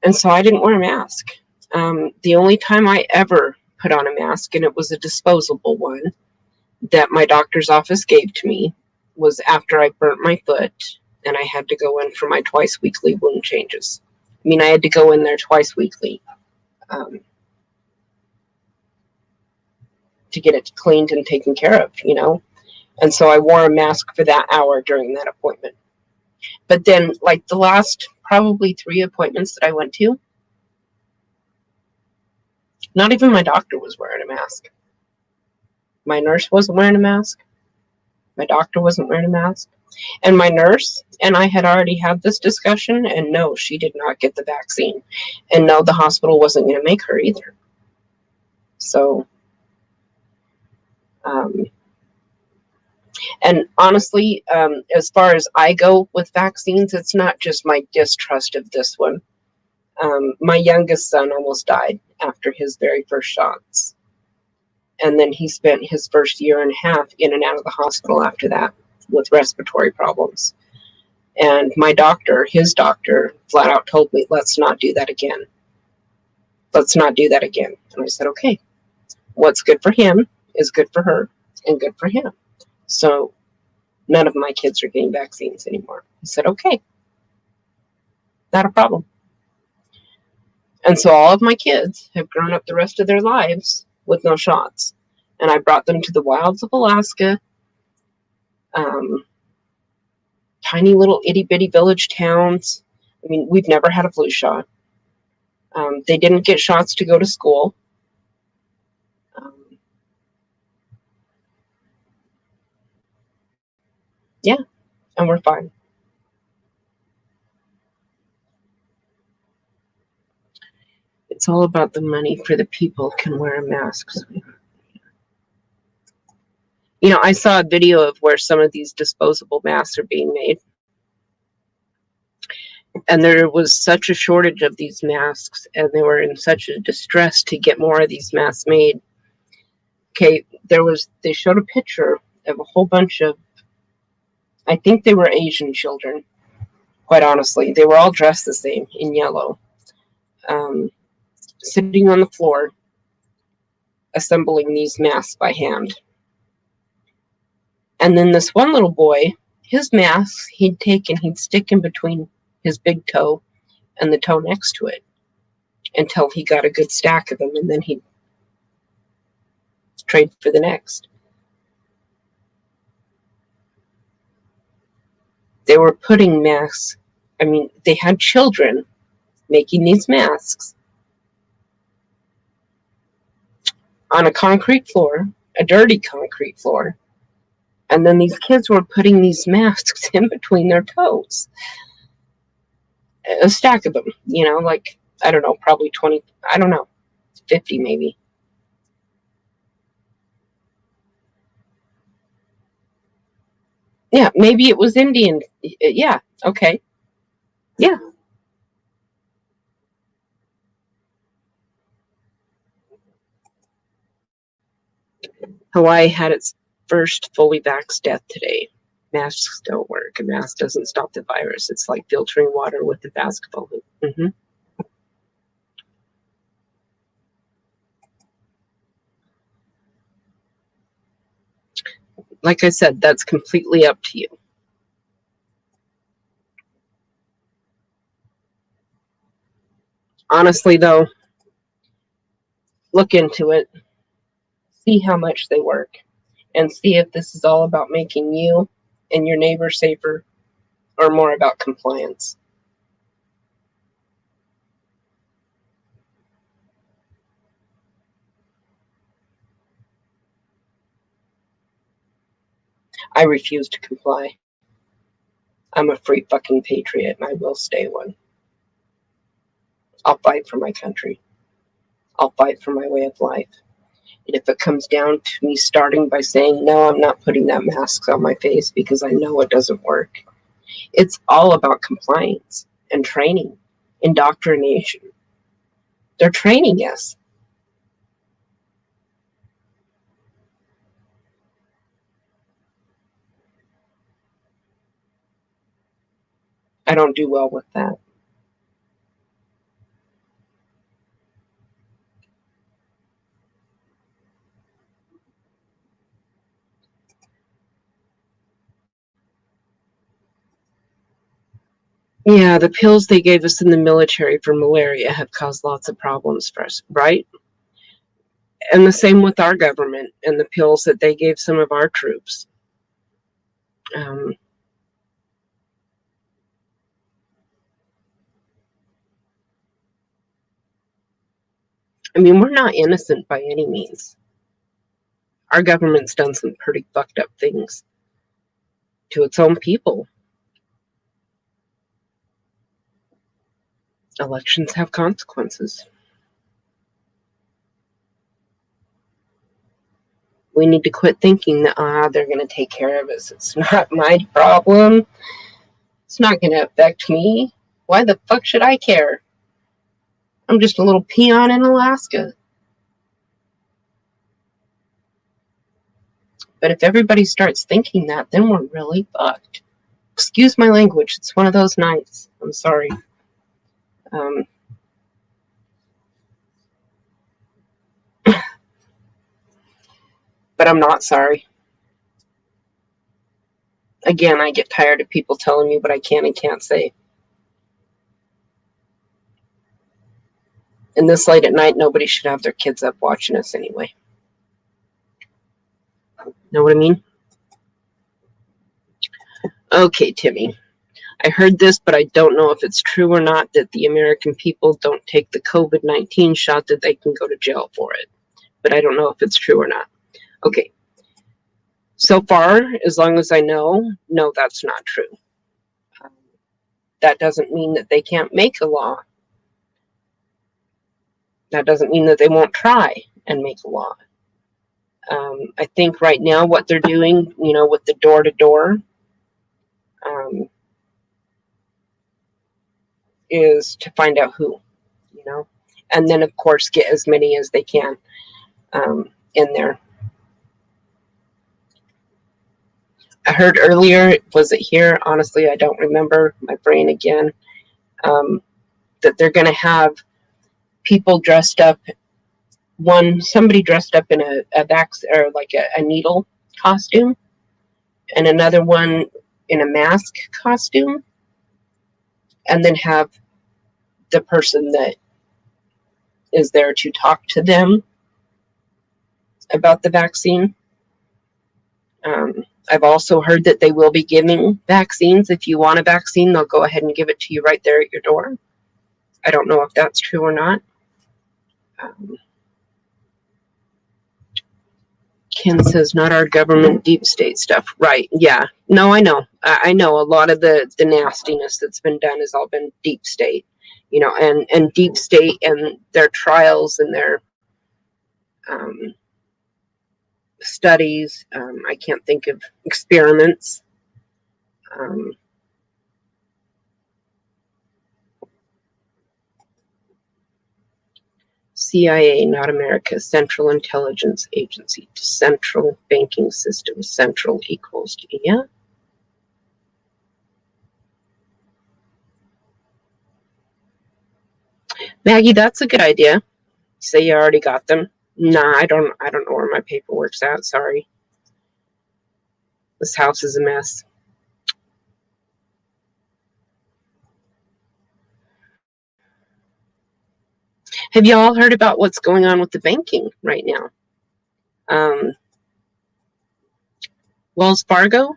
And so I didn't wear a mask. The only time I ever put on a mask, and it was a disposable one that my doctor's office gave to me, was after I burnt my foot and I had to go in for my twice weekly wound changes. I mean, I had to go in there twice weekly to get it cleaned and taken care of, you know? And so I wore a mask for that hour during that appointment. But then, like the last probably 3 appointments that I went to, not even my doctor was wearing a mask. My nurse wasn't wearing a mask. My doctor wasn't wearing a mask. And my nurse and I had already had this discussion, and no, she did not get the vaccine. And no, the hospital wasn't going to make her either. So, and honestly, as far as I go with vaccines, it's not just my distrust of this one. My youngest son almost died after his very first shots. And then he spent his first year and a half in and out of the hospital after that with respiratory problems. And my doctor, his doctor, flat out told me, let's not do that again. Let's not do that again. And I said, okay, what's good for him is good for her and good for him. So none of my kids are getting vaccines anymore. He said, okay, not a problem. And so all of my kids have grown up the rest of their lives with no shots. And I brought them to the wilds of Alaska, tiny little itty bitty village towns. I mean, we've never had a flu shot. They didn't get shots to go to school. Yeah, and we're fine. It's all about the money for the people can wear masks. You know, I saw a video of where some of these disposable masks are being made. And there was such a shortage of these masks, and they were in such a distress to get more of these masks made. Okay, they showed a picture of a whole bunch of, I think they were Asian children, quite honestly. They were all dressed the same in yellow, sitting on the floor, assembling these masks by hand. And then this one little boy, his masks he'd stick in between his big toe and the toe next to it until he got a good stack of them, and then he'd trade for the next. They were putting masks, I mean, they had children making these masks on a concrete floor, a dirty concrete floor, and then these kids were putting these masks in between their toes. A stack of them, you know, like, I don't know, probably 20, I don't know, 50 maybe. Yeah, maybe it was Indian. Yeah, okay. Yeah. Hawaii had its first fully vaxxed death today. Masks don't work. A mask doesn't stop the virus. It's like filtering water with a basketball hoop. Mm-hmm. Like I said, that's completely up to you. Honestly, though, look into it. See how much they work. And see if this is all about making you and your neighbor safer or more about compliance. I refuse to comply. I'm a free fucking patriot, and I will stay one. I'll fight for my country. I'll fight for my way of life. And if it comes down to me starting by saying, no, I'm not putting that mask on my face because I know it doesn't work. It's all about compliance and training, indoctrination. They're training us. I don't do well with that. Yeah, the pills they gave us in the military for malaria have caused lots of problems for us, right? And the same with our government and the pills that they gave some of our troops. I mean, we're not innocent by any means. Our government's done some pretty fucked up things to its own people. Elections have consequences. We need to quit thinking that they're going to take care of us. It's not my problem. It's not going to affect me. Why the fuck should I care? I'm just a little peon in Alaska. But if everybody starts thinking that, then we're really fucked. Excuse my language. It's one of those nights. I'm sorry. But I'm not sorry. Again, I get tired of people telling me what I can and can't say. And this late at night, nobody should have their kids up watching us anyway. Know what I mean? Okay, Timmy. I heard this, but I don't know if it's true or not, that the American people don't take the COVID-19 shot, that they can go to jail for it. But I don't know if it's true or not. Okay. So far, as long as I know, no, that's not true. That doesn't mean that they can't make a law. That doesn't mean that they won't try and make a law. I think right now what they're doing, with the door-to-door, is to find out who, and then of course get as many as they can in there. I heard earlier, was it here? Honestly, I don't remember. My brain again. That they're going to have people dressed up. Somebody dressed up in a needle costume, and another one in a mask costume, and then have the person that is there to talk to them about the vaccine. I've also heard that they will be giving vaccines. If you want a vaccine, they'll go ahead and give it to you right there at your door. I don't know if that's true or not. Ken says, not our government, deep state stuff. Right, yeah. No, I know. I know a lot of the nastiness that's been done has all been deep state, and deep state and their trials and their studies. I can't think of experiments. CIA, not America. Central Intelligence Agency. Central Banking System. Central equals to, yeah. Maggie, that's a good idea. Say you already got them. Nah, I don't know where my paperwork's at. Sorry. This house is a mess. Have you all heard about what's going on with the banking right now? Wells Fargo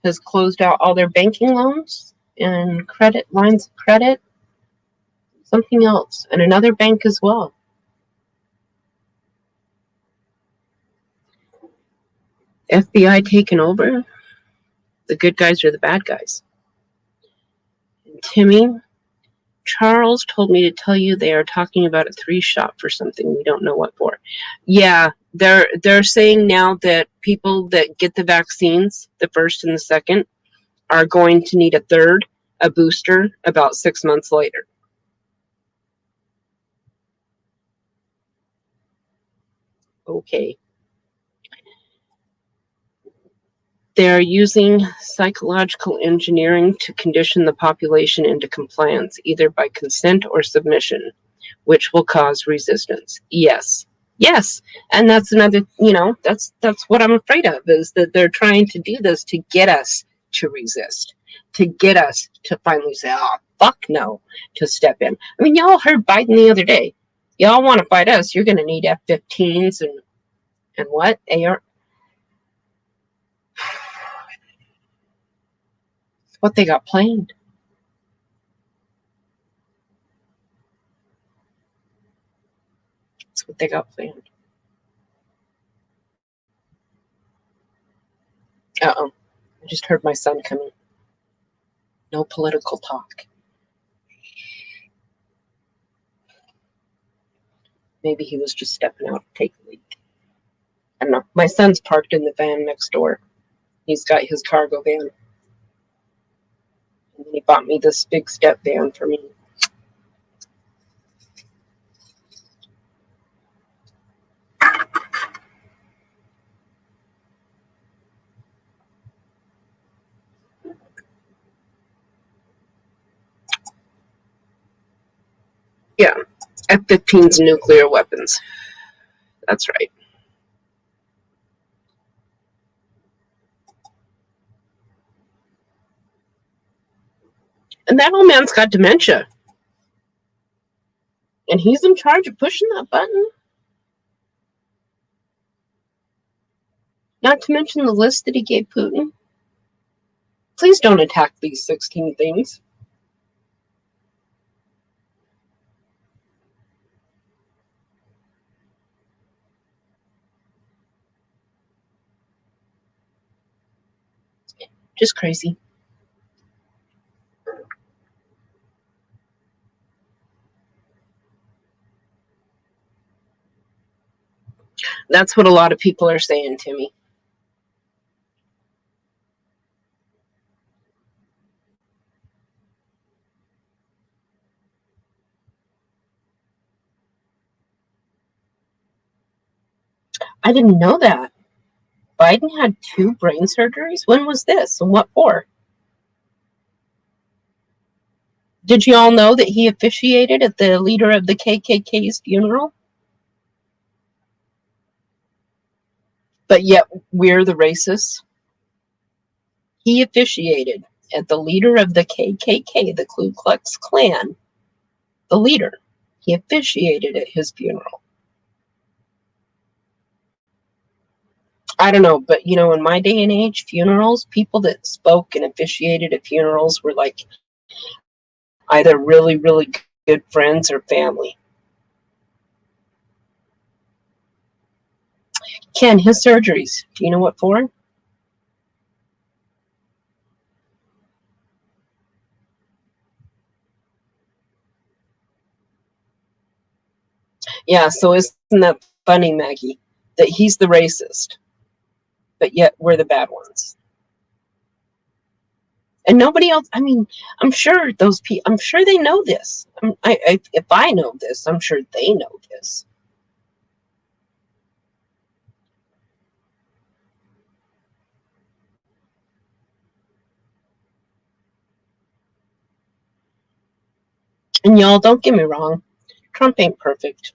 has closed out all their banking loans and credit lines of credit. Something else, and another bank as well. FBI taken over. The good guys are the bad guys. And Timmy, Charles told me to tell you they are talking about a 3-shot for something we don't know what for. Yeah, they're saying now that people that get the vaccines, the first and the second, are going to need a third, a booster, about 6 months later. Okay. They're using psychological engineering to condition the population into compliance, either by consent or submission, which will cause resistance. Yes. And that's another, that's what I'm afraid of, is that they're trying to do this to get us to resist. to get us to finally say, oh, fuck no, to step in. I mean, y'all heard Biden the other day. Y'all want to fight us, you're going to need F-15s and what? AR? What they got planned. That's what they got planned. Uh-oh. I just heard my son coming. No political talk. Maybe he was just stepping out to take a leak. I don't know. My son's parked in the van next door. He's got his cargo van. And then he bought me this big step van for me. Yeah, F-15's nuclear weapons. That's right. And that old man's got dementia. And he's in charge of pushing that button. Not to mention the list that he gave Putin. Please don't attack these 16 things. Just crazy. That's what a lot of people are saying to me. I didn't know that. Biden had 2 brain surgeries? When was this? And what for? Did you all know that he officiated at the leader of the KKK's funeral? But yet we're the racists. He officiated at the leader of the KKK, the Ku Klux Klan, the leader. He officiated at his funeral. I don't know, but you know, in my day and age, funerals, people that spoke and officiated at funerals were like either really, really good friends or family. Ken, his surgeries, do you know what for? Yeah, so isn't that funny, Maggie, that he's the racist, but yet we're the bad ones. And nobody else, I mean, I'm sure those people, I'm sure they know this. If I know this, I'm sure they know this. And y'all, don't get me wrong, Trump ain't perfect.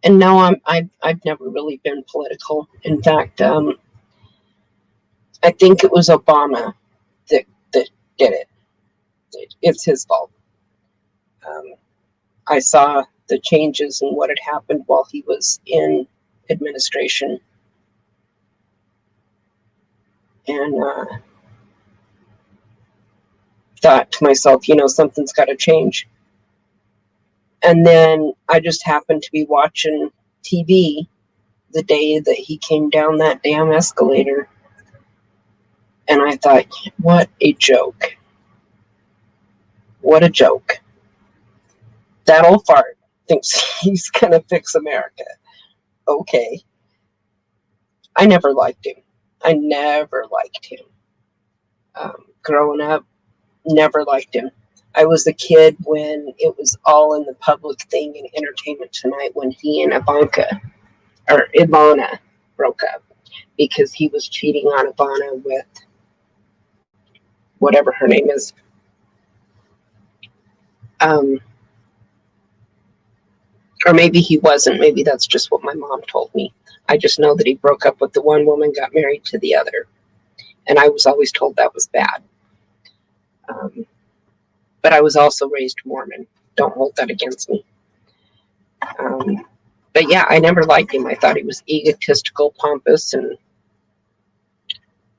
And no, I've never really been political. In fact, I think it was Obama that did it. It's his fault. I saw the changes in what had happened while he was in administration. And thought to myself, you know, something's got to change. And then I just happened to be watching TV the day that he came down that damn escalator. And I thought, what a joke. What a joke. That old fart thinks he's going to fix America. Okay. I never liked him. I never liked him. Growing up, never liked him. I was a kid when it was all in the public thing in Entertainment Tonight when he and Ivana broke up because he was cheating on Ivana with whatever her name is. Or maybe he wasn't. Maybe that's just what my mom told me. I just know that he broke up with the one woman, got married to the other. And I was always told that was bad. But I was also raised Mormon. Don't hold that against me. But yeah, I never liked him. I thought he was egotistical, pompous,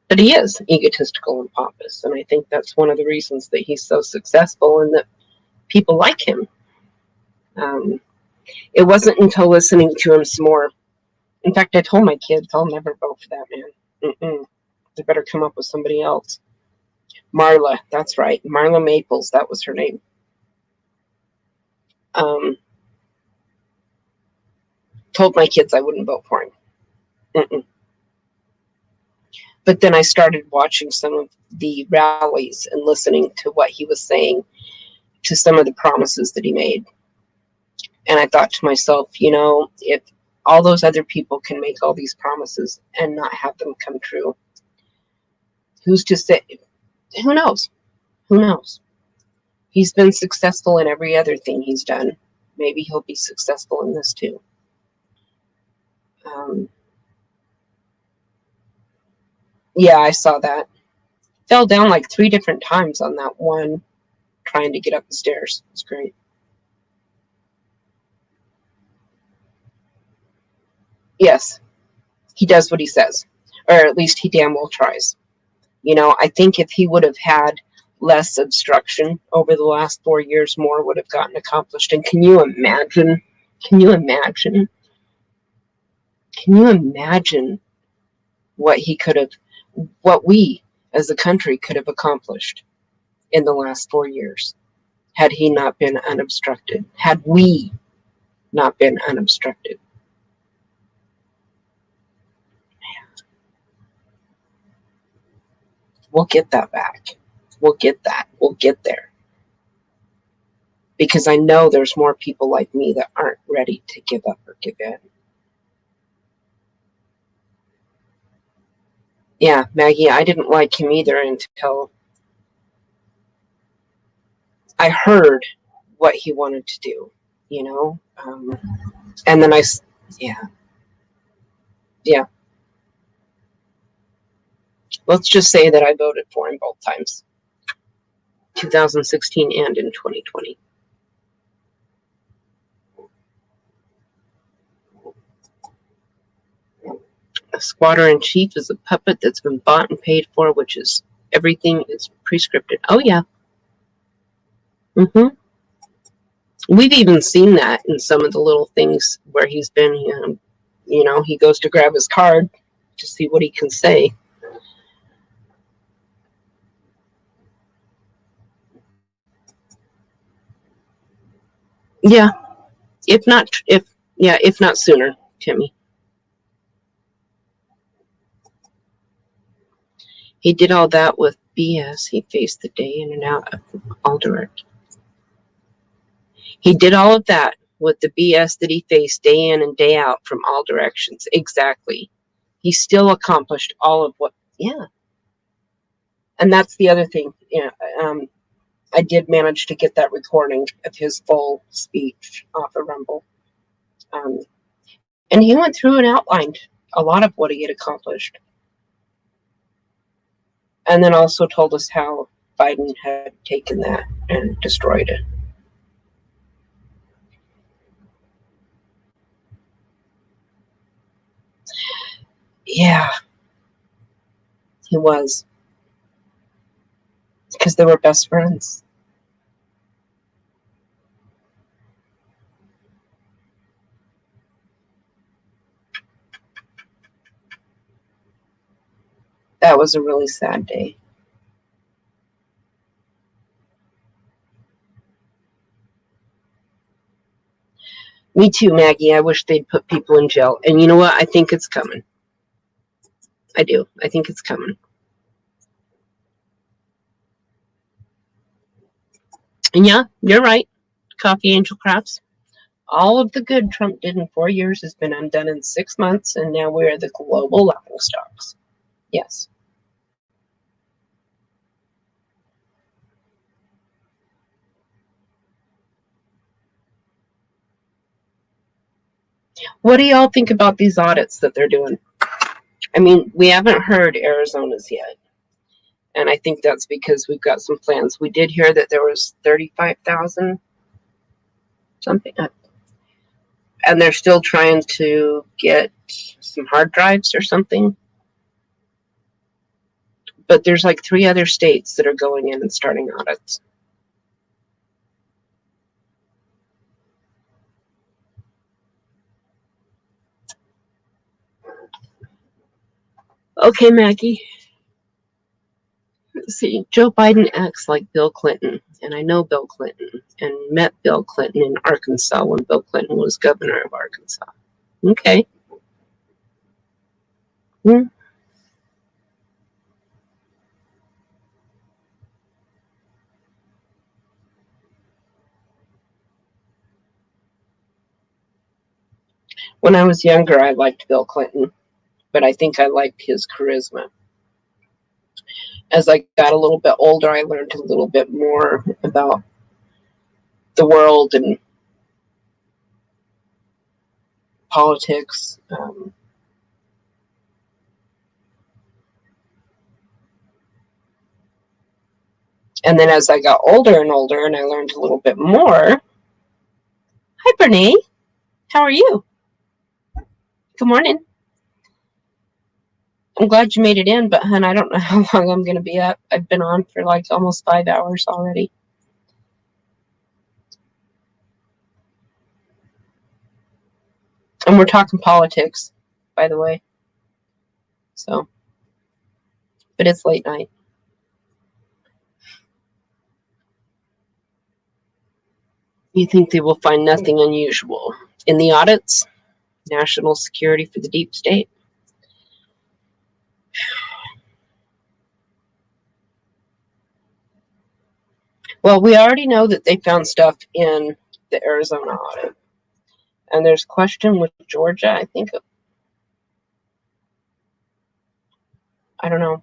but he is egotistical and pompous. And I think that's one of the reasons that he's so successful and that people like him. It wasn't until listening to him some more. In fact, I told my kids, I'll never vote for that man. They better come up with somebody else. Marla, that's right. Marla Maples, that was her name. Told my kids I wouldn't vote for him. But then I started watching some of the rallies and listening to what he was saying, to some of the promises that he made. And I thought to myself, if all those other people can make all these promises and not have them come true, who's to say? Who knows? Who knows? He's been successful in every other thing he's done. Maybe he'll be successful in this too. Yeah, I saw that. Fell down like 3 different times on that one, trying to get up the stairs. It's great. Yes, he does what he says, or at least he damn well tries. I think if he would have had less obstruction over the last 4 years, more would have gotten accomplished. And can you imagine what we as a country could have accomplished in the last 4 years had he not been unobstructed, had we not been unobstructed? We'll get that back. We'll get that. We'll get there. Because I know there's more people like me that aren't ready to give up or give in. Yeah, Maggie, I didn't like him either until I heard what he wanted to do, and then yeah. Let's just say that I voted for him both times, 2016 and in 2020. A squatter-in-chief is a puppet that's been bought and paid for, which is everything is prescripted. Oh, yeah. We've even seen that in some of the little things where he's been, he goes to grab his card to see what he can say. Yeah. If not sooner, Timmy. He did all that with BS. He faced the day in and out of all direct. He did all of that with the BS that he faced day in and day out from all directions. Exactly. He still accomplished all of what, yeah. And that's the other thing. I did manage to get that recording of his full speech off of Rumble. And he went through and outlined a lot of what he had accomplished. And then also told us how Biden had taken that and destroyed it. Yeah, he was. Because they were best friends. That was a really sad day. Me too, Maggie. I wish they'd put people in jail. And you know what? I think it's coming. I do. I think it's coming. And yeah, you're right. Coffee Angel Crafts. All of the good Trump did in 4 years has been undone in 6 months, and now we are the global laughingstocks. Yes. What do y'all think about these audits that they're doing? I mean, we haven't heard Arizona's yet. And I think that's because we've got some plans. We did hear that there was 35,000 something, and they're still trying to get some hard drives or something. But there's like 3 other states that are going in and starting audits. Okay, Maggie. See, Joe Biden acts like Bill Clinton, and I know Bill Clinton, and met Bill Clinton in Arkansas when Bill Clinton was governor of Arkansas. Okay. When I was younger, I liked Bill Clinton, but I think I liked his charisma. As I got a little bit older, I learned a little bit more about the world and politics. And then as I got older and older and I learned a little bit more. Hi, Bernie. How are you? Good morning. I'm glad you made it in, but hun, I don't know how long I'm going to be up. I've been on for like almost 5 hours already. And we're talking politics, by the way. So, but it's late night. You think they will find nothing unusual in the audits? National security for the deep state? Well, we already know that they found stuff in the Arizona audit. And there's question with Georgia, I think. I don't know.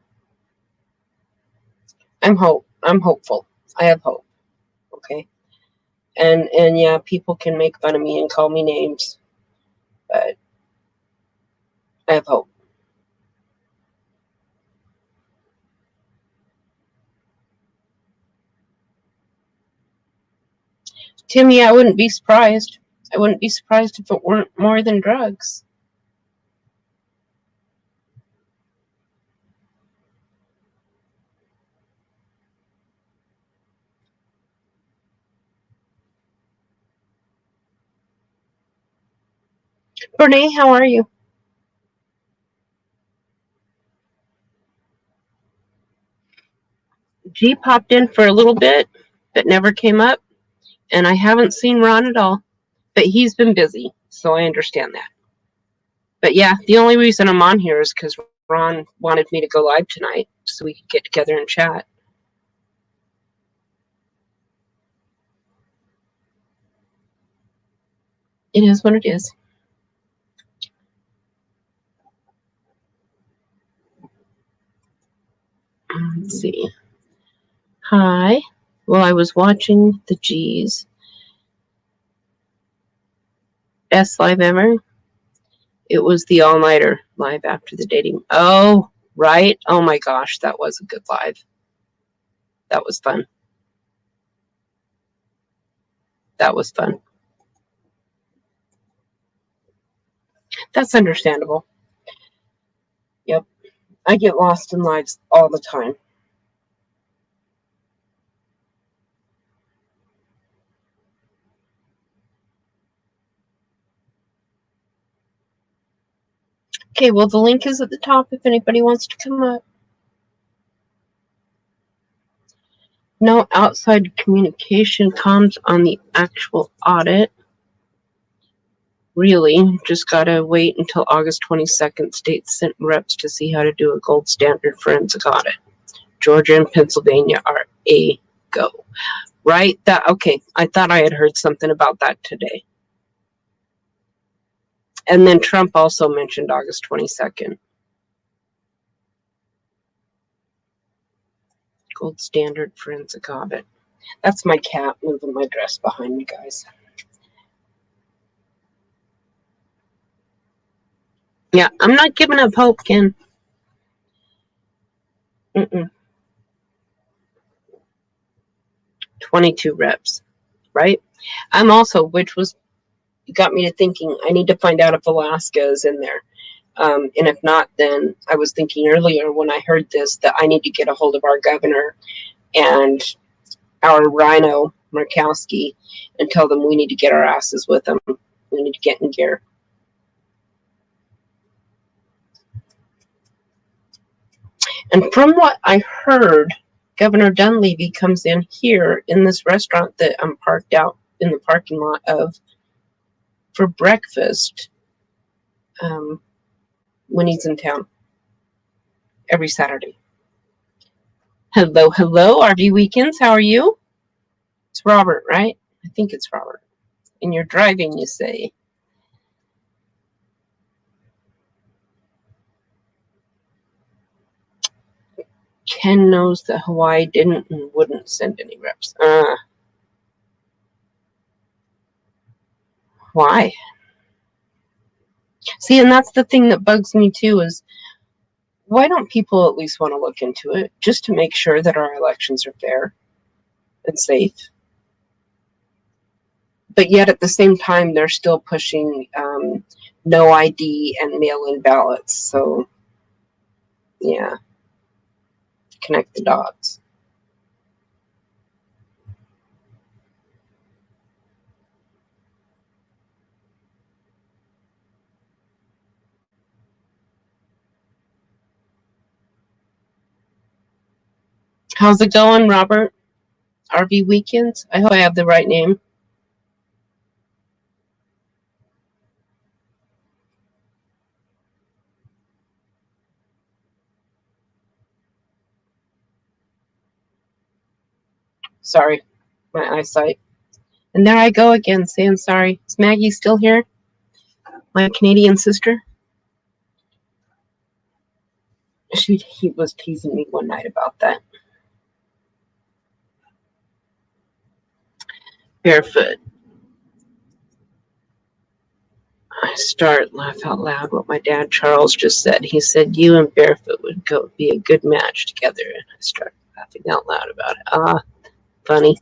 I'm hopeful. I have hope. Okay. And yeah, people can make fun of me and call me names, but I have hope. Timmy, I wouldn't be surprised. I wouldn't be surprised if it weren't more than drugs. Renee, how are you? G popped in for a little bit, but never came up. And I haven't seen Ron at all. But he's been busy, so I understand that. But yeah, the only reason I'm on here is because Ron wanted me to go live tonight so we could get together and chat. It is what it is. Let's see. Hi. Well, I was watching the G's. Best live ever. It was the all-nighter live after the dating. Oh, right. Oh my gosh, that was a good live. That was fun. That was fun. That's understandable. Yep. I get lost in lives all the time. Okay, well, the link is at the top if anybody wants to come up. No outside communication comms on the actual audit. Really, just gotta wait until August 22nd. States sent reps to see how to do a gold standard forensic audit. Georgia and Pennsylvania are a go. Right? Okay, I thought I had heard something about that today. And then Trump also mentioned August 22nd. Gold standard forensic audit. That's my cat moving my dress behind me, guys. Yeah, I'm not giving up hope, Ken. 22 reps, right? I'm also, which was got me to thinking, I need to find out if Alaska is in there. And if not, then I was thinking earlier when I heard this that I need to get a hold of our governor and our Rhino Murkowski and tell them we need to get our asses with them. We need to get in gear. And from what I heard, Governor Dunleavy comes in here in this restaurant that I'm parked out in the parking lot of for breakfast when he's in town every Saturday. Hello, hello, RV Weekends. How are you? It's Robert, right? I think it's Robert. And you're driving, you say. Ken knows that Hawaii didn't and wouldn't send any reps. Why? See, and that's the thing that bugs me too is why don't people at least want to look into it just to make sure that our elections are fair and safe? But yet at the same time, they're still pushing no ID and mail-in ballots. So, yeah. Connect the dots. How's it going, Robert? RV Weekends? I hope I have the right name. Sorry, my eyesight. And there I go again, saying sorry. Is Maggie still here? My Canadian sister? He was teasing me one night about that. Barefoot. I start laugh out loud what my dad Charles just said. He said you and Barefoot would be a good match together, and I started laughing out loud about it. Funny.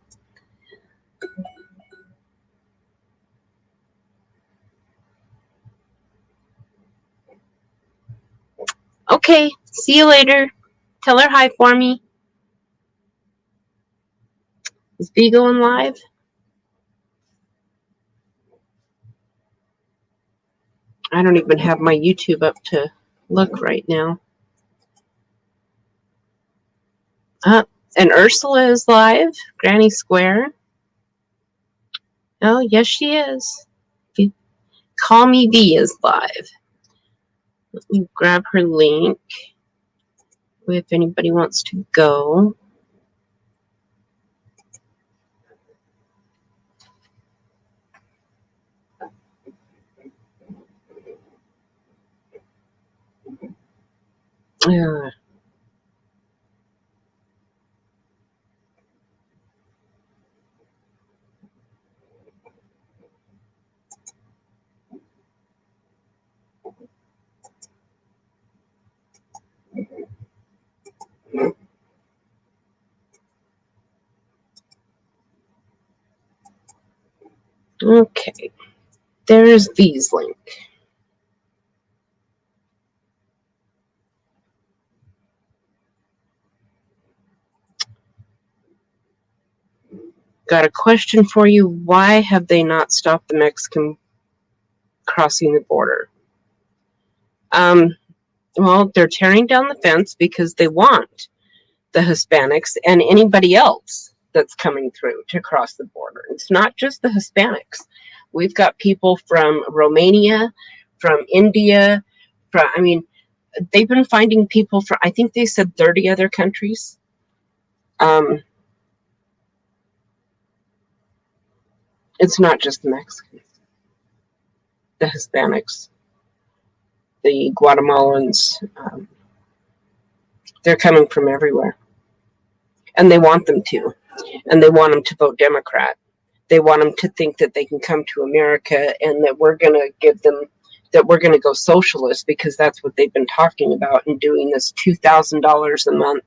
Okay, see you later. Tell her hi for me. Is B going live? I don't even have my YouTube up to look right now. And Ursula is live. Granny Square. Oh, yes, she is. Call Me V is live. Let me grab her link if anybody wants to go. Okay, there's V's link. Got a question for you. Why have they not stopped the Mexican crossing the border? Well, they're tearing down the fence because they want the Hispanics and anybody else that's coming through to cross the border. It's not just the Hispanics. We've got people from Romania, from India, they've been finding people from, I think they said 30 other countries. It's not just the Mexicans, the Hispanics, the Guatemalans. They're coming from everywhere. And they want them to. And they want them to vote Democrat. They want them to think that they can come to America and that we're going to give them, that we're going to go socialist, because that's what they've been talking about, and doing this $2,000 a month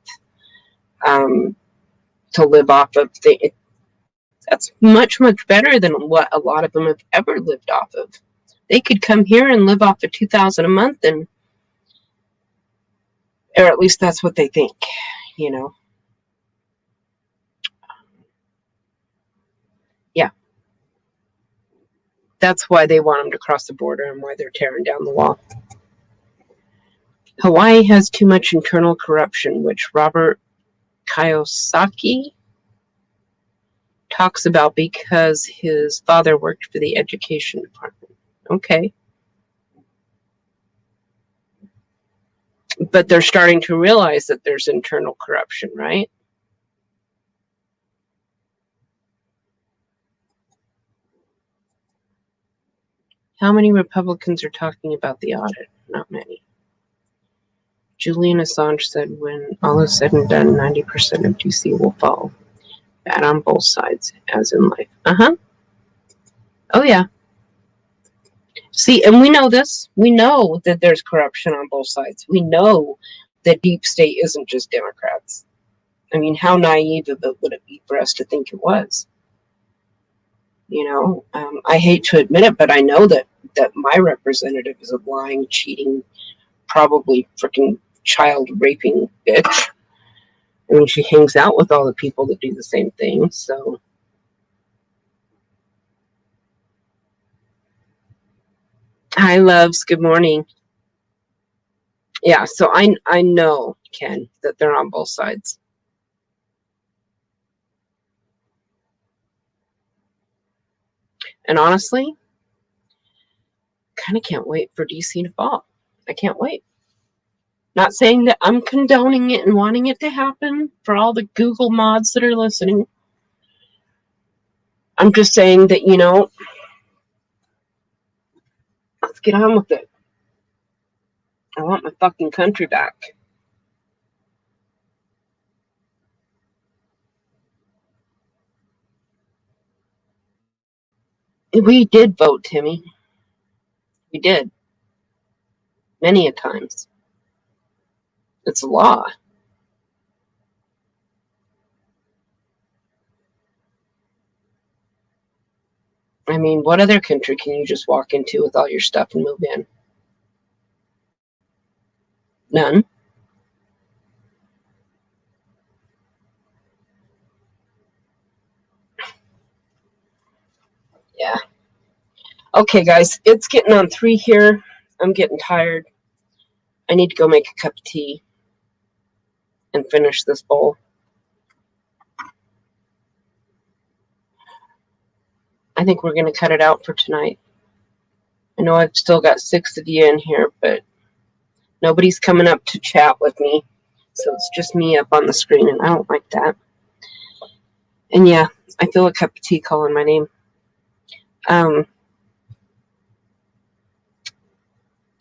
to live off of That's much, much better than what a lot of them have ever lived off of. They could come here and live off of $2,000 a month, and or at least that's what they think, you know. Yeah. That's why they want them to cross the border and why they're tearing down the wall. Hawaii has too much internal corruption, which Robert Kiyosaki talks about because his father worked for the education department. Okay. But they're starting to realize that there's internal corruption, right? How many Republicans are talking about the audit? Not many. Julian Assange said when all is said and done, 90% of DC will fall. Bad on both sides, as in life. Uh-huh. Oh, yeah. See, and we know this. We know that there's corruption on both sides. We know that deep state isn't just Democrats. I mean, how naive of it would it be for us to think it was? You know, I hate to admit it, but I know that my representative is a lying, cheating, probably freaking child raping bitch. I mean, she hangs out with all the people that do the same thing, so. Hi, loves. Good morning. Yeah, so I know, Ken, that they're on both sides. And honestly, kind of can't wait for DC to fall. I can't wait. Not saying that I'm condoning it and wanting it to happen for all the Google mods that are listening. I'm just saying that, you know, let's get on with it. I want my fucking country back. We did vote, Timmy. We did. Many a times. It's a law. I mean, what other country can you just walk into with all your stuff and move in? None. Yeah. Okay, guys, it's getting on 3 here. I'm getting tired. I need to go make a cup of tea and finish this bowl. I think we're going to cut it out for tonight. I know I've still got 6 of you in here, but nobody's coming up to chat with me. So it's just me up on the screen, and I don't like that. And yeah, I feel a cup of tea calling my name.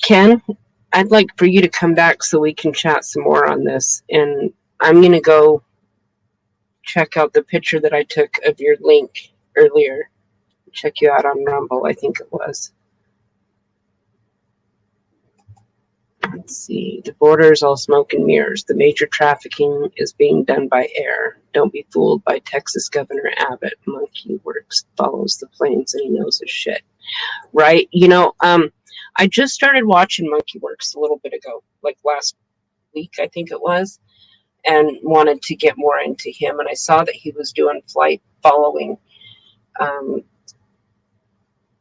Ken, I'd like for you to come back so we can chat some more on this. And I'm going to go check out the picture that I took of your link earlier. Check you out on Rumble, I think it was. Let's see. The border is all smoke and mirrors. The major trafficking is being done by air. Don't be fooled by Texas Governor Abbott. Monkey Works follows the planes and he knows his shit. Right? You know, I just started watching Monkey Works a little bit ago, like last week, I think it was, and wanted to get more into him. And I saw that he was doing flight following.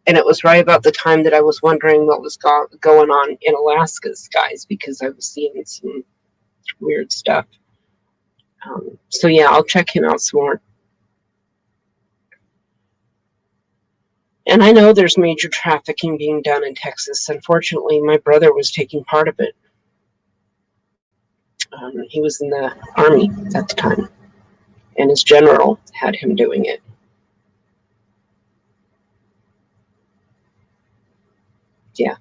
And it was right about the time that I was wondering what was going on in Alaska's skies, because I was seeing some weird stuff. So yeah, I'll check him out some more. And I know there's major trafficking being done in Texas. Unfortunately, my brother was taking part of it. He was in the Army at the time, and his general had him doing it. Yeah.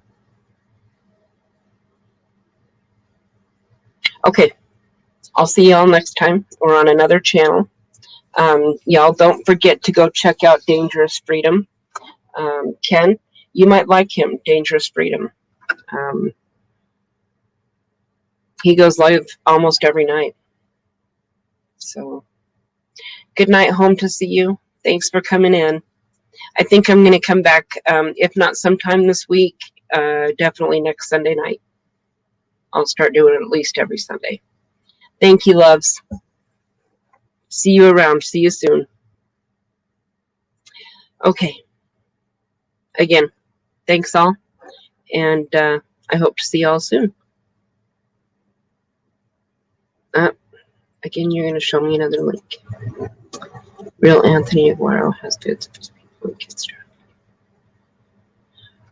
Okay. I'll see y'all next time or on another channel. Y'all don't forget to go check out Dangerous Freedom. Ken, you might like him, Dangerous Freedom. He goes live almost every night. So, good night, home to see you. Thanks for coming in. I think I'm going to come back, if not sometime this week, definitely next Sunday night. I'll start doing it at least every Sunday. Thank you, loves. See you around. See you soon. Okay. Again, thanks all. And I hope to see y'all soon. Again, you're going to show me another link. Real Anthony Aguero has goods for people and kids.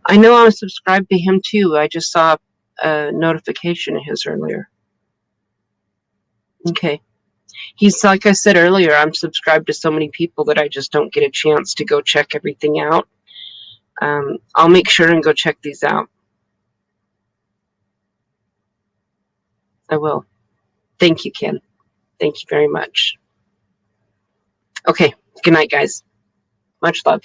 I know I'm subscribed to him too. I just saw a notification of his earlier. Okay. He's, like I said earlier, I'm subscribed to so many people that I just don't get a chance to go check everything out. I'll make sure and go check these out. I will. Thank you, Ken. Thank you very much. Okay. Good night, guys. Much love.